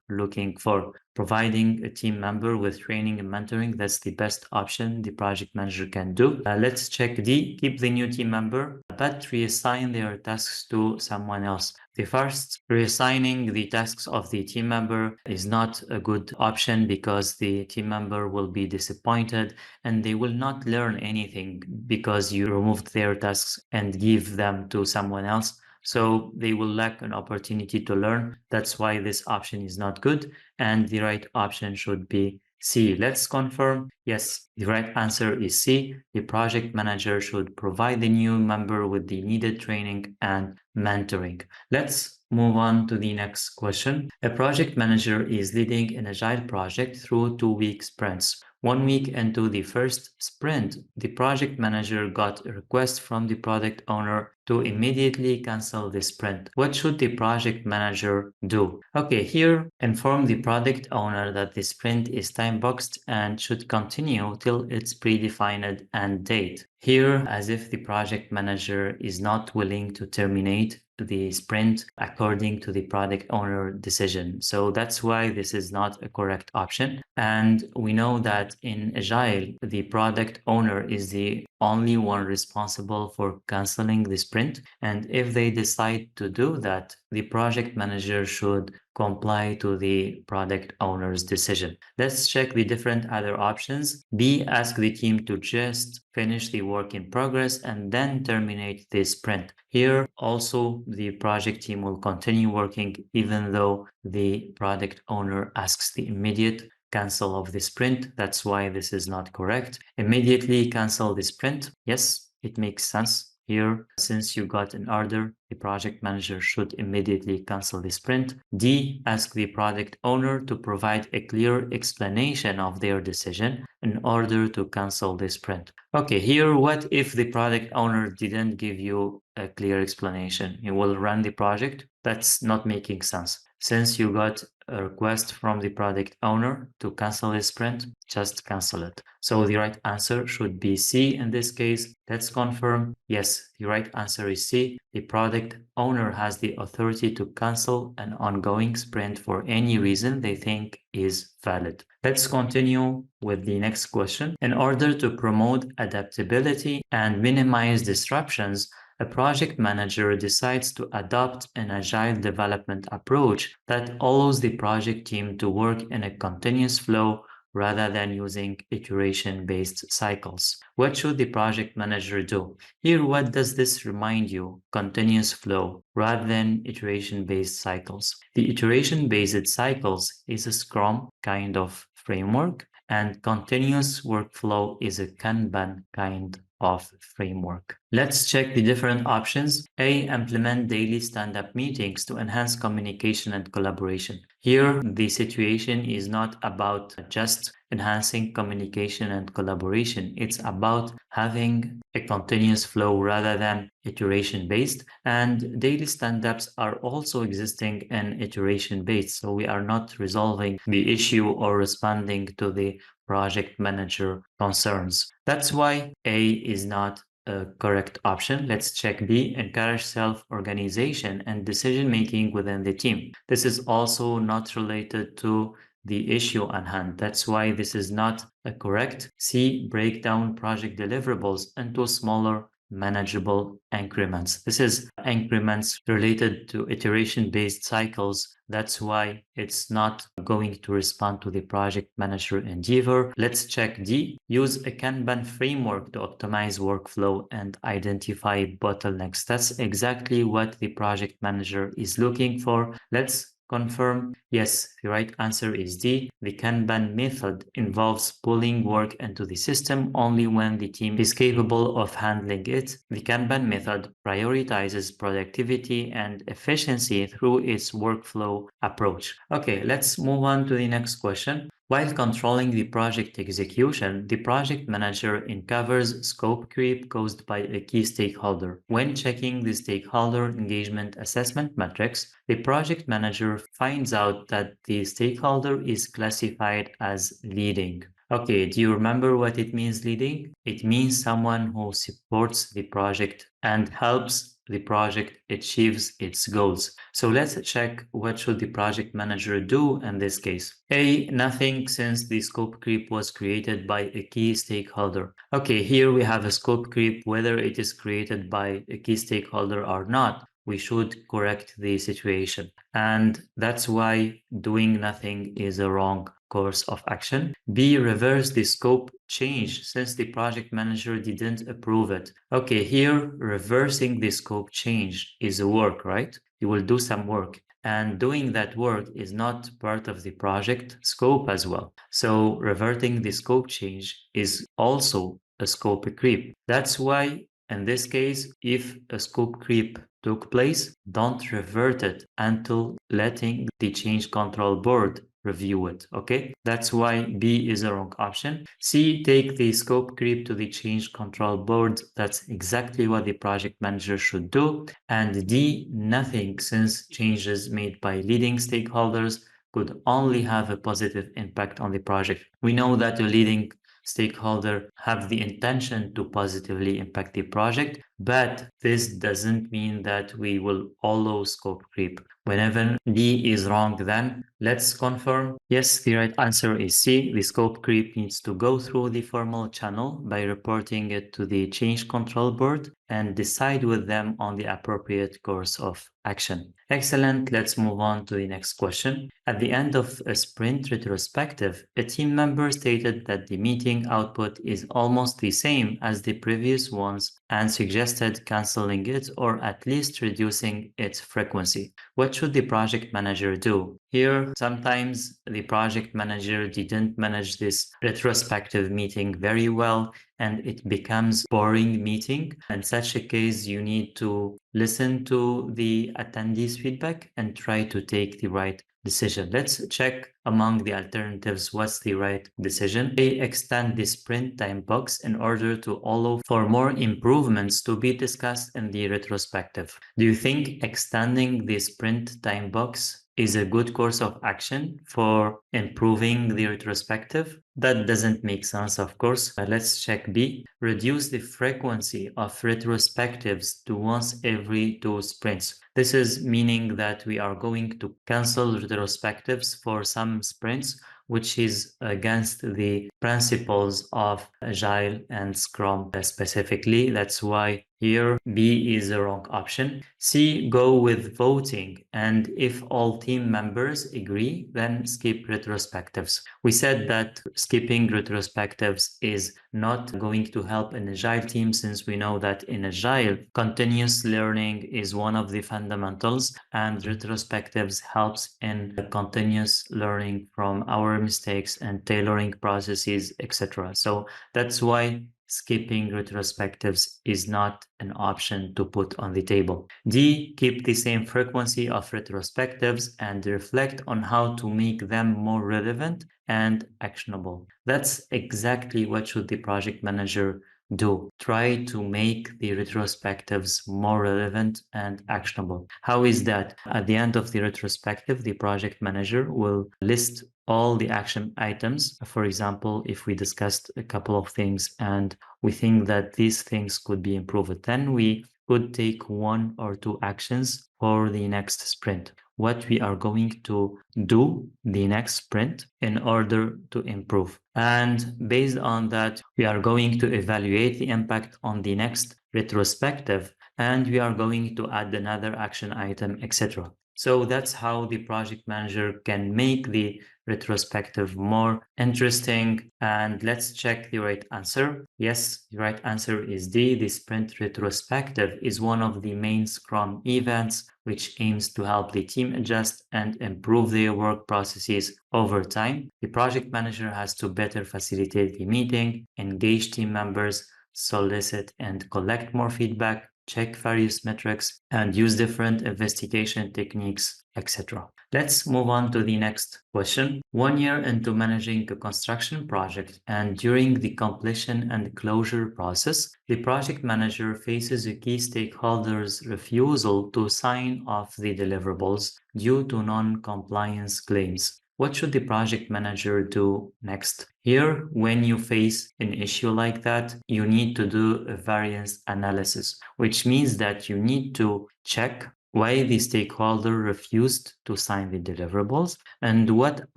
looking for. Providing a team member with training and mentoring, that's the best option the project manager can do. Let's check D, keep the new team member, but reassign their tasks to someone else. The first, reassigning the tasks of the team member is not a good option because the team member will be disappointed and they will not learn anything because you removed their tasks and give them to someone else. So they will lack an opportunity to learn. That's why this option is not good. And the right option should be C. Let's confirm. Yes, the right answer is C. The project manager should provide the new member with the needed training and mentoring. Let's move on to the next question. A project manager is leading an agile project through 2-week sprints. 1 week into the first sprint, the project manager got a request from the product owner to immediately cancel the sprint. What should the project manager do? Okay, here inform the product owner that the sprint is time boxed and should continue till its predefined end date. Here, as if the project manager is not willing to terminate the sprint according to the product owner decision. So that's why this is not a correct option. And we know that in Agile, the product owner is the only one responsible for canceling the sprint. And if they decide to do that, the project manager should comply to the product owner's decision. Let's check the different other options. B, ask the team to just finish the work in progress and then terminate the sprint. Here also the project team will continue working even though the product owner asks the immediate cancel of the sprint. That's why this is not correct. Immediately cancel the sprint. Yes, it makes sense. Here, since you got an order, the project manager should immediately cancel the sprint. D, ask the product owner to provide a clear explanation of their decision in order to cancel the sprint. Okay, here, what if the product owner didn't give you a clear explanation? You will run the project? That's not making sense. Since you got a request from the product owner to cancel the sprint, just cancel it. So the right answer should be C in this case. Let's confirm. Yes, the right answer is C. The product owner has the authority to cancel an ongoing sprint for any reason they think is valid. Let's continue with the next question. In order to promote adaptability and minimize disruptions, a project manager decides to adopt an agile development approach that allows the project team to work in a continuous flow rather than using iteration-based cycles. What should the project manager do? Here, what does this remind you? Continuous flow rather than iteration-based cycles. The iteration-based cycles is a Scrum kind of framework, and continuous workflow is a Kanban kind of framework. Let's check the different options. A, implement daily stand-up meetings to enhance communication and collaboration. Here, the situation is not about just enhancing communication and collaboration. It's about having a continuous flow rather than iteration-based. And daily stand-ups are also existing in iteration-based. So we are not resolving the issue or responding to the project manager concerns. That's why A is not a correct option. Let's check B, encourage self-organization and decision-making within the team. This is also not related to the issue at hand. That's why this is not a correct. C, break down project deliverables into smaller manageable increments. This is increments related to iteration-based cycles. That's why it's not going to respond to the project manager endeavor. Let's check D. Use a Kanban framework to optimize workflow and identify bottlenecks. That's exactly what the project manager is looking for. Let's confirm. Yes, the right answer is D. The Kanban method involves pulling work into the system only when the team is capable of handling it. The Kanban method prioritizes productivity and efficiency through its workflow approach. Okay, let's move on to the next question. While controlling the project execution, the project manager uncovers scope creep caused by a key stakeholder. When checking the stakeholder engagement assessment metrics, the project manager finds out that the stakeholder is classified as leading. Okay, do you remember what it means leading? It means someone who supports the project and helps the project achieves its goals. So let's check what should the project manager do in this case. A, nothing, since the scope creep was created by a key stakeholder. Okay, here we have a scope creep, whether it is created by a key stakeholder or not. We should correct the situation. And that's why doing nothing is a wrong course of action. B, reverse the scope change since the project manager didn't approve it. Okay, here reversing the scope change is a work, right? You will do some work. And doing that work is not part of the project scope as well. So reverting the scope change is also a scope creep. That's why in this case, if a scope creep took place, don't revert it until letting the change control board review it. Okay, that's why B is the wrong option. C, take the scope creep to the change control board. That's exactly what the project manager should do. And D, nothing, since changes made by leading stakeholders could only have a positive impact on the project. We know that the leading stakeholder have the intention to positively impact the project, but this doesn't mean that we will allow scope creep. Whenever D is wrong, then let's confirm. Yes, the right answer is C. The scope creep needs to go through the formal channel by reporting it to the change control board and decide with them on the appropriate course of action. Excellent. Let's move on to the next question. At the end of a sprint retrospective, a team member stated that the meeting output is almost the same as the previous ones and suggested canceling it or at least reducing its frequency. What should the project manager do? Here, sometimes the project manager didn't manage this retrospective meeting very well and it becomes boring meeting. In such a case, you need to listen to the attendees' feedback and try to take the right decision. Let's check among the alternatives what's the right decision. They extend the sprint time box in order to allow for more improvements to be discussed in the retrospective. Do you think extending the sprint time box is a good course of action for improving the retrospective? That doesn't make sense, of course. Let's check B. Reduce the frequency of retrospectives to once every 2 sprints. This is meaning that we are going to cancel retrospectives for some sprints, which is against the principles of Agile and Scrum specifically. That's why here B is the wrong option. C, go with voting. And if all team members agree, then skip retrospectives. We said that skipping retrospectives is not going to help an Agile team, since we know that in Agile, continuous learning is one of the fundamentals, and retrospectives helps in continuous learning from our mistakes and tailoring processes, etc. So that's why skipping retrospectives is not an option to put on the table. D, keep the same frequency of retrospectives and reflect on how to make them more relevant and actionable. That's exactly what should the project manager do. Try to make the retrospectives more relevant and actionable. How is that? At the end of the retrospective, the project manager will list all the action items. For example, if we discussed a couple of things and we think that these things could be improved, then we could take 1 or 2 actions for the next sprint. What we are going to do the next sprint in order to improve. And based on that, we are going to evaluate the impact on the next retrospective, and we are going to add another action item, etc. So that's how the project manager can make the retrospective more interesting. And let's check the right answer. Yes, the right answer is D. The sprint retrospective is one of the main Scrum events which aims to help the team adjust and improve their work processes over time. The project manager has to better facilitate the meeting, engage team members, solicit and collect more feedback, check various metrics, and use different investigation techniques, etc. Let's move on to the next question. 1 year into managing a construction project and during the completion and closure process, the project manager faces a key stakeholder's refusal to sign off the deliverables due to non-compliance claims. What should the project manager do next? Here, when you face an issue like that, you need to do a variance analysis, which means that you need to check why the stakeholder refused to sign the deliverables and what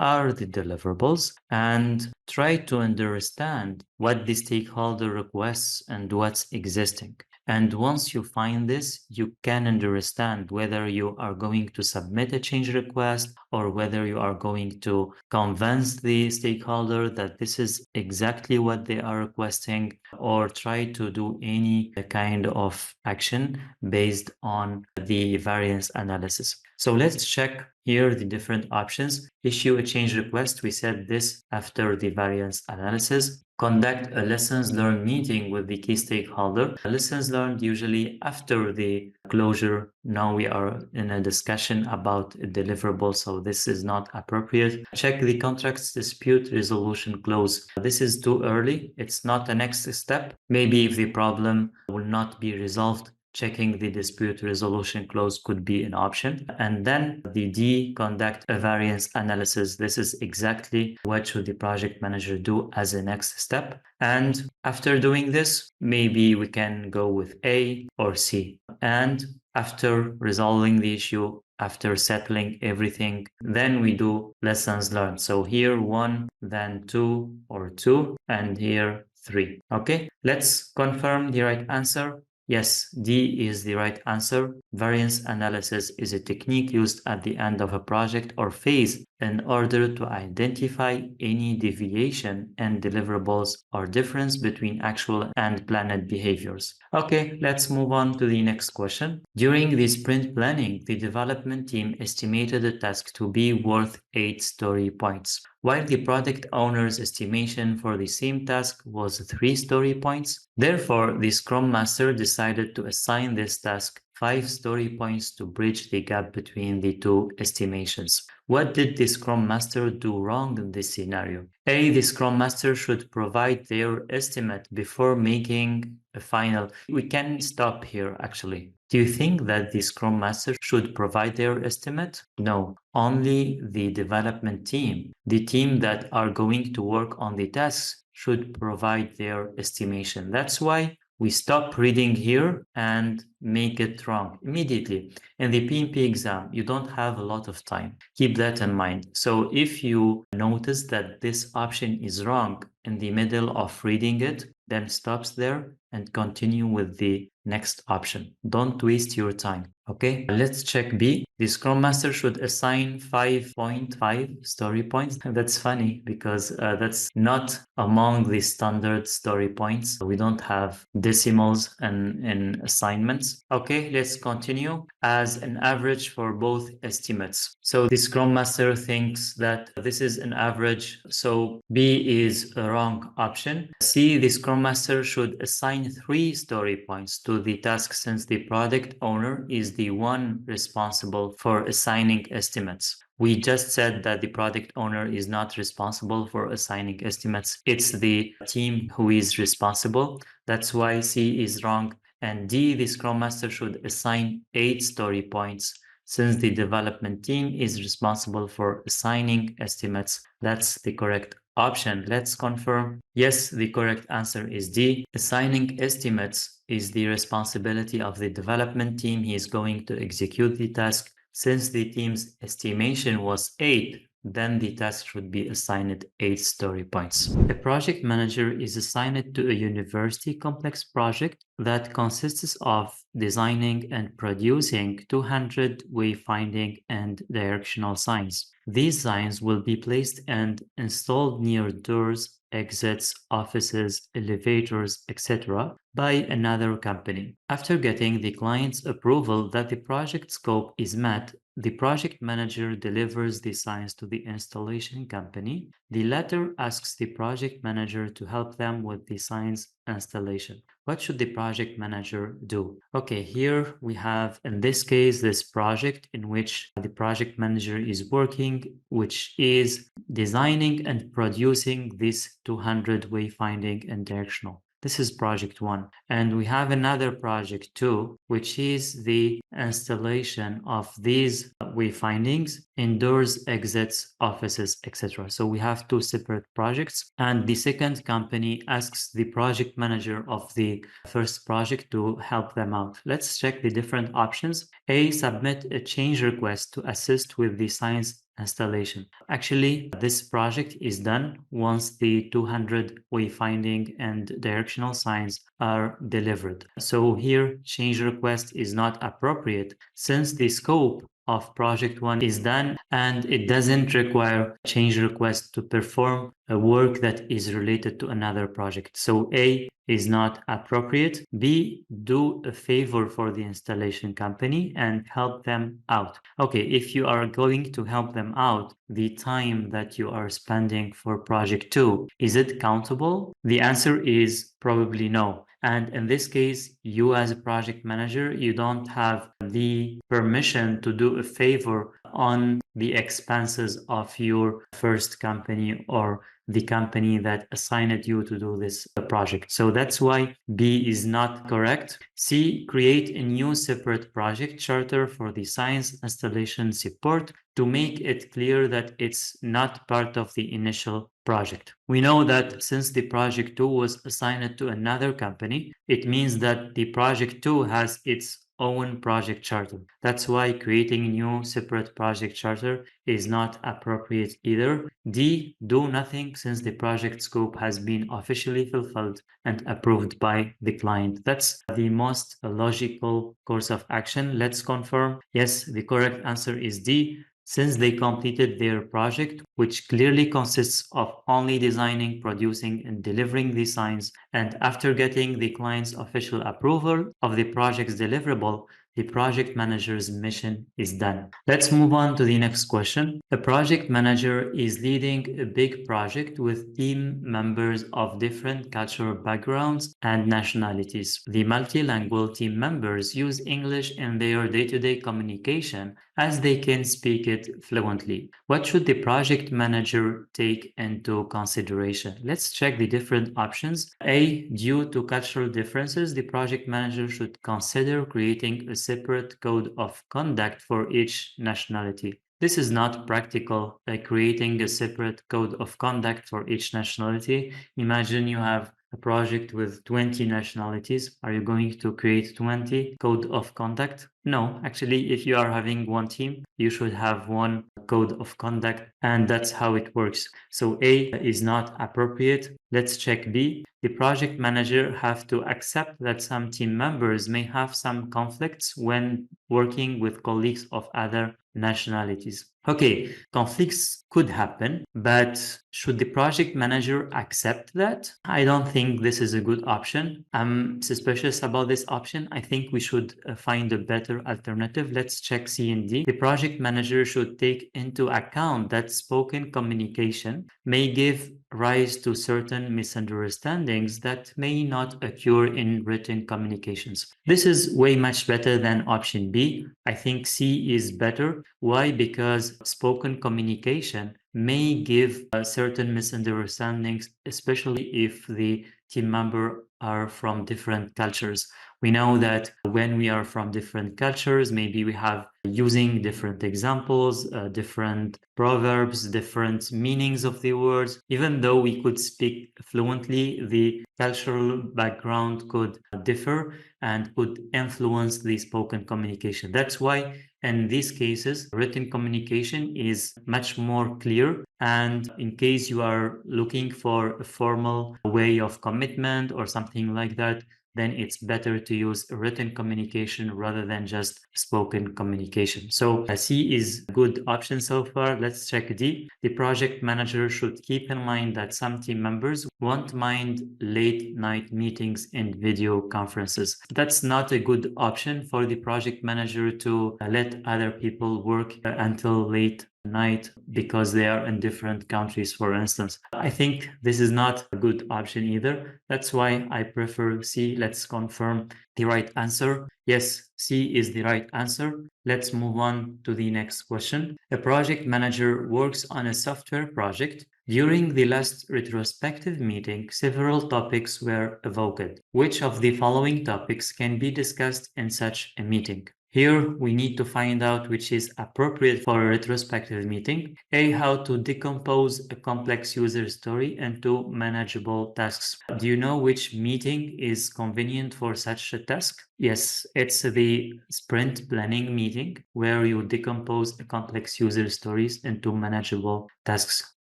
are the deliverables, and try to understand what the stakeholder requests and what's existing. And once you find this, you can understand whether you are going to submit a change request or whether you are going to convince the stakeholder that this is exactly what they are requesting, or try to do any kind of action based on the variance analysis. So let's check here the different options. Issue a change request. We said this after the variance analysis. conduct a lessons learned meeting with the key stakeholder. Lessons learned usually after the closure. Now we are in a discussion about deliverables, so this is not appropriate. Check the contract's dispute resolution clause. This is too early. It's not the next step. Maybe if the problem will not be resolved, checking the dispute resolution clause could be an option. And then the D, conduct a variance analysis. This is exactly what should the project manager do as a next step. And after doing this, maybe we can go with A or C. And after resolving the issue, after settling everything, then we do lessons learned. So here 1, then 2 or 2, and here 3. Okay, let's confirm the right answer. Yes, D is the right answer. Variance analysis is a technique used at the end of a project or phase in order to identify any deviation in deliverables or difference between actual and planned behaviors. Okay, let's move on to the next question. During the sprint planning, the development team estimated the task to be worth 8 story points, while the product owner's estimation for the same task was 3 story points. Therefore, the Scrum Master decided to assign this task 5 story points to bridge the gap between the two estimations. What did the Scrum Master do wrong in this scenario? A, the Scrum Master should provide their estimate before making a final. We can stop here actually. Do you think that the Scrum Master should provide their estimate? No, only the development team, the team that are going to work on the tasks, should provide their estimation. That's why we stop reading here and make it wrong immediately. In the PMP exam, you don't have a lot of time. Keep that in mind. So if you notice that this option is wrong in the middle of reading it, then stops there and continue with the next option. Don't waste your time. Okay, let's check B. The Scrum Master should assign 5.5 story points. That's funny because that's not among the standard story points. We don't have decimals in assignments. Okay, let's continue. As an average for both estimates. So the Scrum Master thinks that this is an average, so B is a wrong option. C, the Scrum Master should assign 3 story points to the task since the product owner is the one responsible for assigning estimates. We just said that the product owner is not responsible for assigning estimates. It's the team who is responsible. That's why C is wrong. And D, the Scrum Master should assign 8 story points since the development team is responsible for assigning estimates. That's the correct option. Let's confirm. Yes, the correct answer is D. Assigning estimates is the responsibility of the development team. He is going to execute the task. Since the team's estimation was 8, then the task should be assigned 8 story points. A project manager is assigned to a university complex project that consists of designing and producing 200 wayfinding and directional signs. These signs will be placed and installed near doors, exits, offices, elevators, etc. by another company. After getting the client's approval that the project scope is met, the project manager delivers the signs to the installation company. The latter asks the project manager to help them with the signs installation. What should the project manager do? Okay, here we have, in this case, this project in which the project manager is working, which is designing and producing this 200 wayfinding and directional. This is project 1. And we have another project 2, which is the installation of these wayfindings, indoors, exits, offices, etc. So we have 2 separate projects. And the second company asks the project manager of the first project to help them out. Let's check the different options. A, submit a change request to assist with the signs installation. Actually, this project is done once the 200 wayfinding and directional signs are delivered. So here, change request is not appropriate since the scope of project 1 is done, and it doesn't require change request to perform a work that is related to another project. So A is not appropriate. B, do a favor for the installation company and help them out. Okay, if you are going to help them out, the time that you are spending for project 2, is it countable? The answer is probably no. And in this case, you as a project manager, you don't have the permission to do a favor on the expenses of your first company or the company that assigned you to do this project. So that's why B is not correct. C, create a new separate project charter for the science installation support to make it clear that it's not part of the initial project. We know that since the project 2 was assigned to another company, it means that the project 2 has its own project charter. That's why creating a new separate project charter is not appropriate either. D, do nothing since the project scope has been officially fulfilled and approved by the client. That's the most logical course of action. Let's confirm. Yes, the correct answer is D. Since they completed their project, which clearly consists of only designing, producing, and delivering the signs, and after getting the client's official approval of the project's deliverable, the project manager's mission is done. Let's move on to the next question. A project manager is leading a big project with team members of different cultural backgrounds and nationalities. The multilingual team members use English in their day-to-day communication as they can speak it fluently. What should the project manager take into consideration? Let's check the different options. A, due to cultural differences, the project manager should consider creating a separate code of conduct for each nationality. This is not practical, creating a separate code of conduct for each nationality. Imagine you have a project with 20 nationalities. Are you going to create 20 code of conduct? No, actually, if you are having one team, you should have one code of conduct, and that's how it works. So A is not appropriate. Let's check B. The project manager have to accept that some team members may have some conflicts when working with colleagues of other nationalities. Okay, conflicts could happen, but should the project manager accept that? I don't think this is a good option. I'm suspicious about this option. I think we should find a better alternative. Let's check C and D. The project manager should take into account that spoken communication may give rise to certain misunderstandings that may not occur in written communications. This is way much better than option B. I think C is better. Why? Because spoken communication may give certain misunderstandings, especially if the team member are from different cultures. We know that when we are from different cultures, maybe we have using different examples, different proverbs, different meanings of the words. Even though we could speak fluently, the cultural background could differ and could influence the spoken communication. That's why in these cases, written communication is much more clear. And in case you are looking for a formal way of commitment or something like that, then it's better to use written communication rather than just spoken communication. So C is a good option so far. Let's check D. The project manager should keep in mind that some team members won't mind late night meetings and video conferences. That's not a good option for the project manager to let other people work until late night because they are in different countries, for instance. I think this is not a good option either. That's why I prefer C. Let's confirm the right answer. Yes, C is the right answer. Let's move on to the next question. A project manager works on a software project. During the last retrospective meeting, several topics were evoked. Which of the following topics can be discussed in such a meeting? Here, we need to find out which is appropriate for a retrospective meeting. A, how to decompose a complex user story into manageable tasks. Do you know which meeting is convenient for such a task? Yes, it's the sprint planning meeting where you decompose complex user stories into manageable tasks.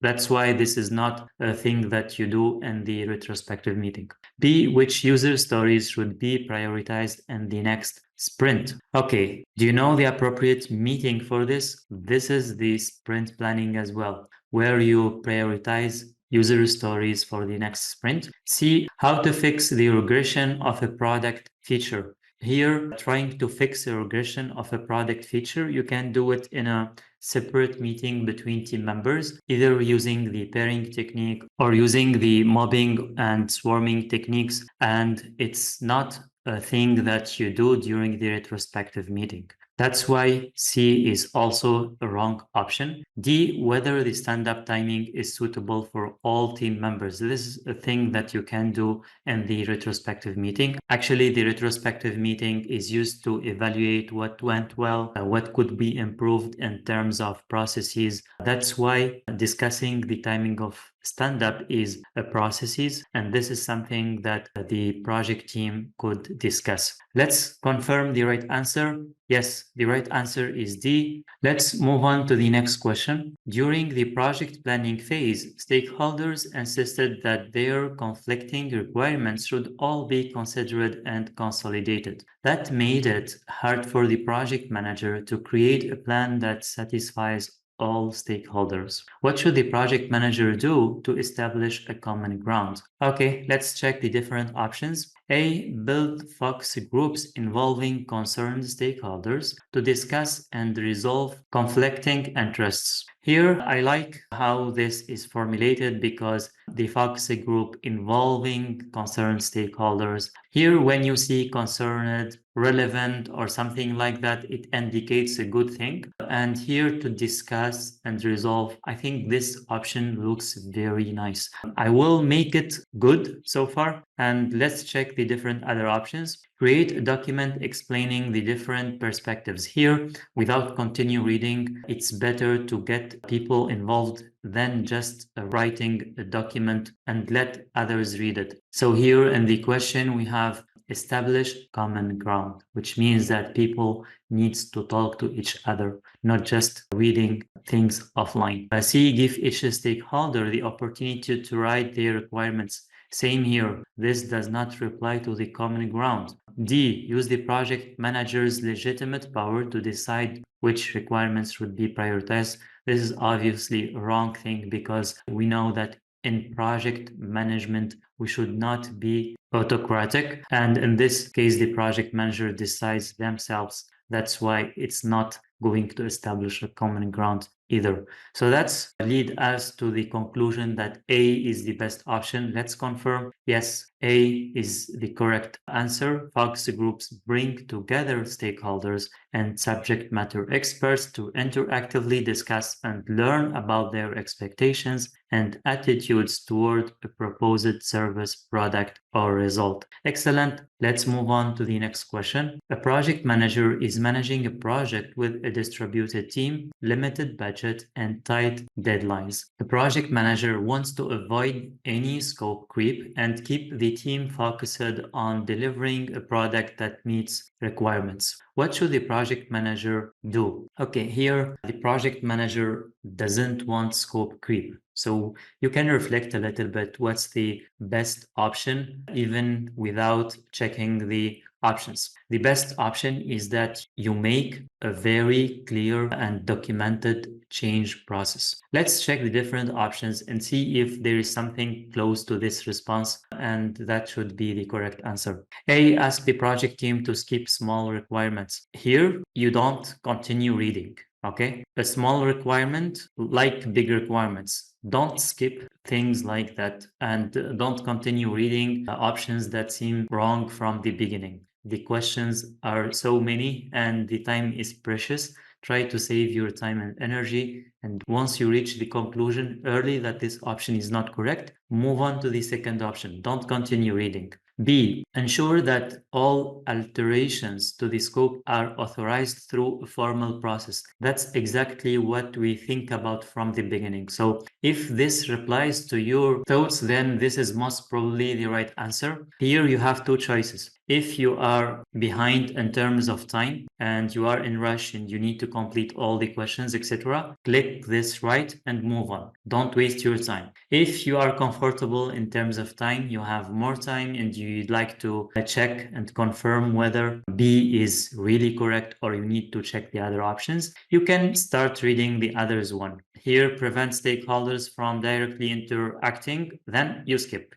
That's why this is not a thing that you do in the retrospective meeting. B, which user stories should be prioritized in the next Sprint. Okay, do you know the appropriate meeting for this? This is the sprint planning as well, where you prioritize user stories for the next sprint. See how to fix the regression of a product feature. Here, trying to fix a regression of a product feature, you can do it in a separate meeting between team members, either using the pairing technique or using the mobbing and swarming techniques. And it's not a thing that you do during the retrospective meeting. That's why C is also a wrong option. D, whether the stand-up timing is suitable for all team members. This is a thing that you can do in the retrospective meeting. Actually, the retrospective meeting is used to evaluate what went well, what could be improved in terms of processes. That's why discussing the timing of stand-up is a processes, and this is something that the project team could discuss. Let's confirm the right answer. Yes, the right answer is D. Let's move on to the next question. During the project planning phase, stakeholders insisted that their conflicting requirements should all be considered and consolidated. That made it hard for the project manager to create a plan that satisfies all stakeholders. What should the project manager do to establish a common ground? Okay, let's check the different options. A, build focus groups involving concerned stakeholders to discuss and resolve conflicting interests. Here, I like how this is formulated because the focus group involving concerned stakeholders. Here, when you see concerned, relevant, or something like that, it indicates a good thing. And here to discuss and resolve, I think this option looks very nice. I will make it good so far. And let's check the different other options. Create a document explaining the different perspectives. Here, without continue reading, it's better to get people involved than just writing a document and let others read it. So here in the question, we have establish common ground, which means that people needs to talk to each other, not just reading things offline. C, give each stakeholder the opportunity to write their requirements. Same here. This does not reply to the common ground. D, use the project manager's legitimate power to decide which requirements should be prioritized. This is obviously a wrong thing because we know that in project management, we should not be autocratic. And in this case, the project manager decides themselves. That's why it's not going to establish a common ground either. So that's lead us to the conclusion that A is the best option. Let's confirm. Yes, A is the correct answer. Focus groups bring together stakeholders and subject matter experts to interactively discuss and learn about their expectations and attitudes toward a proposed service, product, or result. Excellent. Let's move on to the next question. A project manager is managing a project with a distributed team, limited budget, and tight deadlines. The project manager wants to avoid any scope creep and keep the team focused on delivering a product that meets requirements. What should the project manager do? Okay, here the project manager doesn't want scope creep. So you can reflect a little bit what's the best option even without checking the options. The best option is that you make a very clear and documented change process. Let's check the different options and see if there is something close to this response, and that should be the correct answer. A, ask the project team to skip small requirements. Here, you don't continue reading. Okay, a small requirement like big requirements. Don't skip things like that and don't continue reading options that seem wrong from the beginning. The questions are so many and the time is precious. Try to save your time and energy. And once you reach the conclusion early that this option is not correct, move on to the second option. Don't continue reading. B, ensure that all alterations to the scope are authorized through a formal process. That's exactly what we think about from the beginning. So if this replies to your thoughts, then this is most probably the right answer. Here you have two choices. If you are behind in terms of time and you are in rush and you need to complete all the questions, etc., click this right and move on. Don't waste your time. If you are comfortable in terms of time, you have more time and you'd like to check and confirm whether B is really correct or you need to check the other options, you can start reading the others one. Here, prevent stakeholders from directly interacting, then you skip.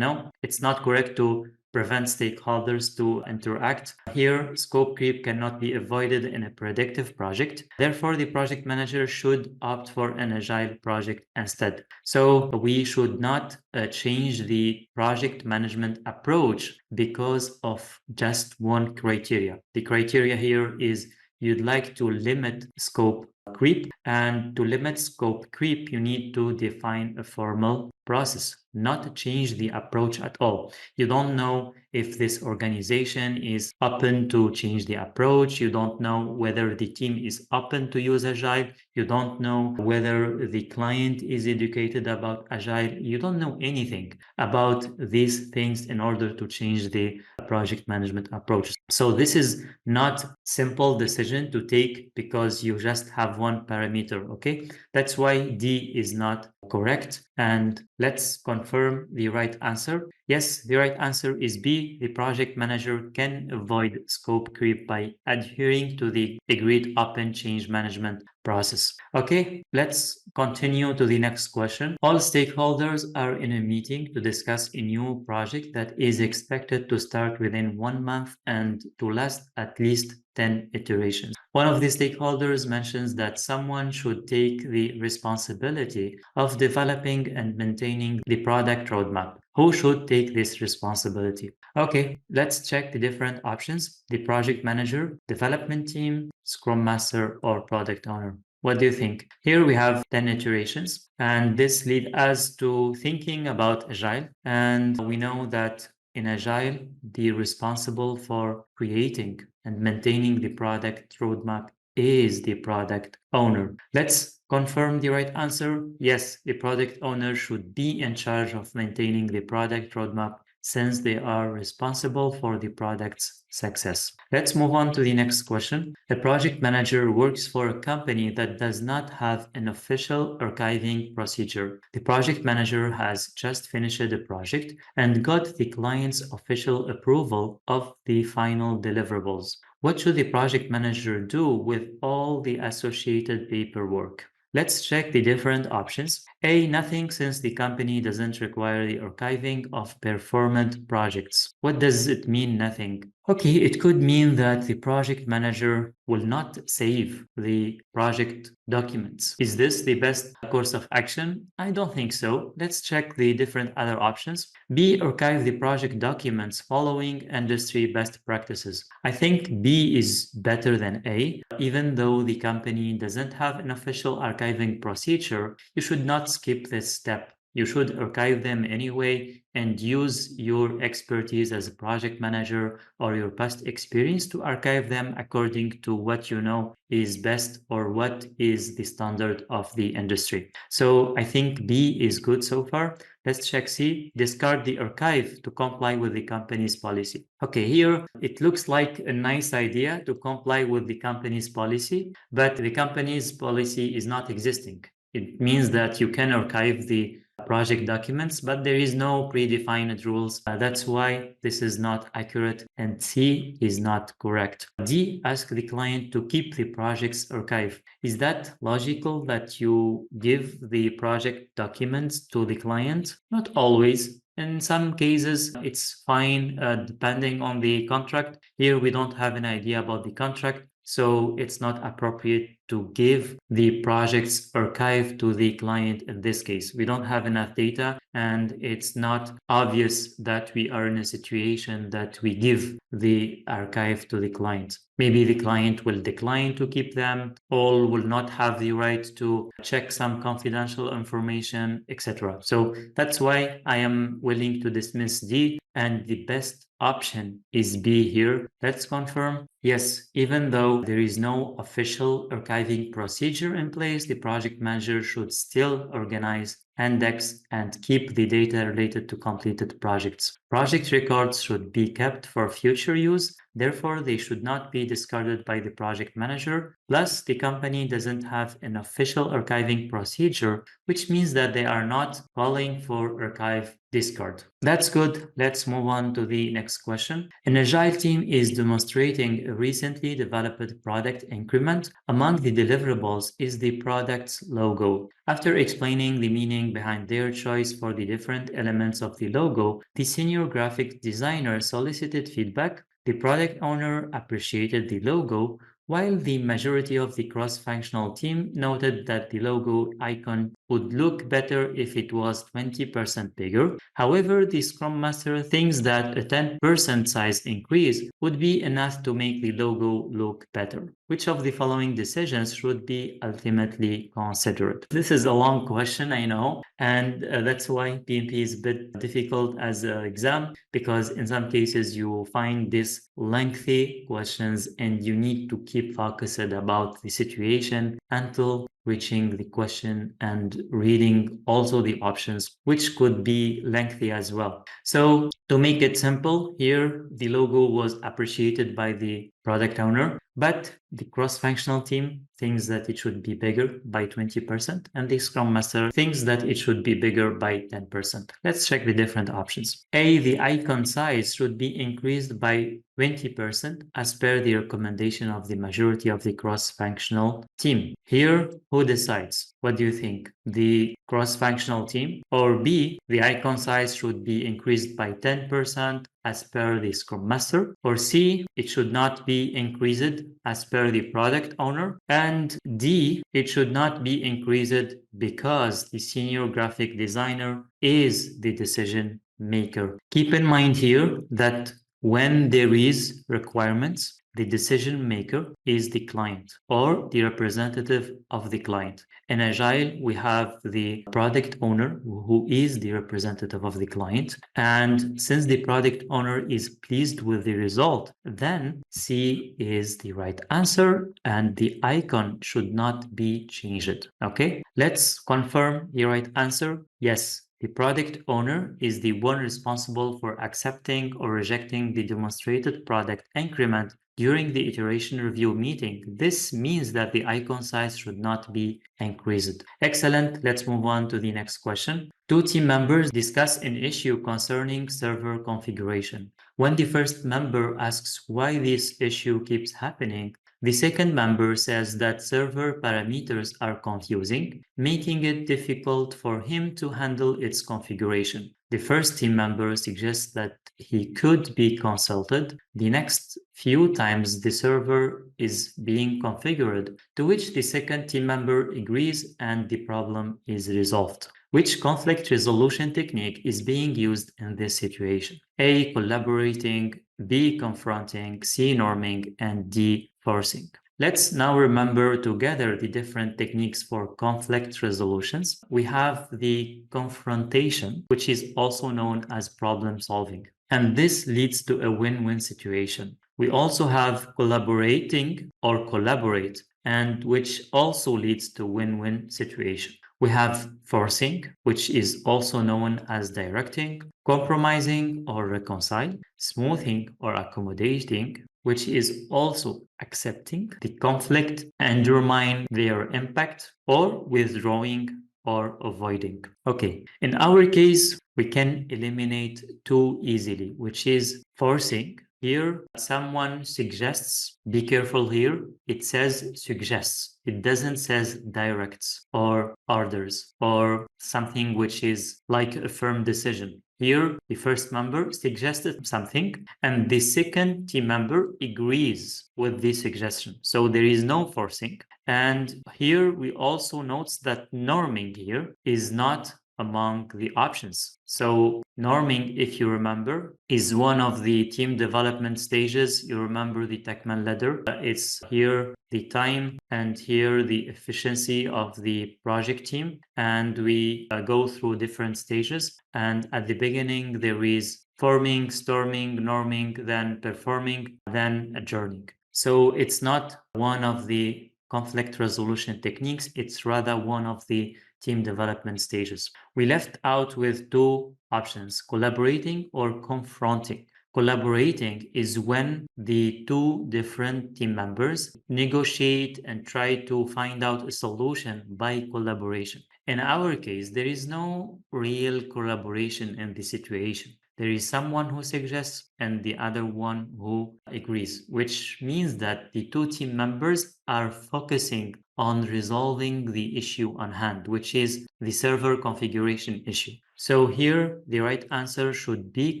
It's not correct to prevent stakeholders to interact. Here, scope creep cannot be avoided in a predictive project. Therefore, the project manager should opt for an agile project instead. So we should not change the project management approach because of just one criteria. The criteria here is you'd like to limit scope creep, and to limit scope creep, you need to define a formal process, not change the approach at all. You don't know if this organization is open to change the approach. You don't know whether the team is open to use Agile. You don't know whether the client is educated about Agile. You don't know anything about these things in order to change the project management approach. So this is not simple decision to take because you just have one parameter, okay? That's why D is not correct. And let's confirm the right answer. Yes, the right answer is B. The project manager can avoid scope creep by adhering to the agreed open change management process. Okay, let's continue to the next question. All stakeholders are in a meeting to discuss a new project that is expected to start within 1 month and to last at least 10 iterations. One of the stakeholders mentions that someone should take the responsibility of developing and maintaining the product roadmap. Who should take this responsibility? Okay, let's check the different options. The project manager, development team, scrum master, or product owner. What do you think? Here we have 10 iterations, and this leads us to thinking about Agile. And we know that in Agile, the responsible for creating and maintaining the product roadmap is the product owner. Let's confirm the right answer. Yes, the product owner should be in charge of maintaining the product roadmap since they are responsible for the product's success. Let's move on to the next question. A project manager works for a company that does not have an official archiving procedure. The project manager has just finished the project and got the client's official approval of the final deliverables. What should the project manager do with all the associated paperwork? Let's check the different options. A, nothing, since the company doesn't require the archiving of performant projects. What does it mean, nothing? Okay, it could mean that the project manager will not save the project documents. Is this the best course of action? I don't think so. Let's check the different other options. B, archive the project documents following industry best practices. I think B is better than A. Even though the company doesn't have an official archiving procedure, you should not skip this step. You should archive them anyway and use your expertise as a project manager or your past experience to archive them according to what you know is best or what is the standard of the industry. So I think B is good so far. Let's check C. Discard the archive to comply with the company's policy. Okay, here it looks like a nice idea to comply with the company's policy, but the company's policy is not existing. It means that you can archive the project documents, but there is no predefined rules. That's why this is not accurate, and C is not correct. D, ask the client to keep the project's archive. Is that logical that you give the project documents to the client? Not always. In some cases, it's fine, depending on the contract. Here, we don't have an idea about the contract, so it's not appropriate to give the project's archive to the client in this case. We don't have enough data, and it's not obvious that we are in a situation that we give the archive to the client. Maybe the client will decline to keep them, or will not have the right to check some confidential information, etc. So that's why I am willing to dismiss D, and the best option is B here. Let's confirm. Yes, even though there is no official archiving procedure in place, the project manager should still organize index, and keep the data related to completed projects. Project records should be kept for future use, therefore they should not be discarded by the project manager. Plus, the company doesn't have an official archiving procedure, which means that they are not calling for archive discard. That's good. Let's move on to the next question. An agile team is demonstrating a recently developed product increment. Among the deliverables is the product's logo. After explaining the meaning behind their choice for the different elements of the logo, the senior graphic designer solicited feedback. The product owner appreciated the logo, while the majority of the cross-functional team noted that the logo icon would look better if it was 20% bigger. However, the Scrum Master thinks that a 10% size increase would be enough to make the logo look better. Which of the following decisions should be ultimately considered? This is a long question, I know, and that's why PMP is a bit difficult as an exam, because in some cases you find these lengthy questions and you need to keep focused about the situation until reaching the question and reading also the options, which could be lengthy as well. So to make it simple, here the logo was appreciated by the product owner, but the cross-functional team thinks that it should be bigger by 20%, and the Scrum Master thinks that it should be bigger by 10%. Let's check the different options. A, the icon size should be increased by 20% as per the recommendation of the majority of the cross-functional team. Here, who decides? What do you think? The cross-functional team? Or B, the icon size should be increased by 10% as per the Scrum Master? Or C, it should not be increased as per the product owner? And D, it should not be increased because the senior graphic designer is the decision maker. Keep in mind here that when there is requirements, the decision maker is the client or the representative of the client. In Agile, we have the product owner who is the representative of the client. And since the product owner is pleased with the result, then C is the right answer and the icon should not be changed. Okay, let's confirm the right answer. Yes. The product owner is the one responsible for accepting or rejecting the demonstrated product increment during the iteration review meeting. This means that the icon size should not be increased. Excellent. Let's move on to the next question. Two team members discuss an issue concerning server configuration. When the first member asks why this issue keeps happening, the second member says that server parameters are confusing, making it difficult for him to handle its configuration. The first team member suggests that he could be consulted the next few times the server is being configured, to which the second team member agrees and the problem is resolved. Which conflict resolution technique is being used in this situation? A, collaborating, B, confronting, C, norming, and D, forcing. Let's now remember together the different techniques for conflict resolutions. We have the confrontation, which is also known as problem solving, and this leads to a win-win situation. We also have collaborating or collaborate, and which also leads to win-win situation. We have forcing, which is also known as directing, compromising or reconcile, smoothing or accommodating, which is also accepting the conflict, undermine their impact, or withdrawing or avoiding. Okay, in our case, we can eliminate two easily, which is forcing. Here, someone suggests, be careful here, it says suggests. It doesn't says directs or orders or something which is like a firm decision. Here, the first member suggested something and the second team member agrees with the suggestion. So there is no forcing. And here we also note that norming here is not among the options. So norming, if you remember, is one of the team development stages. You remember the Techman ladder. It's here the time and here the efficiency of the project team. And we go through different stages. And at the beginning, there is forming, storming, norming, then performing, then adjourning. So it's not one of the conflict resolution techniques. It's rather one of the team development stages. We left out with two options, collaborating or confronting. Collaborating is when the two different team members negotiate and try to find out a solution by collaboration. In our case, there is no real collaboration in the situation. There is someone who suggests and the other one who agrees, which means that the two team members are focusing on resolving the issue on hand, which is the server configuration issue. So here, the right answer should be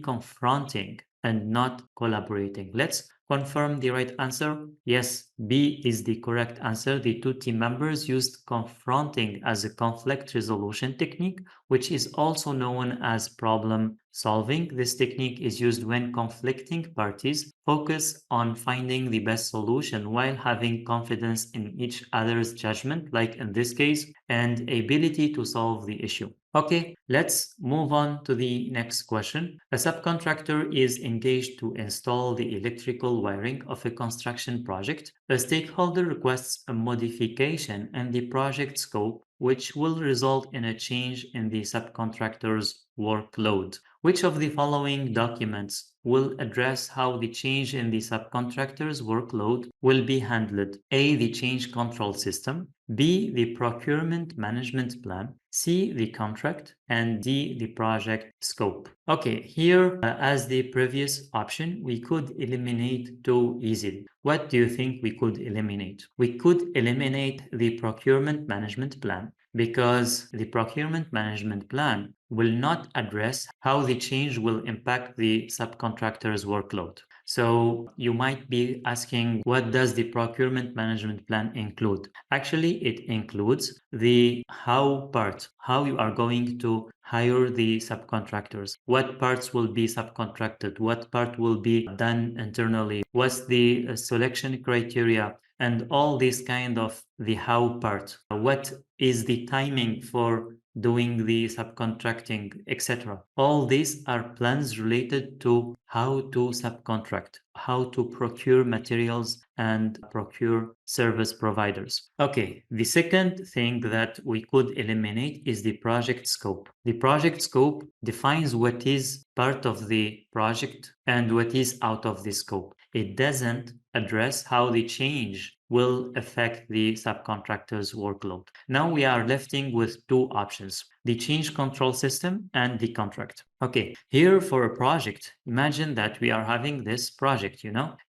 confronting and not collaborating. Let's confirm the right answer. Yes, B is the correct answer. The two team members used confronting as a conflict resolution technique, which is also known as problem solving. This technique is used when conflicting parties focus on finding the best solution while having confidence in each other's judgment, like in this case, and ability to solve the issue. Okay, let's move on to the next question. A subcontractor is engaged to install the electrical wiring of a construction project. A stakeholder requests a modification in the project scope, which will result in a change in the subcontractor's workload. Which of the following documents will address how the change in the subcontractor's workload will be handled? A, the change control system. B, the procurement management plan. C, the contract. And D, the project scope. Okay, here, as the previous option, we could eliminate two easily. What do you think we could eliminate? We could eliminate the procurement management plan because the procurement management plan will not address how the change will impact the subcontractor's workload. So you might be asking, what does the procurement management plan include? Actually, it includes the how part, how you are going to hire the subcontractors, what parts will be subcontracted, what part will be done internally, what's the selection criteria, and all this kind of the how part. What is the timing for doing the subcontracting, etc. All these are plans related to how to subcontract, how to procure materials and procure service providers. Okay, the second thing that we could eliminate is the project scope. The project scope defines what is part of the project and what is out of the scope. It doesn't address how the change will affect the subcontractor's workload. Now we are lefting with two options, the change control system and the contract. Okay, here for a project, imagine that we are having this project,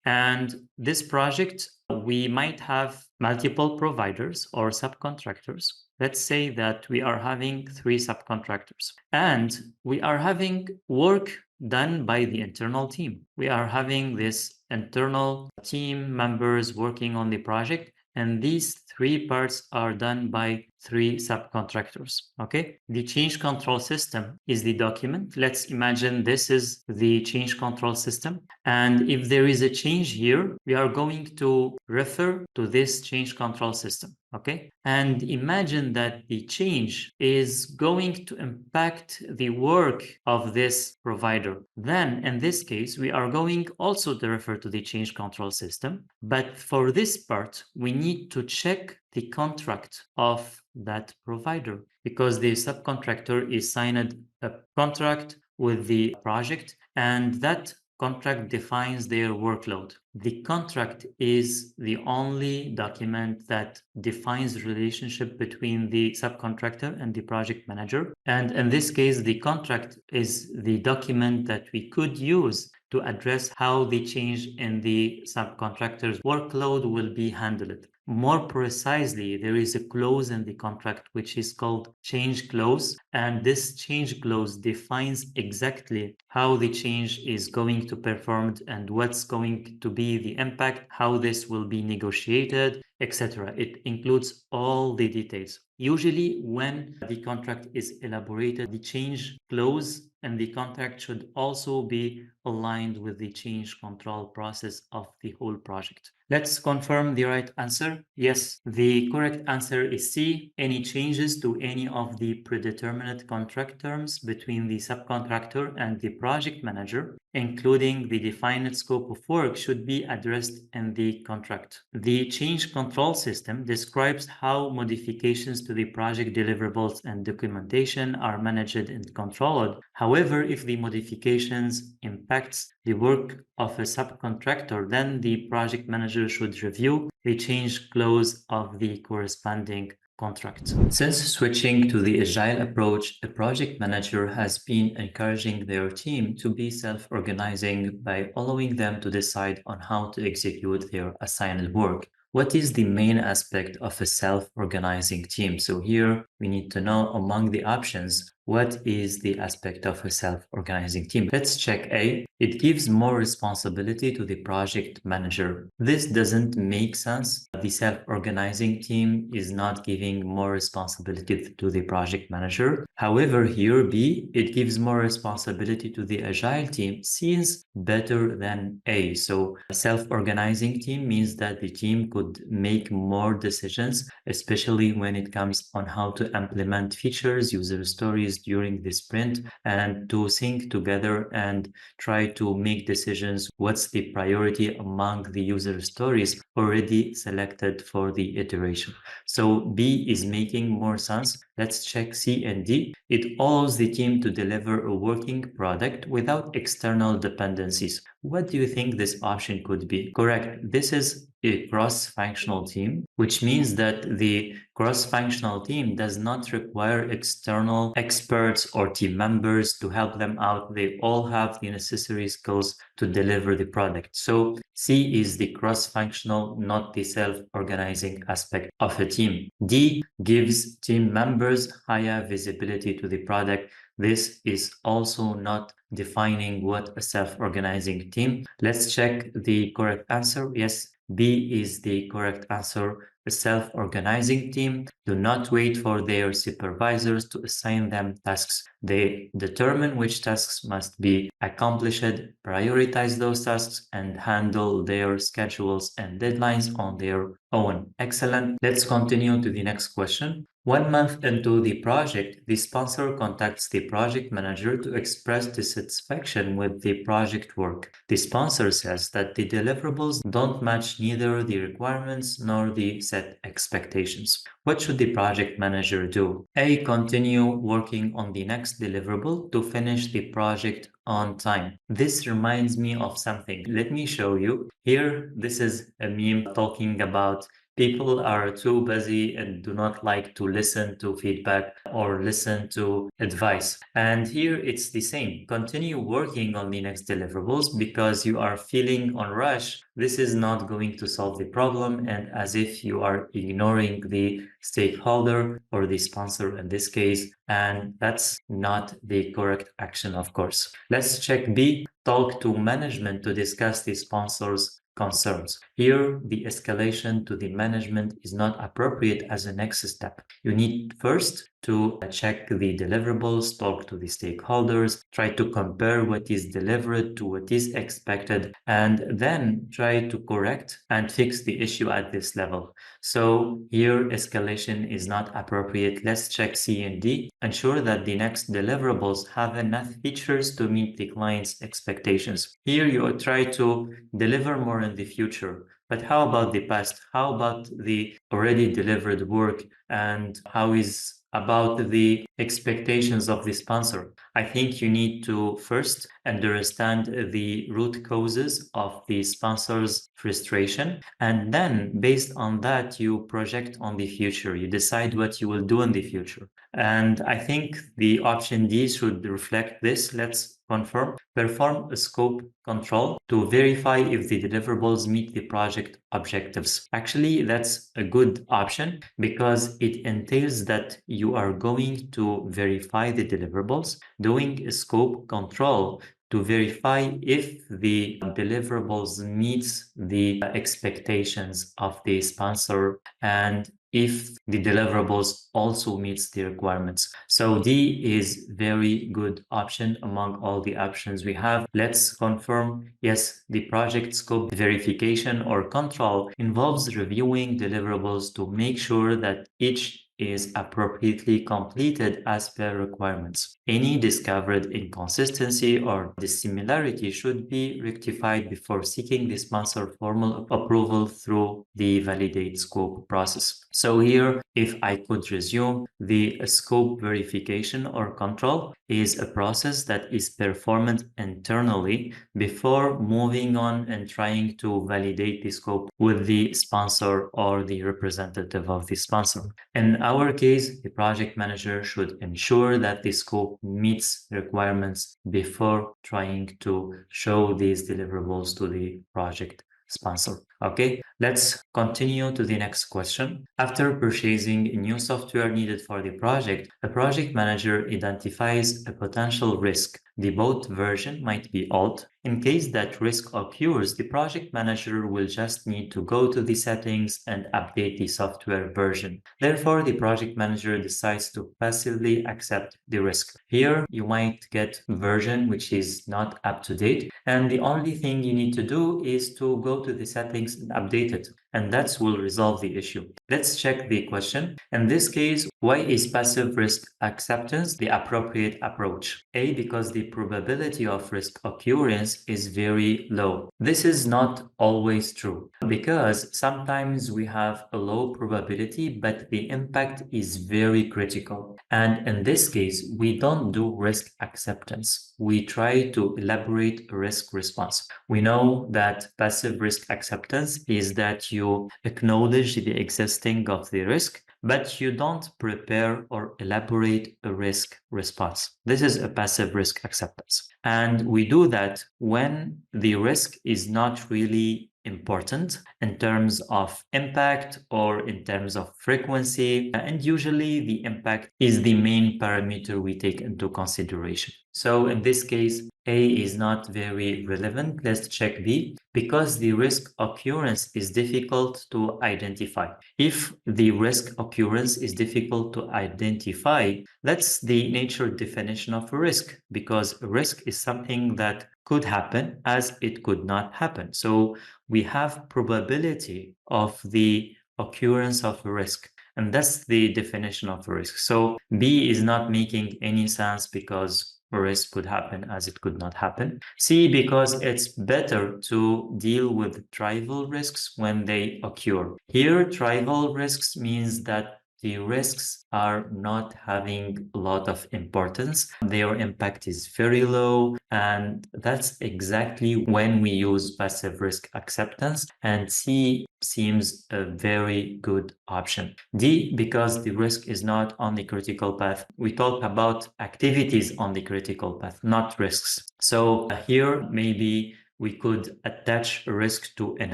and this project, we might have multiple providers or subcontractors. Let's say that we are having 3 subcontractors and we are having work done by the internal team. We are having this internal team members working on the project, and these 3 parts are done by 3 subcontractors. Okay, the change control system is the document. Let's imagine this is the change control system, and if there is a change here, we are going to refer to this change control system. Okay, and imagine that the change is going to impact the work of this provider. Then in this case, we are going also to refer to the change control system. But for this part, we need to check the contract of that provider because the subcontractor is signed a contract with the project, and that contract defines their workload. The contract is the only document that defines the relationship between the subcontractor and the project manager. And in this case, the contract is the document that we could use to address how the change in the subcontractor's workload will be handled. More precisely, there is a clause in the contract which is called change clause, and this change clause defines exactly how the change is going to be performed and what's going to be the impact, how this will be negotiated, etc. It includes all the details. Usually, when the contract is elaborated, the change clause and the contract should also be aligned with the change control process of the whole project. Let's confirm the right answer. Yes, the correct answer is C. Any changes to any of the predetermined contract terms between the subcontractor and the project manager including the defined scope of work, should be addressed in the contract. The change control system describes how modifications to the project deliverables and documentation are managed and controlled. However, if the modifications impacts the work of a subcontractor, then the project manager should review the change clause of the corresponding contract. Since switching to the agile approach, the project manager has been encouraging their team to be self-organizing by allowing them to decide on how to execute their assigned work. What is the main aspect of a self-organizing team? So here we need to know among the options, what is the aspect of a self-organizing team? Let's check A. It gives more responsibility to the project manager. This doesn't make sense. The self-organizing team is not giving more responsibility to the project manager. However, here B, it gives more responsibility to the agile team, seems better than A. So a self-organizing team means that the team could make more decisions, especially when it comes on how to implement features, user stories during the sprint, and to sync together and try to make decisions what's the priority among the user stories already selected for the iteration. So B is making more sense. Let's check C and D. It allows the team to deliver a working product without external dependencies. What do you think this option could be? Correct. This is a cross-functional team, which means that the cross-functional team does not require external experts or team members to help them out. They all have the necessary skills to deliver the product. So C is the cross-functional, not the self-organizing aspect of a team. D gives team members higher visibility to the product. This is also not defining what a self-organizing team. Let's check the correct answer. Yes, B is the correct answer. A self-organizing team do not wait for their supervisors to assign them tasks. They determine which tasks must be accomplished, prioritize those tasks, and handle their schedules and deadlines on their own. Excellent. Let's continue to the next question. 1 month into the project, the sponsor contacts the project manager to express dissatisfaction with the project work. The sponsor says that the deliverables don't match neither the requirements nor the set expectations. What should the project manager do? A. Continue working on the next deliverable to finish the project on time. This reminds me of something. Let me show you. Here, this is a meme talking about people are too busy and do not like to listen to feedback or listen to advice. And here it's the same. Continue working on the next deliverables because you are feeling on rush. This is not going to solve the problem, and as if you are ignoring the stakeholder or the sponsor in this case, and that's not the correct action, of course. Let's check B. Talk to management to discuss the sponsor's concerns. Here, the escalation to the management is not appropriate as a next step. You need first to check the deliverables, talk to the stakeholders, try to compare what is delivered to what is expected, and then try to correct and fix the issue at this level. So here, escalation is not appropriate. Let's check C and D. Ensure that the next deliverables have enough features to meet the client's expectations. Here, you try to deliver more in the future. But how about the past? How about the already delivered work? And how is about the expectations of the sponsor? I think you need to first understand the root causes of the sponsor's frustration. And then based on that, you project on the future. You decide what you will do in the future. And I think the option D should reflect this. Let's confirm. Perform a scope control to verify if the deliverables meet the project objectives. Actually, that's a good option because it entails that you are going to verify the deliverables, doing a scope control to verify if the deliverables meets the expectations of the sponsor and if the deliverables also meets the requirements. So D is very good option among all the options we have. Let's confirm. Yes, the project scope verification or control involves reviewing deliverables to make sure that each is appropriately completed as per requirements. Any discovered inconsistency or dissimilarity should be rectified before seeking the sponsor formal approval through the validate scope process. So here, if I could resume, the scope verification or control is a process that is performed internally before moving on and trying to validate the scope with the sponsor or the representative of the sponsor. In our case, the project manager should ensure that the scope meets requirements before trying to show these deliverables to the project sponsor. Okay, let's continue to the next question. After purchasing new software needed for the project, a project manager identifies a potential risk. The both version might be old. In case that risk occurs, the project manager will just need to go to the settings and update the software version. Therefore, the project manager decides to passively accept the risk. Here, you might get version which is not up to date, and the only thing you need to do is to go to the settings and update it, and that will resolve the issue. Let's check the question. In this case, why is passive risk acceptance the appropriate approach? A, because the probability of risk occurrence is very low. This is not always true because sometimes we have a low probability, but the impact is very critical. And in this case, we don't do risk acceptance. We try to elaborate a risk response. We know that passive risk acceptance is that you acknowledge the existing of the risk, but you don't prepare or elaborate a risk response. This is a passive risk acceptance. And we do that when the risk is not really important in terms of impact or in terms of frequency. And usually the impact is the main parameter we take into consideration. So in this case, A is not very relevant. Let's check B. Because the risk occurrence is difficult to identify. If the risk occurrence is difficult to identify, that's the nature definition of a risk, because a risk is something that could happen as it could not happen. So we have probability of the occurrence of a risk. And that's the definition of a risk. So B is not making any sense because a risk could happen as it could not happen. C, because it's better to deal with trivial risks when they occur. Here, trivial risks means that the risks are not having a lot of importance. Their impact is very low, and that's exactly when we use passive risk acceptance. And C seems a very good option. D, because the risk is not on the critical path. We talk about activities on the critical path, not risks. So here, maybe we could attach a risk to an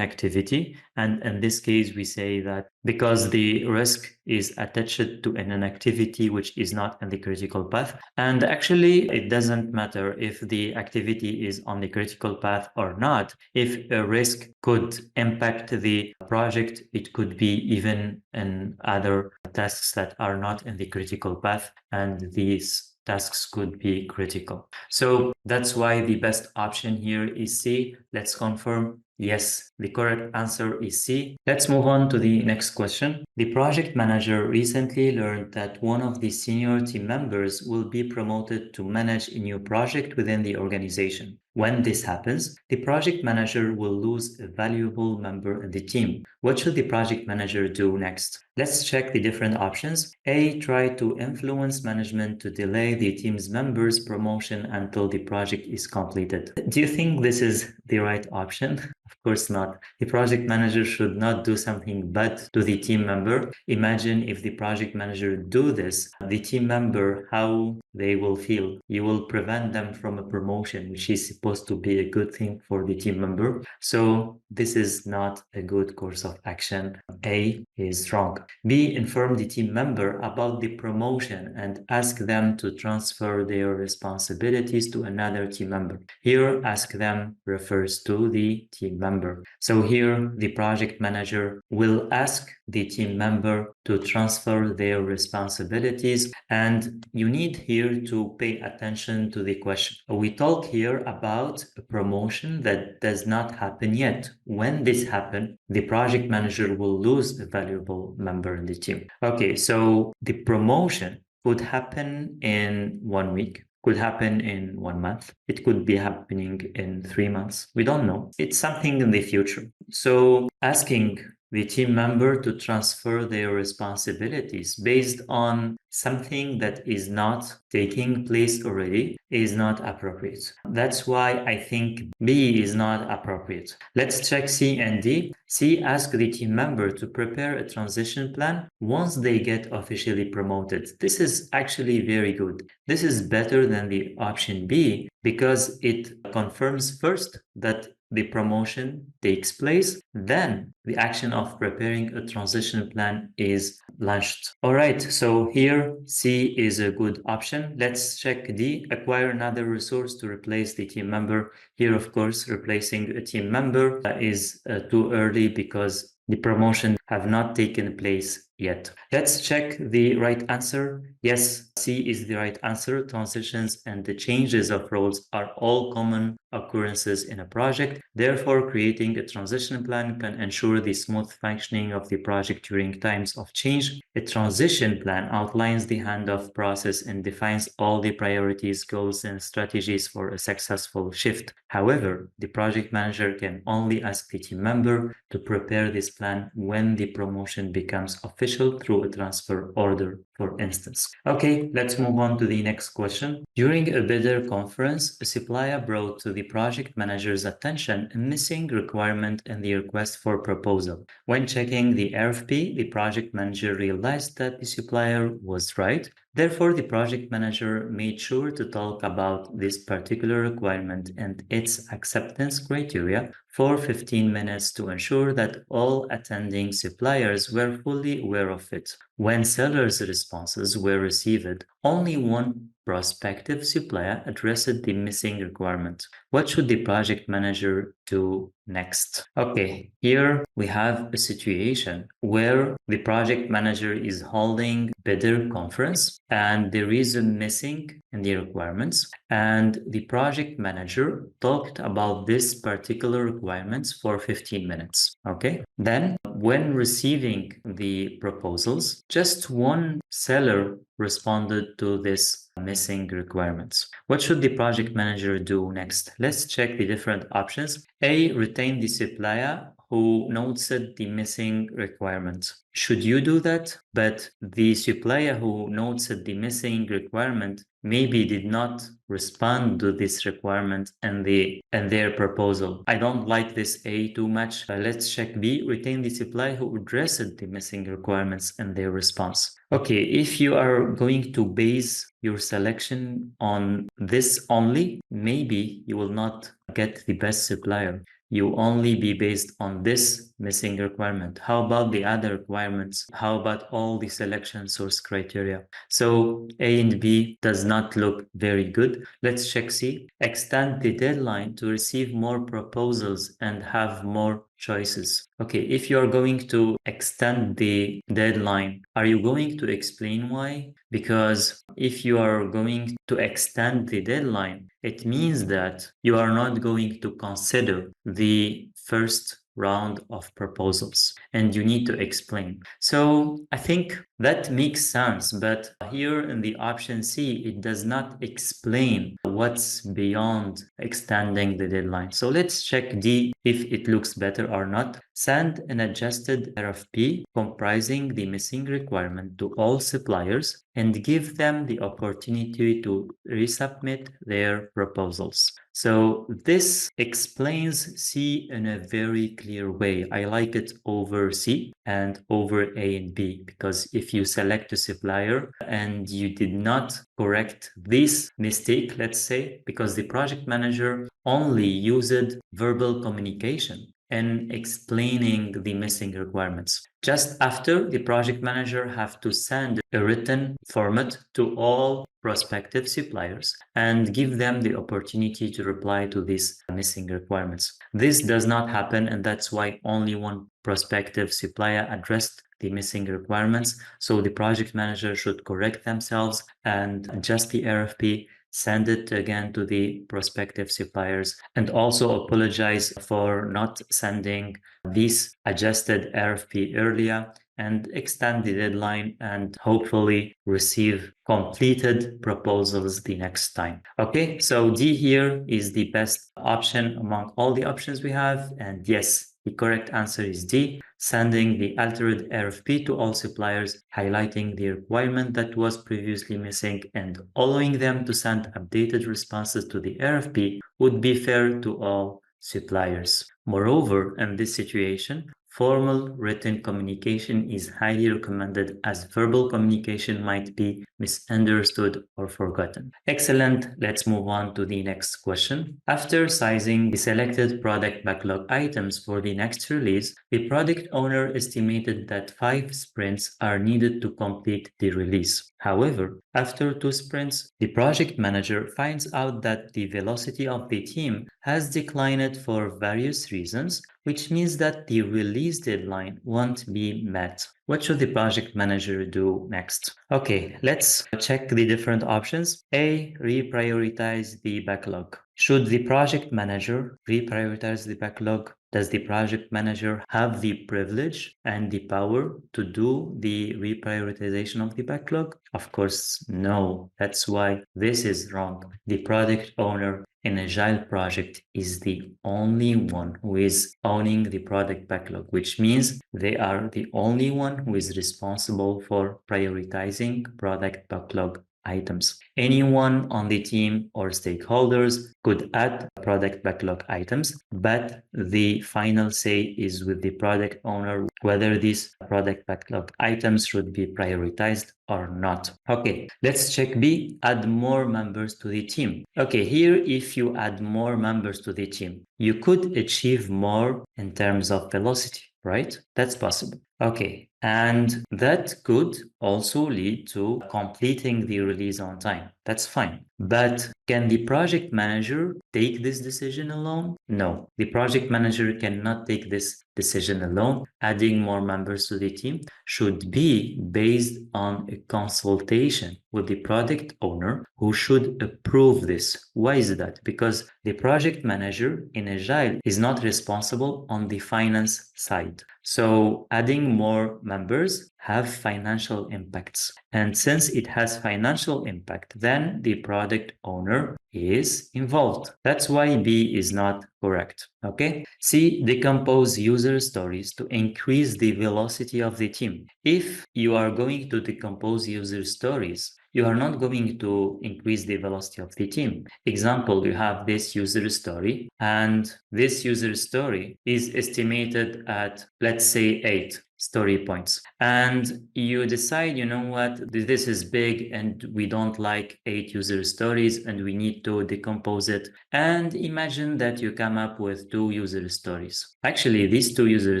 activity. And in this case, we say that because the risk is attached to an activity which is not in the critical path. And actually, it doesn't matter if the activity is on the critical path or not. If a risk could impact the project, it could be even in other tasks that are not in the critical path, and these tasks could be critical. So that's why the best option here is C. Let's confirm. Yes, the correct answer is C. Let's move on to the next question. The project manager recently learned that one of the senior team members will be promoted to manage a new project within the organization. When this happens, the project manager will lose a valuable member in the team. What should the project manager do next? Let's check the different options. A, try to influence management to delay the team's members' promotion until the project is completed. Do you think this is the right option? Of course not. The project manager should not do something bad to the team member. Imagine if the project manager do this, the team member, how they will feel. You will prevent them from a promotion, which is supposed to be a good thing for the team member. So this is not a good course of action. A is wrong. B, inform the team member about the promotion and ask them to transfer their responsibilities to another team member. Here, ask them refers to the team member. So here the project manager will ask the team member to transfer their responsibilities, and you need here to pay attention to the question. We talk here about a promotion that does not happen yet. When this happens, the project manager will lose a valuable member in the team. Okay, so the promotion could happen in 1 week, could happen in 1 month. It could be happening in 3 months. We don't know. It's something in the future. So asking the team member to transfer their responsibilities based on something that is not taking place already is not appropriate. That's why I think B is not appropriate. Let's check C and D. C asks the team member to prepare a transition plan once they get officially promoted. This is actually very good. This is better than the option B because it confirms first that the promotion takes place, then the action of preparing a transition plan is launched. All right, so here C is a good option. Let's check D, acquire another resource to replace the team member. Here, of course, replacing a team member is too early because the promotion have not taken place yet. Let's check the right answer. Yes, C is the right answer. Transitions and the changes of roles are all common occurrences in a project. Therefore, creating a transition plan can ensure the smooth functioning of the project during times of change. A transition plan outlines the handoff process and defines all the priorities, goals, and strategies for a successful shift. However, the project manager can only ask the team member to prepare this plan when the promotion becomes official through a transfer order, for instance. Okay, let's move on to the next question. During a bidder conference, a supplier brought to the project manager's attention a missing requirement in the request for proposal. When checking the RFP, the project manager realized that the supplier was right. Therefore, the project manager made sure to talk about this particular requirement and its acceptance criteria for 15 minutes to ensure that all attending suppliers were fully aware of it. When sellers' responses were received, only one prospective supplier addressed the missing requirement. What should the project manager do next? Okay, here we have a situation where the project manager is holding bidder conference and there is a missing in the requirements, and the project manager talked about this particular requirements for 15 minutes. Okay, then when receiving the proposals, just one seller responded to this missing requirements. What should the project manager do next? Let's check the different options. A, retain the supplier who noted the missing requirement. Should you do that? But the supplier who noted the missing requirement maybe did not respond to this requirement and their proposal. I don't like this A too much. Let's check B, retain the supplier who addressed the missing requirements and their response. Okay, if you are going to base your selection on this only, maybe you will not get the best supplier. You only be based on this missing requirement. How about the other requirements? How about all the selection source criteria? So A and B does not look very good. Let's check C. Extend the deadline to receive more proposals and have more choices. Okay, if you are going to extend the deadline, are you going to explain why? Because if you are going to extend the deadline, it means that you are not going to consider the first round of proposals and you need to explain. So I think that makes sense, but here in the option C, it does not explain what's beyond extending the deadline. So let's check D if it looks better or not. Send an adjusted RFP comprising the missing requirement to all suppliers and give them the opportunity to resubmit their proposals. So this explains C in a very clear way. I like it over C and over A and B, because if you select a supplier and you did not correct this mistake, let's say, because the project manager only used verbal communication in explaining the missing requirements. Just after, the project manager have to send a written format to all prospective suppliers and give them the opportunity to reply to these missing requirements. This does not happen, and that's why only one prospective supplier addressed the missing requirements. So the project manager should correct themselves and adjust the RFP, send it again to the prospective suppliers, and also apologize for not sending this adjusted RFP earlier, and extend the deadline and hopefully receive completed proposals the next time. Okay, so D here is the best option among all the options we have, and yes, the correct answer is D, sending the altered RFP to all suppliers, highlighting the requirement that was previously missing and allowing them to send updated responses to the RFP would be fair to all suppliers. Moreover, in this situation, formal written communication is highly recommended, as verbal communication might be misunderstood or forgotten. Excellent. Let's move on to the next question. After sizing the selected product backlog items for the next release, the product owner estimated that 5 sprints are needed to complete the release. However, after 2 sprints, the project manager finds out that the velocity of the team has declined for various reasons, which means that the release deadline won't be met. What should the project manager do next? Okay, let's check the different options. A, reprioritize the backlog. Should the project manager reprioritize the backlog? Does the project manager have the privilege and the power to do the reprioritization of the backlog? Of course, no. That's why this is wrong. The product owner in Agile project is the only one who is owning the product backlog, which means they are the only one who is responsible for prioritizing product backlog items. Anyone on the team or stakeholders could add product backlog items, but the final say is with the product owner whether these product backlog items should be prioritized or not. Okay, let's check B, add more members to the team. Okay, here if you add more members to the team, you could achieve more in terms of velocity, right? That's possible. Okay, and that could also lead to completing the release on time. That's fine. But can the project manager take this decision alone? No, the project manager cannot take this decision alone. Adding more members to the team should be based on a consultation with the product owner, who should approve this. Why is that? Because the project manager in Agile is not responsible on the finance side. So adding more members have financial impacts. And since it has financial impact, then the product owner is involved. That's why B is not correct. Okay. C, decompose user stories to increase the velocity of the team. If you are going to decompose user stories, you are not going to increase the velocity of the team. Example, you have this user story, and this user story is estimated at, let's say, 8 story points, and you decide, you know what, this is big and we don't like 8 user stories and we need to decompose it. And imagine that you come up with 2 user stories. Actually, these 2 user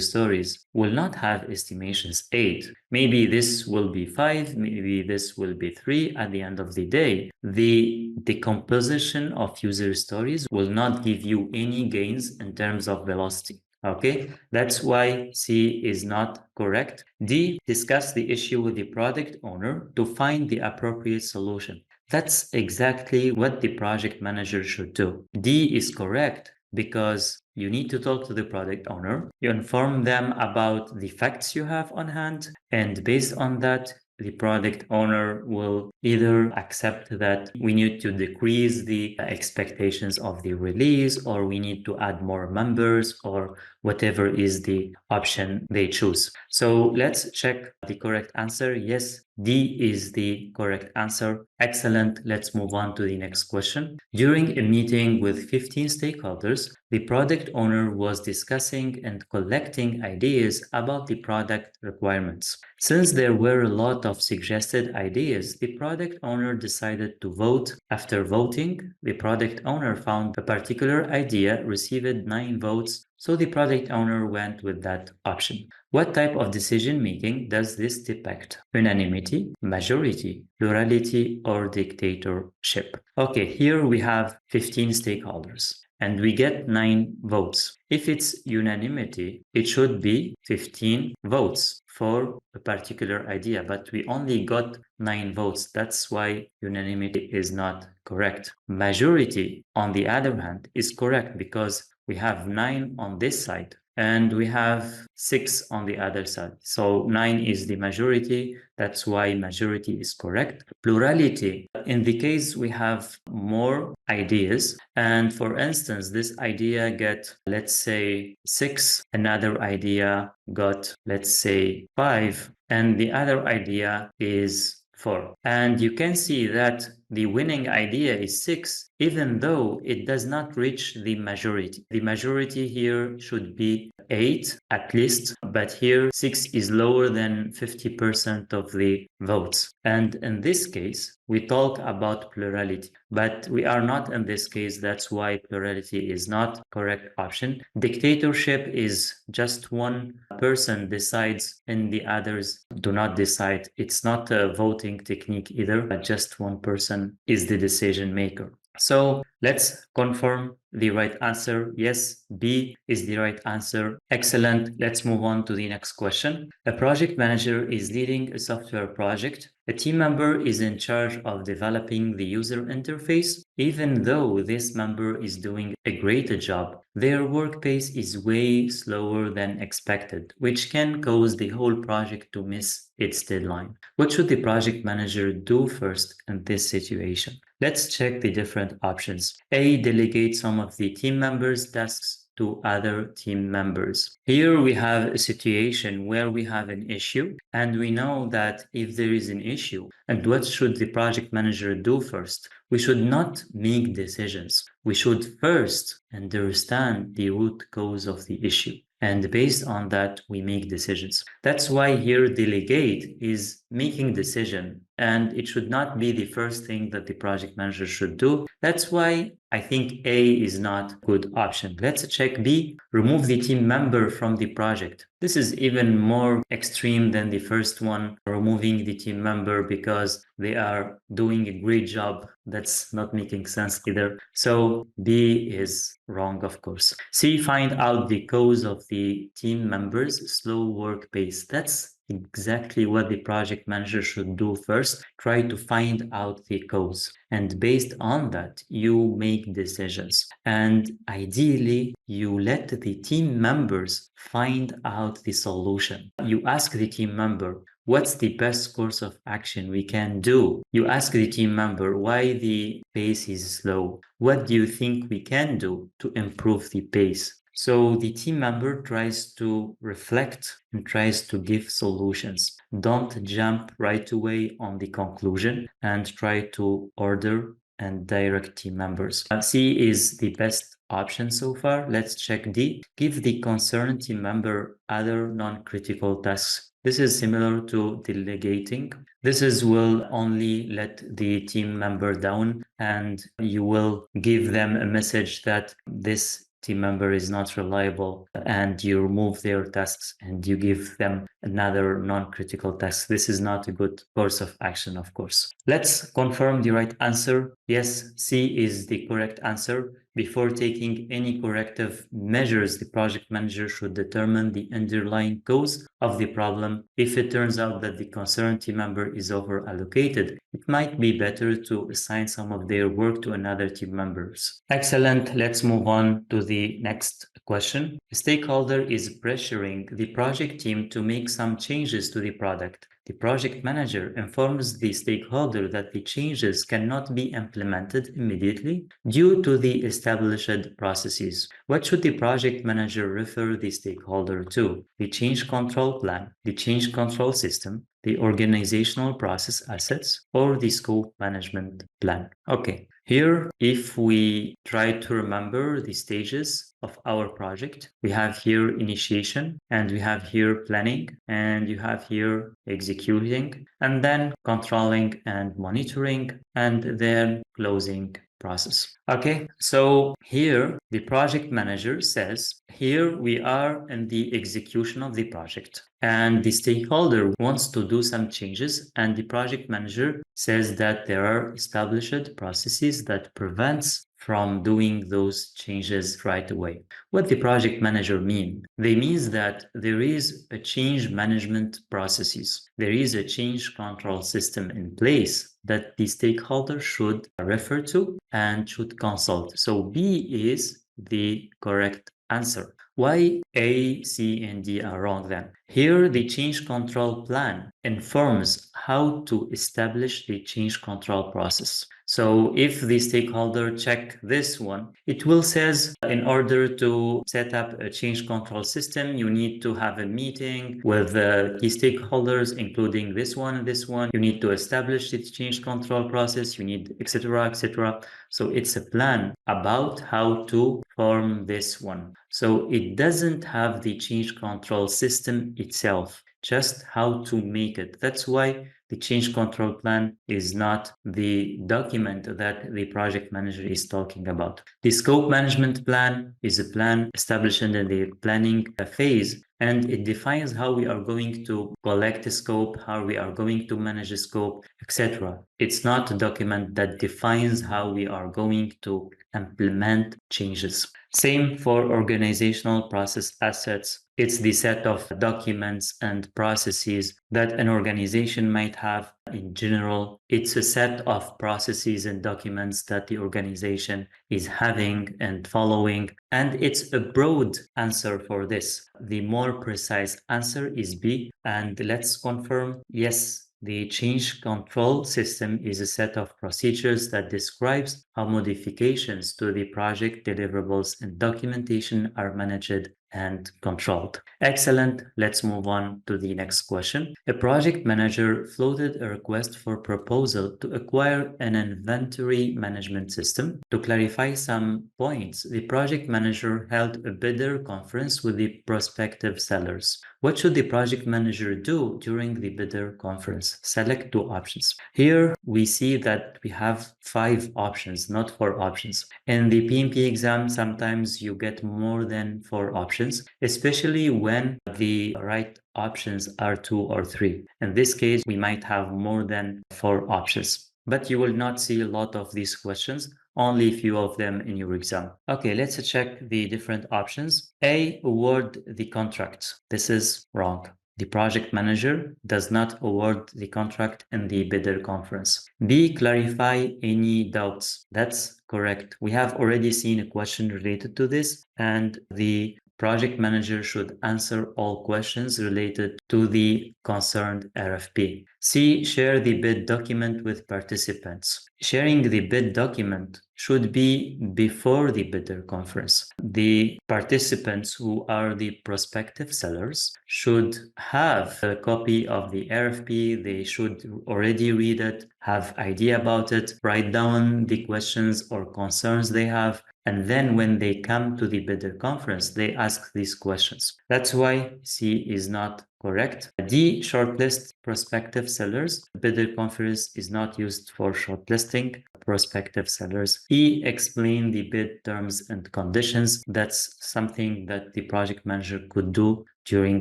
stories will not have estimations 8. Maybe this will be 5, maybe this will be 3. At the end of the day, the decomposition of user stories will not give you any gains in terms of velocity. Okay, that's why C is not correct. D, discuss the issue with the product owner to find the appropriate solution. That's exactly what the project manager should do. D is correct because you need to talk to the product owner. You inform them about the facts you have on hand, and based on that, the product owner will either accept that we need to decrease the expectations of the release, or we need to add more members, or whatever is the option they choose. So let's check the correct answer. Yes, D is the correct answer. Excellent. Let's move on to the next question. During a meeting with 15 stakeholders, the product owner was discussing and collecting ideas about the product requirements. Since there were a lot of suggested ideas, the product owner decided to vote. After voting, the product owner found a particular idea received 9 votes, So the project owner went with that option. What type of decision making does this depict? Unanimity, majority, plurality, or dictatorship? Okay, here we have 15 stakeholders and we get 9 votes. If it's unanimity, it should be 15 votes for a particular idea, but we only got 9 votes. That's why unanimity is not correct. Majority, on the other hand, is correct because we have 9 on this side and we have 6 on the other side. So 9 is the majority. That's why majority is correct. Plurality, in the case we have more ideas, and for instance, this idea get, let's say, 6, another idea got, let's say, 5, and the other idea is 4. And you can see that the winning idea is 6, even though it does not reach the majority. The majority here should be 8 at least, but here 6 is lower than 50% of the votes. And in this case, we talk about plurality, but we are not in this case. That's why plurality is not correct option. Dictatorship is just one person decides and the others do not decide. It's not a voting technique either, but just one person is the decision maker. So let's confirm the right answer. Yes, B is the right answer. Excellent. Let's move on to the next question. A project manager is leading a software project. A team member is in charge of developing the user interface. Even though this member is doing a great job, their work pace is way slower than expected, which can cause the whole project to miss its deadline. What should the project manager do first in this situation? Let's check the different options. A, delegate some of the team members' tasks to other team members. Here we have a situation where we have an issue, and we know that if there is an issue, and what should the project manager do first? We should not make decisions. We should first understand the root cause of the issue. And based on that, we make decisions. That's why here delegate is making decision, and it should not be the first thing that the project manager should do. That's why I think A is not a good option. Let's check B, remove the team member from the project. This is even more extreme than the first one, removing the team member because they are doing a great job. That's not making sense either. So B is wrong, of course. C, find out the cause of the team members' slow work pace. That's exactly what the project manager should do first. Try to find out the cause. And based on that, you make decisions. And ideally, you let the team members find out the solution. You ask the team member, what's the best course of action we can do? You ask the team member why the pace is slow. What do you think we can do to improve the pace? So the team member tries to reflect and tries to give solutions. Don't jump right away on the conclusion and try to order and direct team members. C is the best option so far. Let's check D. Give the concerned team member other non-critical tasks. This is similar to delegating. This will only let the team member down, and you will give them a message that this team member is not reliable, and you remove their tasks and you give them another non-critical task. This is not a good course of action, of course. Let's confirm the right answer. Yes, C is the correct answer. Before taking any corrective measures, the project manager should determine the underlying cause of the problem. If it turns out that the concerned team member is over-allocated, it might be better to assign some of their work to another team members. Excellent. Let's move on to the next question. A stakeholder is pressuring the project team to make some changes to the product. The project manager informs the stakeholder that the changes cannot be implemented immediately due to the established processes. What should the project manager refer the stakeholder to? The change control plan, the change control system, the organizational process assets, or the scope management plan? Okay, here, if we try to remember the stages of our project, we have here initiation, and we have here planning, and you have here executing, and then controlling and monitoring, and then closing process. Okay, so here the project manager says, here we are in the execution of the project, and the stakeholder wants to do some changes, and the project manager says that there are established processes that prevents from doing those changes right away. What the project manager mean? They means that there is a change management processes. There is a change control system in place that the stakeholder should refer to and should consult. So B is the correct answer. Why A, C, and D are wrong then? Here, the change control plan informs how to establish the change control process. So if the stakeholder check this one, it will says in order to set up a change control system, you need to have a meeting with key stakeholders, including this one and this one. You need to establish the change control process. You need etc. etc. So it's a plan about how to form this one. So it doesn't have the change control system itself, just how to make it. That's why the change control plan is not the document that the project manager is talking about. The scope management plan is a plan established in the planning phase, and it defines how we are going to collect the scope, how we are going to manage the scope, etc. It's not a document that defines how we are going to implement changes. Same for organizational process assets. It's the set of documents and processes that an organization might have in general. It's a set of processes and documents that the organization is having and following. And it's a broad answer for this. The more precise answer is B. And let's confirm, yes, the change control system is a set of procedures that describes how modifications to the project deliverables and documentation are managed and controlled. Excellent. Let's move on to the next question. A project manager floated a request for proposal to acquire an inventory management system. To clarify some points, the project manager held a bidder conference with the prospective sellers. What should the project manager do during the bidder conference? Select two options. Here we see that we have 5 options, not 4 options. In the PMP exam, sometimes you get more than 4 options, especially when the right options are 2 or 3. In this case, we might have more than 4 options, but you will not see a lot of these questions, only a few of them in your exam. Okay, let's check the different options. A, award the contract. This is wrong. The project manager does not award the contract in the bidder conference. B, clarify any doubts. That's correct. We have already seen a question related to this, and the project manager should answer all questions related to the concerned RFP. C, share the bid document with participants. Sharing the bid document should be before the bidder conference. The participants who are the prospective sellers should have a copy of the RFP. They should already read it, have idea about it, write down the questions or concerns they have, and then when they come to the bidder conference, they ask these questions. That's why C is not correct. D, shortlist prospective sellers. Bidder conference is not used for shortlisting prospective sellers. E, explain the bid terms and conditions. That's something that the project manager could do during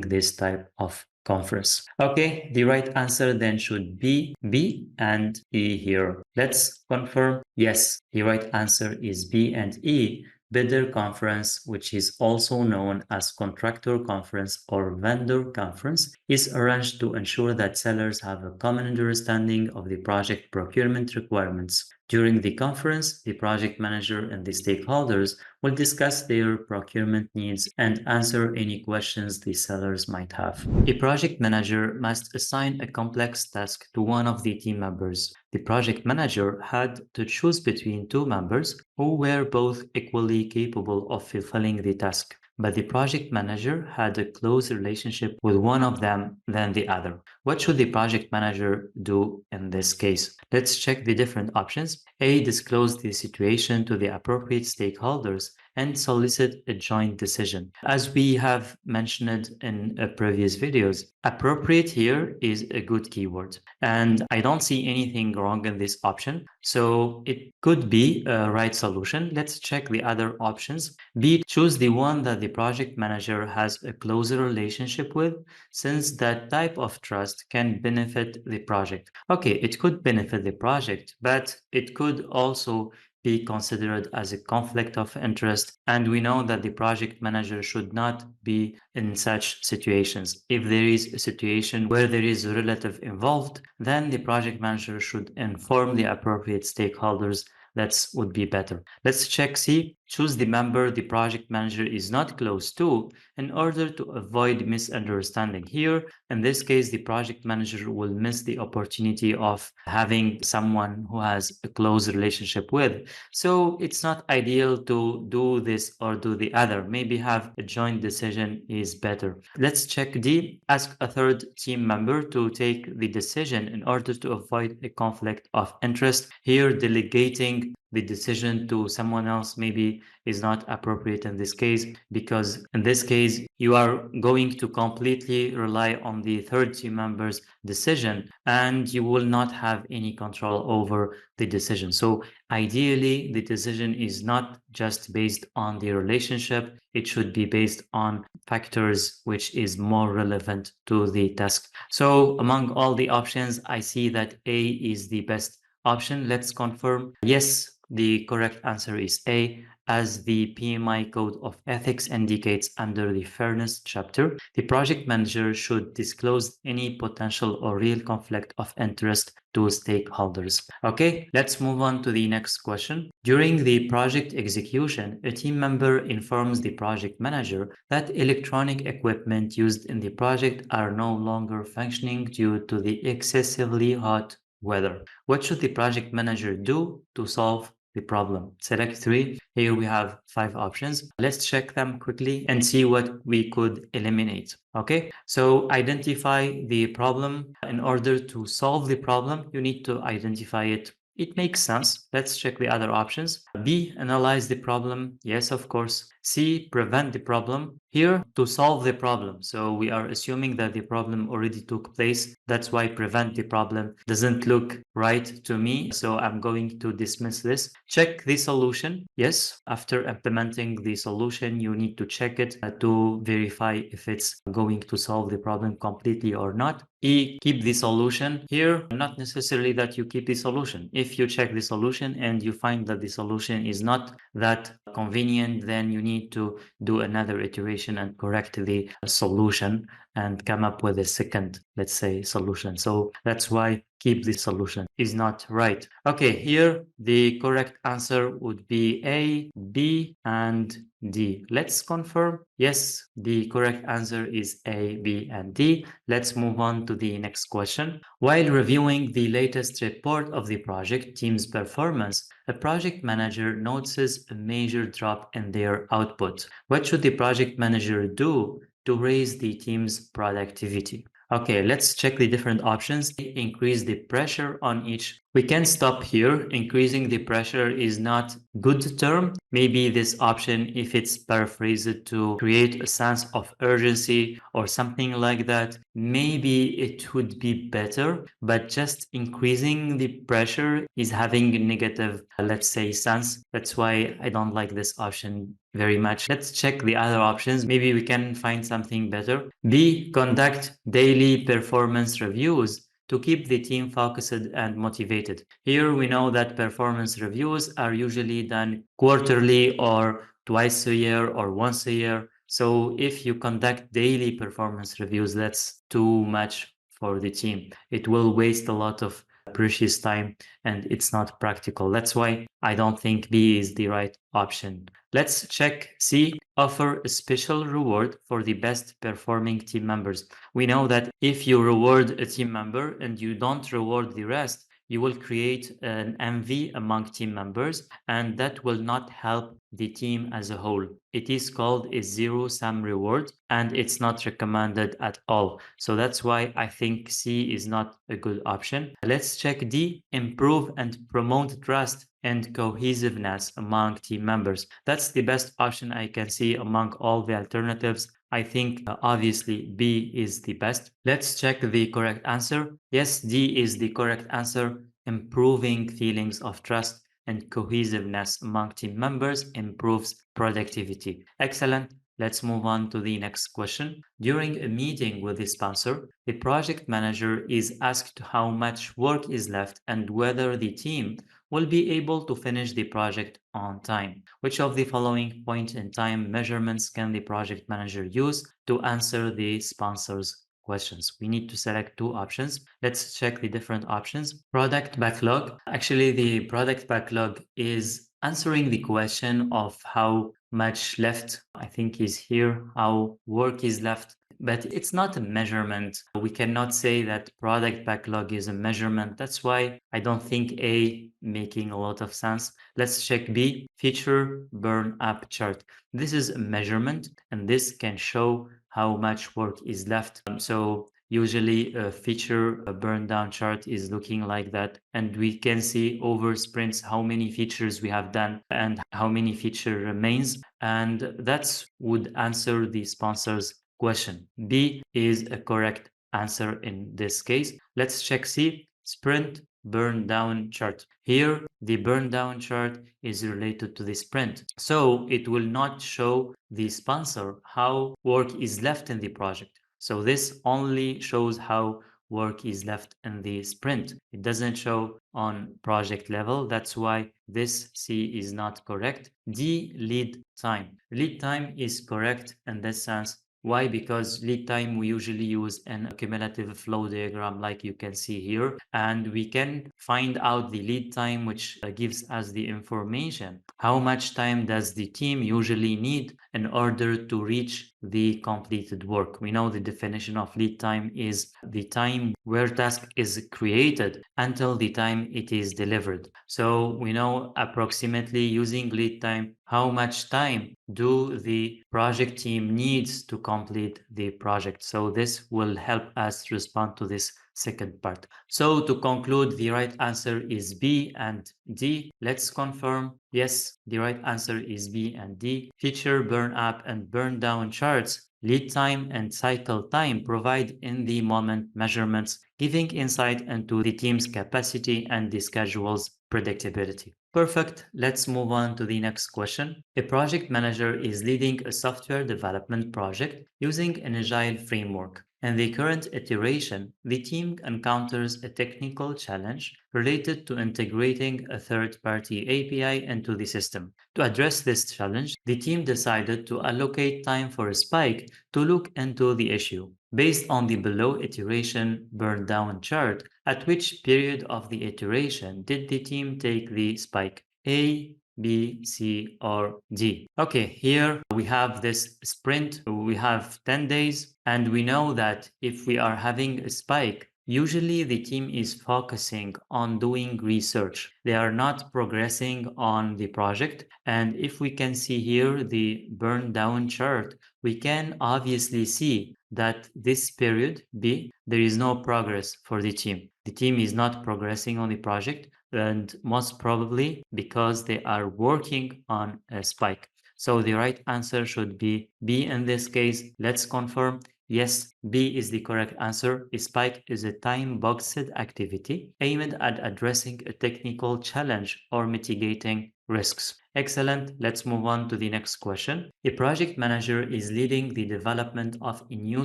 this type of conference. Okay, the right answer then should be B and E here. Let's confirm. Yes, the right answer is B and E. Bidder conference, which is also known as contractor conference or vendor conference, is arranged to ensure that sellers have a common understanding of the project procurement requirements. During the conference, the project manager and the stakeholders will discuss their procurement needs and answer any questions the sellers might have. A project manager must assign a complex task to one of the team members. The project manager had to choose between 2 members who were both equally capable of fulfilling the task, but the project manager had a close relationship with one of them than the other. What should the project manager do in this case? Let's check the different options. A, disclose the situation to the appropriate stakeholders and solicit a joint decision. As we have mentioned in previous videos, appropriate here is a good keyword. And I don't see anything wrong in this option. So it could be a right solution. Let's check the other options. B, choose the one that the project manager has a closer relationship with, since that type of trust can benefit the project. Okay, it could benefit the project, but it could also be considered as a conflict of interest. And we know that the project manager should not be in such situations. If there is a situation where there is a relative involved, then the project manager should inform the appropriate stakeholders. That would be better. Let's check C. Choose the member the project manager is not close to in order to avoid misunderstanding. Here, in this case, the project manager will miss the opportunity of having someone who has a close relationship with. So it's not ideal to do this or do the other. Maybe have a joint decision is better. Let's check D. Ask a third team member to take the decision in order to avoid a conflict of interest. Here, delegating the decision to someone else maybe is not appropriate in this case, because in this case you are going to completely rely on the third team member's decision and you will not have any control over the decision. So ideally the decision is not just based on the relationship, it should be based on factors which is more relevant to the task. So among all the options, I see that A is the best option. Let's confirm. Yes, the correct answer is A. As the PMI Code of Ethics indicates under the Fairness chapter, the project manager should disclose any potential or real conflict of interest to stakeholders. Okay, let's move on to the next question. During the project execution, a team member informs the project manager that electronic equipment used in the project are no longer functioning due to the excessively hot weather. What should the project manager do to solve the problem? Select 3. Here we have 5 options. Let's check them quickly and see what we could eliminate. Okay, so identify the problem. In order to solve the problem, you need to identify it. It makes sense. Let's check the other options. B, analyze the problem. Yes, of course. C, prevent the problem. Here, to solve the problem. So we are assuming that the problem already took place. That's why prevent the problem doesn't look right to me. So I'm going to dismiss this. Check the solution. Yes, after implementing the solution, you need to check it to verify if it's going to solve the problem completely or not. E, keep the solution. Here, not necessarily that you keep the solution. If you check the solution and you find that the solution is not that convenient, then you need to do another iteration and correct the solution and come up with a second, let's say, solution. So that's why keep the solution is not right. Okay, here the correct answer would be A, B, and D. Let's confirm. Yes, the correct answer is A, B, and D. Let's move on to the next question. While reviewing the latest report of the project team's performance, a project manager notices a major drop in their output. What should the project manager do to raise the team's productivity? Okay, let's check the different options. Increase the pressure on each. We can stop here. Increasing the pressure is not good term. Maybe this option, if it's paraphrased to create a sense of urgency or something like that, maybe it would be better, but just increasing the pressure is having a negative, let's say, sense. That's why I don't like this option very much. Let's check the other options. Maybe we can find something better. B, conduct daily performance reviews to keep the team focused and motivated. Here we know that performance reviews are usually done quarterly or twice a year or once a year. So if you conduct daily performance reviews, that's too much for the team. It will waste a lot of precious time and it's not practical. That's why I don't think B is the right option. Let's check C. Offer a special reward for the best performing team members. We know that if you reward a team member and you don't reward the rest, you will create an MV among team members, and that will not help the team as a whole. It is called a zero-sum reward, and it's not recommended at all. So that's why I think C is not a good option. Let's check D, improve and promote trust and cohesiveness among team members. That's the best option I can see among all the alternatives. I think obviously B is the best. Let's check the correct answer. Yes, D is the correct answer. Improving feelings of trust and cohesiveness among team members improves productivity. Excellent. Let's move on to the next question. During a meeting with the sponsor, the project manager is asked how much work is left and whether the team will be able to finish the project on time. Which of the following point in time measurements can the project manager use to answer the sponsor's questions? We need to select two options. Let's check the different options. Product backlog. Actually, the product backlog is answering the question of how much left, I think is here, how work is left. But it's not a measurement. We cannot say that product backlog is a measurement. That's why I don't think A making a lot of sense. Let's check B, feature burn up chart. This is a measurement, and this can show how much work is left. So usually a feature a burn down chart is looking like that, and we can see over sprints how many features we have done and how many feature remains, and that's would answer the sponsor's question. B is a correct answer in this case. Let's check C, sprint burn down chart. Here the burn down chart is related to the sprint, so it will not show the sponsor how work is left in the project. So this only shows how work is left in the sprint. It doesn't show on project level. That's why this C is not correct. D, lead time. Lead time is correct in this sense. Why? Because lead time we usually use an cumulative flow diagram like you can see here, and we can find out the lead time, which gives us the information. How much time does the team usually need in order to reach the completed work? We know the definition of lead time is the time where task is created until the time it is delivered. So we know approximately using lead time how much time do the project team needs to complete the project. So this will help us respond to this second part. So to conclude, the right answer is B and D. Let's confirm. Yes, the right answer is B and D. Feature burn up and burn down charts, lead time and cycle time provide in the moment measurements, giving insight into the team's capacity and the schedule's predictability. Perfect. Let's move on to the next question. A project manager is leading a software development project using an agile framework. In the current iteration, the team encounters a technical challenge related to integrating a third-party API into the system. To address this challenge, the team decided to allocate time for a spike to look into the issue. Based on the below iteration burn down chart, at which period of the iteration did the team take the spike? A, B, C, or D? Okay, here we have this sprint. We have 10 days, and we know that if we are having a spike, usually the team is focusing on doing research. They are not progressing on the project. And if we can see here the burn down chart, we can obviously see that this period B, there is no progress for the team. The team is not progressing on the project, and most probably because they are working on a spike. So the right answer should be B in this case. Let's confirm. Yes, B is the correct answer. A spike is a time-boxed activity aimed at addressing a technical challenge or mitigating risks. Excellent. Let's move on to the next question. A project manager is leading the development of a new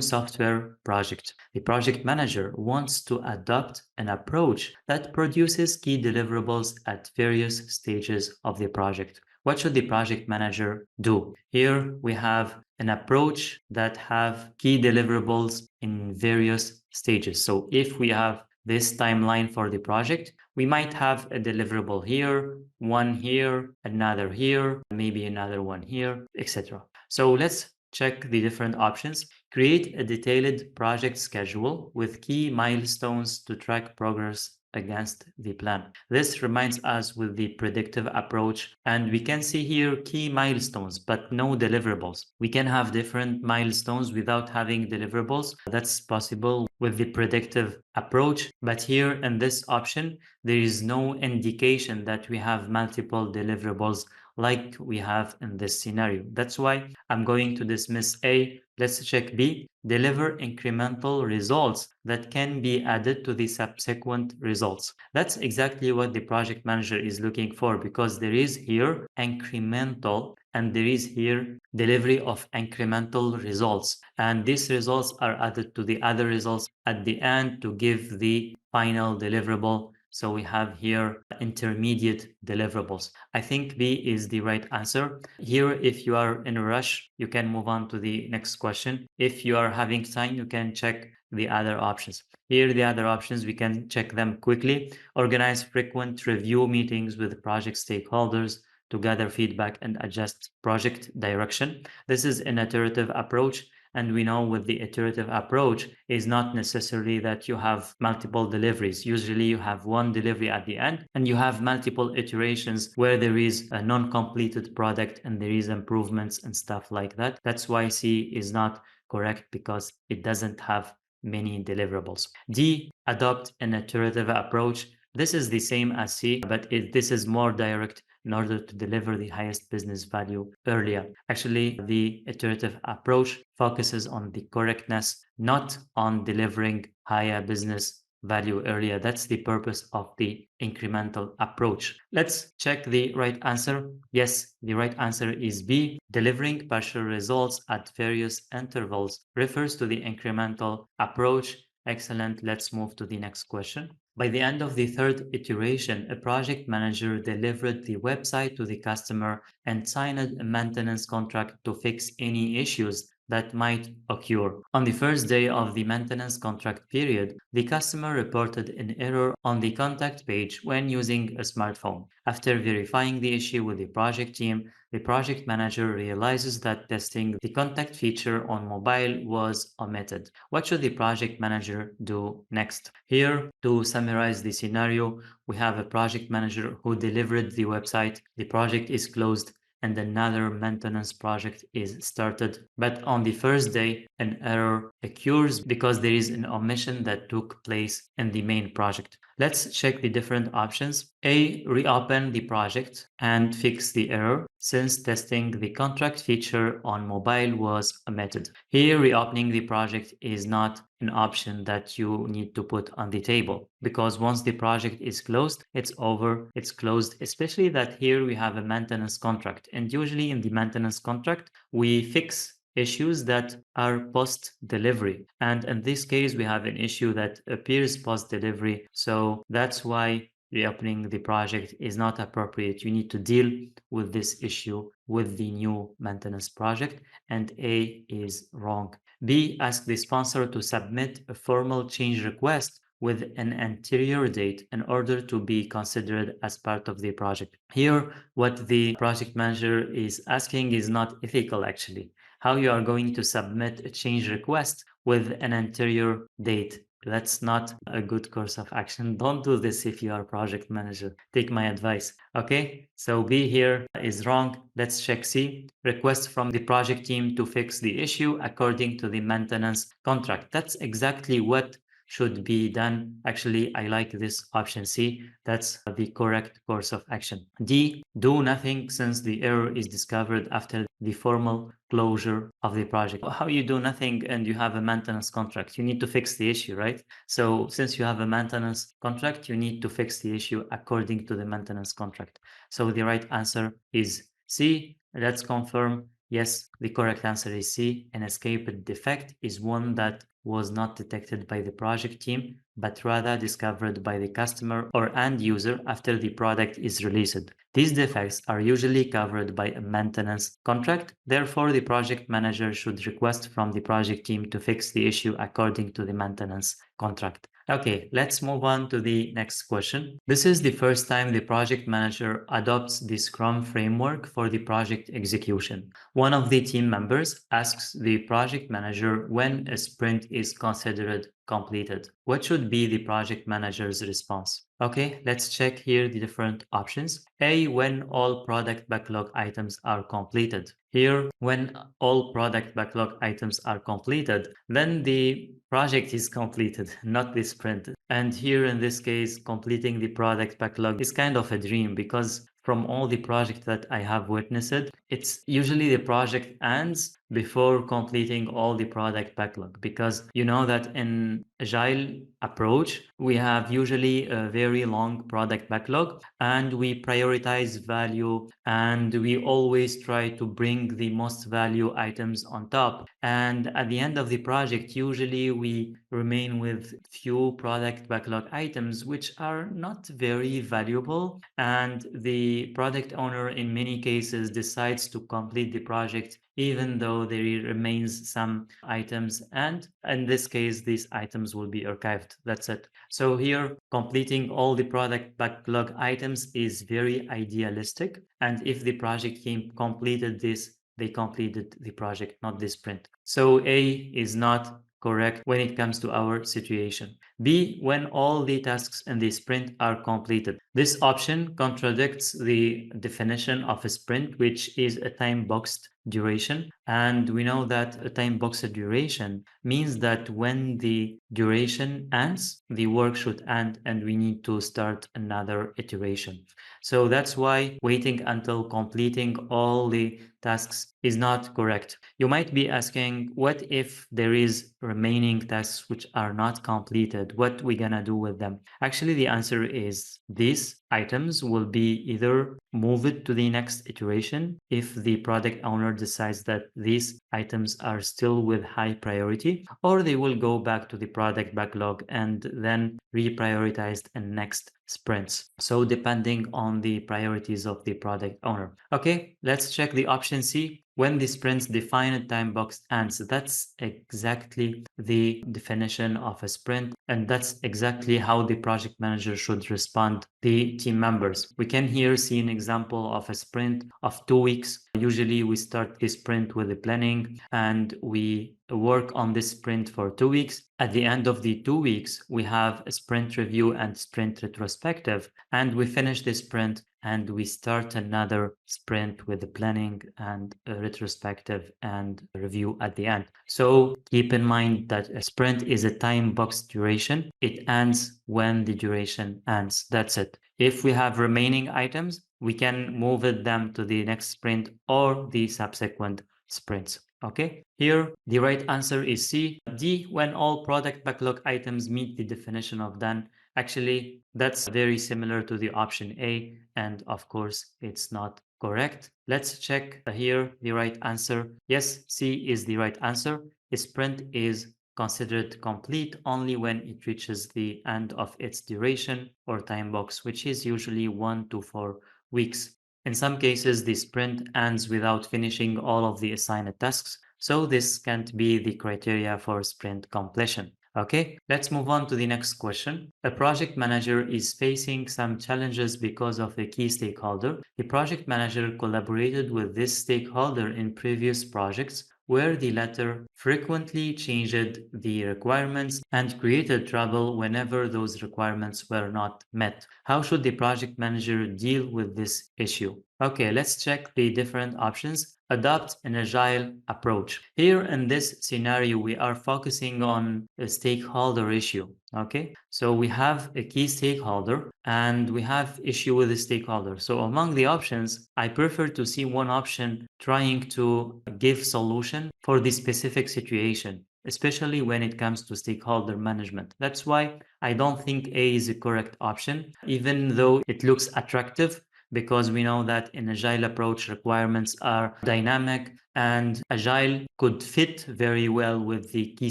software project. The project manager wants to adopt an approach that produces key deliverables at various stages of the project. What should the project manager do? Here we have an approach that have key deliverables in various stages. So if we have this timeline for the project, we might have a deliverable here, one here, another here, maybe another one here, etc. So let's check the different options. Create a detailed project schedule with key milestones to track progress against the plan. This reminds us with the predictive approach, and we can see here key milestones but no deliverables. We can have different milestones without having deliverables. That's possible with the predictive approach, but here in this option there is no indication that we have multiple deliverables like we have in this scenario. That's why I'm going to dismiss A. Let's check B. Deliver incremental results that can be added to the subsequent results. That's exactly what the project manager is looking for, because there is here incremental and there is here delivery of incremental results. And these results are added to the other results at the end to give the final deliverable. So we have here intermediate deliverables. I think B is the right answer. Here, if you are in a rush, you can move on to the next question. If you are having time, you can check the other options. Here, the other options, we can check them quickly. Organize frequent review meetings with project stakeholders to gather feedback and adjust project direction. This is an iterative approach. And we know with the iterative approach is not necessarily that you have multiple deliveries. Usually you have one delivery at the end and you have multiple iterations where there is a non-completed product and there is improvements and stuff like that. That's why C is not correct, because it doesn't have many deliverables. D, adopt an iterative approach. This is the same as C, but this is more direct in order to deliver the highest business value earlier. Actually, the iterative approach focuses on the correctness, not on delivering higher business value earlier. That's the purpose of the incremental approach. Let's check the right answer. Yes, the right answer is B. Delivering partial results at various intervals refers to the incremental approach. Excellent. Let's move to the next question. By the end of the third iteration, a project manager delivered the website to the customer and signed a maintenance contract to fix any issues that might occur. On the first day of the maintenance contract period, the customer reported an error on the contact page when using a smartphone. After verifying the issue with the project team, the project manager realizes that testing the contact feature on mobile was omitted. What should the project manager do next? Here, to summarize the scenario, we have a project manager who delivered the website, the project is closed, and another maintenance project is started. But on the first day, an error occurs because there is an omission that took place in the main project. Let's check the different options. A, reopen the project and fix the error since testing the contract feature on mobile was omitted. Here, reopening the project is not an option that you need to put on the table, because once the project is closed, it's over, it's closed, especially that here we have a maintenance contract. And usually in the maintenance contract, we fix issues that are post-delivery. And in this case, we have an issue that appears post-delivery. So that's why reopening the project is not appropriate. You need to deal with this issue with the new maintenance project, and A is wrong. B, ask the sponsor to submit a formal change request with an anterior date in order to be considered as part of the project. Here, what the project manager is asking is not ethical actually. How you are going to submit a change request with an anterior date. That's not a good course of action. Don't do this if you are project manager. Take my advice. Okay, so B here is wrong. Let's check C. Request from the project team to fix the issue according to the maintenance contract. That's exactly what should be done. Actually, I like this option C. That's the correct course of action. D, do nothing since the error is discovered after the formal closure of the project. How you do nothing and you have a maintenance contract? You need to fix the issue, right? So since you have a maintenance contract, you need to fix the issue according to the maintenance contract. So the right answer is C. Let's confirm. Yes, the correct answer is C. An escaped defect is one that was not detected by the project team, but rather discovered by the customer or end user after the product is released. These defects are usually covered by a maintenance contract. Therefore, the project manager should request from the project team to fix the issue according to the maintenance contract. Okay, let's move on to the next question. This is the first time the project manager adopts the Scrum framework for the project execution. One of the team members asks the project manager when a sprint is considered completed. What should be the project manager's response? Okay, let's check here the different options. A, when all product backlog items are completed. Here, when all product backlog items are completed, then the project is completed, not the sprint. And here in this case, completing the product backlog is kind of a dream, because from all the projects that I have witnessed, it's usually the project ends before completing all the product backlog, because you know that in agile approach we have usually a very long product backlog, and we prioritize value, and we always try to bring the most value items on top, and at the end of the project usually we remain with few product backlog items which are not very valuable, and the product owner in many cases decides to complete the project even though there remains some items, and in this case these items will be archived. That's it. So here completing all the product backlog items is very idealistic, and if the project team completed this, they completed the project, not the sprint. So A is not correct when it comes to our situation. B, when all the tasks in the sprint are completed. This option contradicts the definition of a sprint, which is a time-boxed duration. And we know that a time-boxed duration means that when the duration ends, the work should end and we need to start another iteration. So that's why waiting until completing all the tasks is not correct. You might be asking, what if there is remaining tasks which are not completed? What we gonna do with them? Actually, the answer is these items will be either moved to the next iteration if the product owner decides that these items are still with high priority, or they will go back to the product backlog and then reprioritized in next sprints. So depending on the priorities of the product owner. Okay, let's check the option C. When the sprint's defined time box ends. That's exactly the definition of a sprint, and that's exactly how the project manager should respond the team members. We can here see an example of a sprint of 2 weeks. Usually we start the sprint with the planning and we work on this sprint for 2 weeks. At the end of the 2 weeks, we have a sprint review and sprint retrospective, and we finish the sprint and we start another sprint with the planning and retrospective and review at the end. So keep in mind that a sprint is a time box duration. It ends when the duration ends. That's it. If we have remaining items, we can move them to the next sprint or the subsequent sprints. Okay, here the right answer is C. D, when all product backlog items meet the definition of done. Actually, that's very similar to the option A, and of course, it's not correct. Let's check here the right answer. Yes, C is the right answer. A sprint is considered complete only when it reaches the end of its duration or time box, which is usually 1 to 4 weeks. In some cases, the sprint ends without finishing all of the assigned tasks, so this can't be the criteria for sprint completion. Okay, let's move on to the next question. A project manager is facing some challenges because of a key stakeholder. The project manager collaborated with this stakeholder in previous projects where the latter frequently changed the requirements and created trouble whenever those requirements were not met. How should the project manager deal with this issue? Okay, let's check the different options. Adopt an agile approach. Here in this scenario, we are focusing on a stakeholder issue. Okay, so we have a key stakeholder and we have issue with the stakeholder. So among the options, I prefer to see one option trying to give solution for the specific situation, especially when it comes to stakeholder management. That's why I don't think A is a correct option, even though it looks attractive, because we know that in agile approach requirements are dynamic and agile could fit very well with the key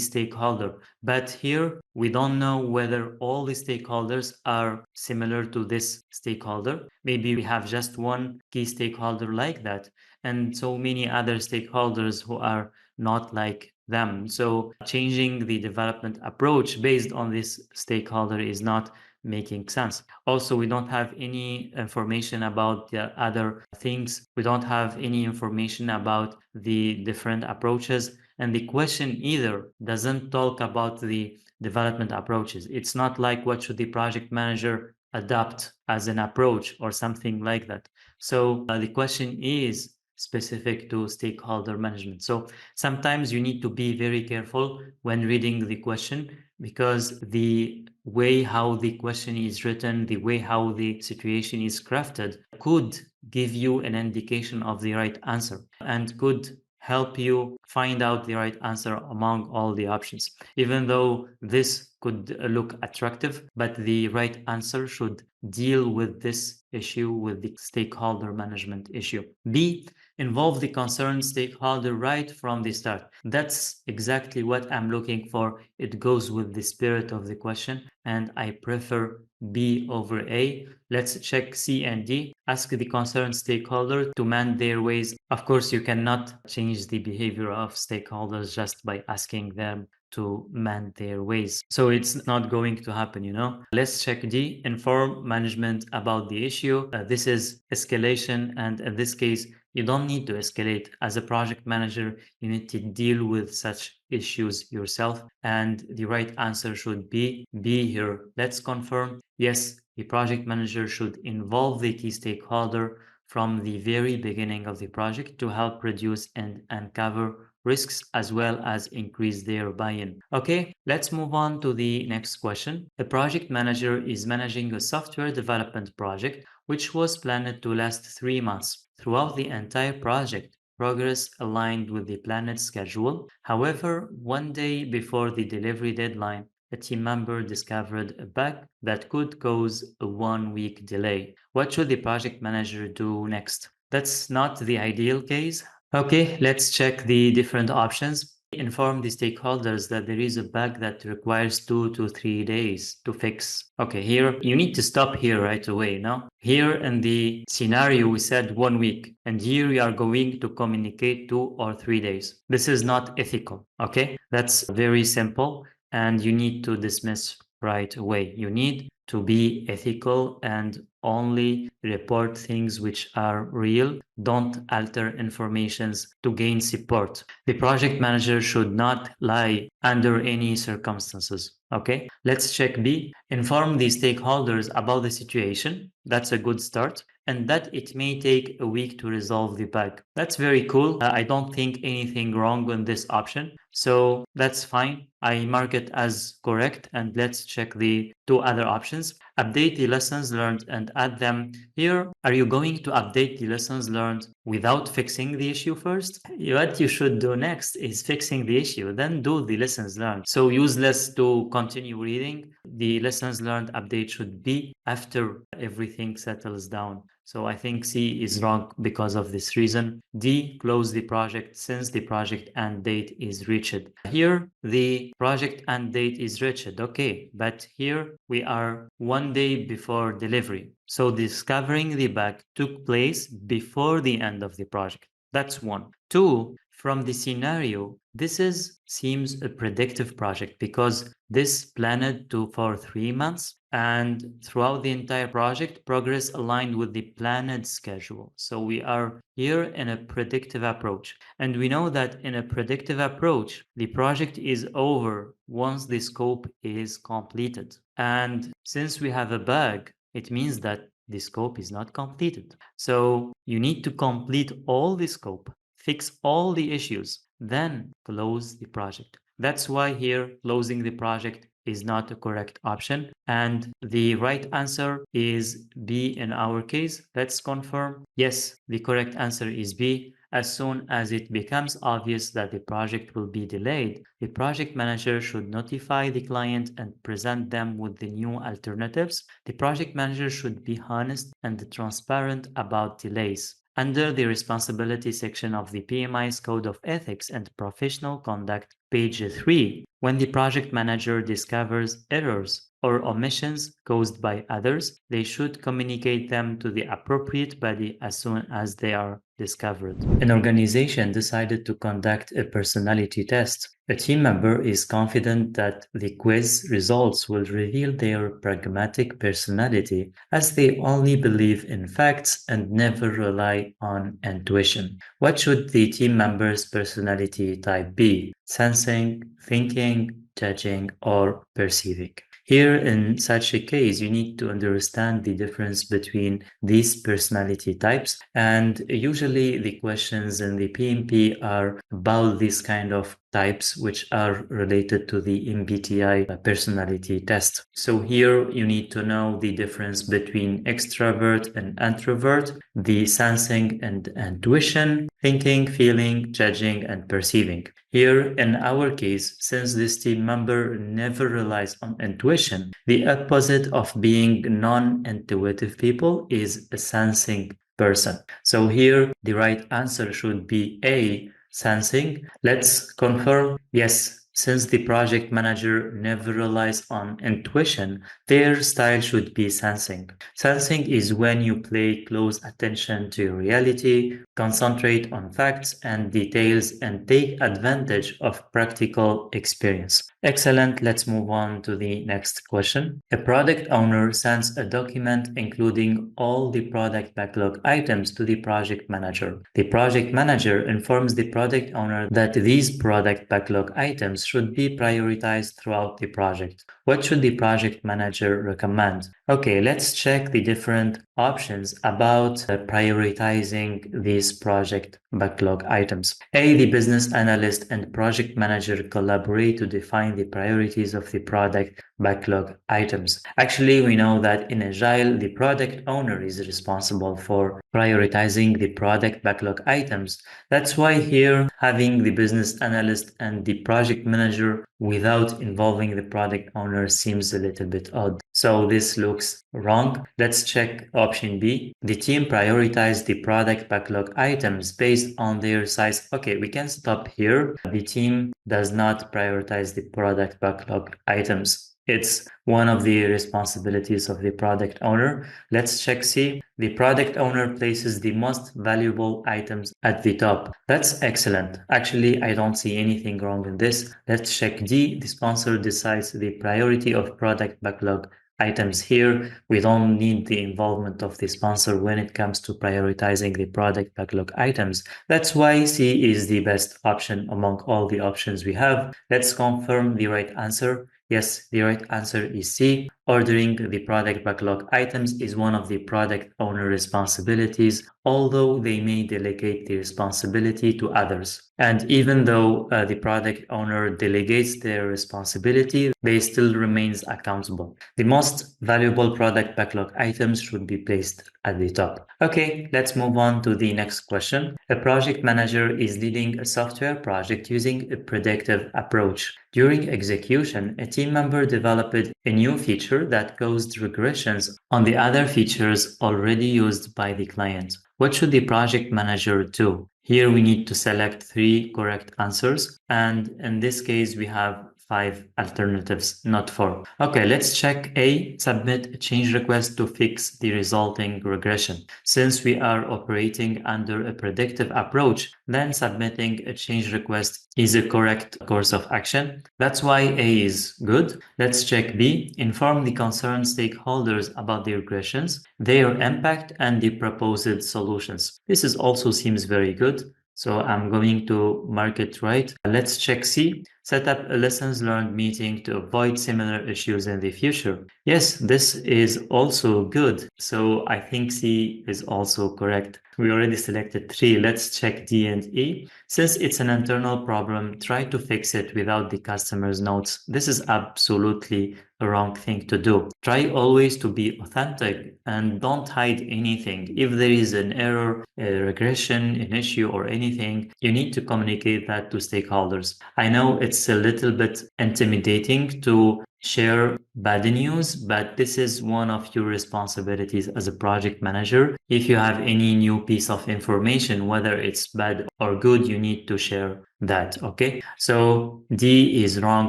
stakeholder. But here we don't know whether all the stakeholders are similar to this stakeholder. Maybe we have just one key stakeholder like that and so many other stakeholders who are not like them. So changing the development approach based on this stakeholder is not making sense. Also, we don't have any information about the other things. We don't have any information about the different approaches. And the question either doesn't talk about the development approaches. It's not like what should the project manager adopt as an approach or something like that. So the question is specific to stakeholder management. So sometimes you need to be very careful when reading the question, because the way how the question is written, the way how the situation is crafted could give you an indication of the right answer and could help you find out the right answer among all the options. Even though this could look attractive, but the right answer should deal with this issue, with the stakeholder management issue. B, involve the concerned stakeholder right from the start. That's exactly what I'm looking for. It goes with the spirit of the question, and I prefer B over A. Let's check C and D. Ask the concerned stakeholder to mend their ways. Of course, you cannot change the behavior of stakeholders just by asking them to mend their ways. So it's not going to happen, you know. Let's check D. Inform management about the issue. This is escalation, and in this case, you don't need to escalate. As a project manager, you need to deal with such issues yourself, and the right answer should be B here. Let's confirm. Yes, the project manager should involve the key stakeholder from the very beginning of the project to help reduce and uncover risks as well as increase their buy-in. Okay, let's move on to the next question. The project manager is managing a software development project which was planned to last 3 months. Throughout the entire project, progress aligned with the planned schedule. However, one day before the delivery deadline, a team member discovered a bug that could cause a 1-week delay. What should the project manager do next? That's not the ideal case. Okay, let's check the different options. Inform the stakeholders that there is a bug that requires 2 to 3 days to fix. Okay, here you need to stop here right away, no? Here in the scenario we said 1 week, and here we are going to communicate 2 or 3 days. This is not ethical, okay? That's very simple, and you need to dismiss right away. You need to be ethical and only report things which are real. Don't alter informations to gain support. The project manager should not lie under any circumstances. Okay, let's check B. Inform the stakeholders about the situation. That's a good start. And that it may take a week to resolve the bug. That's very cool. I don't think anything wrong on this option. So that's fine. I mark it as correct, and let's check the 2 other options. Update the lessons learned and add them here. Are you going to update the lessons learned without fixing the issue first? What you should do next is fixing the issue, then do the lessons learned. So useless to continue reading. The lessons learned update should be after everything settles down. So I think C is wrong because of this reason. D, close the project since the project end date is reached. Here, the project end date is reached, okay, but here we are 1 day before delivery. So discovering the bug took place before the end of the project. That's 1. 2, from the scenario, this seems a predictive project because this planned for 3 months, and throughout the entire project, progress aligned with the planned schedule. So we are here in a predictive approach. And we know that in a predictive approach, the project is over once the scope is completed. And since we have a bug, it means that the scope is not completed. So you need to complete all the scope, fix all the issues, then close the project. That's why here closing the project is not a correct option, and the right answer is B in our case. Let's confirm. Yes, the correct answer is B. As soon as it becomes obvious that the project will be delayed, the project manager should notify the client and present them with the new alternatives. The project manager should be honest and transparent about delays. Under the responsibility section of the PMI's Code of Ethics and Professional Conduct, page 3, when the project manager discovers errors or omissions caused by others, they should communicate them to the appropriate body as soon as they are discovered. An organization decided to conduct a personality test. A team member is confident that the quiz results will reveal their pragmatic personality, as they only believe in facts and never rely on intuition. What should the team member's personality type be? Sensing, thinking, judging, or perceiving? Here, in such a case, you need to understand the difference between these personality types. And usually the questions in the PMP are about these kind of types which are related to the MBTI personality test. So here you need to know the difference between extrovert and introvert, the sensing and intuition, thinking, feeling, judging, and perceiving. Here, in our case, since this team member never relies on intuition, the opposite of being non-intuitive people is a sensing person. So here, the right answer should be A, sensing. Let's confirm. Yes, since the project manager never relies on intuition, their style should be sensing. Sensing is when you pay close attention to reality, concentrate on facts and details, and take advantage of practical experience. Excellent. Let's move on to the next question. A product owner sends a document including all the product backlog items to the project manager. The project manager informs the product owner that these product backlog items should be prioritized throughout the project. What should the project manager recommend? Okay, let's check the different options about prioritizing these project backlog items. A, the business analyst and project manager collaborate to define the priorities of the product backlog items. Actually, we know that in Agile, the product owner is responsible for prioritizing the product backlog items. That's why here having the business analyst and the project manager without involving the product owner seems a little bit odd. So this looks wrong. Let's check option B. The team prioritized the product backlog items based on their size. Okay, we can stop here. The team does not prioritize the product backlog items. It's one of the responsibilities of the product owner. Let's check C. The product owner places the most valuable items at the top. That's excellent. Actually, I don't see anything wrong in this. Let's check D. The sponsor decides the priority of product backlog items. Here. We don't need the involvement of the sponsor when it comes to prioritizing the product backlog items. That's why C is the best option among all the options we have. Let's confirm the right answer. Yes, the right answer is C. Ordering the product backlog items is one of the product owner responsibilities, although they may delegate the responsibility to others. And even though the product owner delegates their responsibility, they still remains accountable. The most valuable product backlog items should be placed at the top. Okay, let's move on to the next question. A project manager is leading a software project using a predictive approach. During execution, a team member developed a new feature that caused regressions on the other features already used by the client. What should the project manager do? Here we need to select 3 correct answers, and in this case we have 5 alternatives, not 4. Okay, let's check A. Submit a change request to fix the resulting regression. Since we are operating under a predictive approach, then submitting a change request is a correct course of action. That's why A is good. Let's check B. Inform the concerned stakeholders about the regressions, their impact, and the proposed solutions. This is also seems very good. So I'm going to mark it right. Let's check C. Set up a lessons learned meeting to avoid similar issues in the future. Yes, this is also good. So I think C is also correct. We already selected 3. Let's check D and E. Since it's an internal problem, try to fix it without the customer's notes. This is absolutely a wrong thing to do. Try always to be authentic and don't hide anything. If there is an error, a regression, an issue, or anything, you need to communicate that to stakeholders. I know it's a little bit intimidating to share bad news, but this is one of your responsibilities as a project manager. If you have any new piece of information, whether it's bad or good, you need to share that. Okay, so D is wrong.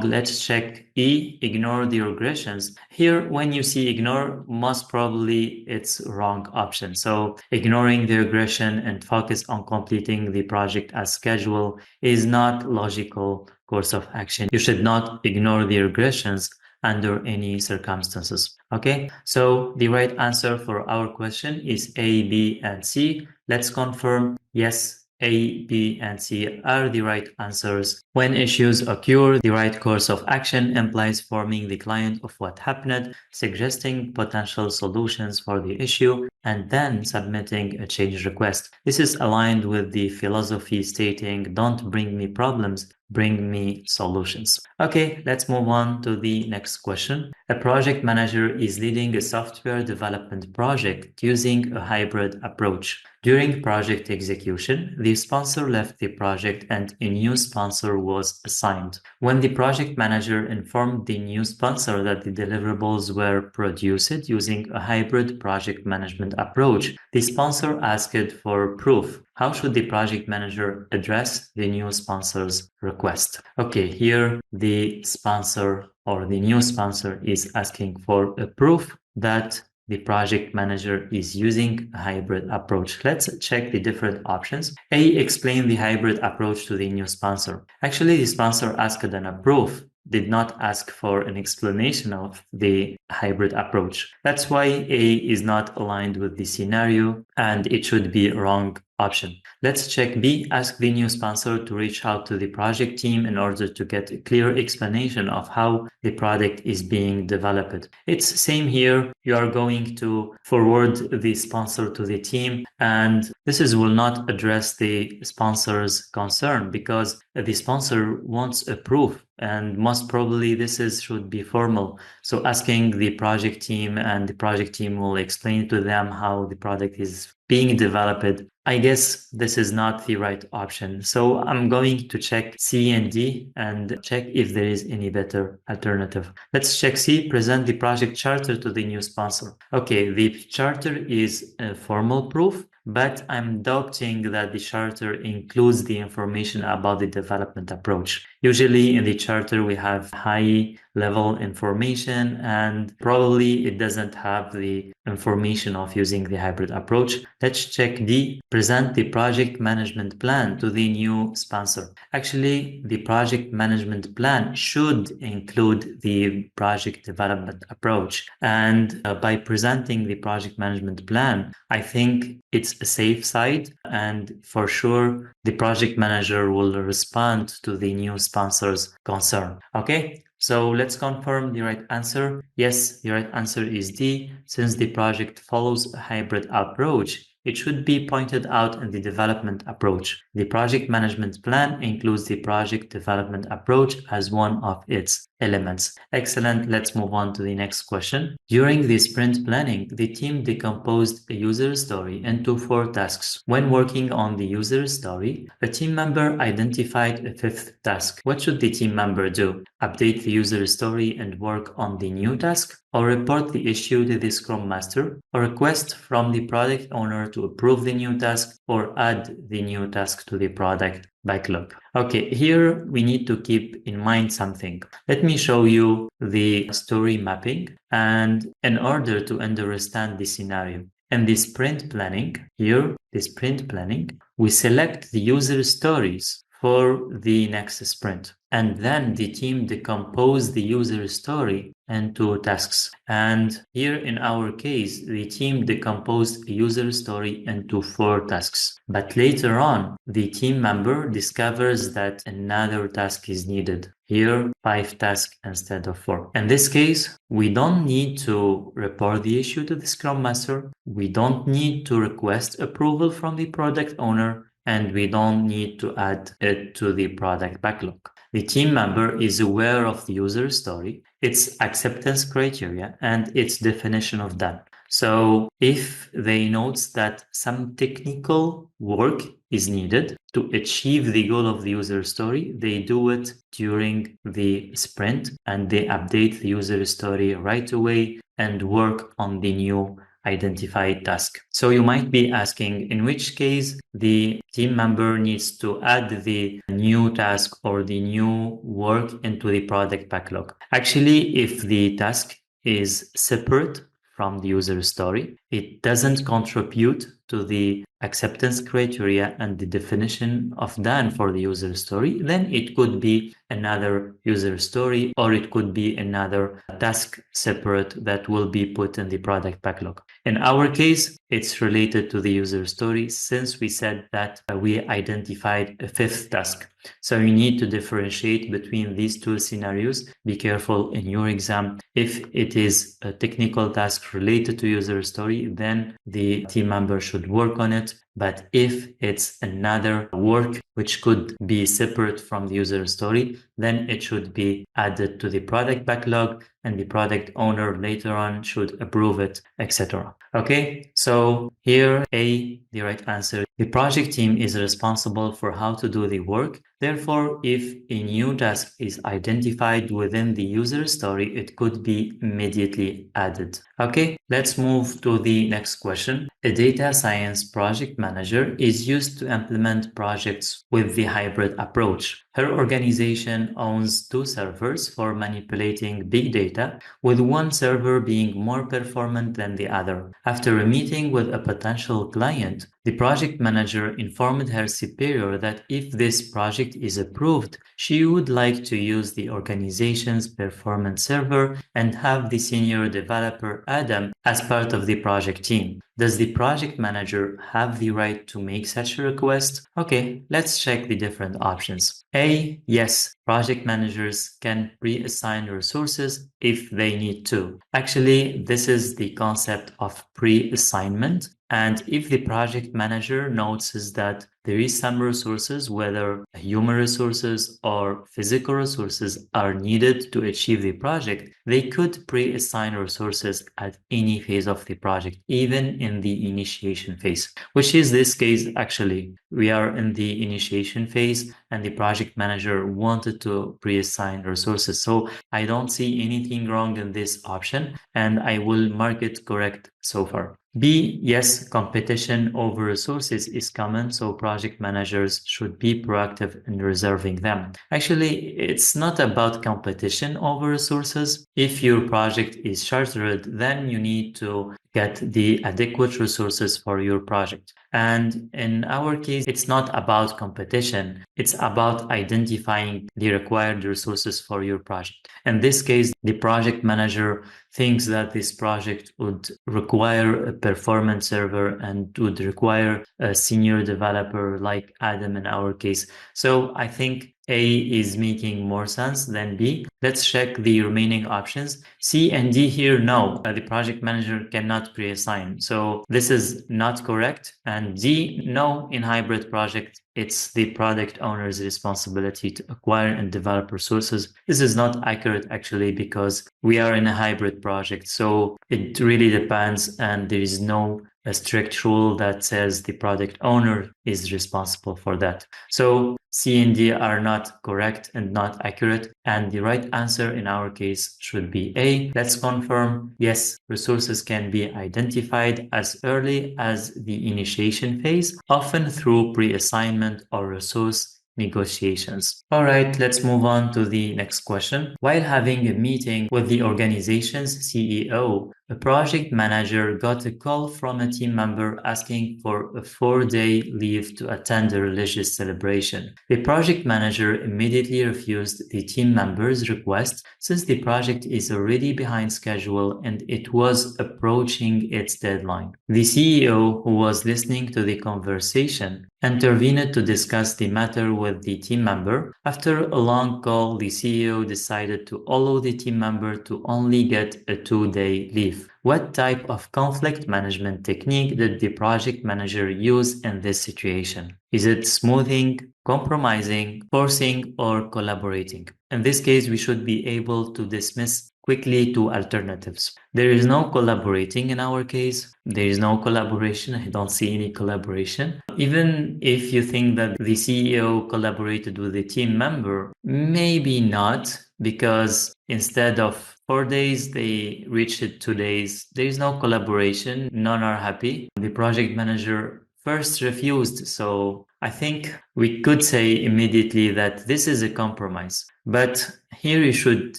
Let's check E, ignore the regressions. Here, when you see ignore, most probably it's wrong option. So ignoring the regression and focus on completing the project as scheduled is not logical course of action. You should not ignore the regressions under any circumstances. Okay, so the right answer for our question is A, B, and C. Let's confirm. Yes, A, B, and C are the right answers. When issues occur, the right course of action implies informing the client of what happened, suggesting potential solutions for the issue, and then submitting a change request. This is aligned with the philosophy stating, don't bring me problems, bring me solutions. Okay, let's move on to the next question. A project manager is leading a software development project using a hybrid approach. During project execution, the sponsor left the project and a new sponsor was assigned. When the project manager informed the new sponsor that the deliverables were produced using a hybrid project management approach, the sponsor asked for proof. How should the project manager address the new sponsor's request? Okay, here the sponsor or the new sponsor is asking for a proof that the project manager is using a hybrid approach. Let's check the different options. A, explain the hybrid approach to the new sponsor. Actually, the sponsor asked an a proof, did not ask for an explanation of the hybrid approach. That's why A is not aligned with the scenario and it should be wrong option. Let's check B, ask the new sponsor to reach out to the project team in order to get a clear explanation of how the product is being developed. It's same here. You are going to forward the sponsor to the team, and this will not address the sponsor's concern because the sponsor wants a proof, and most probably this should be formal. So asking the project team, and the project team will explain to them how the product is being developed. I guess this is not the right option. So I'm going to check C and D and check if there is any better alternative. Let's check C, present the project charter to the new sponsor. Okay, the charter is a formal proof, but I'm doubting that the charter includes the information about the development approach. Usually in the charter, we have high level information, and probably it doesn't have the information of using the hybrid approach. Let's check D, present the project management plan to the new sponsor. Actually, the project management plan should include the project development approach. And by presenting the project management plan, I think it's a safe side, and for sure, the project manager will respond to the new sponsor's concern. Okay, so let's confirm the right answer. Yes, the right answer is D. Since the project follows a hybrid approach, it should be pointed out in the development approach. The project management plan includes the project development approach as one of its elements. Excellent. Let's move on to the next question. During the sprint planning, the team decomposed a user story into 4 tasks. When working on the user story, a team member identified a 5th task. What should the team member do? Update the user story and work on the new task, or report the issue to the Scrum Master, or request from the product owner to approve the new task, or add the new task to the product backlog. Okay, here we need to keep in mind something. Let me show you the story mapping, and in order to understand the scenario. In the sprint planning, here, the sprint planning, we select the user stories for the next sprint. And then the team decompose the user story into tasks. And here in our case, the team decomposed the user story into 4 tasks. But later on, the team member discovers that another task is needed. Here, 5 tasks instead of 4. In this case, we don't need to report the issue to the Scrum Master. We don't need to request approval from the product owner, and we don't need to add it to the product backlog. The team member is aware of the user story, its acceptance criteria, and its definition of done. So if they note that some technical work is needed to achieve the goal of the user story, they do it during the sprint and they update the user story right away and work on the new identified task. So you might be asking, in which case the team member needs to add the new task or the new work into the product backlog. Actually, if the task is separate from the user story, it doesn't contribute to the acceptance criteria and the definition of done for the user story, then it could be another user story, or it could be another task separate that will be put in the product backlog. In our case, it's related to the user story, since we said that we identified a fifth task. So you need to differentiate between these two scenarios. Be careful in your exam. If it is a technical task related to user story, then the team member should work on it. But if it's another work which could be separate from the user story, then it should be added to the product backlog, and the product owner later on should approve it, etc. Okay, so here A, the right answer. The project team is responsible for how to do the work. Therefore, if a new task is identified within the user story, it could be immediately added. Okay, let's move to the next question. A data science project manager is used to implement projects with the hybrid approach. Her organization owns 2 servers for manipulating big data, with one server being more performant than the other. After a meeting with a potential client, the project manager informed her superior that if this project is approved, she would like to use the organization's performance server and have the senior developer Adam as part of the project team. Does the project manager have the right to make such a request? Okay, let's check the different options. A, yes, project managers can pre-assign resources if they need to. Actually, this is the concept of pre-assignment. And if the project manager notices that there is some resources, whether human resources or physical resources, are needed to achieve the project, they could pre-assign resources at any phase of the project, even in the initiation phase, which is this case. Actually, we are in the initiation phase and the project manager wanted to pre-assign resources. So I don't see anything wrong in this option, and I will mark it correct so far. B, yes, competition over resources is common, so project managers should be proactive in reserving them. Actually, it's not about competition over resources. If your project is chartered, then you need to get the adequate resources for your project. And in our case, it's not about competition. It's about identifying the required resources for your project. In this case, the project manager thinks that this project would require a performance server and would require a senior developer like Adam in our case. So I think A is making more sense than B. Let's check the remaining options. C and D here, no, the project manager cannot pre-assign. So this is not correct. And D, no, in hybrid project, it's the product owner's responsibility to acquire and develop resources. This is not accurate actually, because we are in a hybrid project. So it really depends, and there is no a strict rule that says the product owner is responsible for that. So C and D are not correct and not accurate, and the right answer in our case should be A. Let's confirm. Yes, resources can be identified as early as the initiation phase, often through pre-assignment or resource negotiations. All right, let's move on to the next question. While having a meeting with the organization's CEO, a project manager got a call from a team member asking for a 4-day leave to attend a religious celebration. The project manager immediately refused the team member's request, since the project is already behind schedule and it was approaching its deadline. The CEO, who was listening to the conversation, intervened to discuss the matter with the team member. After a long call, the CEO decided to allow the team member to only get a 2-day leave. What type of conflict management technique did the project manager use in this situation? Is it smoothing, compromising, forcing, or collaborating? In this case, we should be able to dismiss quickly two alternatives. There is no collaborating in our case. There is no collaboration. I don't see any collaboration. Even if you think that the CEO collaborated with the team member, maybe not, because instead of 4 days, they reached it 2 days. There is no collaboration. None are happy. The project manager first refused. So I think we could say immediately that this is a compromise. But here you should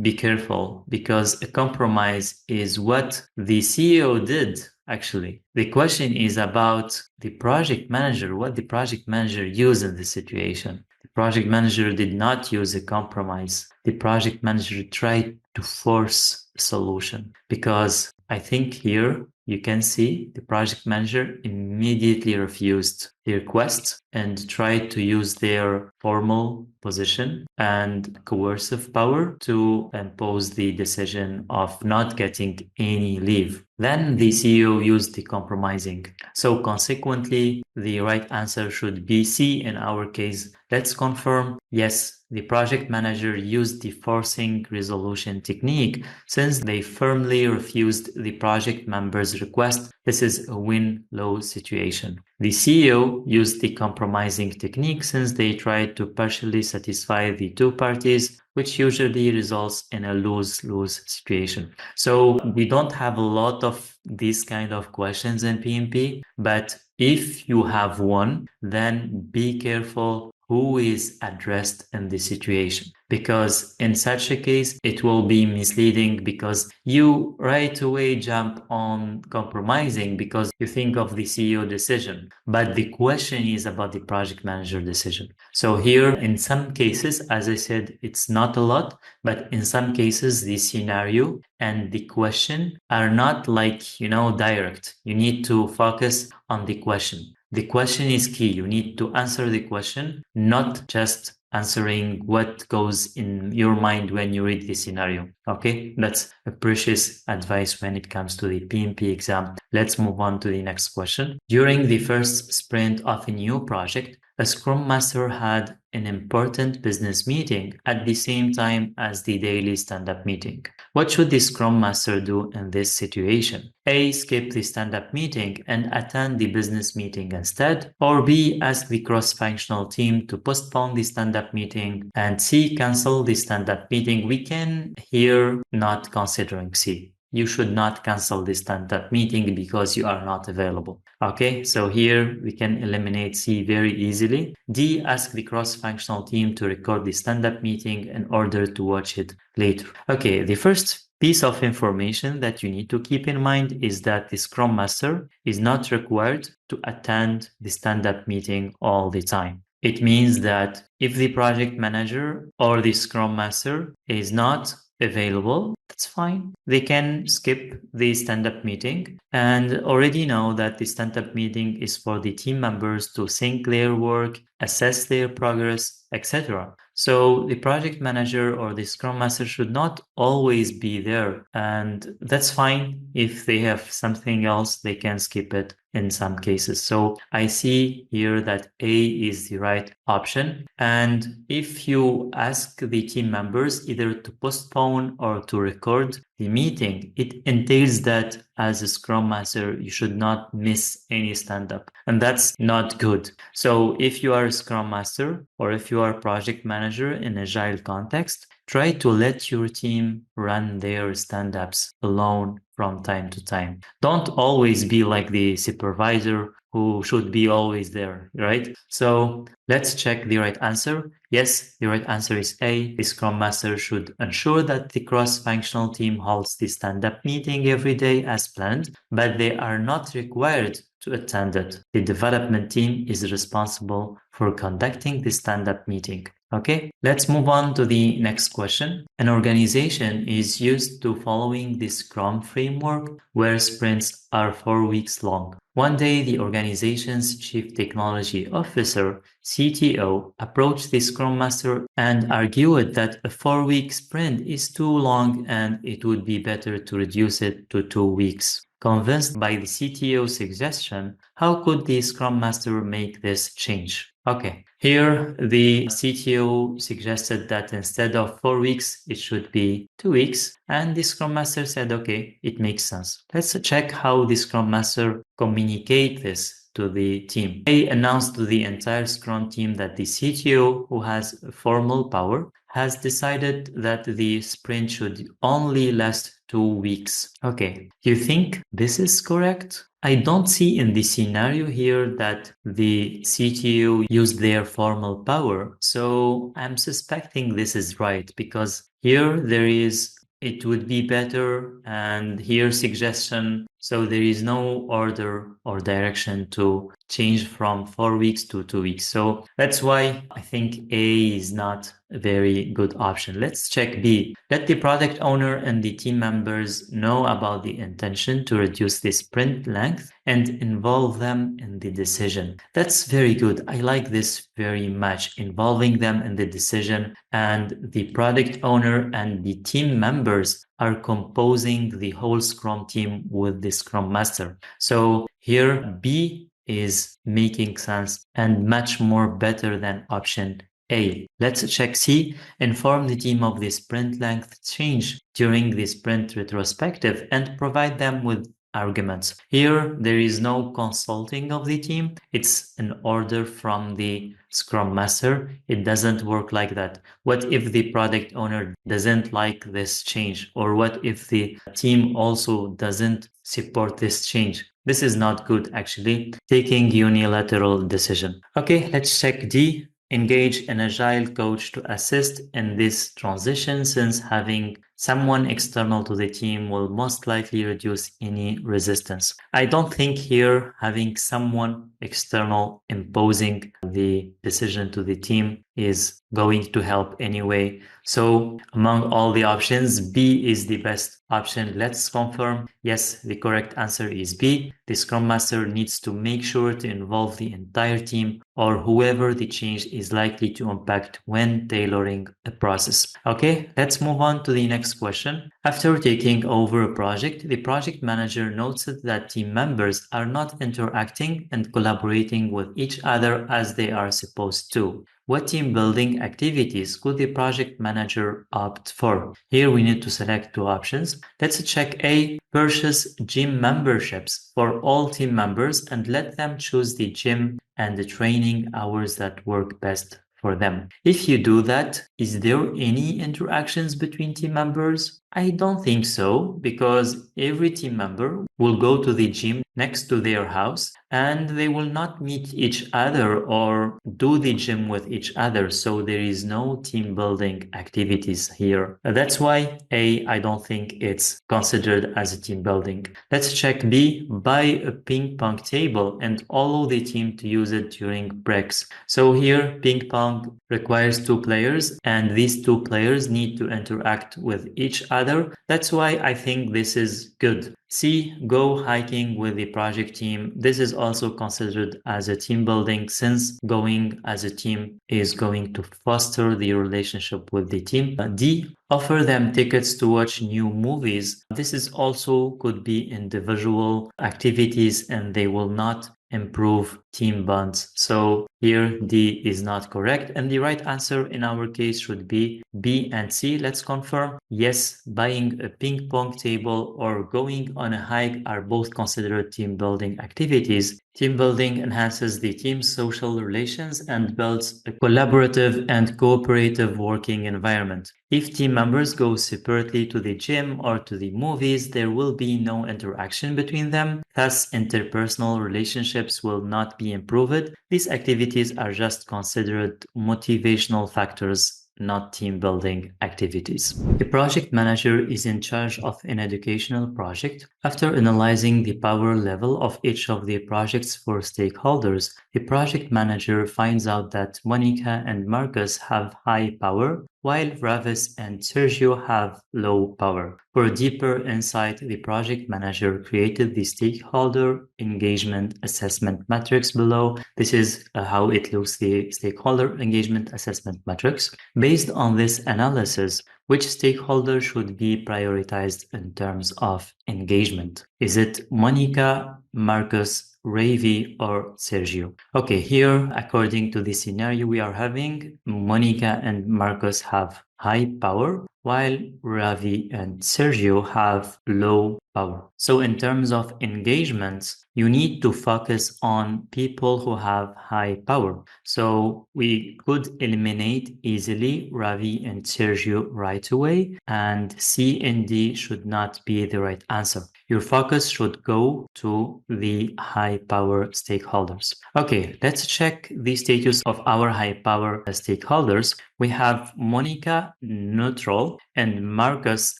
be careful because a compromise is what the CEO did. Actually, the question is about the project manager, what the project manager used in this situation. The project manager did not use a compromise. The project manager tried to force a solution because I think here you can see the project manager immediately refused the request and tried to use their formal position and coercive power to impose the decision of not getting any leave. Then the CEO used the compromising. So consequently, the right answer should be C in our case. Let's confirm, yes, the project manager used the forcing resolution technique since they firmly refused the project member's request. This is a win-lose situation. The CEO used the compromising technique since they tried to partially satisfy the two parties, which usually results in a lose-lose situation. So we don't have a lot of these kind of questions in PMP, but if you have one, then be careful who is addressed in the situation, because in such a case it will be misleading because you right away jump on compromising because you think of the CEO decision, but the question is about the project manager decision. So here in some cases, as I said, it's not a lot, but in some cases the scenario and the question are not like direct. You need to focus on the question. The question is key. You need to answer the question, not just answering what goes in your mind when you read the scenario. Okay, that's a precious advice when it comes to the PMP exam. Let's move on to the next question. During the first sprint of a new project, a Scrum Master had an important business meeting at the same time as the daily stand-up meeting. What should the Scrum Master do in this situation? A. Skip the stand-up meeting and attend the business meeting instead. Or B. Ask the cross-functional team to postpone the stand-up meeting. And C. Cancel the stand-up meeting. We can here not considering C. You should not cancel the stand-up meeting because you are not available. Okay, so here we can eliminate C very easily. D. Ask the cross-functional team to record the stand-up meeting in order to watch it later. Okay, the first piece of information that you need to keep in mind is that the Scrum Master is not required to attend the stand-up meeting all the time. It means that if the project manager or the Scrum Master is not available, that's fine. They can skip the stand-up meeting and already know that the stand-up meeting is for the team members to sync their work, assess their progress, etc. So the project manager or the Scrum Master should not always be there, and that's fine. If they have something else, they can skip it in some cases. So I see here that A is the right option. And if you ask the team members either to postpone or to record the meeting, it entails that as a Scrum Master, you should not miss any stand-up. And that's not good. So if you are a Scrum Master or if you are a project manager in Agile context, try to let your team run their stand-ups alone from time to time. Don't always be like the supervisor who should be always there, right? So let's check the right answer. Yes, the right answer is A. The Scrum Master should ensure that the cross-functional team holds the stand-up meeting every day as planned, but they are not required to attend it. The development team is responsible for conducting the stand-up meeting. Okay, let's move on to the next question. An organization is used to following the Scrum framework where sprints are 4 weeks long. One day, the organization's Chief Technology Officer, CTO, approached the Scrum Master and argued that a 4-week sprint is too long and it would be better to reduce it to 2 weeks. Convinced by the CTO's suggestion, how could the Scrum Master make this change? Okay, here the CTO suggested that instead of 4 weeks, it should be 2 weeks. And the Scrum Master said, okay, it makes sense. Let's check how the Scrum Master communicate this to the team. A announced to the entire Scrum team that the CTO, who has formal power, has decided that the sprint should only last 2 weeks. Okay, you think this is correct? I don't see in the scenario here that the CTO used their formal power, so I'm suspecting this is right because here there is it would be better and here suggestion, so there is no order or direction to change from 4 weeks to 2 weeks. So that's why I think A is not a very good option. Let's check B. Let the product owner and the team members know about the intention to reduce the sprint length and involve them in the decision. That's very good. I like this very much, involving them in the decision, and the product owner and the team members are composing the whole Scrum team with the Scrum Master. So here B is making sense and much more better than option A. Let's check C. Inform the team of the sprint length change during the sprint retrospective and provide them with arguments. Here, there is no consulting of the team. It's an order from the Scrum Master. It doesn't work like that. What if the product owner doesn't like this change? Or what if the team also doesn't support this change? This is not good, actually, taking unilateral decision. Okay, let's check D. Engage an agile coach to assist in this transition, since having someone external to the team will most likely reduce any resistance. I don't think here having someone external imposing the decision to the team is going to help anyway. So among all the options, B is the best option. Let's confirm. Yes, the correct answer is B. The Scrum Master needs to make sure to involve the entire team or whoever the change is likely to impact when tailoring a process. Okay, let's move on to the next question. After taking over a project, the project manager noted that team members are not interacting and collaborating with each other as they are supposed to. What team building activities could the project manager opt for? Here we need to select two options. Let's check A. Purchase gym memberships for all team members and let them choose the gym and the training hours that work best for them. If you do that, is there any interactions between team members? I don't think so, because every team member will go to the gym next to their house and they will not meet each other or do the gym with each other. So there is no team building activities here. That's why A, I don't think it's considered as a team building. Let's check B. Buy a ping pong table and allow the team to use it during breaks. So here ping pong requires two players and these two players need to interact with each other. That's why I think this is good. C. Go hiking with the project team. This is also considered as a team building, since going as a team is going to foster the relationship with the team. D. Offer them tickets to watch new movies. This is also could be individual activities and they will not improve team bonds. So here D is not correct, and the right answer in our case should be B and C. Let's confirm. Yes, buying a ping pong table or going on a hike are both considered team building activities. Team building enhances the team's social relations and builds a collaborative and cooperative working environment. If team members go separately to the gym or to the movies, there will be no interaction between them. Thus, interpersonal relationships will not be improved. These activities are just considered motivational factors, not team building activities. The project manager is in charge of an educational project. After analyzing the power level of each of the projects for stakeholders, the project manager finds out that Monica and Marcus have high power, while Ravis and Sergio have low power. For a deeper insight, the project manager created the stakeholder engagement assessment matrix below. This is how it looks, the stakeholder engagement assessment matrix. Based on this analysis, which stakeholder should be prioritized in terms of engagement? Is it Monica, Marcus, Ravi, or Sergio? Okay, here, according to the scenario we are having, Monica and Marcus have high power, while Ravi and Sergio have low power. So in terms of engagements, you need to focus on people who have high power. So we could eliminate easily Ravi and Sergio right away, and C and D should not be the right answer. Your focus should go to the high power stakeholders. Okay, let's check the status of our high power stakeholders. We have Monica neutral and Marcus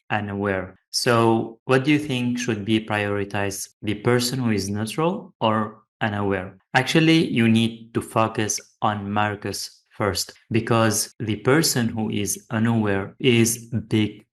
unaware. So what do you think should be prioritized? The person who is neutral or unaware? Actually, you need to focus on Marcus first, because the person who is unaware is big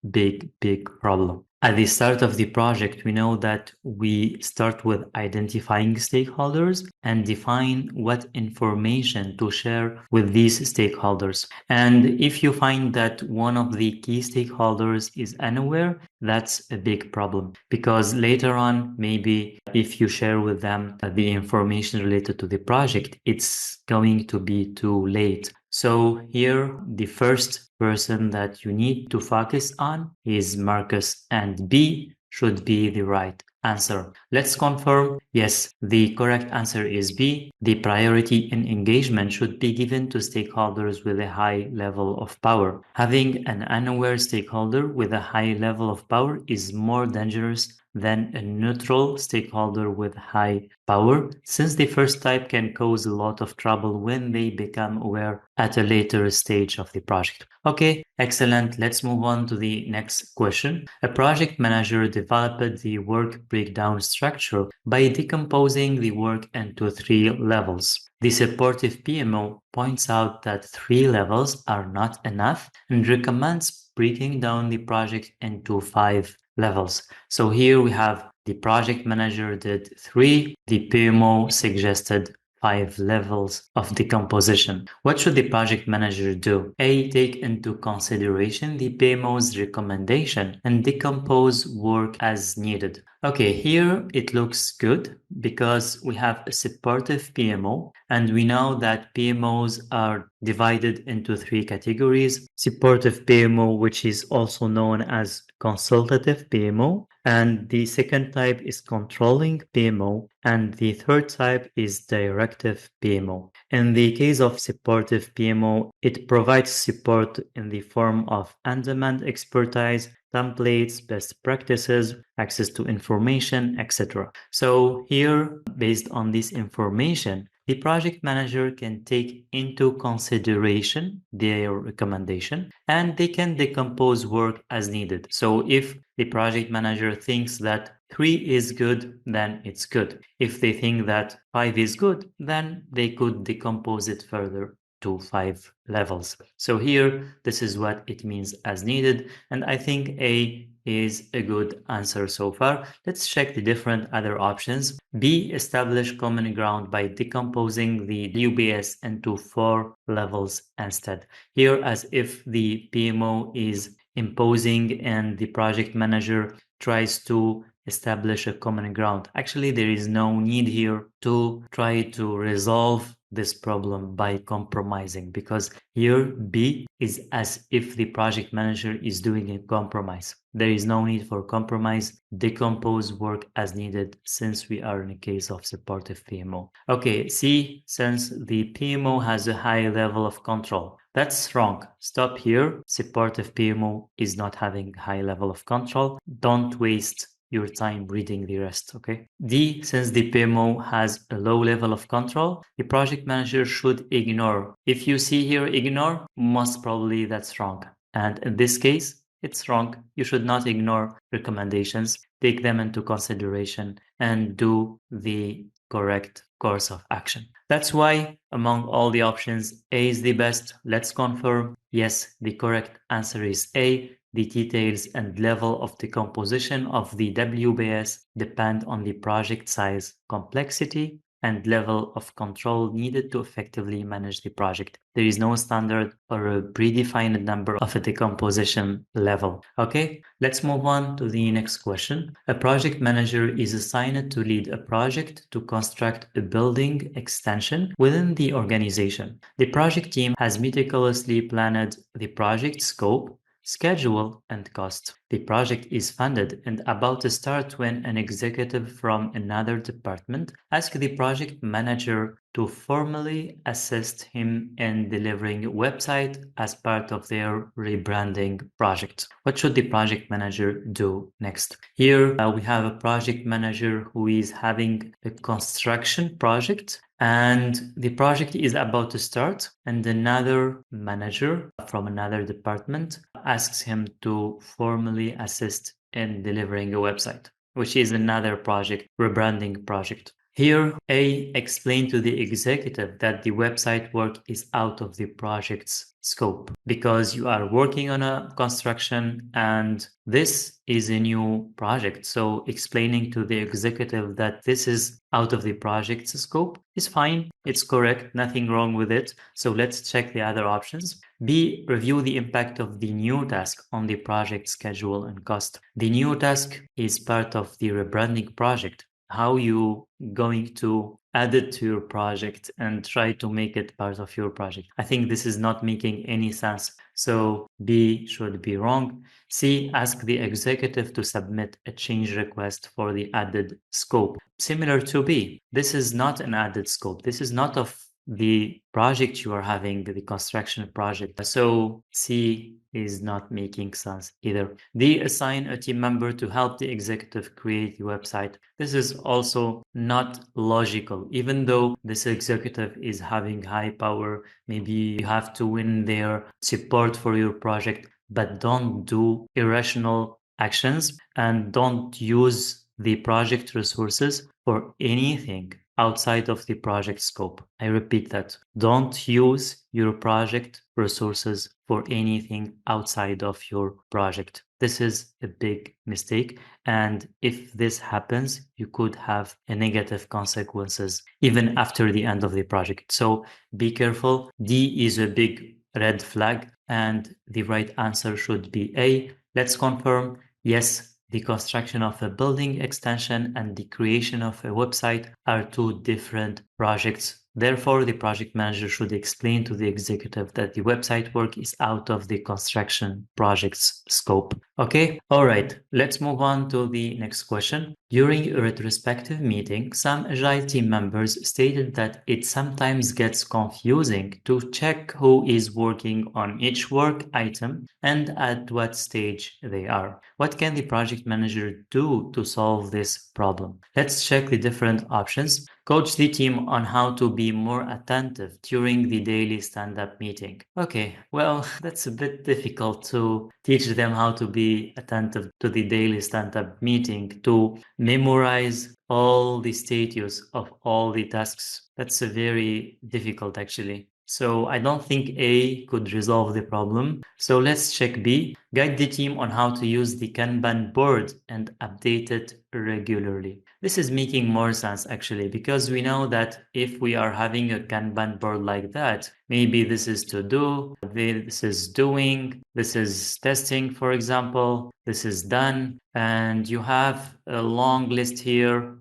problem. At the start of the project, we know that we start with identifying stakeholders and define what information to share with these stakeholders. And if you find that one of the key stakeholders is unaware, that's a big problem, because later on, maybe if you share with them the information related to the project, it's going to be too late. So here, the first person that you need to focus on is Marcus, and B should be the right answer. Let's confirm. Yes, the correct answer is B. The priority in engagement should be given to stakeholders with a high level of power. Having an unaware stakeholder with a high level of power is more dangerous than a neutral stakeholder with high power, since the first type can cause a lot of trouble when they become aware at a later stage of the project. Okay, excellent. Let's move on to the next question. A project manager developed the work breakdown structure by decomposing the work into 3 levels. The supportive PMO points out that 3 levels are not enough and recommends breaking down the project into 5 levels. So here we have the project manager did 3, the PMO suggested 5 levels of decomposition. What should the project manager do? A. Take into consideration the PMO's recommendation and decompose work as needed. Okay, here it looks good because we have a supportive PMO, and we know that PMOs are divided into 3 categories. Supportive PMO, which is also known as consultative PMO, and the second type is controlling PMO, and the third type is directive PMO. In the case of supportive PMO, it provides support in the form of on-demand expertise, templates, best practices, access to information, etc. So here, based on this information, the project manager can take into consideration their recommendation, and they can decompose work as needed. So if the project manager thinks that 3 is good, then it's good. If they think that 5 is good, then they could decompose it further to 5 levels. So here, this is what it means as needed, and I think A is a good answer so far. Let's check the different other options. B, establish common ground by decomposing the WBS into 4 levels instead. Here, as if the PMO is imposing and the project manager tries to establish a common ground. Actually, there is no need here to try to resolve this problem by compromising, because here B is as if the project manager is doing a compromise. There is no need for compromise. Decompose work as needed, since we are in a case of supportive PMO. Okay, C, since the PMO has a high level of control. That's wrong. Stop here. Supportive PMO is not having high level of control. Don't waste your time reading the rest, okay? D, since the PMO has a low level of control, the project manager should ignore. If you see here ignore, most probably that's wrong. And in this case, it's wrong. You should not ignore recommendations. Take them into consideration and do the correct course of action. That's why among all the options, A is the best. Let's confirm. Yes, the correct answer is A. The details and level of decomposition of the WBS depend on the project size, complexity, and level of control needed to effectively manage the project. There is no standard or a predefined number of a decomposition level. Okay, let's move on to the next question. A project manager is assigned to lead a project to construct a building extension within the organization. The project team has meticulously planned the project scope, schedule, and cost. The project is funded and about to start when an executive from another department asks the project manager to formally assist him in delivering a website as part of their rebranding project. What should the project manager do next? Here we have a project manager who is having a construction project and the project is about to start, and another manager from another department asks him to formally assist in delivering a website, which is another project, rebranding project. Here, A explained to the executive that the website work is out of the project's scope because you are working on a construction and this is a new project. So explaining to the executive that this is out of the project's scope is fine. It's correct. Nothing wrong with it. So let's check the other options. B, review the impact of the new task on the project schedule and cost. The new task is part of the rebranding project. How you going to add it to your project and try to make it part of your project? I think this is not making any sense. So B should be wrong. C, ask the executive to submit a change request for the added scope. Similar to B, this is not an added scope. This is not of the project you are having, the construction project. So C is not making sense either. D, assign a team member to help the executive create the website. This is also not logical. Even though this executive is having high power, maybe you have to win their support for your project, but don't do irrational actions and don't use the project resources for anything outside of the project scope. I repeat that. Don't use your project resources for anything outside of your project. This is a big mistake. And if this happens, you could have a negative consequences even after the end of the project. So be careful. D is a big red flag and the right answer should be A. Let's confirm. Yes, the construction of a building extension and the creation of a website are two different projects. Therefore, the project manager should explain to the executive that the website work is out of the construction project's scope. Okay, all right, let's move on to the next question. During a retrospective meeting, some Agile team members stated that it sometimes gets confusing to check who is working on each work item and at what stage they are. What can the project manager do to solve this problem? Let's check the different options. Coach the team on how to be more attentive during the daily stand-up meeting. Okay, well, that's a bit difficult to teach them how to be attentive to the daily stand-up meeting, to memorize all the status of all the tasks. That's a very difficult actually. So I don't think A could resolve the problem. So let's check B. Guide the team on how to use the Kanban board and update it regularly. This is making more sense actually, because we know that if we are having a Kanban board like that, maybe this is to do, this is doing, this is testing, for example, this is done, and you have a long list here,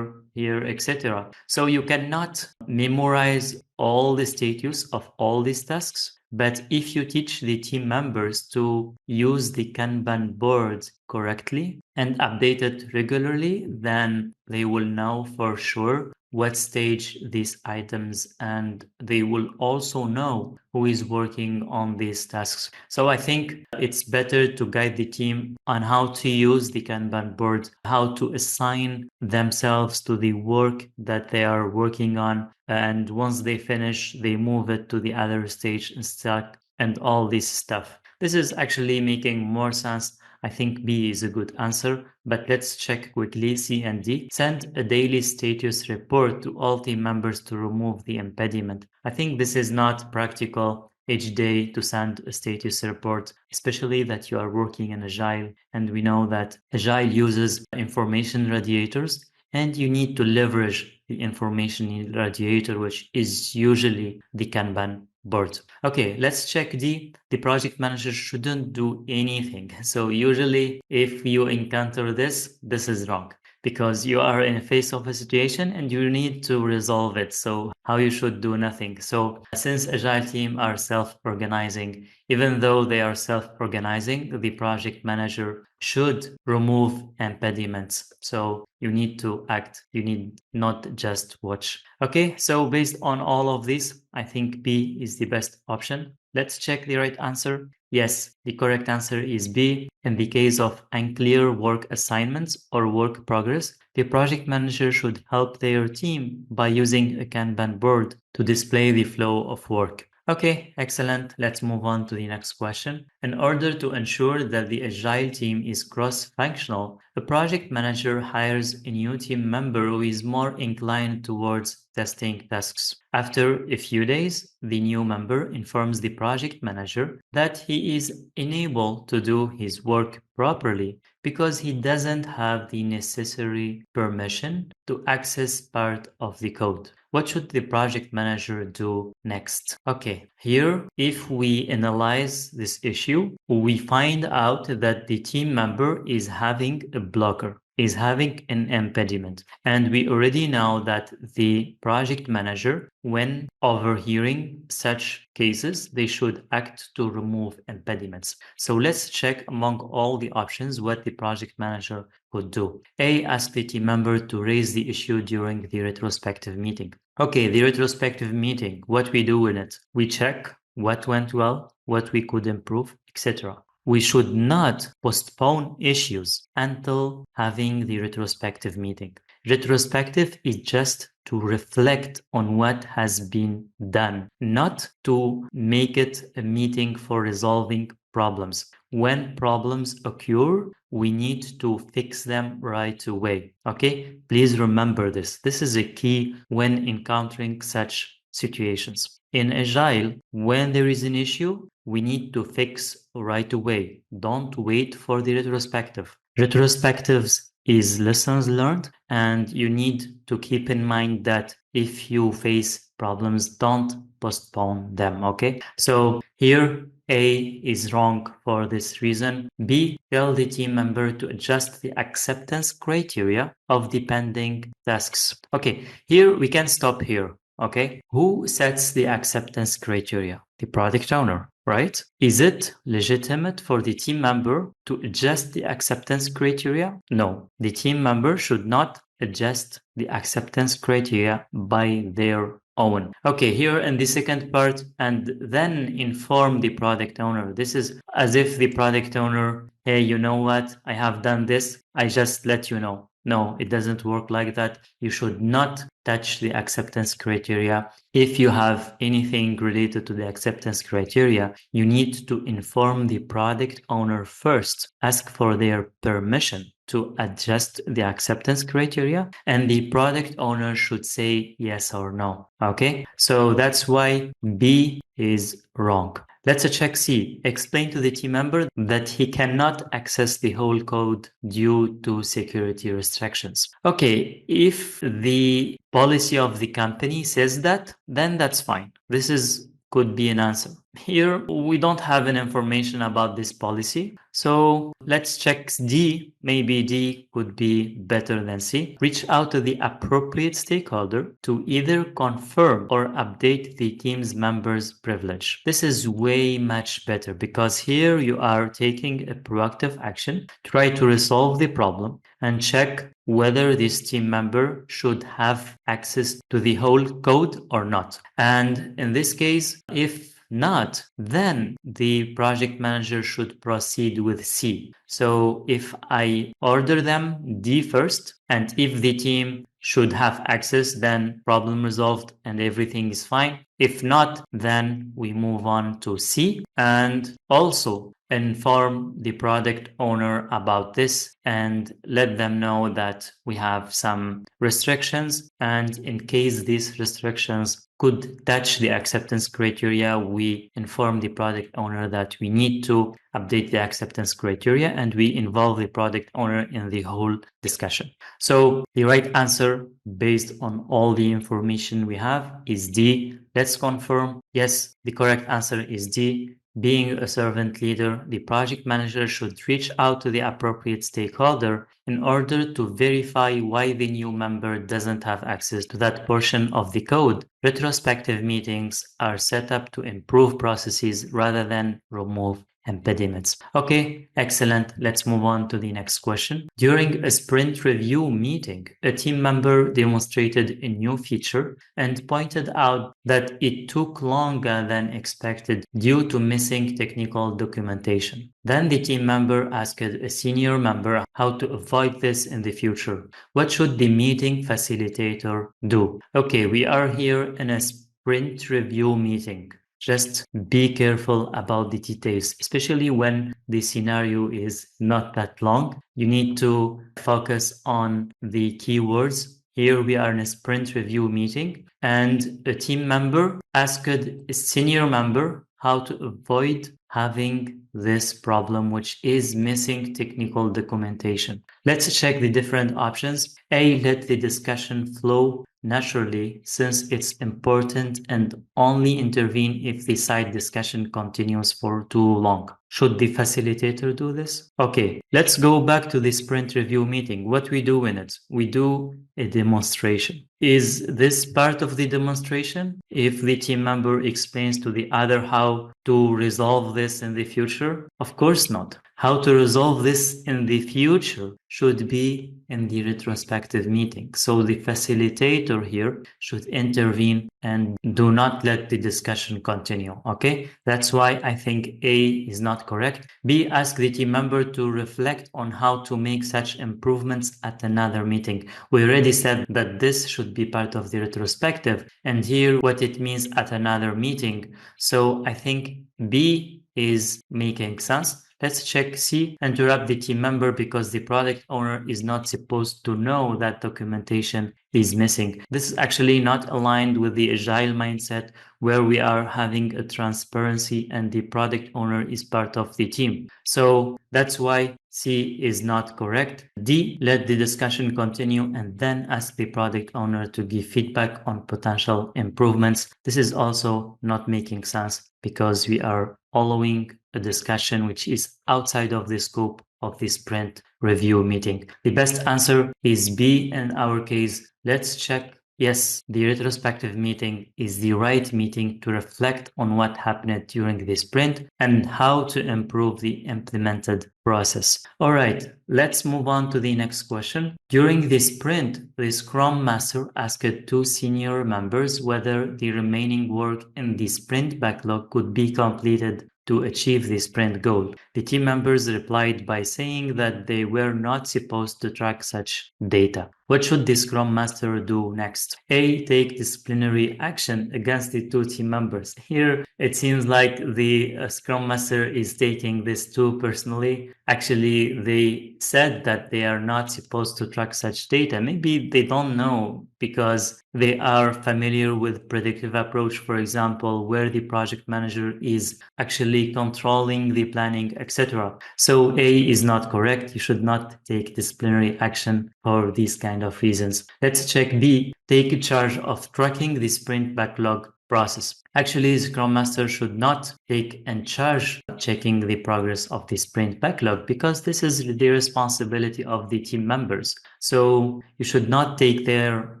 etc. So you cannot memorize all the status of all these tasks. But if you teach the team members to use the Kanban board correctly and update it regularly, then they will know for sure what stage these items, and they will also know who is working on these tasks. So I think it's better to guide the team on how to use the Kanban board, how to assign themselves to the work that they are working on. And once they finish, they move it to the other stage and start and all this stuff. This is actually making more sense. I think B is a good answer, but let's check quickly C and D. Send a daily status report to all team members to remove the impediment. I think this is not practical each day to send a status report, especially that you are working in Agile. And we know that Agile uses information radiators, and you need to leverage the information radiator, which is usually the Kanban board. Okay, let's check D. The project manager shouldn't do anything. So usually if you encounter this, this is wrong. because you are in a face of a situation and you need to resolve it. So how you should do nothing. So since agile team are self-organizing, even though they are self-organizing, the project manager should remove impediments. So you need to act, you need not just watch. Okay, so based on all of this, I think B is the best option. Let's check the right answer. Yes, the correct answer is B. In the case of unclear work assignments or work progress, the project manager should help their team by using a Kanban board to display the flow of work. Okay, excellent. Let's move on to the next question. In order to ensure that the agile team is cross-functional, the project manager hires a new team member who is more inclined towards testing tasks. After a few days, the new member informs the project manager that he is unable to do his work properly because he doesn't have the necessary permission to access part of the code. What should the project manager do next? Okay, here, if we analyze this issue, we find out that the team member is having a blocker, is having an impediment. And we already know that the project manager, when overhearing such cases, they should act to remove impediments. So let's check among all the options what the project manager could do. A, ask the team member to raise the issue during the retrospective meeting. Okay, the retrospective meeting, what we do in it? We check what went well, what we could improve, etc. We should not postpone issues until having the retrospective meeting. Retrospective is just to reflect on what has been done, not to make it a meeting for resolving problems. When problems occur, we need to fix them right away. Okay, please remember this. This is a key when encountering such situations. In Agile, when there is an issue, we need to fix right away. Don't wait for the retrospective. Retrospectives is lessons learned, and you need to keep in mind that if you face problems, don't postpone them. Okay, so here A is wrong for this reason. B, tell the team member to adjust the acceptance criteria of the pending tasks. Okay, here we can stop here. Okay, who sets the acceptance criteria? The product owner, right? Is it legitimate for the team member to adjust the acceptance criteria? No, the team member should not adjust the acceptance criteria by their own. Okay, here in the second part, and then inform the product owner. This is as if the product owner, hey, you know what? I have done this. I just let you know. No, it doesn't work like that. You should not touch the acceptance criteria. If you have anything related to the acceptance criteria, you need to inform the product owner first. Ask for their permission to adjust the acceptance criteria, and the product owner should say yes or no. Okay, so that's why B is wrong. Let's check C. Explain to the team member that he cannot access the whole code due to security restrictions. Okay, if the policy of the company says that, then that's fine. This could be an answer. Here, we don't have any information about this policy. So let's check D. Maybe D could be better than C. Reach out to the appropriate stakeholder to either confirm or update the team's members' privilege. This is way much better because here you are taking a proactive action, try to resolve the problem and check whether this team member should have access to the whole code or not. And in this case, if not, then the project manager should proceed with C. So if I order them D first, and if the team should have access, then problem resolved and everything is fine. If not, then we move on to C, and also inform the product owner about this and let them know that we have some restrictions, and in case these restrictions could touch the acceptance criteria, we inform the product owner that we need to update the acceptance criteria, and we involve the product owner in the whole discussion. So the right answer based on all the information we have is D. Let's confirm. Yes, the correct answer is D. Being a servant leader, the project manager should reach out to the appropriate stakeholder in order to verify why the new member doesn't have access to that portion of the code. Retrospective meetings are set up to improve processes rather than remove impediments. Okay, excellent. Let's move on to the next question. During a sprint review meeting, a team member demonstrated a new feature and pointed out that it took longer than expected due to missing technical documentation. Then the team member asked a senior member how to avoid this in the future. What should the meeting facilitator do? Okay, we are here in a sprint review meeting. Just be careful about the details, especially when the scenario is not that long. You need to focus on the keywords. Here we are in a sprint review meeting, and a team member asked a senior member how to avoid having this problem, which is missing technical documentation. Let's check the different options. A, let the discussion flow naturally, since it's important, and only intervene if the side discussion continues for too long. Should the facilitator do this? Okay, let's go back to the sprint review meeting. What we do in it? We do a demonstration. Is this part of the demonstration? If the team member explains to the other how to resolve this in the future? Of course not. How to resolve this in the future should be in the retrospective meeting. So the facilitator here should intervene and do not let the discussion continue. Okay, that's why I think A is not correct. B, ask the team member to reflect on how to make such improvements at another meeting. We already said that this should be part of the retrospective, and here what it means at another meeting. So I think B is making sense. Let's check C, interrupt the team member because the product owner is not supposed to know that documentation is missing. This is actually not aligned with the agile mindset, where we are having a transparency and the product owner is part of the team. So that's why C is not correct. D, let the discussion continue and then ask the product owner to give feedback on potential improvements. This is also not making sense because we are following a discussion which is outside of the scope of the sprint review meeting. The best answer is B in our case. Let's check. Yes, the retrospective meeting is the right meeting to reflect on what happened during the sprint and how to improve the implemented process. All right, let's move on to the next question. During the sprint, the Scrum Master asked two senior members whether the remaining work in the sprint backlog could be completed to achieve the sprint goal. The team members replied by saying that they were not supposed to track such data. What should the Scrum Master do next? A, take disciplinary action against the two team members. Here, it seems like the Scrum Master is taking this too personally. Actually, they said that they are not supposed to track such data. Maybe they don't know because they are familiar with predictive approach, for example, where the project manager is actually controlling the planning, etc. So A is not correct. You should not take disciplinary action for these kind of reasons. Let's check B. Take charge of tracking the sprint backlog process. Actually, Scrum Master should not take in charge of checking the progress of the sprint backlog because this is the responsibility of the team members. So you should not take their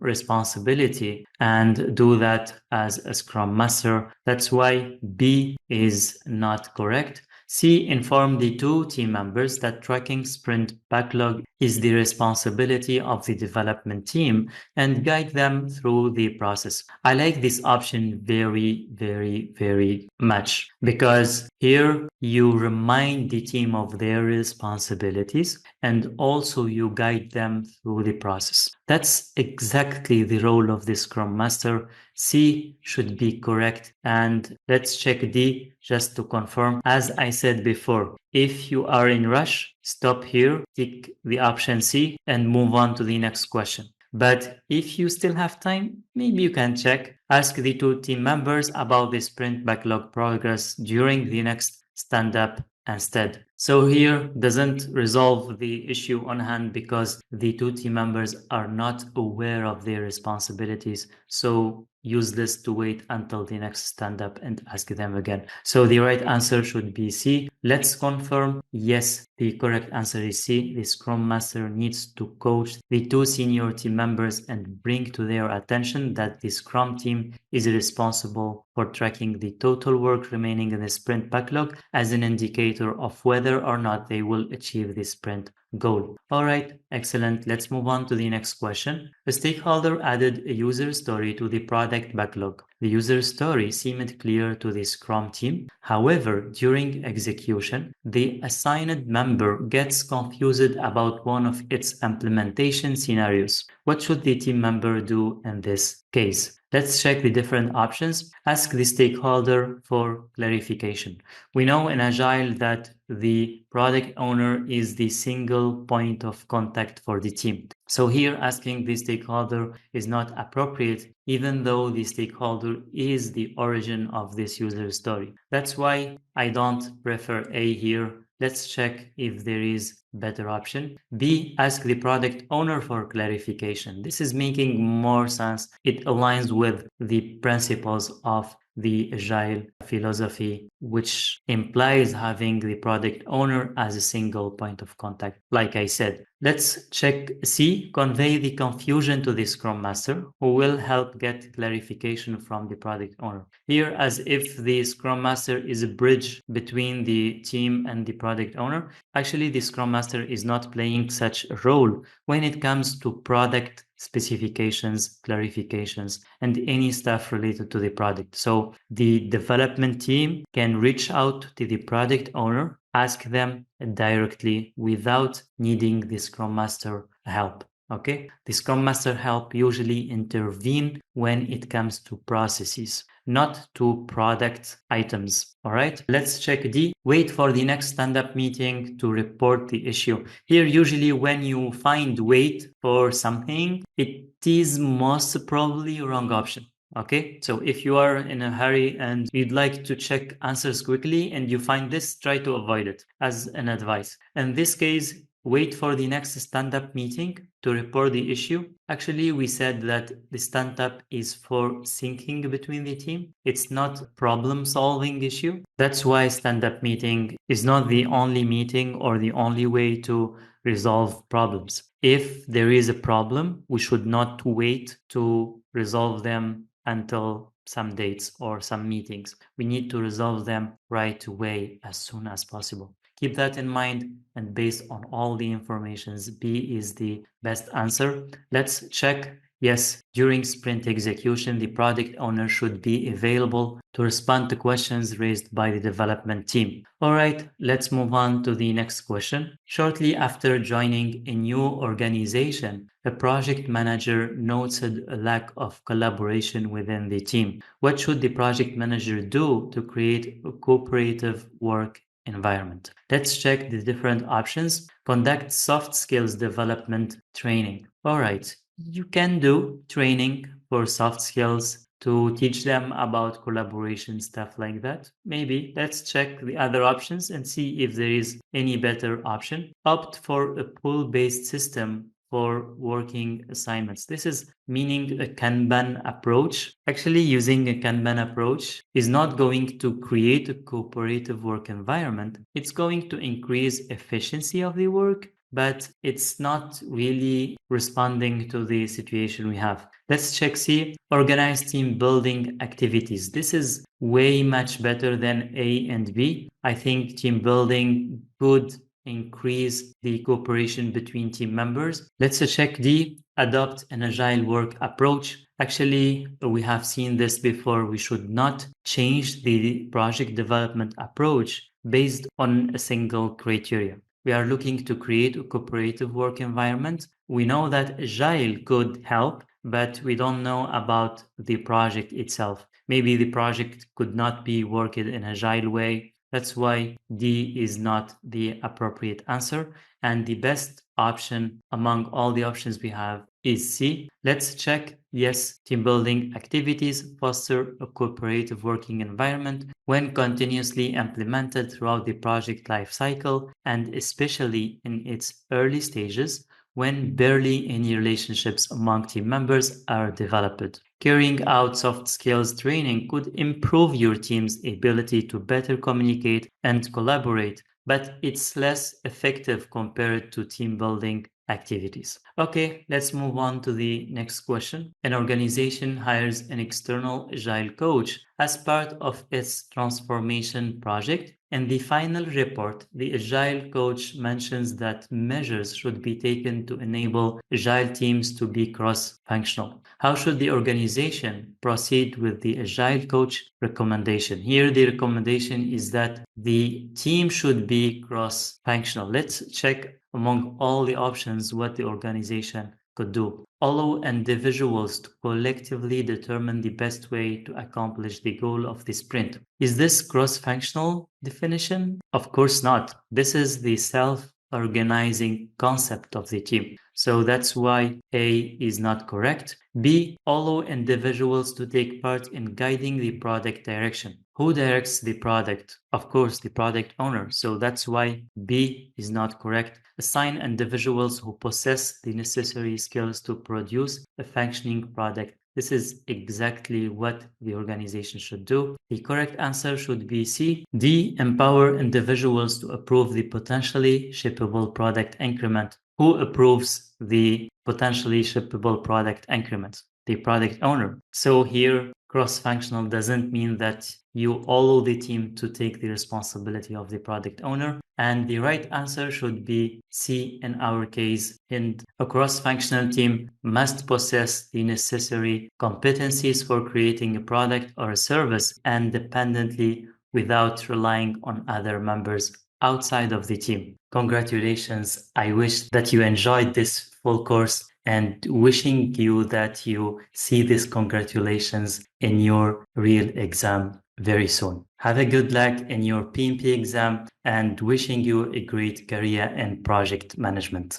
responsibility and do that as a Scrum Master. That's why B is not correct. C, inform the two team members that tracking sprint backlog is the responsibility of the development team and guide them through the process. I like this option very, very, very much because here you remind the team of their responsibilities and also you guide them through the process. That's exactly the role of the Scrum Master. C should be correct. And let's check D just to confirm. As I said before, if you are in rush, stop here, tick the option C and move on to the next question. But if you still have time, maybe you can check. Ask the two team members about the sprint backlog progress during the next stand-up instead. So here doesn't resolve the issue on hand because the two team members are not aware of their responsibilities. So useless to wait until the next stand-up and ask them again. So the right answer should be C. Let's confirm. Yes, the correct answer is C. The Scrum Master needs to coach the two senior team members and bring to their attention that the Scrum team is responsible for tracking the total work remaining in the sprint backlog as an indicator of whether or not they will achieve the sprint goal. All right, excellent. Let's move on to the next question. A stakeholder added a user story to the product backlog. The user story seemed clear to the Scrum team. However, during execution, the assigned member gets confused about one of its implementation scenarios. What should the team member do in this case? Let's check the different options. Ask the stakeholder for clarification. We know in Agile that the product owner is the single point of contact for the team. So here asking the stakeholder is not appropriate, even though the stakeholder is the origin of this user story. That's why I don't prefer A here. Let's check if there is better option. B, ask the product owner for clarification. This is making more sense. It aligns with the principles of the Agile philosophy, which implies having the product owner as a single point of contact. Like I said, let's check C, convey the confusion to the Scrum Master, who will help get clarification from the product owner. Here, as if the Scrum Master is a bridge between the team and the product owner, actually the Scrum Master is not playing such a role when it comes to product specifications, clarifications, and any stuff related to the product. So the development team can reach out to the product owner, ask them directly without needing the Scrum Master help. Okay, the Scrum Master help usually intervene when it comes to processes, not to product items. All right, let's check D. Wait for the next stand-up meeting to report the issue. Here, usually when you find wait for something, it is most probably wrong option. Okay, so if you are in a hurry and you'd like to check answers quickly and you find this, try to avoid it as an advice. In this case, wait for the next stand-up meeting to report the issue. Actually, we said that the stand-up is for syncing between the team. It's not problem-solving issue. That's why stand-up meeting is not the only meeting or the only way to resolve problems. If there is a problem, we should not wait to resolve them until some dates or some meetings. We need to resolve them right away as soon as possible. Keep that in mind, and based on all the informations, B is the best answer. Let's check. Yes, during sprint execution, the product owner should be available to respond to questions raised by the development team. All right, let's move on to the next question. Shortly after joining a new organization, a project manager noted a lack of collaboration within the team. What should the project manager do to create a cooperative work environment? Let's check the different options. Conduct soft skills development training. All right, you can do training for soft skills to teach them about collaboration, stuff like that. Maybe let's check the other options and see if there is any better option. Opt for a pull-based system for working assignments. This is meaning a Kanban approach. Actually, using a Kanban approach is not going to create a cooperative work environment. It's going to increase efficiency of the work, but it's not really responding to the situation we have. Let's check C, organize team building activities. This is way much better than A and B. I think team building could increase the cooperation between team members. Let's check D, adopt an agile work approach. Actually, we have seen this before. We should not change the project development approach based on a single criteria. We are looking to create a cooperative work environment. We know that Agile could help, but we don't know about the project itself. Maybe the project could not be worked in Agile way. That's why D is not the appropriate answer. And the best option among all the options we have is C. Let's check. Yes, team building activities foster a cooperative working environment when continuously implemented throughout the project lifecycle, and especially in its early stages when barely any relationships among team members are developed. Carrying out soft skills training could improve your team's ability to better communicate and collaborate, but it's less effective compared to team building activities. Okay, let's move on to the next question. An organization hires an external agile coach as part of its transformation project. In the final report, the agile coach mentions that measures should be taken to enable agile teams to be cross-functional. How should the organization proceed with the agile coach recommendation? Here, the recommendation is that the team should be cross-functional. Let's check among all the options what the organization could do. Allow individuals to collectively determine the best way to accomplish the goal of the sprint. Is this cross-functional definition? Of course not. This is the self-organizing concept of the team. So that's why A is not correct. B, allow individuals to take part in guiding the product direction. Who directs the product? Of course, the product owner. So that's why B is not correct. Assign individuals who possess the necessary skills to produce a functioning product. This is exactly what the organization should do. The correct answer should be C. D. Empower individuals to approve the potentially shippable product increment. Who approves the potentially shippable product increment? The product owner. So here, cross-functional doesn't mean that you allow the team to take the responsibility of the product owner. And the right answer should be C in our case. And a cross-functional team must possess the necessary competencies for creating a product or a service independently without relying on other members outside of the team. Congratulations. I wish that you enjoyed this full course and wishing you that you see this congratulations in your real exam very soon. Have a good luck in your PMP exam and wishing you a great career in project management.